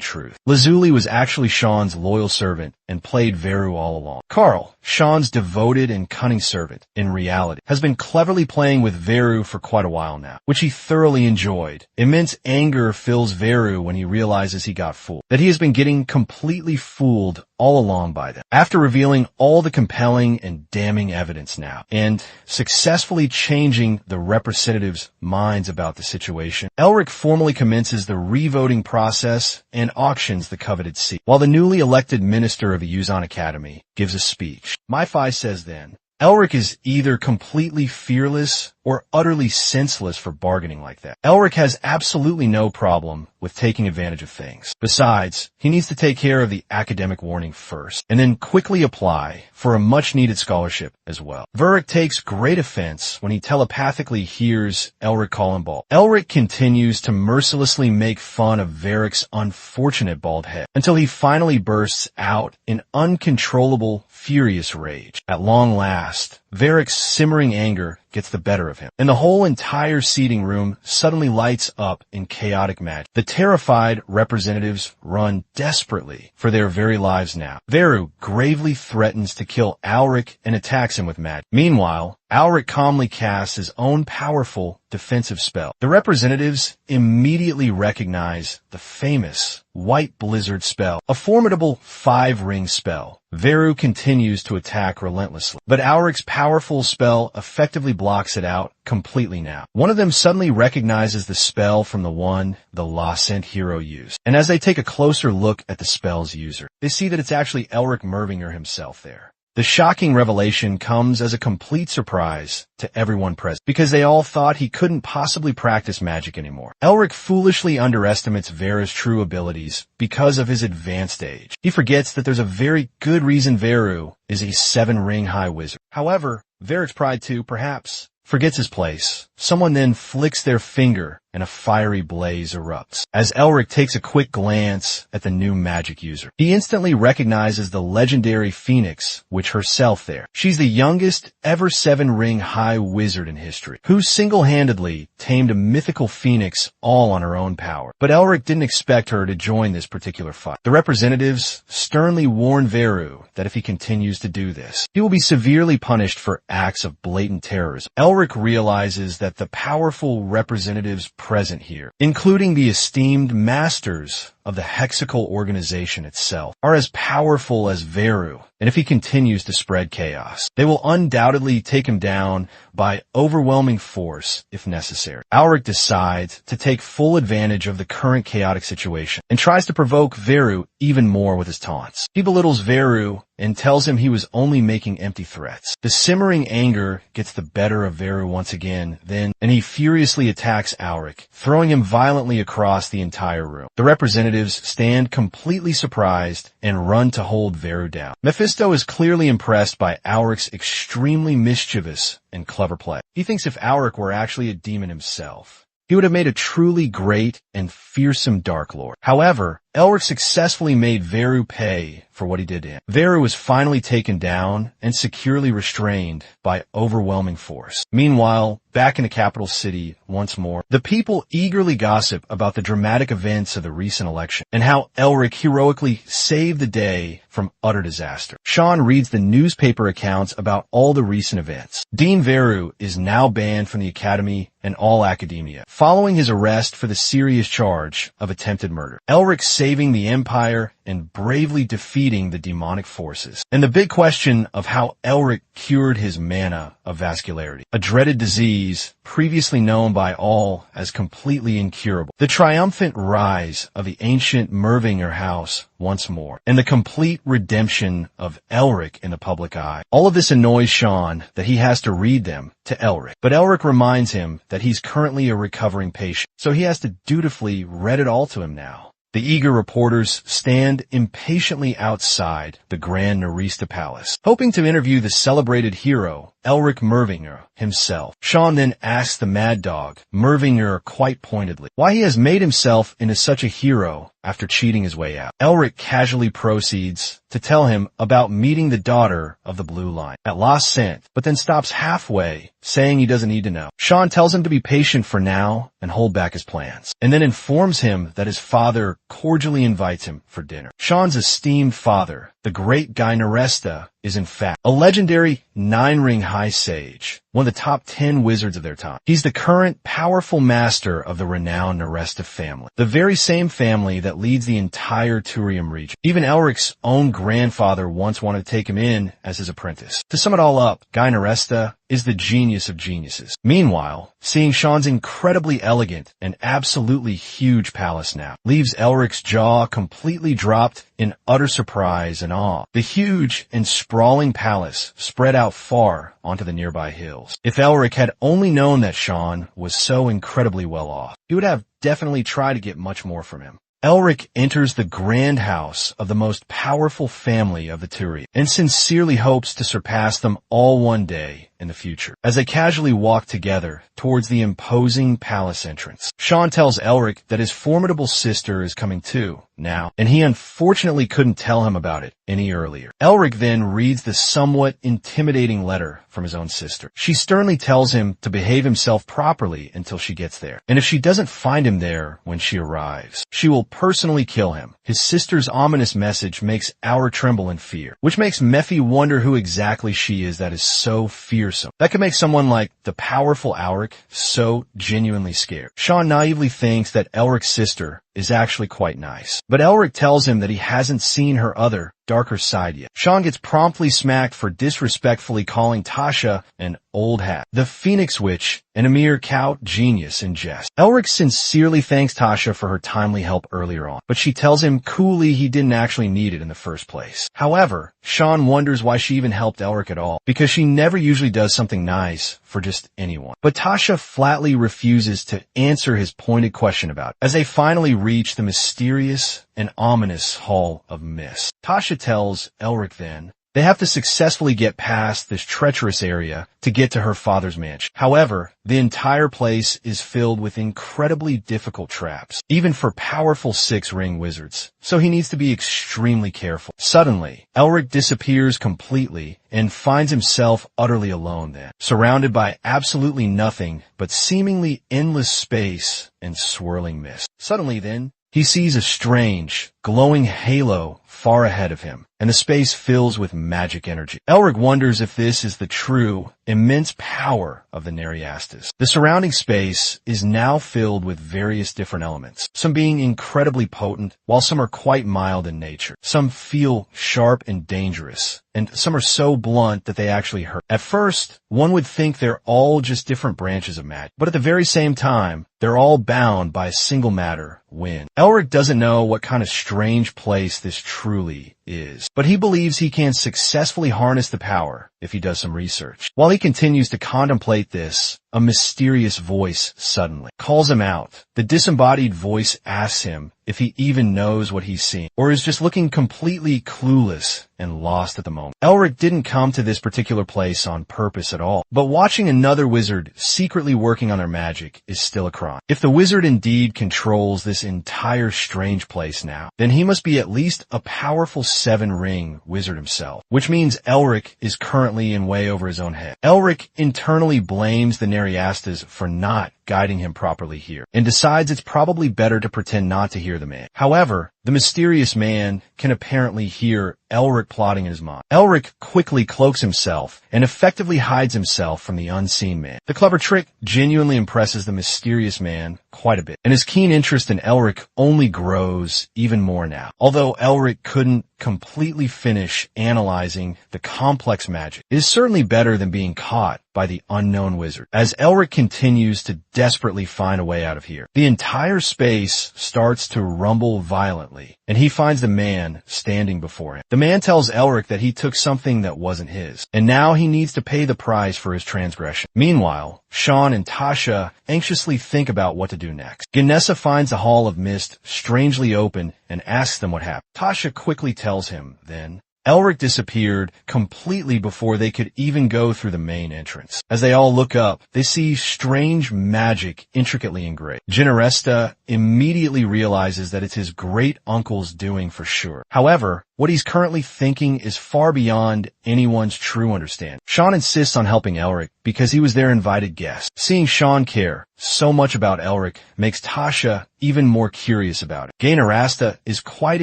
truth. Lazuli was actually Sean's loyal servant and played Veru all along. Carl, Sean's devoted and cunning servant, in reality, has been cleverly playing with Veru for quite a while now, which he thoroughly enjoyed. Immense anger fills Veru when he realizes he got fooled, that he has been getting completely fooled all along by them. After revealing all the compelling and damning evidence now, and successfully changing the representatives' minds about the situation, Elric formally commences the revoting process and auctions the coveted seat, while the newly elected minister of the Yuzan Academy gives a speech. Myfi says then, Elric is either completely fearless or utterly senseless for bargaining like that. Elric has absolutely no problem with taking advantage of things. Besides, he needs to take care of the academic warning first, and then quickly apply for a much-needed scholarship as well. Veric takes great offense when he telepathically hears Elric call him bald. Elric continues to mercilessly make fun of Veric's unfortunate bald head, until he finally bursts out in uncontrollable, furious rage. At long last, Veric's simmering anger gets the better of him, and the whole entire seating room suddenly lights up in chaotic magic. The terrified representatives run desperately for their very lives now. Veru gravely threatens to kill Alric and attacks him with magic. Meanwhile, Alric calmly casts his own powerful defensive spell. The representatives immediately recognize the famous White Blizzard spell, a formidable 5-ring spell. Veru continues to attack relentlessly, but Alric's powerful spell effectively blocks it out completely now. One of them suddenly recognizes the spell from the one the Lawsent hero used, and as they take a closer look at the spell's user, they see that it's actually Elric Mervinger himself there. The shocking revelation comes as a complete surprise to everyone present, because they all thought he couldn't possibly practice magic anymore. Elric foolishly underestimates Vera's true abilities because of his advanced age. He forgets that there's a very good reason Veru is a 7-ring high wizard. However, Veric's pride too, perhaps, forgets his place. Someone then flicks their finger and a fiery blaze erupts. As Elric takes a quick glance at the new magic user, he instantly recognizes the legendary Phoenix, Witch herself there. She's the youngest ever 7-ring high wizard in history, who single-handedly tamed a mythical phoenix all on her own power. But Elric didn't expect her to join this particular fight. The representatives sternly warn Veru that if he continues to do this, he will be severely punished for acts of blatant terrorism. Elric realizes that the powerful representatives present here, including the esteemed masters of the Hexical organization itself, are as powerful as Veru, and if he continues to spread chaos, they will undoubtedly take him down by overwhelming force if necessary. Alric decides to take full advantage of the current chaotic situation and tries to provoke Veru even more with his taunts. He belittles Veru and tells him he was only making empty threats. The simmering anger gets the better of Veru once again, and he furiously attacks Alric, throwing him violently across the entire room. The representatives stand completely surprised and run to hold Veru down. Mephisto is clearly impressed by Alric's extremely mischievous and clever play. He thinks if Alric were actually a demon himself, he would have made a truly great and fearsome Dark Lord. However, Elric successfully made Veru pay for what he did to him. Veru was finally taken down and securely restrained by overwhelming force. Meanwhile, back in the capital city once more, the people eagerly gossip about the dramatic events of the recent election and how Elric heroically saved the day from utter disaster. Sean reads the newspaper accounts about all the recent events. Dean Veru is now banned from the academy and all academia, following his arrest for the serious charge of attempted murder. Elric saving the Empire and bravely defeating the demonic forces. And the big question of how Elric cured his mana of vascularity, a dreaded disease previously known by all as completely incurable. The triumphant rise of the ancient Mervinger house once more, and the complete redemption of Elric in the public eye. All of this annoys Sean that he has to read them to Elric, but Elric reminds him that he's currently a recovering patient, so he has to dutifully read it all to him now. The eager reporters stand impatiently outside the Grand Narista Palace, hoping to interview the celebrated hero, Elric Mervinger himself. Sean then asks the mad dog, Mervinger, quite pointedly, why he has made himself into such a hero after cheating his way out. Elric casually proceeds to tell him about meeting the daughter of the Blue Line at Lost Scent, but then stops halfway, saying he doesn't need to know. Sean tells him to be patient for now and hold back his plans, and then informs him that his father cordially invites him for dinner. Sean's esteemed father, the great Guy Naresta, is in fact a legendary 9-ring high sage, one of the top 10 wizards of their time. He's the current powerful master of the renowned Naresta family, the very same family that leads the entire Turium region. Even Elric's own grandfather once wanted to take him in as his apprentice. To sum it all up, Guy Naresta is the genius of geniuses. Meanwhile, seeing Sean's incredibly elegant and absolutely huge palace now leaves Elric's jaw completely dropped in utter surprise and awe. The huge and sprawling palace spread out far onto the nearby hills. If Elric had only known that Sean was so incredibly well off, he would have definitely tried to get much more from him. Elric enters the grand house of the most powerful family of the Turium and sincerely hopes to surpass them all one day in the future. As they casually walk together towards the imposing palace entrance, Sean tells Elric that his formidable sister is coming too now, and he unfortunately couldn't tell him about it any earlier. Elric then reads the somewhat intimidating letter from his own sister. She sternly tells him to behave himself properly until she gets there, and if she doesn't find him there when she arrives, she will personally kill him. His sister's ominous message makes Aur tremble in fear, which makes Mephi wonder who exactly she is that is so fearsome. That could make someone like the powerful Auric so genuinely scared. Sean naively thinks that Elric's sister is actually quite nice, but Elric tells him that he hasn't seen her other, darker side yet. Sean gets promptly smacked for disrespectfully calling Tasha an old hat, the Phoenix Witch, and a mere cow genius in jest. Elric sincerely thanks Tasha for her timely help earlier on, but she tells him coolly he didn't actually need it in the first place. However, Sean wonders why she even helped Elric at all, because she never usually does something nice for just anyone. But Tasha flatly refuses to answer his pointed question about it, as they finally reach the mysterious and ominous Hall of Mist. Tasha tells Elric then they have to successfully get past this treacherous area to get to her father's mansion. However, the entire place is filled with incredibly difficult traps, even for powerful 6-ring wizards, so he needs to be extremely careful. Suddenly, Elric disappears completely and finds himself utterly alone then, surrounded by absolutely nothing but seemingly endless space and swirling mist. Suddenly then, he sees a strange, glowing halo far ahead of him, and the space fills with magic energy. Elric wonders if this is the true, immense power of the Nereastas. The surrounding space is now filled with various different elements, some being incredibly potent, while some are quite mild in nature. Some feel sharp and dangerous, and some are so blunt that they actually hurt. At first, one would think they're all just different branches of magic, but at the very same time, they're all bound by a single matter, wind. Elric doesn't know what kind of strange place this truly is, but he believes he can successfully harness the power if he does some research. While he continues to contemplate this, a mysterious voice suddenly calls him out. The disembodied voice asks him if he even knows what he's seeing, or is just looking completely clueless and lost at the moment. Elric didn't come to this particular place on purpose at all, but watching another wizard secretly working on their magic is still a crime. If the wizard indeed controls this entire strange place now, then he must be at least a powerful 7-ring wizard himself, which means Elric is currently in way over his own head. Elric internally blames the Nereastas for not guiding him properly here, and decides it's probably better to pretend not to hear the man. However, the mysterious man can apparently hear Elric plotting in his mind. Elric quickly cloaks himself and effectively hides himself from the unseen man. The clever trick genuinely impresses the mysterious man quite a bit, and his keen interest in Elric only grows even more now. Although Elric couldn't completely finish analyzing the complex magic, it is certainly better than being caught by the unknown wizard. As Elric continues to desperately find a way out of here, the entire space starts to rumble violently, and he finds the man standing before him. The man tells Elric that he took something that wasn't his, and now he needs to pay the price for his transgression. Meanwhile, Sean and Tasha anxiously think about what to do next. Ganessa finds the Hall of Mist strangely open and asks them what happened. Tasha quickly tells him, then, Elric disappeared completely before they could even go through the main entrance. As they all look up, they see strange magic intricately engraved. Generesta immediately realizes that it's his great uncle's doing for sure. However, what he's currently thinking is far beyond anyone's true understanding. Sean insists on helping Elric because he was their invited guest. Seeing Sean care so much about Elric makes Tasha even more curious about it. Gainarasta is quite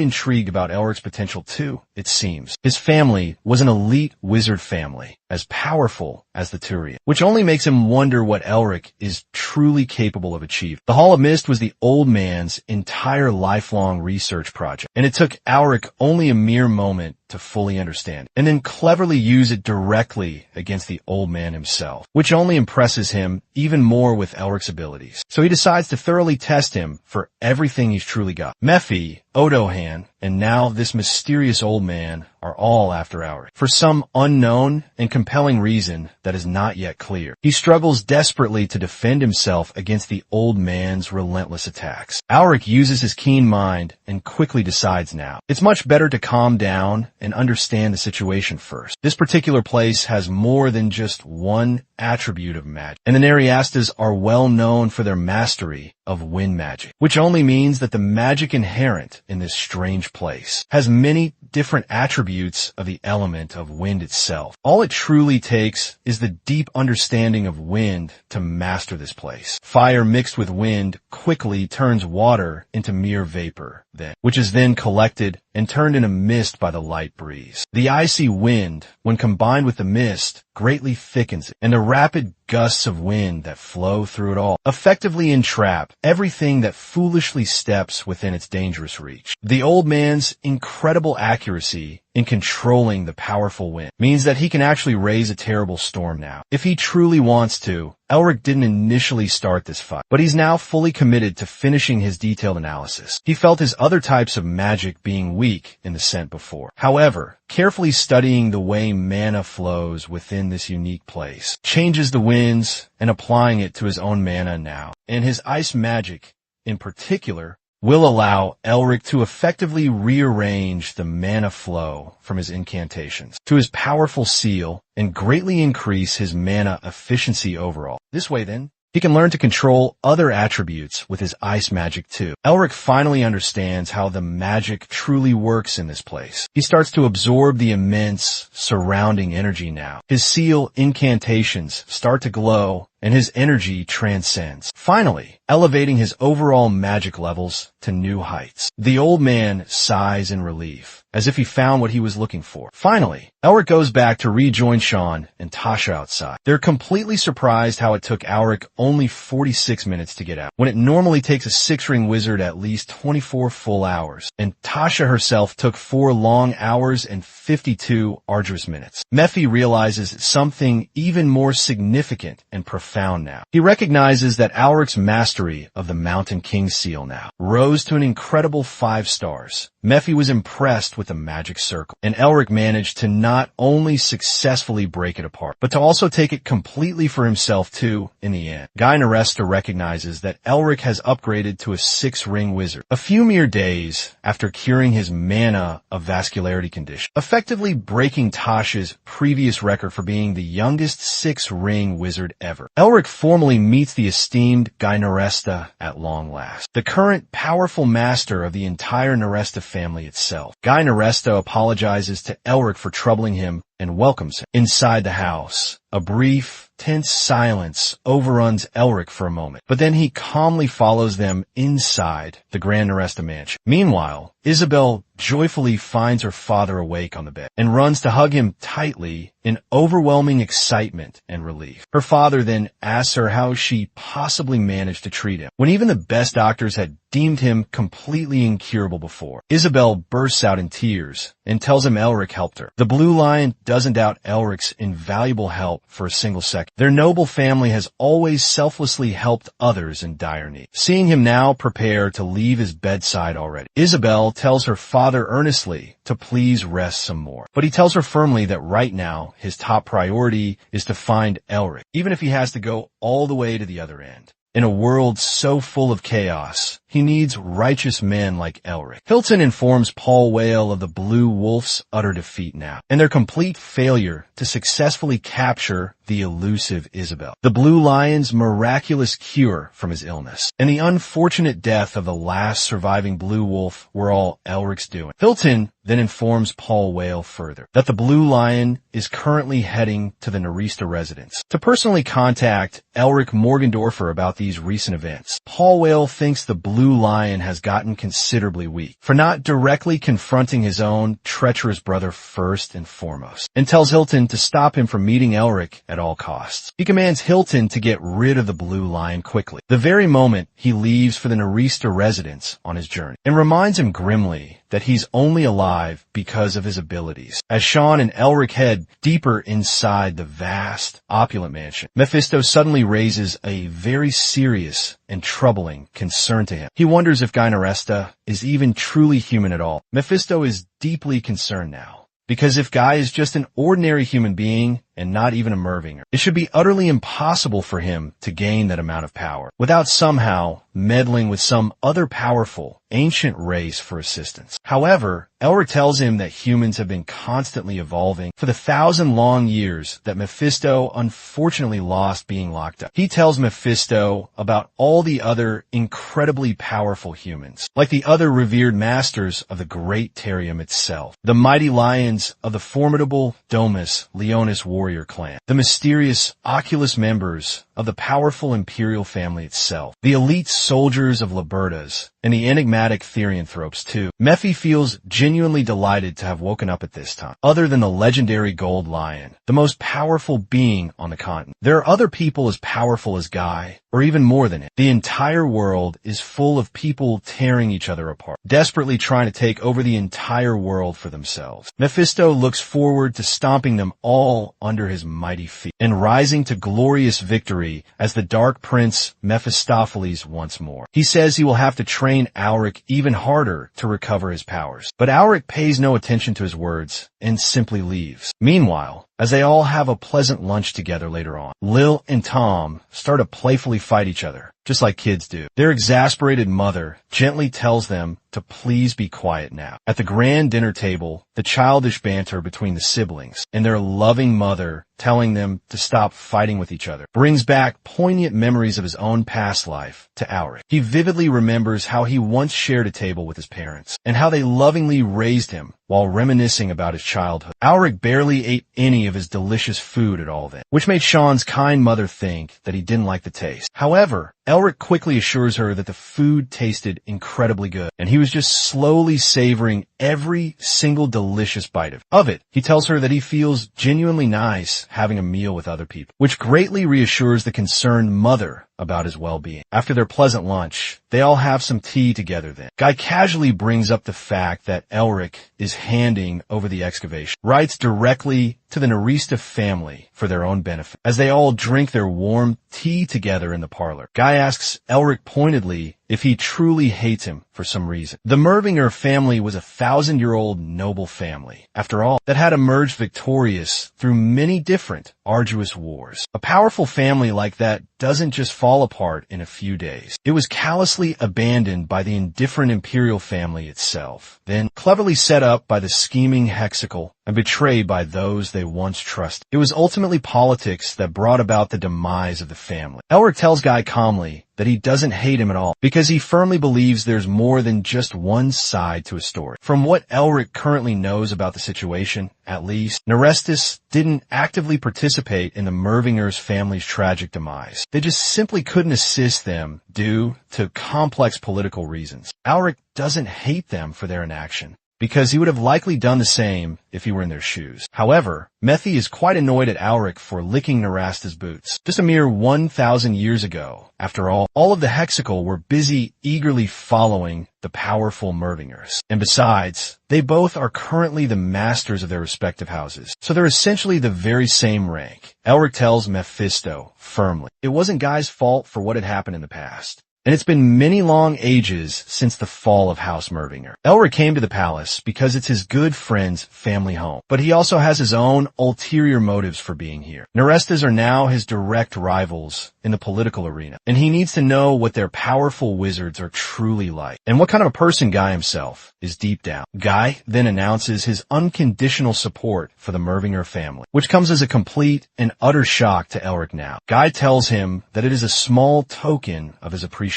intrigued about Elric's potential too, it seems. His family was an elite wizard family, as powerful as the Turian, which only makes him wonder what Elric is truly capable of achieving. The Hall of Mist was the old man's entire lifelong research project, and it took Elric only a mere moment to fully understand it, and then cleverly use it directly against the old man himself, which only impresses him even more with Elric's abilities. So he decides to thoroughly test him for everything he's truly got. Mephi, Odohan, and now this mysterious old man are all after Elric for some unknown and compelling reason that is not yet clear. He struggles desperately to defend himself against the old man's relentless attacks. Elric uses his keen mind and quickly decides now it's much better to calm down and understand the situation first. This particular place has more than just one attribute of magic, and the Neriastas are well known for their mastery of wind magic, which only means that the magic inherent in this strange place has many different attributes of the element of wind itself. All it truly takes is the deep understanding of wind to master this place. Fire mixed with wind quickly turns water into mere vapor, which is then collected and turned into mist by the light breeze. The icy wind, when combined with the mist, greatly thickens it, and the rapid gusts of wind that flow through it all effectively entrap everything that foolishly steps within its dangerous reach. The old man's incredible accuracy in controlling the powerful wind means that he can actually raise a terrible storm now. If he truly wants to, Elric didn't initially start this fight, but he's now fully committed to finishing his detailed analysis. He felt his other types of magic being weak in the scent before. However, carefully studying the way mana flows within this unique place, changes the winds and applying it to his own mana now, and his ice magic in particular will allow Elric to effectively rearrange the mana flow from his incantations to his powerful seal and greatly increase his mana efficiency overall. This way then, he can learn to control other attributes with his ice magic too. Elric finally understands how the magic truly works in this place. He starts to absorb the immense surrounding energy now. His seal incantations start to glow and his energy transcends, finally elevating his overall magic levels to new heights. The old man sighs in relief, as if he found what he was looking for. Finally, Elric goes back to rejoin Sean and Tasha outside. They're completely surprised how it took Elric only 46 minutes to get out, when it normally takes a 6-ring wizard at least 24 full hours, and Tasha herself took 4 long hours and 52 arduous minutes. Mephi realizes something even more significant and profound now. He recognizes that Elric's mastery of the Mountain King's seal now rose to an incredible 5 stars. Mephi was impressed with the magic circle, and Elric managed to not only successfully break it apart, but to also take it completely for himself too in the end. Guy Naresta recognizes that Elric has upgraded to a 6-ring wizard a few mere days after curing his mana of vascularity condition, effectively breaking Tasha's previous record for being the youngest 6-ring wizard ever. Elric formally meets the esteemed Guy Naresta at long last, the current powerful master of the entire Naresta family itself. Guy Naresta apologizes to Elric for troubling him and welcomes him. Inside the house, a brief, tense silence overruns Elric for a moment, but then he calmly follows them inside the Grand Naresta mansion. Meanwhile, Isabel joyfully finds her father awake on the bed and runs to hug him tightly in overwhelming excitement and relief. Her father then asks her how she possibly managed to treat him, when even the best doctors had deemed him completely incurable before. Isabel bursts out in tears and tells him Elric helped her. The Blue Lion doesn't doubt Elric's invaluable help for a single second. Their noble family has always selflessly helped others in dire need. Seeing him now prepare to leave his bedside already, Isabel tells her father earnestly to please rest some more. But he tells her firmly that right now his top priority is to find Elric, even if he has to go all the way to the other end. In a world so full of chaos, he needs righteous men like Elric. Hilton informs Paul Whale of the Blue Wolf's utter defeat now, and their complete failure to successfully capture the elusive Isabel, the Blue Lion's miraculous cure from his illness, and the unfortunate death of the last surviving Blue Wolf were all Elric's doing. Hilton then informs Paul Whale further that the Blue Lion is currently heading to the Narista residence to personally contact Elric Morgendorfer about these recent events. Paul Whale thinks the Blue Lion has gotten considerably weak for not directly confronting his own treacherous brother first and foremost, and tells Hilton to stop him from meeting Elric at all costs. He commands Hilton to get rid of the Blue Lion quickly, the very moment he leaves for the Narista residence on his journey, and reminds him grimly that he's only alive because of his abilities. As Sean and Elric head deeper inside the vast, opulent mansion, Mephisto suddenly raises a very serious and troubling concern to him. He wonders if Guy Naresta is even truly human at all. Mephisto is deeply concerned now, because if Guy is just an ordinary human being and not even a Mervinger, it should be utterly impossible for him to gain that amount of power without somehow meddling with some other powerful, ancient race for assistance. However, Elric tells him that humans have been constantly evolving for the 1,000 long years that Mephisto unfortunately lost being locked up. He tells Mephisto about all the other incredibly powerful humans, like the other revered masters of the Great Terium itself, the mighty lions of the formidable Domus Leonis warrior clan, the mysterious Oculus members of the powerful imperial family itself, the elite soldiers of Libertas, and the enigmatic Therianthropes too. Mephi feels genuinely delighted to have woken up at this time. Other than the legendary Gold Lion, the most powerful being on the continent, there are other people as powerful as Guy, or even more than it. The entire world is full of people tearing each other apart, desperately trying to take over the entire world for themselves. Mephisto looks forward to stomping them all under his mighty feet, and rising to glorious victory as the Dark Prince Mephistopheles once more. He says he will have to train Alric even harder to recover his powers, but Alric pays no attention to his words and simply leaves. Meanwhile, as they all have a pleasant lunch together later on, Lil and Tom start to playfully fight each other, just like kids do. Their exasperated mother gently tells them to please be quiet now. At the grand dinner table, the childish banter between the siblings and their loving mother telling them to stop fighting with each other brings back poignant memories of his own past life to Alric. He vividly remembers how he once shared a table with his parents and how they lovingly raised him while reminiscing about his childhood. Alric barely ate any of his delicious food at all then, which made Sean's kind mother think that he didn't like the taste. However, Elric quickly assures her that the food tasted incredibly good, and he was just slowly savoring every single delicious bite of it. He tells her that he feels genuinely nice having a meal with other people, which greatly reassures the concerned mother about his well-being. After their pleasant lunch, they all have some tea together then. Guy casually brings up the fact that Elric is handing over the excavation rights directly to the Narista family for their own benefit. As they all drink their warm tea together in the parlor, Guy asks Elric pointedly if he truly hates him for some reason. The Mervinger family was a 1,000-year-old noble family, after all, that had emerged victorious through many different arduous wars. A powerful family like that doesn't just fall apart in a few days. It was callously abandoned by the indifferent imperial family itself, then cleverly set up by the scheming Hexical and betrayed by those they once trusted. It was ultimately politics that brought about the demise of the family. Elric tells Guy calmly that he doesn't hate him at all, because he firmly believes there's more than just one side to a story. From what Elric currently knows about the situation, at least, Nerestus didn't actively participate in the Mervingers family's tragic demise. They just simply couldn't assist them due to complex political reasons. Elric doesn't hate them for their inaction, because he would have likely done the same if he were in their shoes. However, Methi is quite annoyed at Elric for licking Nerasta's boots. Just a mere 1,000 years ago, after all of the Hexical were busy eagerly following the powerful Mervingers. And besides, they both are currently the masters of their respective houses, so they're essentially the very same rank. Elric tells Mephisto firmly, it wasn't Guy's fault for what had happened in the past. And it's been many long ages since the fall of House Mervinger. Elric came to the palace because it's his good friend's family home, but he also has his own ulterior motives for being here. Nerestas are now his direct rivals in the political arena, and he needs to know what their powerful wizards are truly like, and what kind of a person Guy himself is deep down. Guy then announces his unconditional support for the Mervinger family, which comes as a complete and utter shock to Elric now. Guy tells him that it is a small token of his appreciation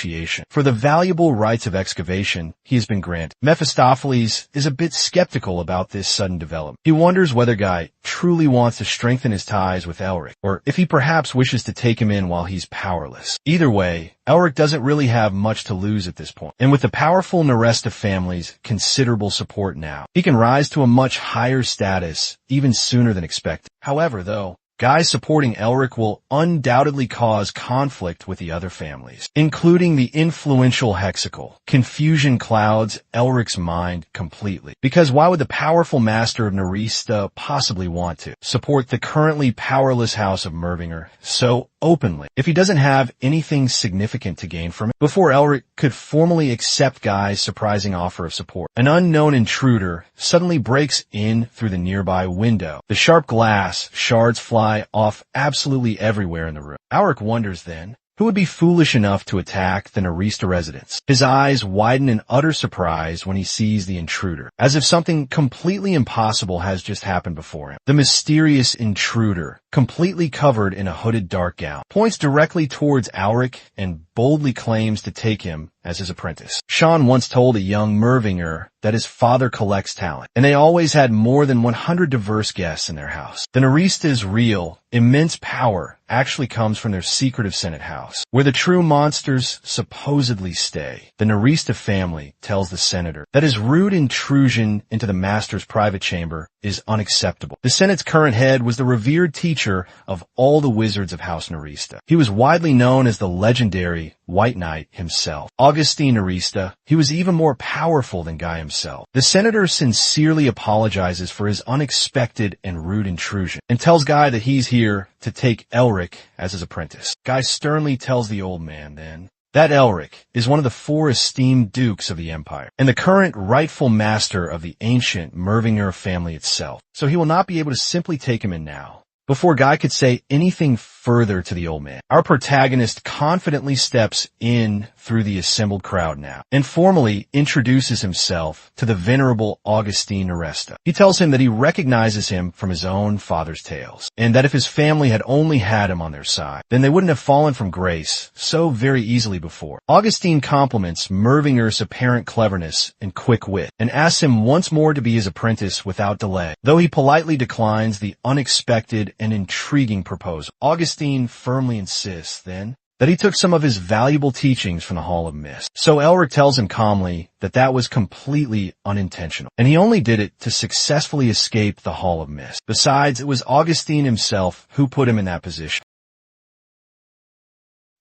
for the valuable rights of excavation he has been granted. Mephistopheles is a bit skeptical about this sudden development. He wonders whether Guy truly wants to strengthen his ties with Elric, or if he perhaps wishes to take him in while he's powerless. Either way, Elric doesn't really have much to lose at this point, and with the powerful Neresta family's considerable support now, he can rise to a much higher status even sooner than expected. However, though, Guy supporting Elric will undoubtedly cause conflict with the other families, including the influential Hexical. Confusion clouds Elric's mind completely, because why would the powerful master of Neresta possibly want to support the currently powerless house of Mervinger so openly if he doesn't have anything significant to gain from it? Before Elric could formally accept Guy's surprising offer of support, an unknown intruder suddenly breaks in through the nearby window. The sharp glass shards fly off absolutely everywhere in the room. Elric wonders then, who would be foolish enough to attack the Neresta residence? His eyes widen in utter surprise when he sees the intruder, as if something completely impossible has just happened before him. The mysterious intruder, completely covered in a hooded dark gown, points directly towards Elric and boldly claims to take him as his apprentice. Sean once told a young Mervinger that his father collects talent, and they always had more than 100 diverse guests in their house. The Neresta's real, immense power actually comes from their secretive Senate house, where the true monsters supposedly stay. The Neresta family tells the senator that his rude intrusion into the master's private chamber is unacceptable. The Senate's current head was the revered teacher of all the wizards of House Neresta. He was widely known as the legendary White Knight himself, Augustine Neresta. He was even more powerful than Guy himself. The senator sincerely apologizes for his unexpected and rude intrusion, and tells Guy that he's here to take Elric as his apprentice. Guy sternly tells the old man then that Elric is one of the 4 esteemed dukes of the Empire, and the current rightful master of the ancient Mervinger family itself, so he will not be able to simply take him in now. Before Guy could say anything further to the old man, our protagonist confidently steps in through the assembled crowd now, and formally introduces himself to the venerable Augustine Neresta. He tells him that he recognizes him from his own father's tales, and that if his family had only had him on their side, then they wouldn't have fallen from grace so very easily before. Augustine compliments Mervinger's apparent cleverness and quick wit, and asks him once more to be his apprentice without delay, though he politely declines the unexpected and intriguing proposal. Augustine firmly insists, then, that he took some of his valuable teachings from the Hall of Mist. So Elric tells him calmly that that was completely unintentional, and he only did it to successfully escape the Hall of Mist. Besides, it was Augustine himself who put him in that position.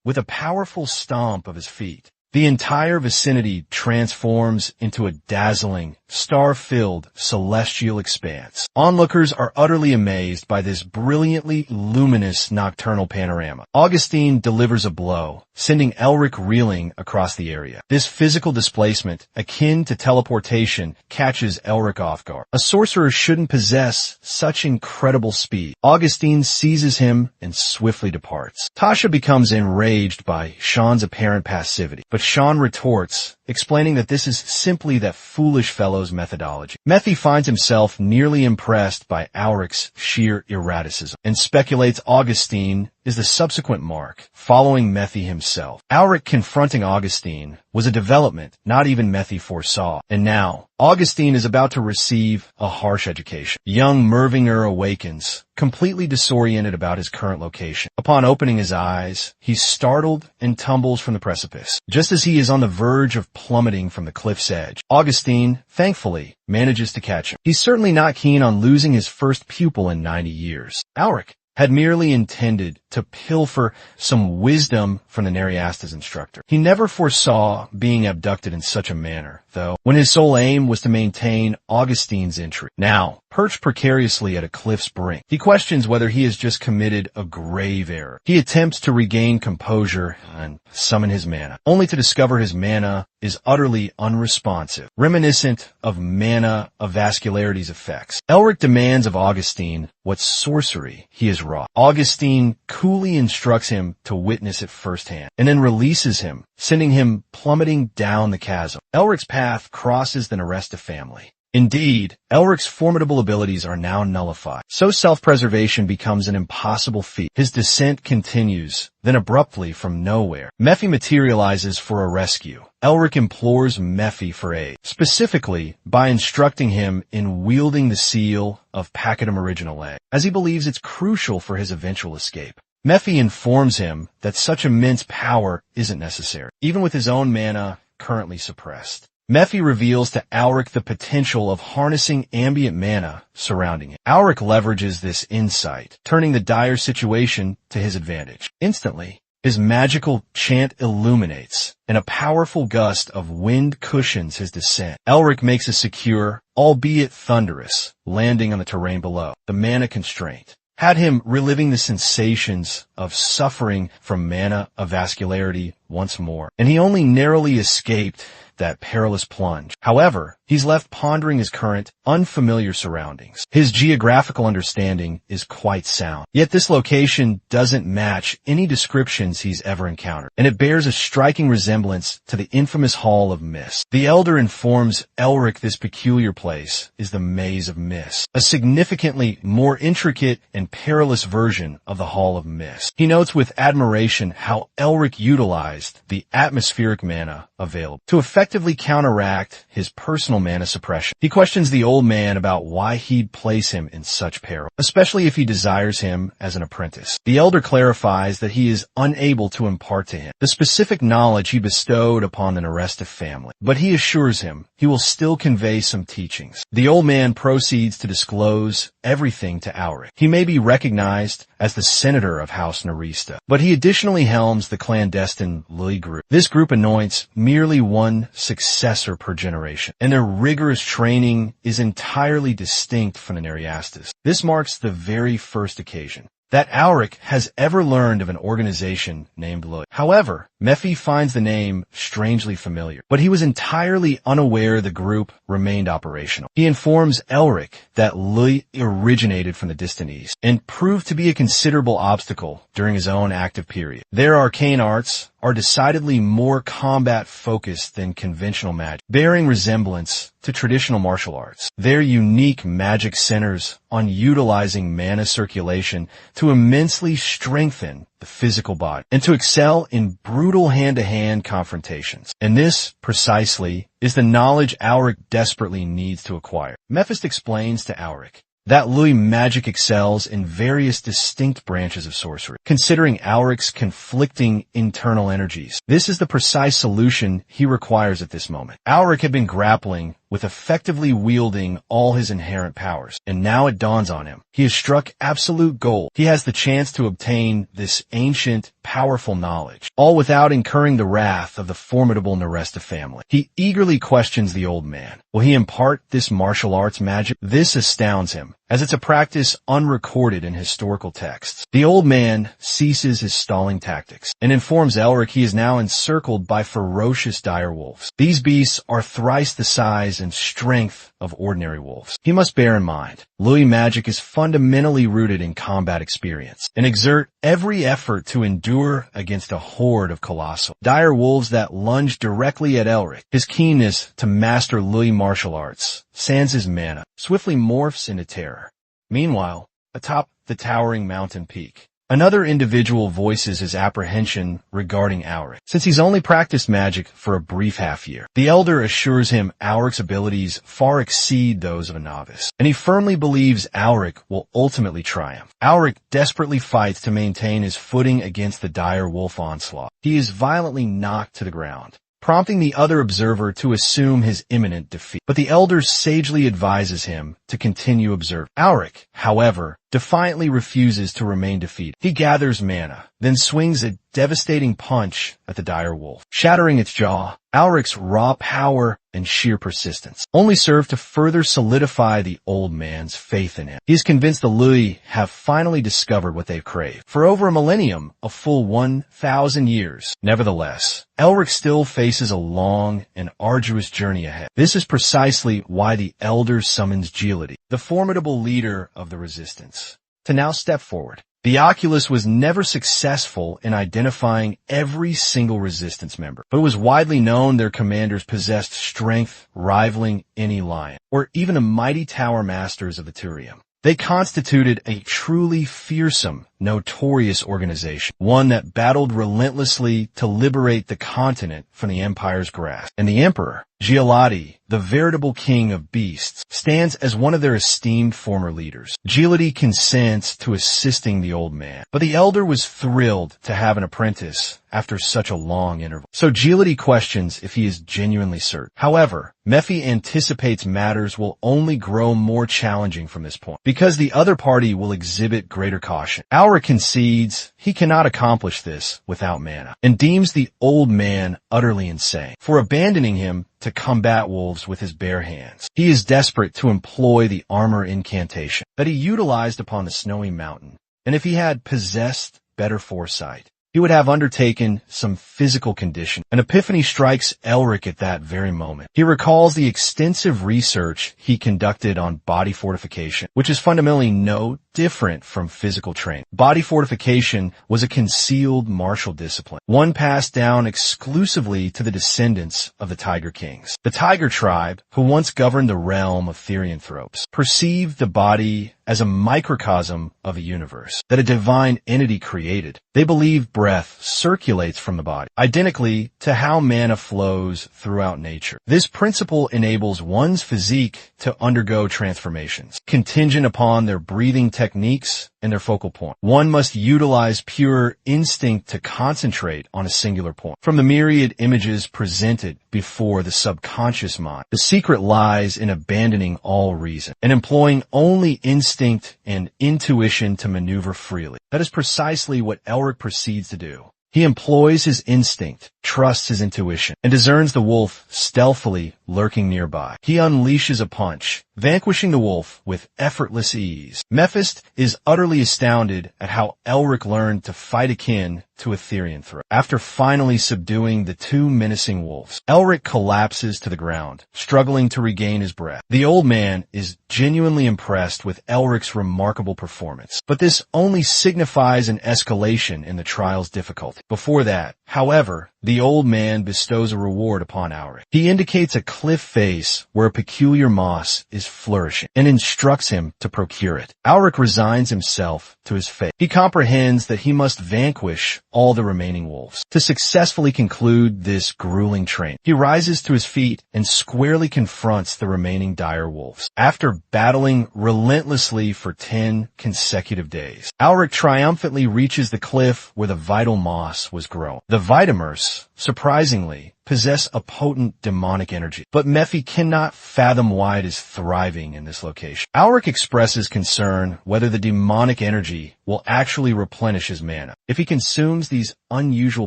With a powerful stomp of his feet, the entire vicinity transforms into a dazzling, star-filled, celestial expanse. Onlookers are utterly amazed by this brilliantly luminous nocturnal panorama. Augustine delivers a blow, sending Elric reeling across the area. This physical displacement, akin to teleportation, catches Elric off guard. A sorcerer shouldn't possess such incredible speed. Augustine seizes him and swiftly departs. Tasha becomes enraged by Sean's apparent passivity, but Sean retorts explaining that this is simply that foolish fellow's methodology. Mephi finds himself nearly impressed by Auric's sheer erraticism and speculates Augustine is the subsequent mark, following Mephi himself. Auric confronting Augustine was a development not even Mephi foresaw, and now Augustine is about to receive a harsh education. Young Mervinger awakens, completely disoriented about his current location. Upon opening his eyes, he's startled and tumbles from the precipice. Just as he is on the verge of plummeting from the cliff's edge, Augustine, thankfully, manages to catch him. He's certainly not keen on losing his first pupil in 90 years. Auric had merely intended to pilfer some wisdom from the Nereasta's instructor. He never foresaw being abducted in such a manner, though, when his sole aim was to maintain Augustine's intrigue. Now, perched precariously at a cliff's brink, he questions whether he has just committed a grave error. He attempts to regain composure and summon his mana, only to discover his mana is utterly unresponsive, reminiscent of mana of Vascularity's effects. Elric demands of Augustine what sorcery he has wrought. Augustine coolly instructs him to witness it firsthand, and then releases him, sending him plummeting down the chasm. Elric's path crosses the Neresta family. Indeed, Elric's formidable abilities are now nullified, so self-preservation becomes an impossible feat. His descent continues, then abruptly from nowhere, Mephi materializes for a rescue. Elric implores Mephi for aid, specifically by instructing him in wielding the seal of Pachyderm Originale, as he believes it's crucial for his eventual escape. Mephi informs him that such immense power isn't necessary, even with his own mana currently suppressed. Mephi reveals to Auric the potential of harnessing ambient mana surrounding it. Auric leverages this insight, turning the dire situation to his advantage. Instantly, his magical chant illuminates, and a powerful gust of wind cushions his descent. Elric makes a secure, albeit thunderous, landing on the terrain below. The mana constraint had him reliving the sensations of suffering from mana of vascularity once more, and he only narrowly escaped that perilous plunge. However, he's left pondering his current, unfamiliar surroundings. His geographical understanding is quite sound, yet this location doesn't match any descriptions he's ever encountered, and it bears a striking resemblance to the infamous Hall of Mist. The Elder informs Elric this peculiar place is the Maze of Mist, a significantly more intricate and perilous version of the Hall of Mist. He notes with admiration how Elric utilized the atmospheric mana available to effectively counteract his personal mana suppression. He questions the old man about why he'd place him in such peril, especially if he desires him as an apprentice. The elder clarifies that he is unable to impart to him the specific knowledge he bestowed upon the Neresta family, but he assures him he will still convey some teachings. The old man proceeds to disclose everything to Auric. He may be recognized as the senator of House Neresta, but he additionally helms the clandestine Lily group. This group anoints merely one successor per generation, and their rigorous training is entirely distinct from the Nereastas. This marks the very first occasion that Auric has ever learned of an organization named Lily. However, Mephi finds the name strangely familiar, but he was entirely unaware the group remained operational. He informs Elric that Lily originated from the distant east and proved to be a considerable obstacle during his own active period. Their arcane arts are decidedly more combat-focused than conventional magic, bearing resemblance to traditional martial arts. Their unique magic centers on utilizing mana circulation to immensely strengthen the physical body and to excel in brutal hand-to-hand confrontations. And this, precisely, is the knowledge Auric desperately needs to acquire. Mephist explains to Auric that Louis magic excels in various distinct branches of sorcery, considering Auric's conflicting internal energies. This is the precise solution he requires at this moment. Auric had been grappling with effectively wielding all his inherent powers, and now it dawns on him. He has struck absolute gold. He has the chance to obtain this ancient, powerful knowledge, all without incurring the wrath of the formidable Neresta family. He eagerly questions the old man. Will he impart this martial arts magic? This astounds him, as it's a practice unrecorded in historical texts. The old man ceases his stalling tactics and informs Elric he is now encircled by ferocious dire wolves. These beasts are thrice the size and strength of ordinary wolves. He must bear in mind, Louis magic is fundamentally rooted in combat experience and exert every effort to endure against a horde of colossal, dire wolves that lunge directly at Elric. His keenness to master Louis martial arts, sans his mana, swiftly morphs into terror. Meanwhile, atop the towering mountain peak, another individual voices his apprehension regarding Auric. Since he's only practiced magic for a brief half-year, the elder assures him Auric's abilities far exceed those of a novice, and he firmly believes Auric will ultimately triumph. Auric desperately fights to maintain his footing against the dire wolf onslaught. He is violently knocked to the ground, prompting the other observer to assume his imminent defeat. But the elder sagely advises him to continue observing. Auric, however, defiantly refuses to remain defeated. He gathers mana, then swings a devastating punch at the dire wolf, shattering its jaw. Auric's raw power and sheer persistence only serve to further solidify the old man's faith in him. He is convinced the Louis have finally discovered what they've craved for over a millennium, a full 1,000 years. Nevertheless, Elric still faces a long and arduous journey ahead. This is precisely why the elder summons Gelity, the formidable leader of the resistance, to now step forward. The Oculus was never successful in identifying every single resistance member, but it was widely known their commanders possessed strength rivaling any lion, or even the mighty tower masters of the Turium. They constituted a truly fearsome, notorious organization, one that battled relentlessly to liberate the continent from the Empire's grasp. And the Emperor, Gelady, the veritable king of beasts, stands as one of their esteemed former leaders. Gelady consents to assisting the old man, but the elder was thrilled to have an apprentice after such a long interval. So Gelady questions if he is genuinely certain. However, Mephi anticipates matters will only grow more challenging from this point, because the other party will exhibit greater caution. Auric concedes he cannot accomplish this without mana, and deems the old man utterly insane for abandoning him to combat wolves with his bare hands. He is desperate to employ the armor incantation that he utilized upon the snowy mountain, and if he had possessed better foresight, he would have undertaken some physical condition. An epiphany strikes Elric at that very moment. He recalls the extensive research he conducted on body fortification, which is fundamentally no different from physical training. Body fortification was a concealed martial discipline, one passed down exclusively to the descendants of the Tiger Kings. The Tiger tribe, who once governed the realm of Therianthropes, perceived the body as a microcosm of a universe that a divine entity created. They believe breath circulates from the body, identically to how mana flows throughout nature. This principle enables one's physique to undergo transformations, contingent upon their breathing techniques and their focal point. One must utilize pure instinct to concentrate on a singular point. From the myriad images presented before the subconscious mind, the secret lies in abandoning all reason and employing only instinct and intuition to maneuver freely. That is precisely what Elric proceeds to do. He employs his instinct, trusts his intuition, and discerns the wolf stealthily lurking nearby. He unleashes a punch, vanquishing the wolf with effortless ease. Mephist is utterly astounded at how Elric learned to fight akin to a Therianthrope. After finally subduing the two menacing wolves, Elric collapses to the ground, struggling to regain his breath. The old man is genuinely impressed with Elric's remarkable performance, but this only signifies an escalation in the trial's difficulty. Before that, however, the old man bestows a reward upon Auric. He indicates a cliff face where a peculiar moss is flourishing and instructs him to procure it. Auric resigns himself to his fate. He comprehends that he must vanquish all the remaining wolves to successfully conclude this grueling training. He rises to his feet and squarely confronts the remaining dire wolves. After battling relentlessly for 10 consecutive days, Auric triumphantly reaches the cliff where the vital moss was grown. The Vitamers, surprisingly, possess a potent demonic energy, but Mephi cannot fathom why it is thriving in this location. Auric expresses concern whether the demonic energy will actually replenish his mana if he consumes these unusual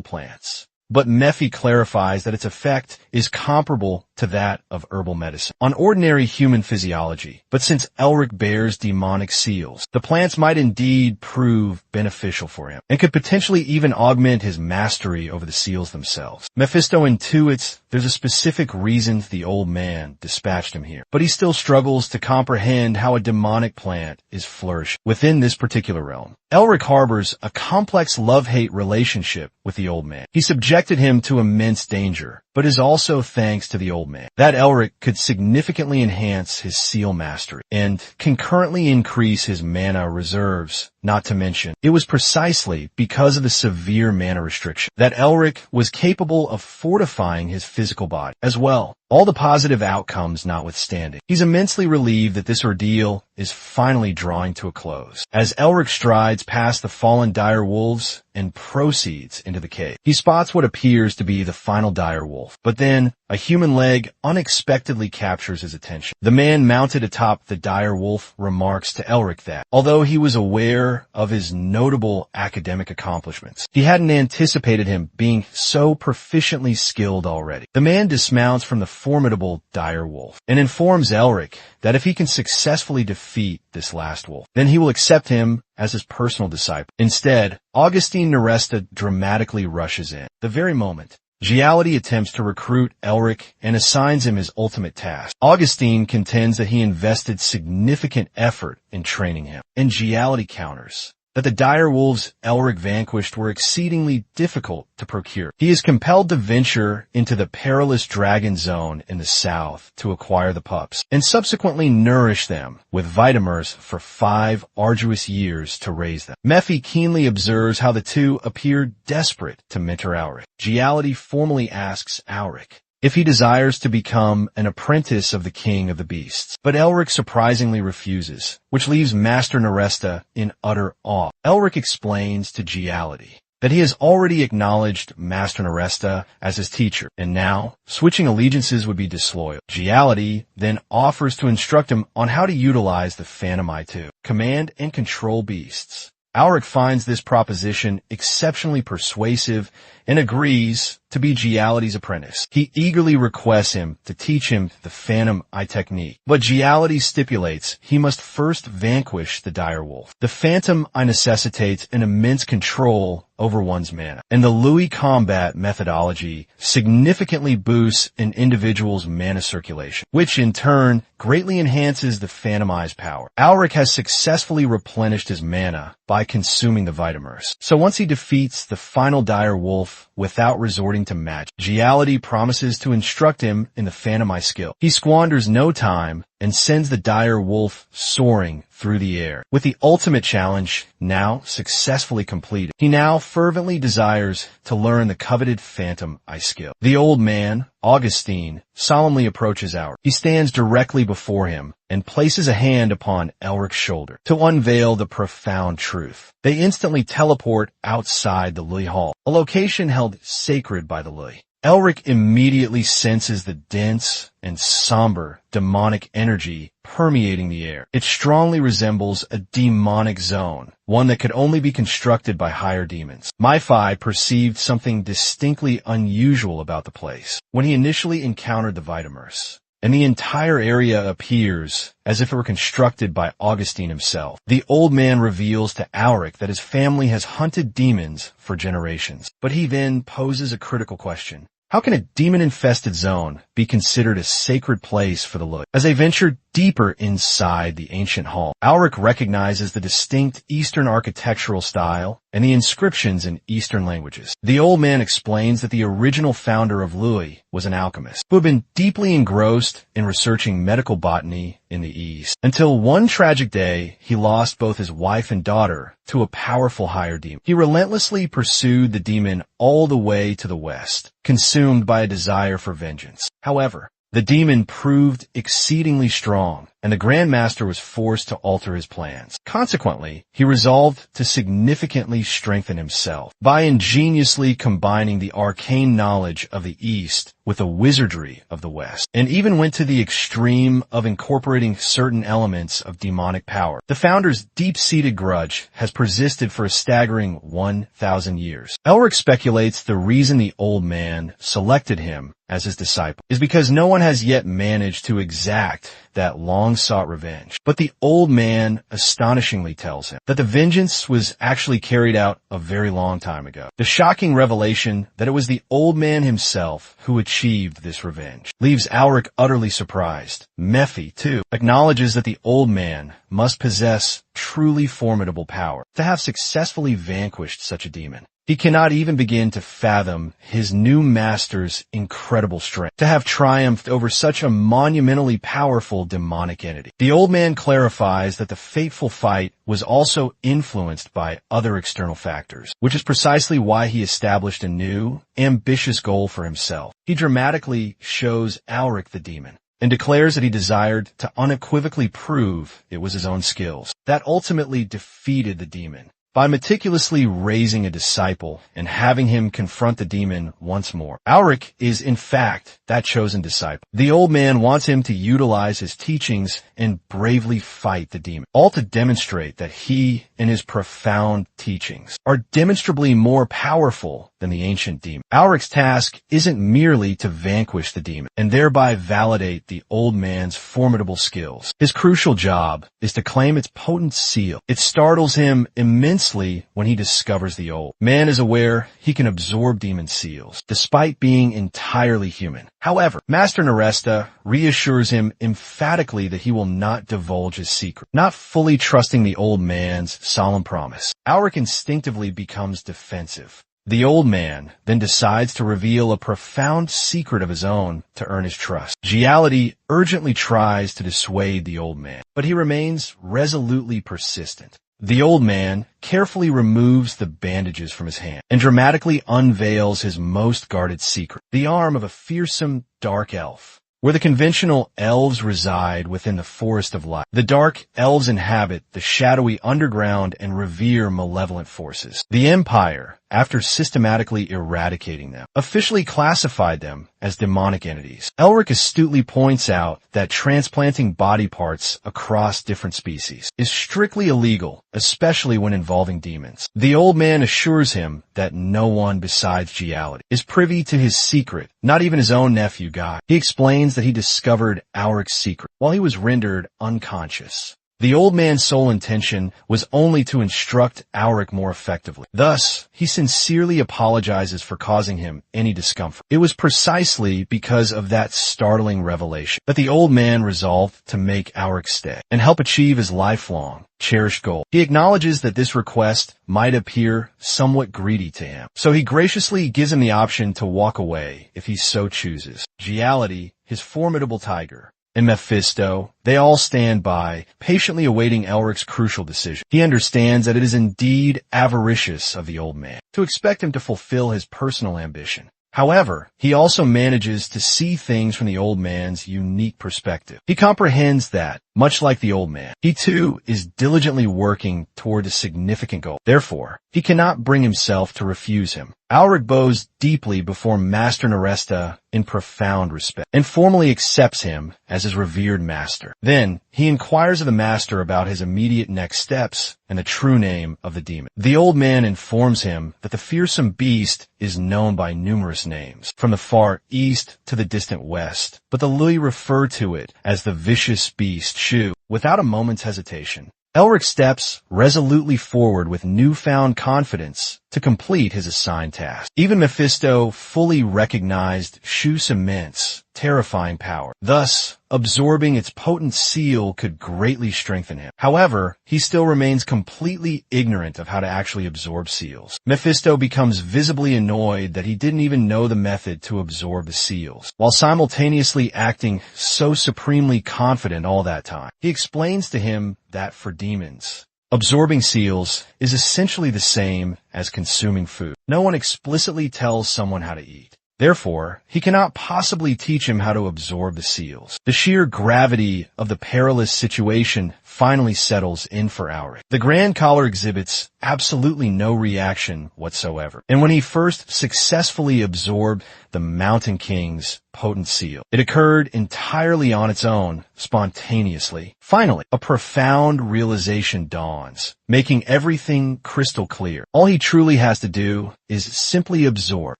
plants. but Mephi clarifies that its effect is comparable to that of herbal medicine on ordinary human physiology. But since Elric bears demonic seals, the plants might indeed prove beneficial for him, and could potentially even augment his mastery over the seals themselves. Mephisto intuits there's a specific reason the old man dispatched him here, but he still struggles to comprehend how a demonic plant is flourishing within this particular realm. Elric harbors a complex love-hate relationship with the old man. He subjected him to immense danger, but is also thanks to the old man that Elric could significantly enhance his seal mastery and concurrently increase his mana reserves. Not to mention, it was precisely because of the severe mana restriction that Elric was capable of fortifying his physical body as well. All the positive outcomes notwithstanding, he's immensely relieved that this ordeal is finally drawing to a close. As Elric strides past the fallen dire wolves and proceeds into the cave, he spots what appears to be the final dire wolf. But then, a human leg unexpectedly captures his attention. The man mounted atop the dire wolf remarks to Elric that, although he was aware of his notable academic accomplishments, he hadn't anticipated him being so proficiently skilled already. The man dismounts from the formidable dire wolf and informs Elric that if he can successfully defeat this last wolf, then he will accept him as his personal disciple. Instead, Augustine Neresta dramatically rushes in. The very moment Giality attempts to recruit Elric and assigns him his ultimate task, Augustine contends that he invested significant effort in training him, and Giality counters that the dire wolves Elric vanquished were exceedingly difficult to procure. He is compelled to venture into the perilous dragon zone in the south to acquire the pups, and subsequently nourish them with vitamers for 5 arduous years to raise them. Mephi keenly observes how the two appear desperate to mentor Elric. Giality formally asks Elric if he desires to become an apprentice of the king of the beasts. But Elric surprisingly refuses, which leaves Master Neresta in utter awe. Elric explains to Giality that he has already acknowledged Master Neresta as his teacher, and now switching allegiances would be disloyal. Giality then offers to instruct him on how to utilize the Phantom Eye to command and control beasts. Elric finds this proposition exceptionally persuasive and agrees to be Giality's apprentice. He eagerly requests him to teach him the Phantom Eye technique, but Giality stipulates he must first vanquish the dire wolf. The Phantom Eye necessitates an immense control over one's mana, and the Louis combat methodology significantly boosts an individual's mana circulation, which in turn greatly enhances the Phantom Eye's power. Elric has successfully replenished his mana by consuming the vitamers, so once he defeats the final dire wolf without resorting to magic, Giality promises to instruct him in the Phantom Eye skill. He squanders no time and sends the dire wolf soaring through the air. With the ultimate challenge now successfully completed, he now fervently desires to learn the coveted Phantom Eye skill. The old man, Augustine, solemnly approaches Elric. He stands directly before him and places a hand upon Elric's shoulder to unveil the profound truth. They instantly teleport outside the Louis Hall, a location held sacred by the Louis. Elric immediately senses the dense and somber demonic energy permeating the air. It strongly resembles a demonic zone, one that could only be constructed by higher demons. Mephi perceived something distinctly unusual about the place when he initially encountered the vitamers, and the entire area appears as if it were constructed by Augustine himself. The old man reveals to Elric that his family has hunted demons for generations, but he then poses a critical question. How can a demon-infested zone be considered a sacred place for the Louis? As they venture deeper inside the ancient hall, Elric recognizes the distinct Eastern architectural style and the inscriptions in Eastern languages. The old man explains that the original founder of Louis was an alchemist who had been deeply engrossed in researching medical botany in the East, until one tragic day he lost both his wife and daughter to a powerful higher demon. He relentlessly pursued the demon all the way to the west, consumed by a desire for vengeance. However, the demon proved exceedingly strong, and the Grand Master was forced to alter his plans. Consequently, he resolved to significantly strengthen himself by ingeniously combining the arcane knowledge of the East with the wizardry of the West, and even went to the extreme of incorporating certain elements of demonic power. The founder's deep-seated grudge has persisted for a staggering 1,000 years. Elric speculates the reason the old man selected him as his disciple is because no one has yet managed to exact that long-sought revenge. But the old man astonishingly tells him that the vengeance was actually carried out a very long time ago. The shocking revelation that it was the old man himself who achieved this revenge leaves Elric utterly surprised. Mephi, too, acknowledges that the old man must possess truly formidable power to have successfully vanquished such a demon. He cannot even begin to fathom his new master's incredible strength, to have triumphed over such a monumentally powerful demonic entity. The old man clarifies that the fateful fight was also influenced by other external factors, which is precisely why he established a new, ambitious goal for himself. He dramatically shows Elric the demon, and declares that he desired to unequivocally prove it was his own skills that ultimately defeated the demon. By meticulously raising a disciple and having him confront the demon once more, Elric is in fact that chosen disciple. The old man wants him to utilize his teachings and bravely fight the demon, all to demonstrate that he and his profound teachings are demonstrably more powerful than the ancient demon. Elric's task isn't merely to vanquish the demon and thereby validate the old man's formidable skills. His crucial job is to claim its potent seal. It startles him immensely when he discovers the old man is aware he can absorb demon seals, despite being entirely human. However, Master Naresta reassures him emphatically that he will not divulge his secret, not fully trusting the old man's solemn promise. Elric instinctively becomes defensive. The old man then decides to reveal a profound secret of his own to earn his trust. Giality urgently tries to dissuade the old man, but he remains resolutely persistent. The old man carefully removes the bandages from his hand and dramatically unveils his most guarded secret, the arm of a fearsome dark elf. Where the conventional elves reside within the forest of light, the dark elves inhabit the shadowy underground and revere malevolent forces. The Empire, after systematically eradicating them, officially classified them as demonic entities. Elric astutely points out that transplanting body parts across different species is strictly illegal, especially when involving demons. The old man assures him that no one besides Giality is privy to his secret, not even his own nephew Guy. He explains that he discovered Elric's secret while he was rendered unconscious. The old man's sole intention was only to instruct Elric more effectively. Thus, he sincerely apologizes for causing him any discomfort. It was precisely because of that startling revelation that the old man resolved to make Elric stay and help achieve his lifelong, cherished goal. He acknowledges that this request might appear somewhat greedy to him, so he graciously gives him the option to walk away if he so chooses. Giality, his formidable tiger, and Mephisto, they all stand by, patiently awaiting Elric's crucial decision. He understands that it is indeed avaricious of the old man to expect him to fulfill his personal ambition. However, he also manages to see things from the old man's unique perspective. He comprehends that, much like the old man, he too is diligently working toward a significant goal. Therefore, he cannot bring himself to refuse him. Elric bows deeply before Master Naresta in profound respect, and formally accepts him as his revered master. Then, he inquires of the master about his immediate next steps and the true name of the demon. The old man informs him that the fearsome beast is known by numerous names, from the far east to the distant west, but the Lui refer to it as the vicious beast Shu. Without a moment's hesitation, Elric steps resolutely forward with newfound confidence to complete his assigned task. Even Mephisto fully recognized Shu's immense, terrifying power. Thus, absorbing its potent seal could greatly strengthen him. However, he still remains completely ignorant of how to actually absorb seals. Mephisto becomes visibly annoyed that he didn't even know the method to absorb the seals, while simultaneously acting so supremely confident all that time. He explains to him that for demons, absorbing seals is essentially the same as consuming food. No one explicitly tells someone how to eat. Therefore, he cannot possibly teach him how to absorb the seals. The sheer gravity of the perilous situation finally settles in for Elric. The Grand Collar exhibits absolutely no reaction whatsoever. And when he first successfully absorbed the Mountain King's potent seal, it occurred entirely on its own, spontaneously. Finally, a profound realization dawns, making everything crystal clear. All he truly has to do is simply absorb.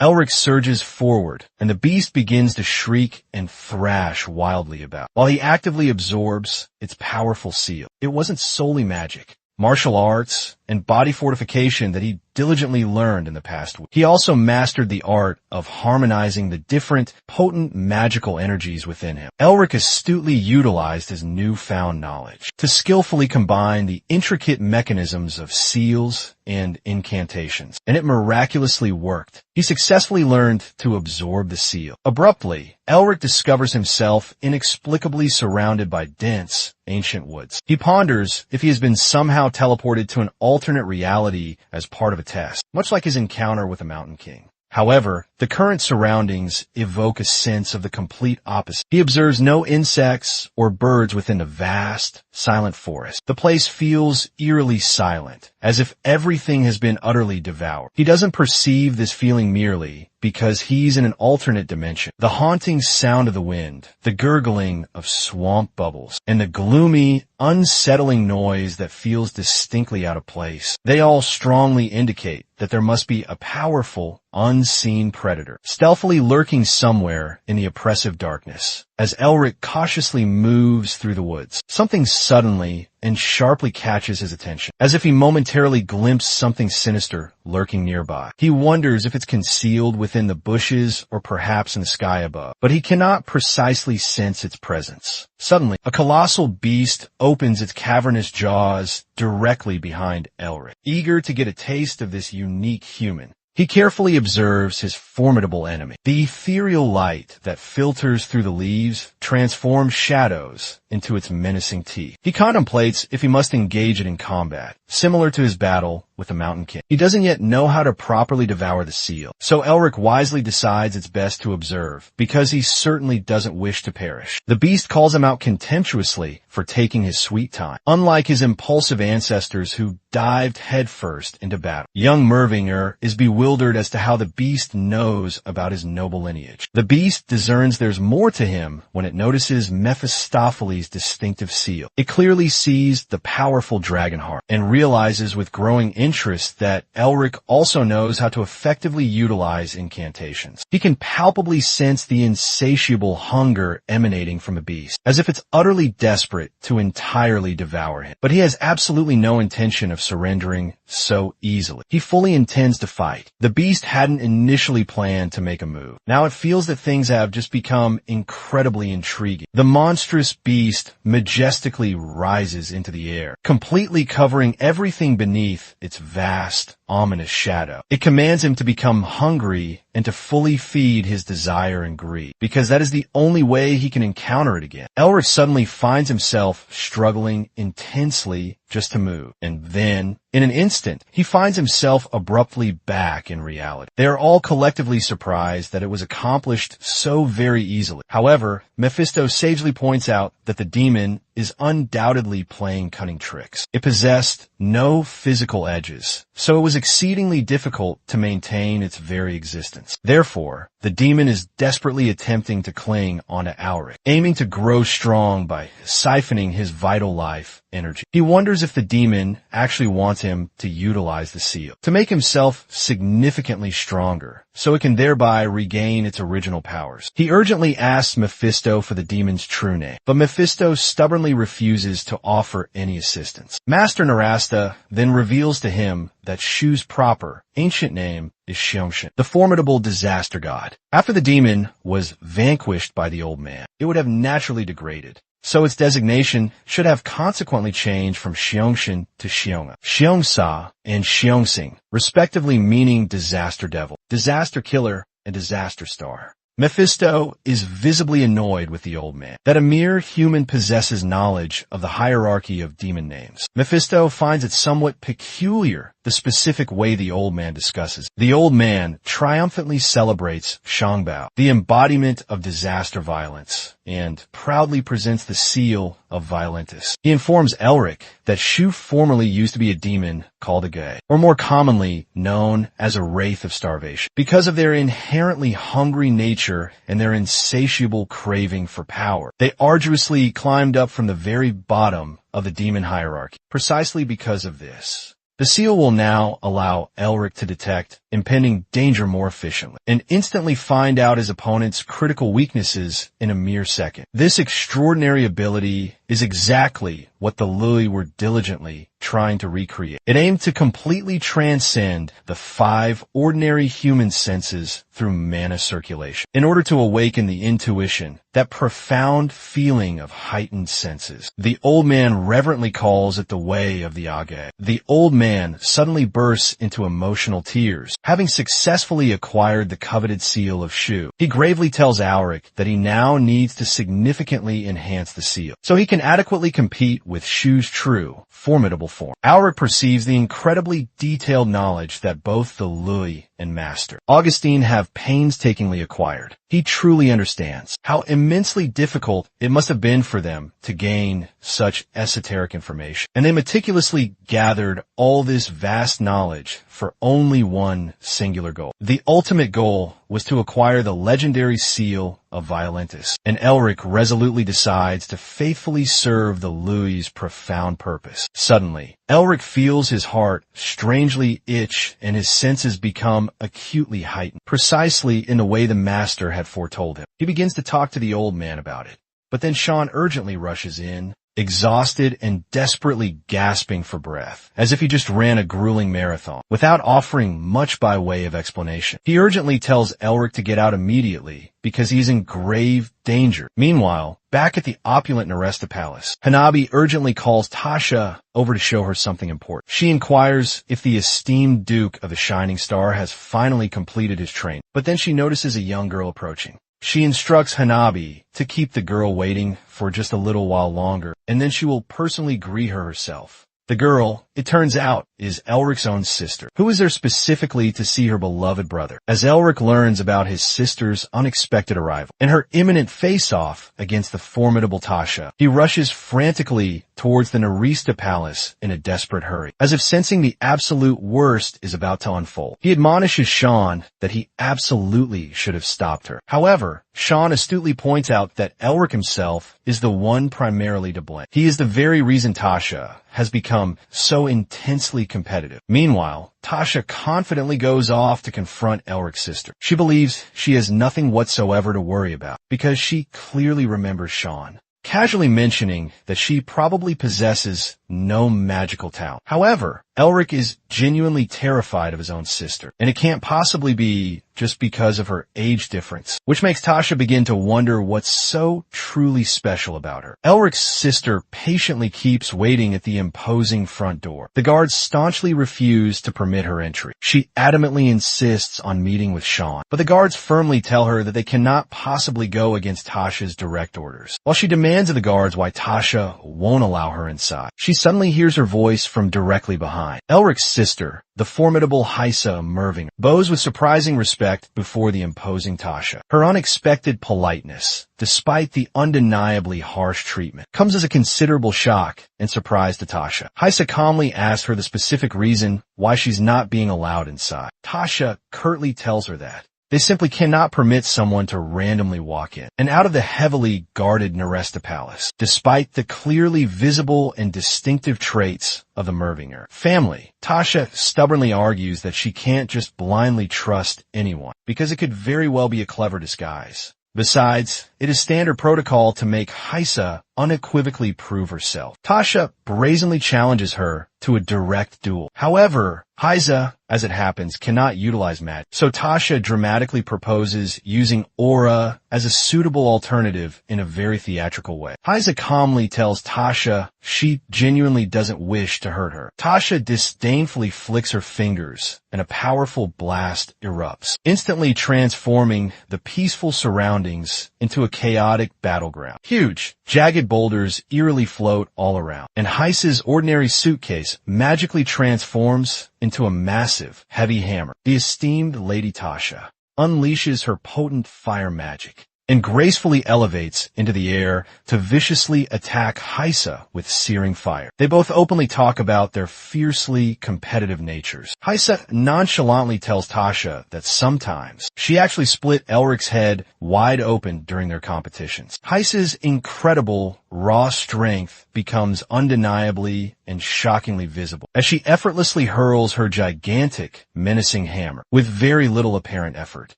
Elric surges forward, and the beast begins to shriek and thrash wildly about, while he actively absorbs its powerful seal. It wasn't solely magic, martial arts, and body fortification that he diligently learned in the past week. He also mastered the art of harmonizing the different, potent magical energies within him. Elric astutely utilized his newfound knowledge to skillfully combine the intricate mechanisms of seals and incantations, and it miraculously worked. He successfully learned to absorb the seal. Abruptly, Elric discovers himself inexplicably surrounded by dense, ancient woods. He ponders if he has been somehow teleported to an alternate reality as part of a test, much like his encounter with the Mountain King. However, the current surroundings evoke a sense of the complete opposite. He observes no insects or birds within the vast, silent forest. The place feels eerily silent, as if everything has been utterly devoured. He doesn't perceive this feeling merely because he's in an alternate dimension. The haunting sound of the wind, the gurgling of swamp bubbles, and the gloomy, unsettling noise that feels distinctly out of place, they all strongly indicate that there must be a powerful, unseen predator stealthily lurking somewhere in the oppressive darkness. As Elric cautiously moves through the woods, something suddenly and sharply catches his attention, as if he momentarily glimpsed something sinister lurking nearby. He wonders if it's concealed within the bushes or perhaps in the sky above, but he cannot precisely sense its presence. Suddenly, a colossal beast opens its cavernous jaws directly behind Elric. Eager to get a taste of this unique human, he carefully observes his formidable enemy. The ethereal light that filters through the leaves transforms shadows into its menacing teeth. He contemplates if he must engage it in combat, similar to his battle with the Mountain King. He doesn't yet know how to properly devour the seal, so Elric wisely decides it's best to observe, because he certainly doesn't wish to perish. The beast calls him out contemptuously for taking his sweet time, unlike his impulsive ancestors who dived headfirst into battle. Young Mervinger is bewildered as to how the beast knows about his noble lineage. The beast discerns there's more to him when it notices Mephistopheles' distinctive seal. It clearly sees the powerful dragon heart and realizes with growing interest that Elric also knows how to effectively utilize incantations. He can palpably sense the insatiable hunger emanating from the beast, as if it's utterly desperate to entirely devour him. But he has absolutely no intention of surrendering so easily. He fully intends to fight. The beast hadn't initially planned to make a move. Now it feels that things have just become incredibly intriguing. The monstrous beast majestically rises into the air, completely covering everything beneath its vast, ominous shadow. It commands him to become hungry and to fully feed his desire and greed, because that is the only way he can encounter it again. Elric suddenly finds himself struggling intensely just to move, and then, in an instant, he finds himself abruptly back in reality. They are all collectively surprised that it was accomplished so very easily. However, Mephisto sagely points out that the demon is undoubtedly playing cunning tricks. It possessed no physical edges, so it was exceedingly difficult to maintain its very existence. Therefore, the demon is desperately attempting to cling onto Elric, aiming to grow strong by siphoning his vital life energy. He wonders if the demon actually wants him to utilize the seal to make himself significantly stronger, so it can thereby regain its original powers. He urgently asks Mephisto for the demon's true name, but Mephisto stubbornly refuses to offer any assistance. Master Narasta then reveals to him that Shu's proper, ancient name is Xiongxin, the formidable disaster god. After the demon was vanquished by the old man, it would have naturally degraded, so its designation should have consequently changed from Xiongxin to Xionga, Xiongsa, and Xiongxing, respectively meaning disaster devil, disaster killer, and disaster star. Mephisto is visibly annoyed with the old man, that a mere human possesses knowledge of the hierarchy of demon names. Mephisto finds it somewhat peculiar the specific way the old man discusses. The old man triumphantly celebrates Shangbao, the embodiment of disaster violence, and proudly presents the seal of Violentus. He informs Elric that Shu formerly used to be a demon called a Gay, or more commonly known as a wraith of starvation, because of their inherently hungry nature and their insatiable craving for power. They arduously climbed up from the very bottom of the demon hierarchy. Precisely because of this, the seal will now allow Elric to detect impending danger more efficiently and instantly find out his opponent's critical weaknesses in a mere second. This extraordinary ability is exactly what the Lui were diligently trying to recreate. It aimed to completely transcend the 5 ordinary human senses through mana circulation in order to awaken the intuition, that profound feeling of heightened senses. The old man reverently calls it the way of the Age. The old man suddenly bursts into emotional tears, having successfully acquired the coveted seal of Shu. He gravely tells Alric that he now needs to significantly enhance the seal, so he can adequately compete with Shu's true, formidable form. Alric perceives the incredibly detailed knowledge that both the Lui and Master Augustine have painstakingly acquired. He truly understands how immensely difficult it must have been for them to gain such esoteric information, and they meticulously gathered all this vast knowledge for only one singular goal. The ultimate goal was to acquire the legendary seal of Violentus, and Elric resolutely decides to faithfully serve the Lui's profound purpose. Suddenly, Elric feels his heart strangely itch and his senses become acutely heightened, precisely in the way the master had foretold him. He begins to talk to the old man about it, but then Sean urgently rushes in, exhausted and desperately gasping for breath, as if he just ran a grueling marathon, without offering much by way of explanation. He urgently tells Elric to get out immediately because he's in grave danger. Meanwhile, back at the opulent Neresta Palace, Hanabi urgently calls Tasha over to show her something important. She inquires if the esteemed Duke of the Shining Star has finally completed his training, but then she notices a young girl approaching. She instructs Hanabi to keep the girl waiting for just a little while longer, and then she will personally greet her herself. The girl, it turns out, is Elric's own sister, who is there specifically to see her beloved brother. As Elric learns about his sister's unexpected arrival and her imminent face-off against the formidable Tasha, he rushes frantically towards the Neresta Palace in a desperate hurry, as if sensing the absolute worst is about to unfold. He admonishes Sean that he absolutely should have stopped her. However, Sean astutely points out that Elric himself is the one primarily to blame. He is the very reason Tasha has become so intensely competitive. Meanwhile, Tasha confidently goes off to confront Elric's sister. She believes she has nothing whatsoever to worry about because she clearly remembers Sean, casually mentioning that she probably possesses no magical talent. However, Elric is genuinely terrified of his own sister, and it can't possibly be just because of her age difference, which makes Tasha begin to wonder what's so truly special about her. Elric's sister patiently keeps waiting at the imposing front door. The guards staunchly refuse to permit her entry. She adamantly insists on meeting with Sean, but the guards firmly tell her that they cannot possibly go against Tasha's direct orders. While she demands of the guards why Tasha won't allow her inside, she suddenly hears her voice from directly behind. Elric's sister, the formidable Hysa Merving, bows with surprising respect before the imposing Tasha. Her unexpected politeness, despite the undeniably harsh treatment, comes as a considerable shock and surprise to Tasha. Hysa calmly asks her the specific reason why she's not being allowed inside. Tasha curtly tells her that they simply cannot permit someone to randomly walk in and out of the heavily guarded Neresta Palace, despite the clearly visible and distinctive traits of the Mervinger family. Tasha stubbornly argues that she can't just blindly trust anyone, because it could very well be a clever disguise. Besides, it is standard protocol to make Hysa unequivocally prove herself. Tasha brazenly challenges her to a direct duel. However, Hysa, as it happens, cannot utilize magic, so Tasha dramatically proposes using aura as a suitable alternative in a very theatrical way. Hysa calmly tells Tasha she genuinely doesn't wish to hurt her. Tasha disdainfully flicks her fingers and a powerful blast erupts, instantly transforming the peaceful surroundings into a chaotic battleground. Huge, jagged boulders eerily float all around, and Heise's ordinary suitcase magically transforms into a massive, heavy hammer. The esteemed Lady Tasha unleashes her potent fire magic and gracefully elevates into the air to viciously attack Heise with searing fire. They both openly talk about their fiercely competitive natures. Heise nonchalantly tells Tasha that sometimes she actually split Elric's head wide open during their competitions. Heise's incredible raw strength becomes undeniably and shockingly visible as she effortlessly hurls her gigantic, menacing hammer with very little apparent effort.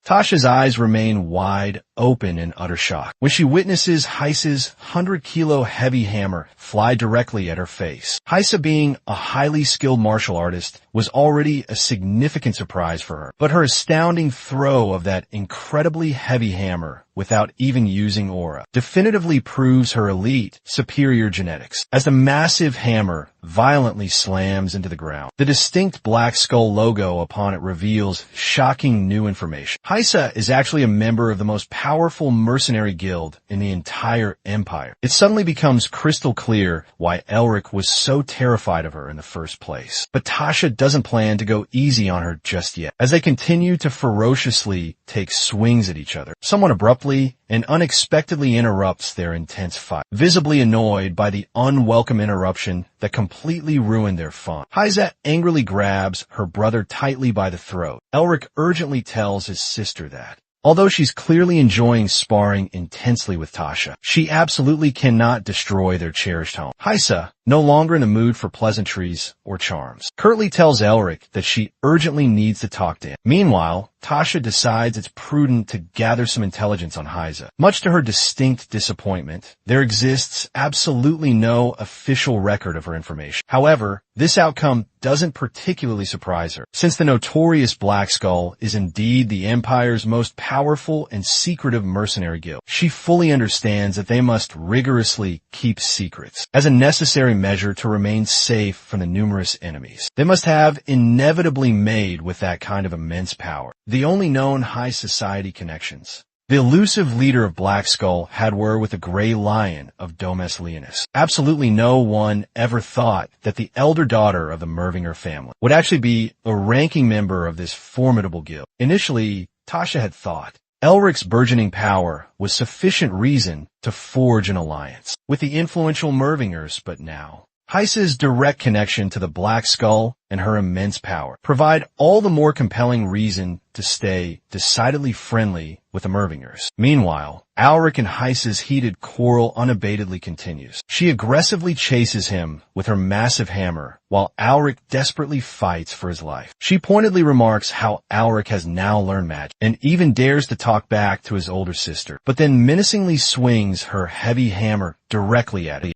Tasha's eyes remain wide open in utter shock when she witnesses Heise's 100-kilo heavy hammer fly directly at her face. Heise, being a highly skilled martial artist, was already a significant surprise for her, but her astounding throw of that incredibly heavy hammer without even using aura definitively proves her elite, superior genetics. As the massive hammer violently slams into the ground, the distinct black skull logo upon it reveals shocking new information. Heise is actually a member of the most powerful mercenary guild in the entire empire. It suddenly becomes crystal clear why Elric was so terrified of her in the first place. But Tasha doesn't plan to go easy on her just yet, as they continue to ferociously take swings at each other. Someone abruptly and unexpectedly interrupts their intense fight, visibly annoyed by the unwelcome interruption that completely ruined their fun. Heise angrily grabs her brother tightly by the throat. Elric urgently tells his sister that, although she's clearly enjoying sparring intensely with Tasha, she absolutely cannot destroy their cherished home. Heise, no longer in the mood for pleasantries or charms, curtly tells Elric that she urgently needs to talk to him. Meanwhile, Tasha decides it's prudent to gather some intelligence on Heise. Much to her distinct disappointment, there exists absolutely no official record of her information. However, this outcome doesn't particularly surprise her, since the notorious Black Skull is indeed the Empire's most powerful and secretive mercenary guild. She fully understands that they must rigorously keep secrets as a necessary measure to remain safe from the numerous enemies they must have inevitably made with that kind of immense power. The only known high society connections the elusive leader of Black Skull had were with the Grey Lion of Domus Leonis. Absolutely no one ever thought that the elder daughter of the Mervinger family would actually be a ranking member of this formidable guild. Initially, Tasha had thought Elric's burgeoning power was sufficient reason to forge an alliance with the influential Mervingers, but now Heise's direct connection to the Black Skull and her immense power provide all the more compelling reason to stay decidedly friendly with the Mervingers. Meanwhile, Alric and Heise's heated quarrel unabatedly continues. She aggressively chases him with her massive hammer, while Alric desperately fights for his life. She pointedly remarks how Alric has now learned magic, and even dares to talk back to his older sister, but then menacingly swings her heavy hammer directly at him.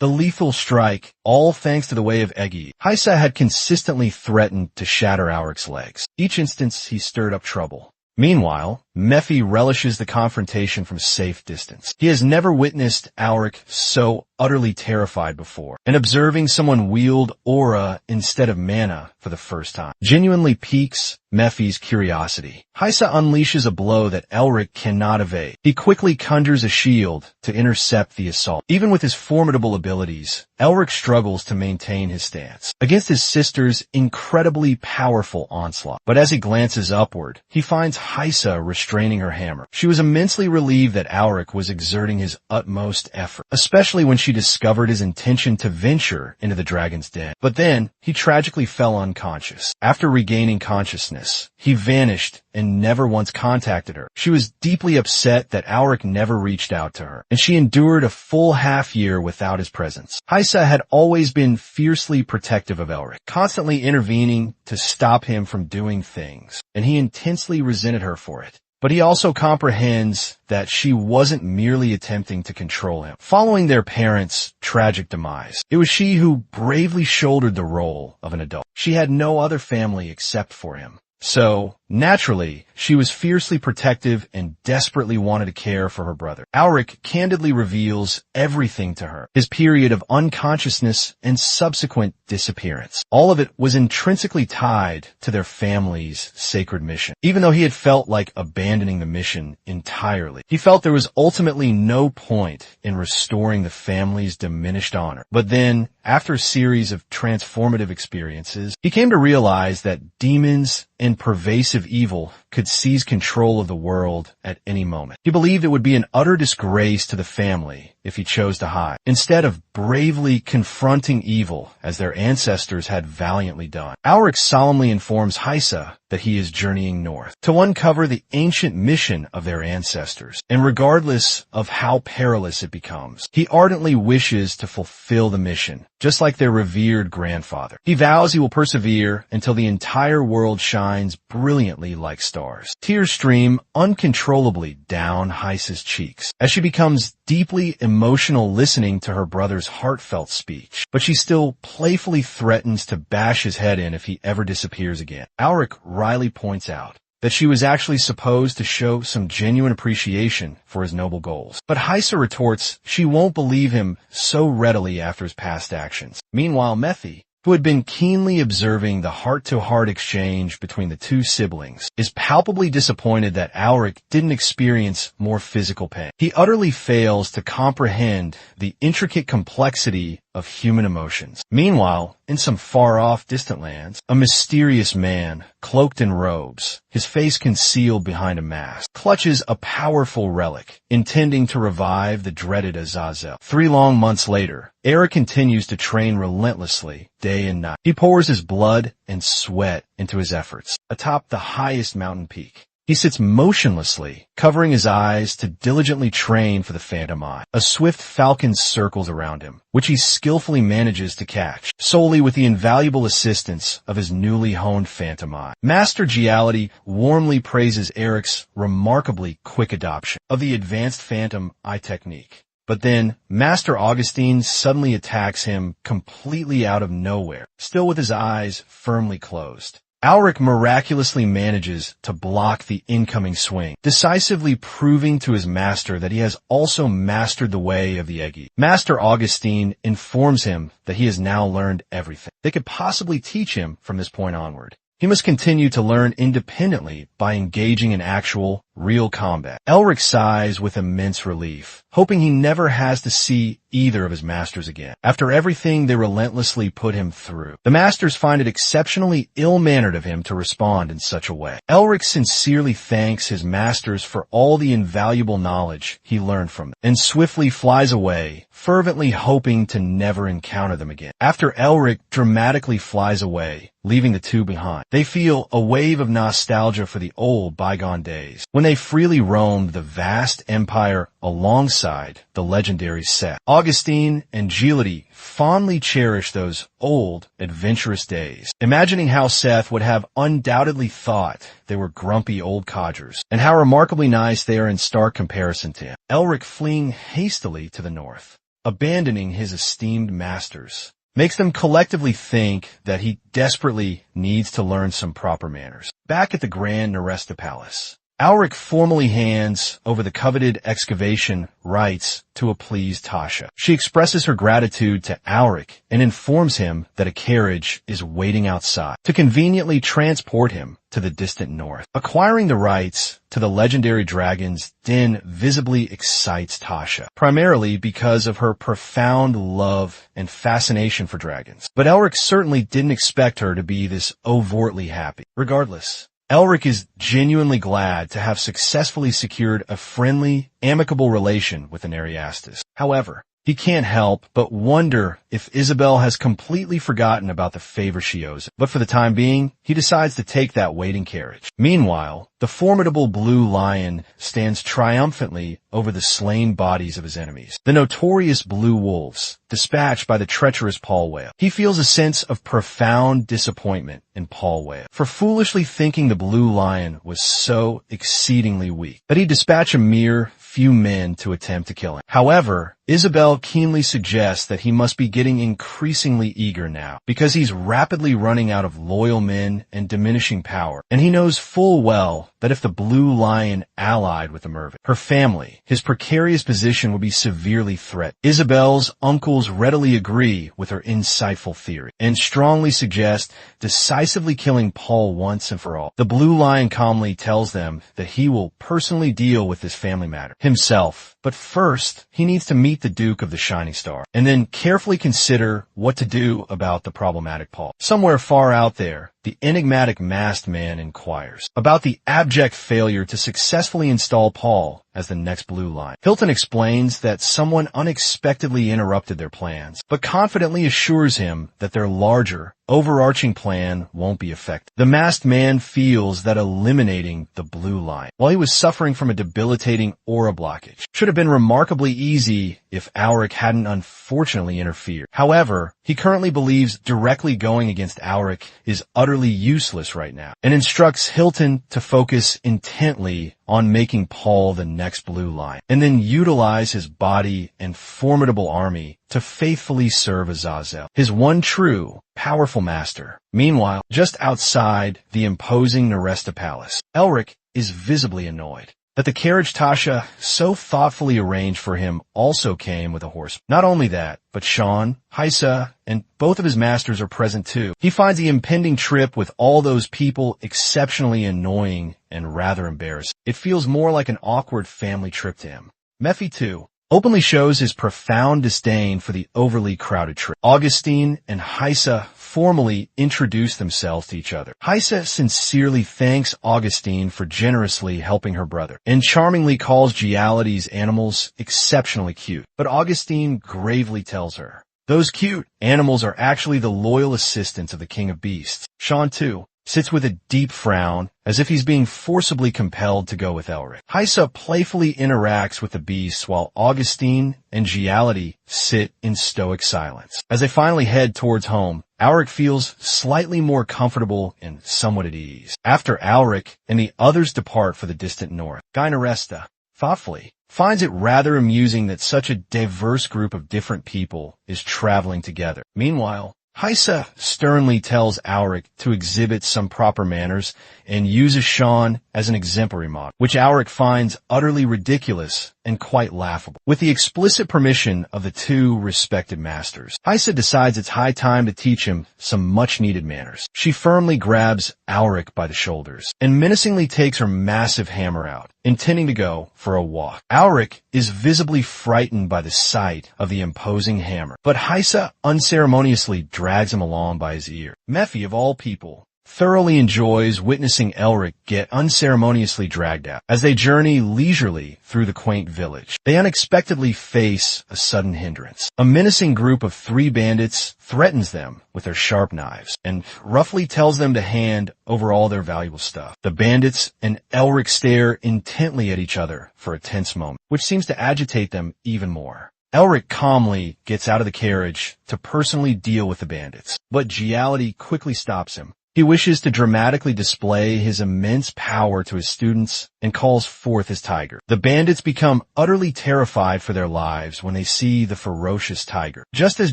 The lethal strike, all thanks to the way of Eggy. Heise had consistently threatened to shatter Alric's legs. Each instance he stirred up trouble. Meanwhile, Mephi relishes the confrontation from safe distance. He has never witnessed Alric so utterly terrified before, and observing someone wield aura instead of mana for the first time genuinely piques Mephi's curiosity. Heise unleashes a blow that Elric cannot evade. He quickly conjures a shield to intercept the assault. Even with his formidable abilities, Elric struggles to maintain his stance against his sister's incredibly powerful onslaught. But as he glances upward, he finds Heise restraining her hammer. She was immensely relieved that Elric was exerting his utmost effort, especially when she discovered his intention to venture into the dragon's den. But then, he tragically fell unconscious. After regaining consciousness, he vanished and never once contacted her. She was deeply upset that Alric never reached out to her, and she endured a full half year without his presence. Heise had always been fiercely protective of Elric, constantly intervening to stop him from doing things, and he intensely resented her for it. But he also comprehends that she wasn't merely attempting to control him. Following their parents' tragic demise, it was she who bravely shouldered the role of an adult. She had no other family except for him. So, Naturally, she was fiercely protective and desperately wanted to care for her brother. Alric candidly reveals everything to her, his period of unconsciousness and subsequent disappearance. All of it was intrinsically tied to their family's sacred mission. Even though he had felt like abandoning the mission entirely, he felt there was ultimately no point in restoring the family's diminished honor. But then, after a series of transformative experiences, he came to realize that demons and pervasive evil could seize control of the world at any moment. He believed it would be an utter disgrace to the family if he chose to hide, instead of bravely confronting evil as their ancestors had valiantly done. Alric solemnly informs Hysa that he is journeying north to uncover the ancient mission of their ancestors, and regardless of how perilous it becomes, he ardently wishes to fulfill the mission, just like their revered grandfather. He vows he will persevere until the entire world shines brilliantly like stars. Tears stream uncontrollably down Hysa's cheeks as she becomes deeply emotional listening to her brother's heartfelt speech, but she still playfully threatens to bash his head in if he ever disappears again. Alric wryly points out that she was actually supposed to show some genuine appreciation for his noble goals. But Hysa retorts she won't believe him so readily after his past actions. Meanwhile, Methi, who had been keenly observing the heart-to-heart exchange between the two siblings, is palpably disappointed that Alric didn't experience more physical pain. He utterly fails to comprehend the intricate complexity of human emotions. Meanwhile, in some far-off distant lands, a mysterious man, cloaked in robes, his face concealed behind a mask, clutches a powerful relic, intending to revive the dreaded Azazel. 3 long months later, Era continues to train relentlessly, day and night. He pours his blood and sweat into his efforts, atop the highest mountain peak. He sits motionlessly, covering his eyes to diligently train for the Phantom Eye. A swift falcon circles around him, which he skillfully manages to catch, solely with the invaluable assistance of his newly honed Phantom Eye. Master Giality warmly praises Eric's remarkably quick adoption of the advanced Phantom Eye technique. But then, Master Augustine suddenly attacks him completely out of nowhere, still with his eyes firmly closed. Alric miraculously manages to block the incoming swing, decisively proving to his master that he has also mastered the way of the Egi. Master Augustine informs him that he has now learned everything they could possibly teach him from this point onward. He must continue to learn independently by engaging in actual, real combat. Elric sighs with immense relief, hoping he never has to see either of his masters again, after everything they relentlessly put him through. The masters find it exceptionally ill-mannered of him to respond in such a way. Elric sincerely thanks his masters for all the invaluable knowledge he learned from them, and swiftly flies away, fervently hoping to never encounter them again. After Elric dramatically flies away, leaving the two behind, they feel a wave of nostalgia for the old bygone days, when they freely roamed the vast empire alongside the legendary Seth. Augustine and Giality fondly cherish those old, adventurous days, imagining how Seth would have undoubtedly thought they were grumpy old codgers, and how remarkably nice they are in stark comparison to him. Elric fleeing hastily to the north, abandoning his esteemed masters, makes them collectively think that he desperately needs to learn some proper manners. Back at the Grand Neresta Palace, Alric formally hands over the coveted excavation rights to a pleased Tasha. She expresses her gratitude to Alric and informs him that a carriage is waiting outside to conveniently transport him to the distant north. Acquiring the rights to the legendary dragon's den visibly excites Tasha, primarily because of her profound love and fascination for dragons. But Elric certainly didn't expect her to be this overtly happy. Regardless, Elric is genuinely glad to have successfully secured a friendly, amicable relation with Anariastus. However, he can't help but wonder if Isabel has completely forgotten about the favor she owes him. But for the time being, he decides to take that waiting carriage. Meanwhile, the formidable blue lion stands triumphantly over the slain bodies of his enemies, the notorious blue wolves, dispatched by the treacherous Paul Whale. He feels a sense of profound disappointment in Paul Whale for foolishly thinking the blue lion was so exceedingly weak that he dispatched a mere few men to attempt to kill him. However, Isabel keenly suggests that he must be getting increasingly eager now, because he's rapidly running out of loyal men and diminishing power, and he knows full well that if the Blue Lion allied with the Mervin, her family, his precarious position would be severely threatened. Isabel's uncles readily agree with her insightful theory, and strongly suggest decisively killing Paul once and for all. The Blue Lion calmly tells them that he will personally deal with this family matter himself, but first he needs to meet the Duke of the Shining Star, and then carefully consider what to do about the problematic Paul. Somewhere far out there, the enigmatic masked man inquires about the abject failure to successfully install Paul as the next Blue Lion. Hilton explains that someone unexpectedly interrupted their plans, but confidently assures him that their larger, overarching plan won't be affected. The masked man feels that eliminating the Blue Lion, while he was suffering from a debilitating aura blockage, should have been remarkably easy if Auric hadn't unfortunately interfered. However, he currently believes directly going against Auric is utterly useless right now, and instructs Hilton to focus intently on making Paul the next Blue Lion, and then utilize his body and formidable army to faithfully serve Azazel, his one true, powerful master. Meanwhile, just outside the imposing Neresta Palace, Elric is visibly annoyed that the carriage Tasha so thoughtfully arranged for him also came with a horse. Not only that, but Sean, Hysa, and both of his masters are present too. He finds the impending trip with all those people exceptionally annoying and rather embarrassing. It feels more like an awkward family trip to him. Mephi, too, openly shows his profound disdain for the overly crowded trip. Augustine and Hysa formally introduce themselves to each other. Hysa sincerely thanks Augustine for generously helping her brother, and charmingly calls Giality's animals exceptionally cute. But Augustine gravely tells her, those cute animals are actually the loyal assistants of the King of Beasts. Sean, too, sits with a deep frown, as if he's being forcibly compelled to go with Elric. Hysa playfully interacts with the beasts while Augustine and Giality sit in stoic silence. As they finally head towards home, Alric feels slightly more comfortable and somewhat at ease. After Alric and the others depart for the distant north, Gyneresta, thoughtfully, finds it rather amusing that such a diverse group of different people is traveling together. Meanwhile, Hysa sternly tells Auric to exhibit some proper manners and uses Sean as an exemplary model, which Auric finds utterly ridiculous and quite laughable. With the explicit permission of the two respected masters, Hysa decides it's high time to teach him some much-needed manners. She firmly grabs Auric by the shoulders and menacingly takes her massive hammer out, intending to go for a walk. Auric is visibly frightened by the sight of the imposing hammer, but Hysa unceremoniously drags him along by his ear. Mephi, of all people, thoroughly enjoys witnessing Elric get unceremoniously dragged out. As they journey leisurely through the quaint village, they unexpectedly face a sudden hindrance. A menacing group of 3 bandits threatens them with their sharp knives and roughly tells them to hand over all their valuable stuff. The bandits and Elric stare intently at each other for a tense moment, which seems to agitate them even more. Elric calmly gets out of the carriage to personally deal with the bandits, but Giality quickly stops him. He wishes to dramatically display his immense power to his students and calls forth his tiger. The bandits become utterly terrified for their lives when they see the ferocious tiger. Just as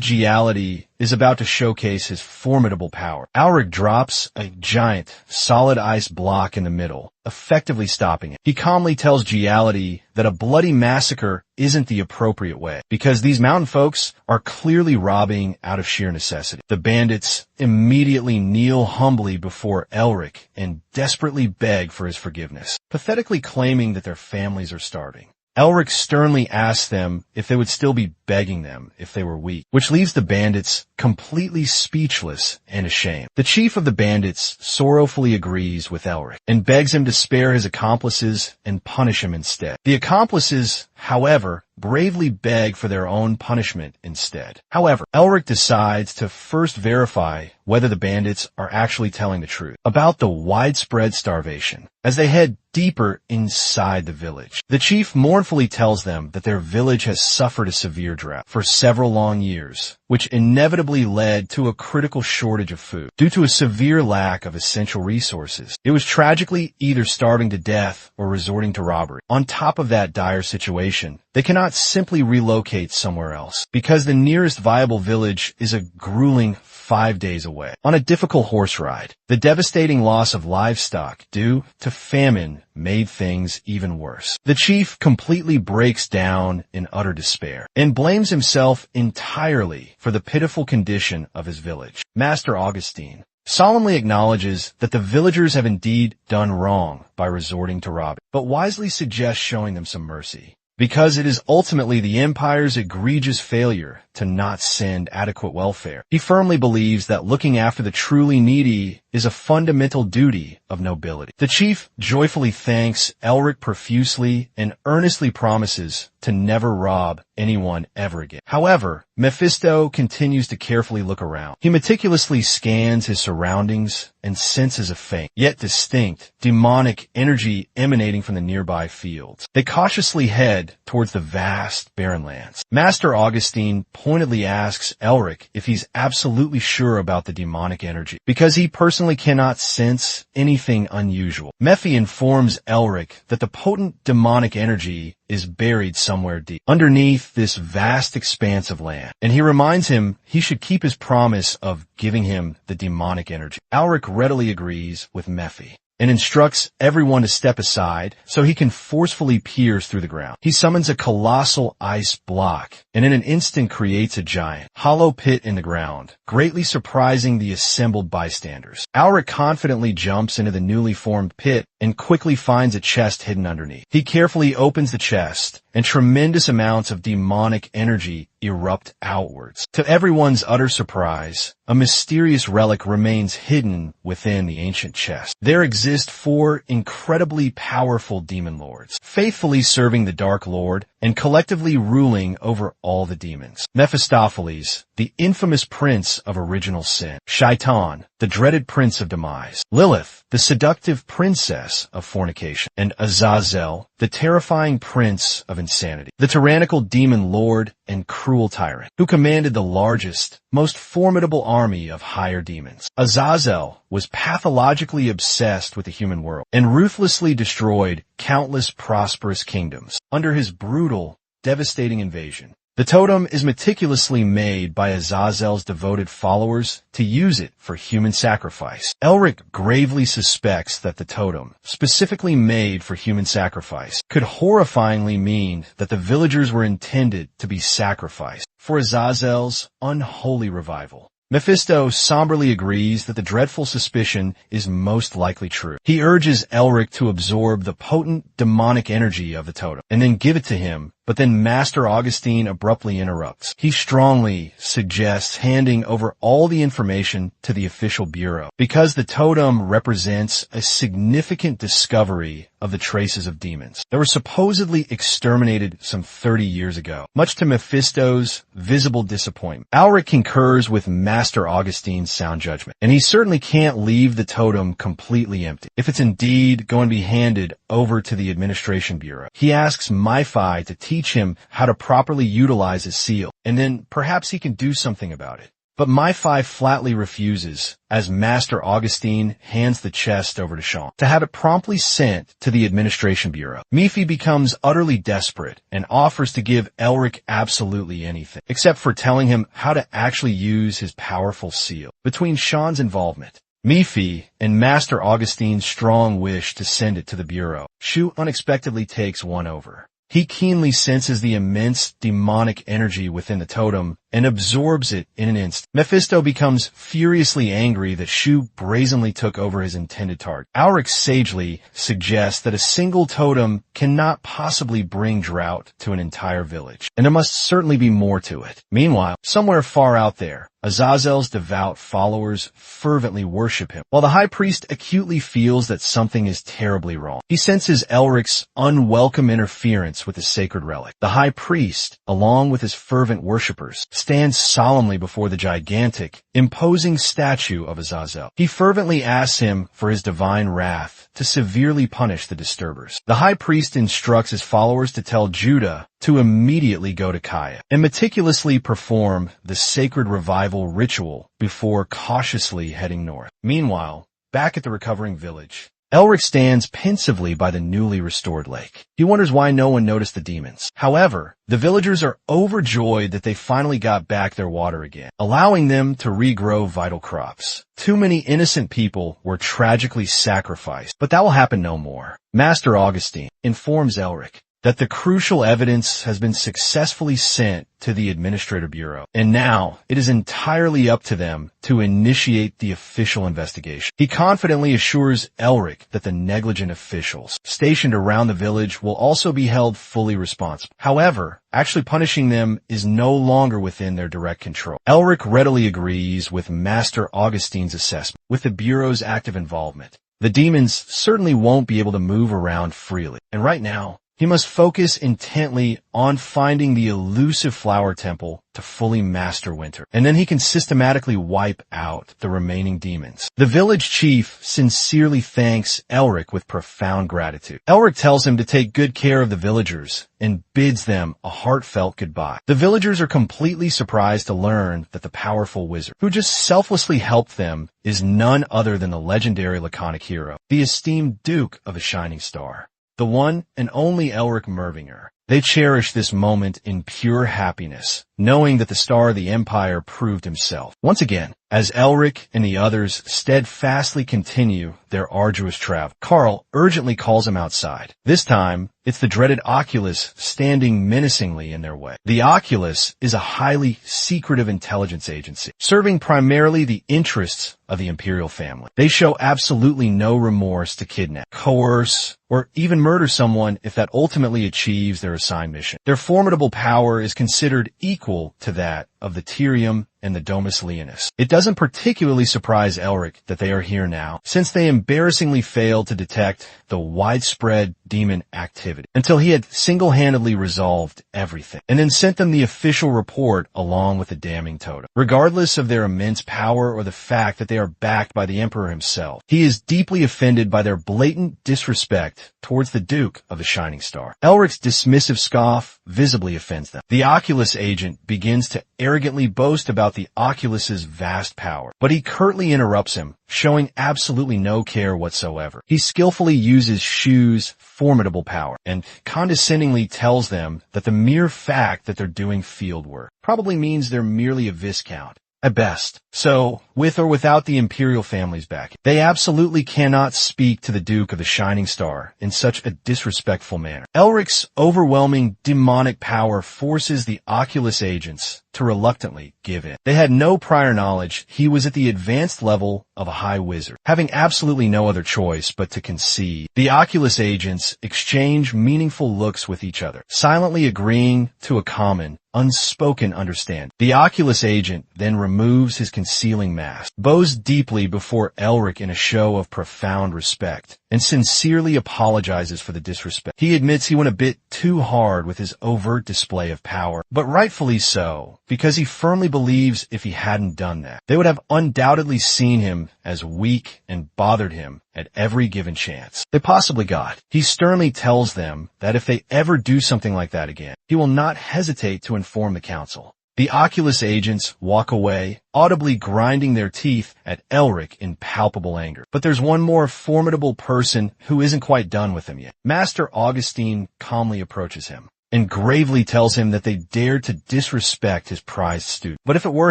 Giality is about to showcase his formidable power, Auric drops a giant, solid ice block in the middle, effectively stopping it. He calmly tells Giality that a bloody massacre isn't the appropriate way, because these mountain folks are clearly robbing out of sheer necessity. The bandits immediately kneel humbly before Elric and desperately beg for his forgiveness, pathetically claiming that their families are starving. Elric sternly asks them if they would still be begging them if they were weak, which leaves the bandits completely speechless and ashamed. The chief of the bandits sorrowfully agrees with Elric and begs him to spare his accomplices and punish him instead. The accomplices, however, bravely beg for their own punishment instead. However, Elric decides to first verify whether the bandits are actually telling the truth about the widespread starvation. As they head deeper inside the village, the chief mournfully tells them that their village has suffered a severe drought for several long years, which inevitably led to a critical shortage of food. Due to a severe lack of essential resources, it was tragically either starving to death or resorting to robbery. On top of that dire situation, they cannot simply relocate somewhere else, because the nearest viable village is a grueling 5 days away. On a difficult horse ride, the devastating loss of livestock due to famine made things even worse. The chief completely breaks down in utter despair and blames himself entirely for the pitiful condition of his village. Master Augustine solemnly acknowledges that the villagers have indeed done wrong by resorting to robbing, but wisely suggests showing them some mercy, because it is ultimately the Empire's egregious failure to not send adequate welfare. He firmly believes that looking after the truly needy is a fundamental duty of nobility. The chief joyfully thanks Elric profusely and earnestly promises to never rob anyone ever again. However, Mephisto continues to carefully look around. He meticulously scans his surroundings and senses a faint, yet distinct, demonic energy emanating from the nearby fields. They cautiously head towards the vast, barren lands. Master Augustine pointedly asks Elric if he's absolutely sure about the demonic energy, because he personally cannot sense anything unusual. Mephi informs Elric that the potent demonic energy is buried somewhere deep underneath this vast expanse of land, and he reminds him he should keep his promise of giving him the demonic energy. Elric readily agrees with Mephi and instructs everyone to step aside so he can forcefully pierce through the ground. He summons a colossal ice block and in an instant creates a giant, hollow pit in the ground, greatly surprising the assembled bystanders. Elric confidently jumps into the newly formed pit and quickly finds a chest hidden underneath. He carefully opens the chest, and tremendous amounts of demonic energy erupt outwards. To everyone's utter surprise, a mysterious relic remains hidden within the ancient chest. There exist 4 incredibly powerful demon lords, faithfully serving the Dark Lord and collectively ruling over all the demons. Mephistopheles, the infamous prince of original sin. Shaitan, the dreaded prince of demise. Lilith, the seductive princess of fornication. And Azazel, the terrifying prince of insanity. The tyrannical demon lord and cruel tyrant, who commanded the largest, most formidable army of higher demons. Azazel was pathologically obsessed with the human world and ruthlessly destroyed countless prosperous kingdoms under his brutal, devastating invasion. The totem is meticulously made by Azazel's devoted followers to use it for human sacrifice. Elric gravely suspects that the totem, specifically made for human sacrifice, could horrifyingly mean that the villagers were intended to be sacrificed for Azazel's unholy revival. Mephisto somberly agrees that the dreadful suspicion is most likely true. He urges Elric to absorb the potent demonic energy of the totem and then give it to him, but then Master Augustine abruptly interrupts. He strongly suggests handing over all the information to the official bureau, because the totem represents a significant discovery of the traces of demons that were supposedly exterminated some 30 years ago, much to Mephisto's visible disappointment. Elric concurs with Master Augustine's sound judgment, and he certainly can't leave the totem completely empty if it's indeed going to be handed over to the administration bureau. He asks Mephi to teach him how to properly utilize his seal, and then perhaps he can do something about it. But Mephi flatly refuses, as Master Augustine hands the chest over to Sean to have it promptly sent to the administration bureau. Mephi becomes utterly desperate and offers to give Elric absolutely anything, except for telling him how to actually use his powerful seal. Between Sean's involvement, Mephi, and Master Augustine's strong wish to send it to the bureau, Shu unexpectedly takes one over. He keenly senses the immense demonic energy within the totem and absorbs it in an instant. Mephisto becomes furiously angry that Shu brazenly took over his intended target. Elric sagely suggests that a single totem cannot possibly bring drought to an entire village, and there must certainly be more to it. Meanwhile, somewhere far out there, Azazel's devout followers fervently worship him, while the high priest acutely feels that something is terribly wrong. He senses Elric's unwelcome interference with the sacred relic. The high priest, along with his fervent worshippers, stands solemnly before the gigantic, imposing statue of Azazel. He fervently asks him for his divine wrath to severely punish the disturbers. The high priest instructs his followers to tell Judah to immediately go to Kaya and meticulously perform the sacred revival ritual before cautiously heading north. Meanwhile, back at the recovering village, Elric stands pensively by the newly restored lake. He wonders why no one noticed the demons. However, the villagers are overjoyed that they finally got back their water again, allowing them to regrow vital crops. Too many innocent people were tragically sacrificed, but that will happen no more. Master Augustine informs Elric that the crucial evidence has been successfully sent to the Administrative Bureau, and now it is entirely up to them to initiate the official investigation. He confidently assures Elric that the negligent officials stationed around the village will also be held fully responsible. However, actually punishing them is no longer within their direct control. Elric readily agrees with Master Augustine's assessment. With the Bureau's active involvement, the demons certainly won't be able to move around freely, and right now, he must focus intently on finding the elusive flower temple to fully master winter, and then he can systematically wipe out the remaining demons. The village chief sincerely thanks Elric with profound gratitude. Elric tells him to take good care of the villagers and bids them a heartfelt goodbye. The villagers are completely surprised to learn that the powerful wizard, who just selflessly helped them, is none other than the legendary laconic hero, the esteemed Duke of a Shining Star, the one and only Elric Mervinger. They cherish this moment in pure happiness, knowing that the star of the Empire proved himself. Once again, as Elric and the others steadfastly continue their arduous travel, Carl urgently calls him outside. This time, it's the dreaded Oculus standing menacingly in their way. The Oculus is a highly secretive intelligence agency, serving primarily the interests of the imperial family. They show absolutely no remorse to kidnap, coerce, or even murder someone if that ultimately achieves their assigned mission. Their formidable power is considered equal to that of the Tyrium and the Domus Leonis. It doesn't particularly surprise Elric that they are here now, since they embarrassingly failed to detect the widespread demon activity until he had single-handedly resolved everything, and then sent them the official report along with the damning totem. Regardless of their immense power or the fact that they are backed by the Emperor himself, he is deeply offended by their blatant disrespect towards the Duke of the Shining Star. Elric's dismissive scoff visibly offends them. The Oculus agent begins to arrogantly boast about the Oculus's vast power, but he curtly interrupts him, showing absolutely no care whatsoever. He skillfully uses Shu's formidable power and condescendingly tells them that the mere fact that they're doing field work probably means they're merely a Viscount at best. So, with or without the imperial family's backing, they absolutely cannot speak to the Duke of the Shining Star in such a disrespectful manner. Elric's overwhelming demonic power forces the Oculus agents to reluctantly give in. They had no prior knowledge he was at the advanced level of a high wizard, having absolutely no other choice but to concede. The Oculus agents exchange meaningful looks with each other, silently agreeing to a common, unspoken understanding. The Oculus agent then removes his concealing mask, bows deeply before Elric in a show of profound respect, and sincerely apologizes for the disrespect. He admits he went a bit too hard with his overt display of power, but rightfully so, because he firmly believes if he hadn't done that, they would have undoubtedly seen him as weak and bothered him at every given chance they possibly got. He sternly tells them that if they ever do something like that again, he will not hesitate to inform the council. The Oculus agents walk away, audibly grinding their teeth at Elric in palpable anger. But there's one more formidable person who isn't quite done with him yet. Master Augustine calmly approaches him and gravely tells him that they dared to disrespect his prized student. But if it were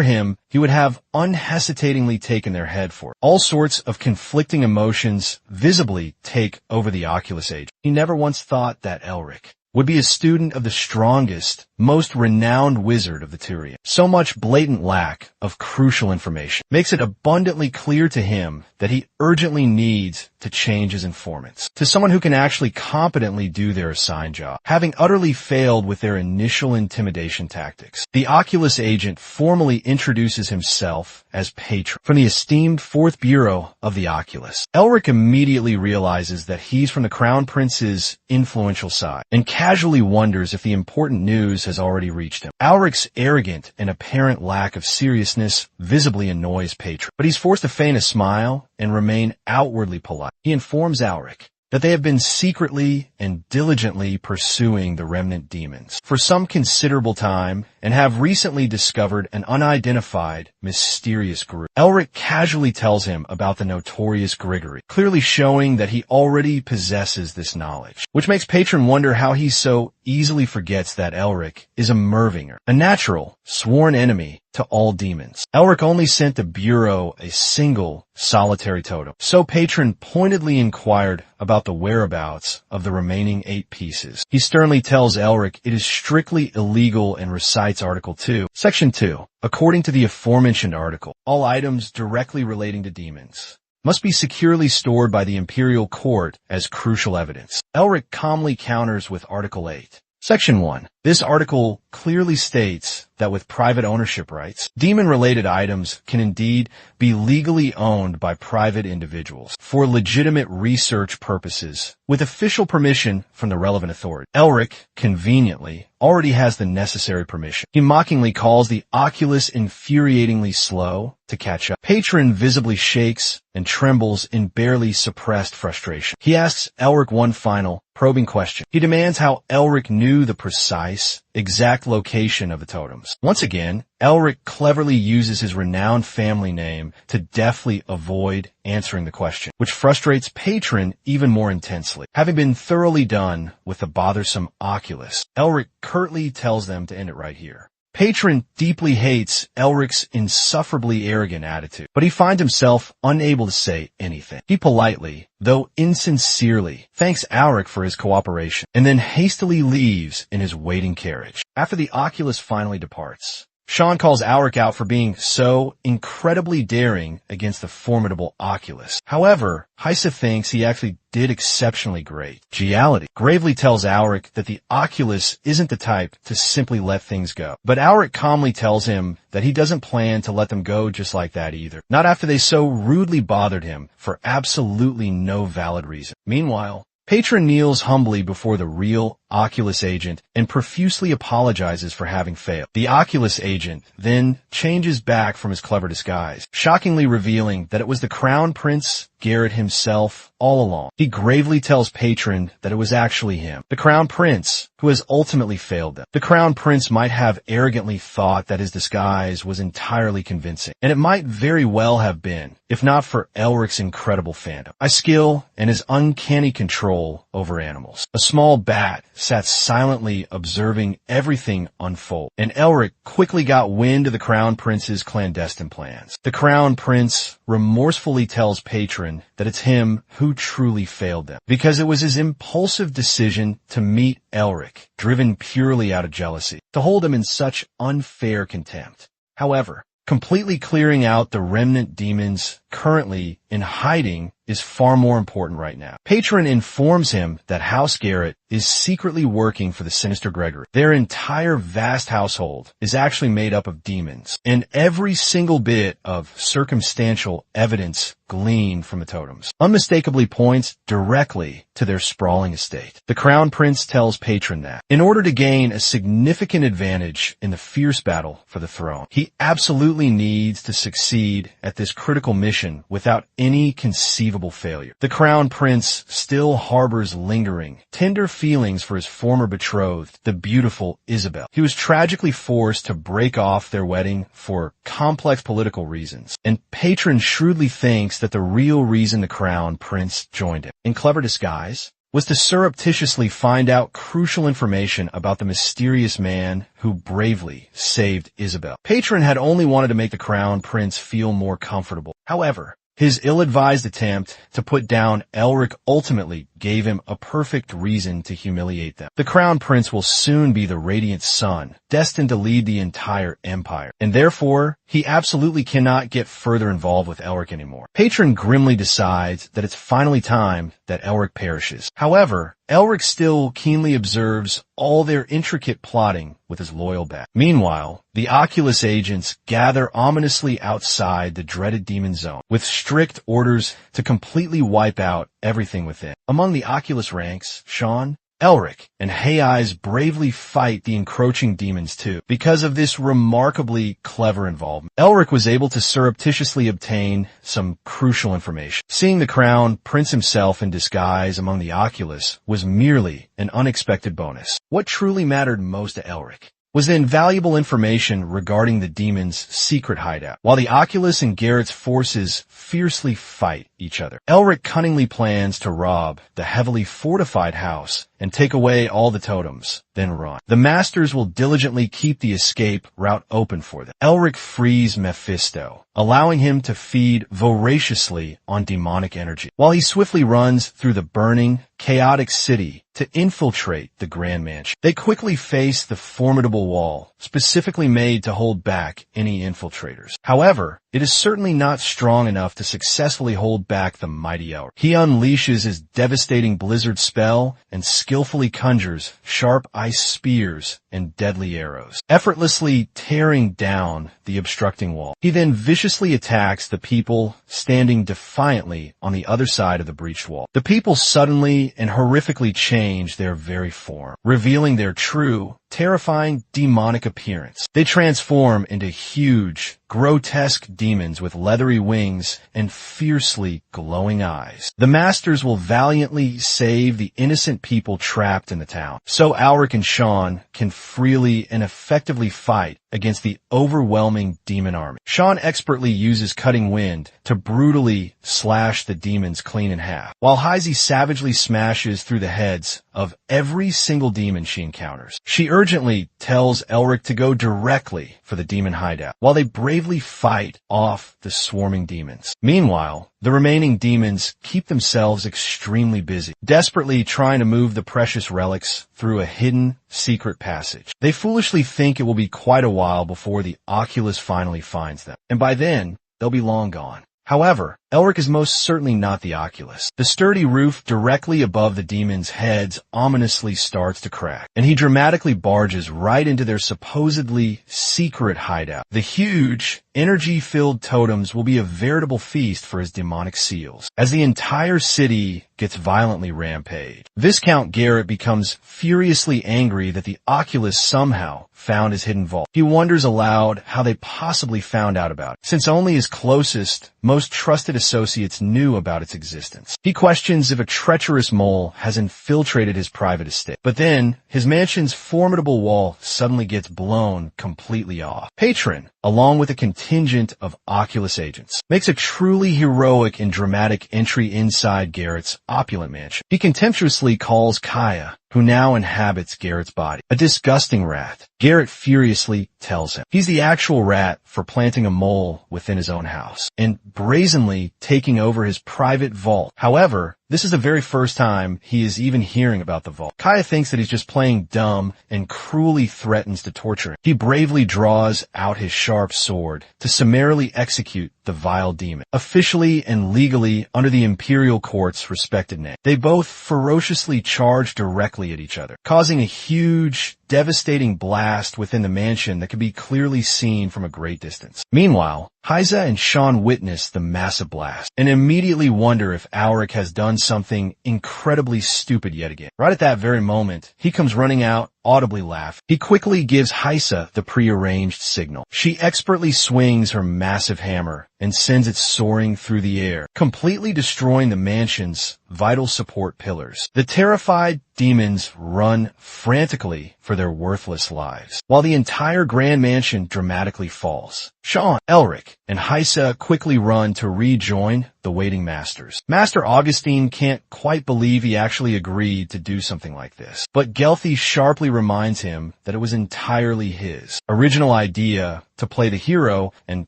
him, he would have unhesitatingly taken their head for it. All sorts of conflicting emotions visibly take over the Oculus agent. He never once thought that Elric would be a student of the strongest, most renowned wizard of the Tyrium. So much blatant lack of crucial information makes it abundantly clear to him that he urgently needs to change his informants to someone who can actually competently do their assigned job. Having utterly failed with their initial intimidation tactics, the Oculus agent formally introduces himself as patron from the esteemed 4th Bureau of the Oculus. Elric immediately realizes that he's from the Crown Prince's influential side and casually wonders if the important news has already reached him. Alric's arrogant and apparent lack of seriousness visibly annoys Patron, but he's forced to feign a smile and remain outwardly polite. He informs Alric that they have been secretly and diligently pursuing the remnant demons for some considerable time and have recently discovered an unidentified, mysterious group. Elric casually tells him about the notorious Grigory, clearly showing that he already possesses this knowledge, which makes Patron wonder how he so easily forgets that Elric is a Mervinger, a natural, sworn enemy to all demons. Elric only sent the Bureau a single, solitary totem, so Patron pointedly inquired about the whereabouts of the remaining 8 pieces. He sternly tells Elric it is strictly illegal and recites Article 2, Section 2. According to the aforementioned article, all items directly relating to demons must be securely stored by the Imperial Court as crucial evidence. Elric calmly counters with Article 8. Section 1. This article clearly states that with private ownership rights, demon-related items can indeed be legally owned by private individuals for legitimate research purposes with official permission from the relevant authority. Elric, conveniently, already has the necessary permission. He mockingly calls the Oculus infuriatingly slow to catch up. Patron visibly shakes and trembles in barely suppressed frustration. He asks Elric one final, probing question. He demands how Elric knew the precise, exact location of the totems. Once again, Elric cleverly uses his renowned family name to deftly avoid answering the question, which frustrates Patron even more intensely. Having been thoroughly done with the bothersome Oculus, Elric curtly tells them to end it right here. Patron deeply hates Elric's insufferably arrogant attitude, but he finds himself unable to say anything. He politely, though insincerely, thanks Elric for his cooperation, and then hastily leaves in his waiting carriage. After the Oculus finally departs, Sean calls Elric out for being so incredibly daring against the formidable Oculus. However, Heisa thinks he actually did exceptionally great. Giality gravely tells Elric that the Oculus isn't the type to simply let things go. But Elric calmly tells him that he doesn't plan to let them go just like that either. Not after they so rudely bothered him for absolutely no valid reason. Meanwhile, Patron kneels humbly before the real Oculus agent and profusely apologizes for having failed. The Oculus agent then changes back from his clever disguise, shockingly revealing that it was the Crown Prince Garrett himself all along. He gravely tells Patron that it was actually him, the Crown Prince, who has ultimately failed them. The Crown Prince might have arrogantly thought that his disguise was entirely convincing, and it might very well have been, if not for Elric's incredible fandom, his skill, and his uncanny control over animals. A small bat sat silently observing everything unfold, and Elric quickly got wind of the Crown Prince's clandestine plans. The Crown Prince remorsefully tells Patron that it's him who truly failed them, because it was his impulsive decision to meet Elric, driven purely out of jealousy, to hold him in such unfair contempt. However, completely clearing out the remnant demons currently in hiding is far more important right now. Patron informs him that House Garrett is secretly working for the sinister Gregory. Their entire vast household is actually made up of demons, and every single bit of circumstantial evidence gleaned from the totems unmistakably points directly to their sprawling estate. The Crown Prince tells Patron that, in order to gain a significant advantage in the fierce battle for the throne, he absolutely needs to succeed at this critical mission without any conceivable failure. The Crown Prince still harbors lingering, tender feelings for his former betrothed, the beautiful Isabel. He was tragically forced to break off their wedding for complex political reasons, and Patron shrewdly thinks that the real reason the Crown Prince joined him, in clever disguise, was to surreptitiously find out crucial information about the mysterious man who bravely saved Isabel. Patron had only wanted to make the Crown Prince feel more comfortable. However, his ill-advised attempt to put down Elric ultimately gave him a perfect reason to humiliate them. The Crown Prince will soon be the radiant sun, destined to lead the entire empire, and therefore, he absolutely cannot get further involved with Elric anymore. Patron grimly decides that it's finally time that Elric perishes. However, Elric still keenly observes all their intricate plotting with his loyal bat. Meanwhile, the Oculus agents gather ominously outside the dreaded demon zone, with strict orders to completely wipe out everything within. Among the Oculus ranks, Sean, Elric and Hayeyes bravely fight the encroaching demons too. Because of this remarkably clever involvement, Elric was able to surreptitiously obtain some crucial information. Seeing the crown prince himself in disguise among the Oculus was merely an unexpected bonus. What truly mattered most to Elric was the invaluable information regarding the demon's secret hideout. While the Oculus and Garrett's forces fiercely fight each other, Elric cunningly plans to rob the heavily fortified house and take away all the totems, then run. The Masters will diligently keep the escape route open for them. Elric frees Mephisto, allowing him to feed voraciously on demonic energy, while he swiftly runs through the burning, chaotic city to infiltrate the Grand Mansion. They quickly face the formidable wall, specifically made to hold back any infiltrators. However, it is certainly not strong enough to successfully hold back the mighty Elric. He unleashes his devastating blizzard spell and skillfully conjures sharp ice spears and deadly arrows, effortlessly tearing down the obstructing wall. He then viciously attacks the people standing defiantly on the other side of the breached wall. The people suddenly and horrifically change their very form, revealing their true, terrifying demonic appearance. They transform into huge, grotesque demons with leathery wings and fiercely glowing eyes. The Masters will valiantly save the innocent people trapped in the town, so Alric and Sean can freely and effectively fight against the overwhelming demon army. Sean expertly uses cutting wind to brutally slash the demons clean in half, while Heisey savagely smashes through the heads of every single demon she encounters. She urgently tells Elric to go directly for the demon hideout, while they bravely fight off the swarming demons. Meanwhile, the remaining demons keep themselves extremely busy, desperately trying to move the precious relics through a hidden, secret passage. They foolishly think it will be quite a while before the Oculus finally finds them, and by then, they'll be long gone. However, Elric is most certainly not the Oculus. The sturdy roof directly above the demons' heads ominously starts to crack, and he dramatically barges right into their supposedly secret hideout. The huge, energy-filled totems will be a veritable feast for his demonic seals, as the entire city gets violently rampaged. Viscount Garrett becomes furiously angry that the Oculus somehow found his hidden vault. He wonders aloud how they possibly found out about it, since only his closest, most trusted associates knew about its existence. He questions if a treacherous mole has infiltrated his private estate. But then, his mansion's formidable wall suddenly gets blown completely off. Patron, along with a contingent of Oculus agents, makes a truly heroic and dramatic entry inside Garrett's opulent mansion. He contemptuously calls Kaya, who now inhabits Garrett's body, a disgusting rat. Garrett furiously tells him he's the actual rat for planting a mole within his own house and brazenly taking over his private vault. However, this is the very first time he is even hearing about the vault. Kaya thinks that he's just playing dumb and cruelly threatens to torture him. He bravely draws out his sharp sword to summarily execute the vile demon, officially and legally under the Imperial Court's respected name. They both ferociously charge directly at each other, causing a huge, devastating blast within the mansion that can be clearly seen from a great distance. Meanwhile, Heisa and Sean witness the massive blast and immediately wonder if Alric has done something incredibly stupid yet again. Right at that very moment, he comes running out, audibly laughing. He quickly gives Heisa the prearranged signal. She expertly swings her massive hammer and sends it soaring through the air, completely destroying the mansion's vital support pillars. The terrified demons run frantically for their worthless lives, while the entire Grand Mansion dramatically falls. Sean, Elric, and Heisa quickly run to rejoin the waiting Masters. Master Augustine can't quite believe he actually agreed to do something like this, but Gelthy sharply reminds him that it was entirely his original idea to play the hero and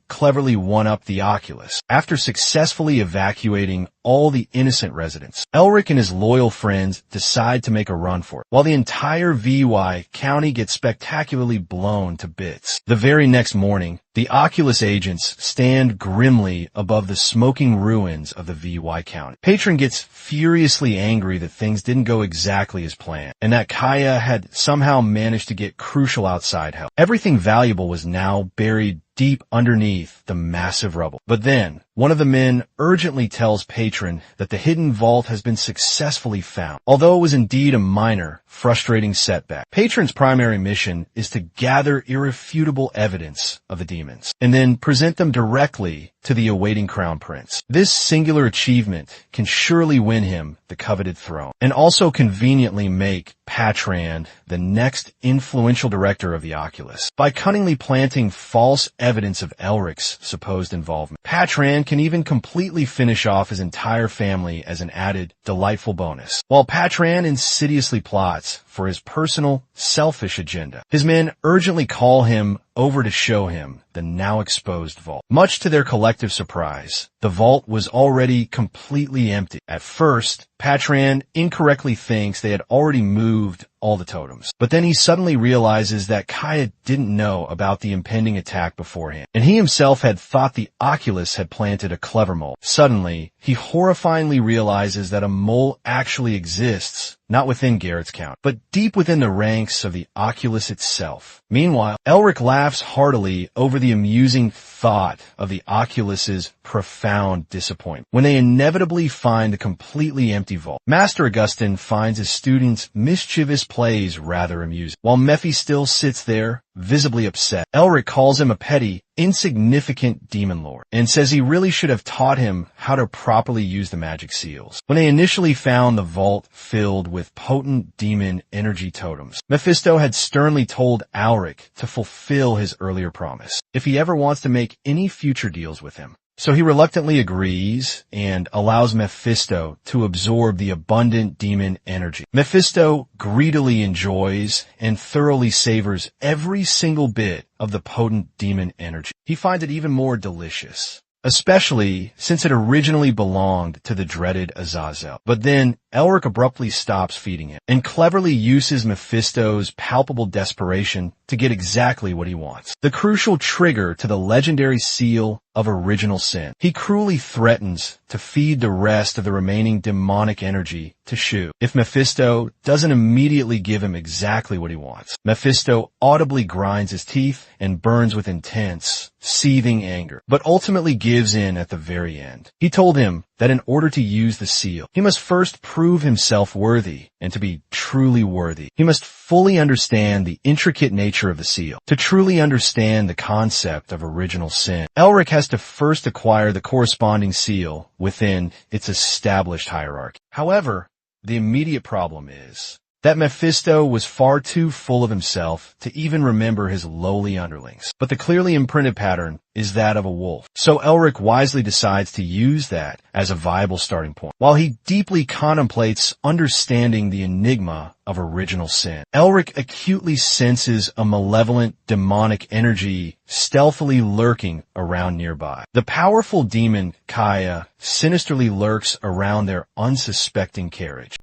cleverly one-up the Oculus. After successfully evacuating all the innocent residents, Elric and his loyal friends decide to make a run for it, while the entire VY county gets spectacularly blown to bits. The very next morning, the Oculus agents stand grimly above the smoking ruins of the VY county. Patron gets furiously angry that things didn't go exactly as planned, and that Kaya had somehow managed to get crucial outside help. Everything valuable was now buried deep underneath the massive rubble. But then, one of the men urgently tells Patron that the hidden vault has been successfully found. Although it was indeed a minor, frustrating setback, Patron's primary mission is to gather irrefutable evidence of the demons, and then present them directly to the awaiting crown prince. This singular achievement can surely win him the coveted throne, and also conveniently make Patron the next influential director of the Oculus. By cunningly planting false evidence of Elric's supposed involvement, Patron can even completely finish off his entire family as an added, delightful bonus. While Patron insidiously plots for his personal, selfish agenda, his men urgently call him over to show him the now exposed vault. Much to their collective surprise, the vault was already completely empty. At first, Patron incorrectly thinks they had already moved all the totems. But then he suddenly realizes that Kaya didn't know about the impending attack beforehand, and he himself had thought the Oculus had planted a clever mole. Suddenly, he horrifyingly realizes that a mole actually exists, not within Garrett's count, but deep within the ranks of the Oculus itself. Meanwhile, Elric laughs heartily over the amusing thought of the Oculus's profound disappointment when they inevitably find the completely empty vault. Master Augustin finds his students' mischievous plays rather amusing. While Mephi still sits there, visibly upset, Elric calls him a petty, insignificant demon lord, and says he really should have taught him how to properly use the magic seals. When they initially found the vault filled with potent demon energy totems, Mephisto had sternly told Elric to fulfill his earlier promise if he ever wants to make any future deals with him. So he reluctantly agrees and allows Mephisto to absorb the abundant demon energy. Mephisto greedily enjoys and thoroughly savors every single bit of the potent demon energy. He finds it even more delicious, especially since it originally belonged to the dreaded Azazel. But then Elric abruptly stops feeding him and cleverly uses Mephisto's palpable desperation to get exactly what he wants, the crucial trigger to the legendary seal of original sin. He cruelly threatens to feed the rest of the remaining demonic energy to Shu if Mephisto doesn't immediately give him exactly what he wants. Mephisto audibly grinds his teeth and burns with intense, seething anger, but ultimately gives in at the very end. He told him that in order to use the seal, he must first prove himself worthy, and to be truly worthy, he must fully understand the intricate nature of the seal. To truly understand the concept of original sin, Elric has to first acquire the corresponding seal within its established hierarchy. However, the immediate problem is that Mephisto was far too full of himself to even remember his lowly underlings. But the clearly imprinted pattern is that of a wolf. So Elric wisely decides to use that as a viable starting point. While he deeply contemplates understanding the enigma of original sin, Elric acutely senses a malevolent demonic energy stealthily lurking around nearby. The powerful demon Kaya sinisterly lurks around their unsuspecting carriage.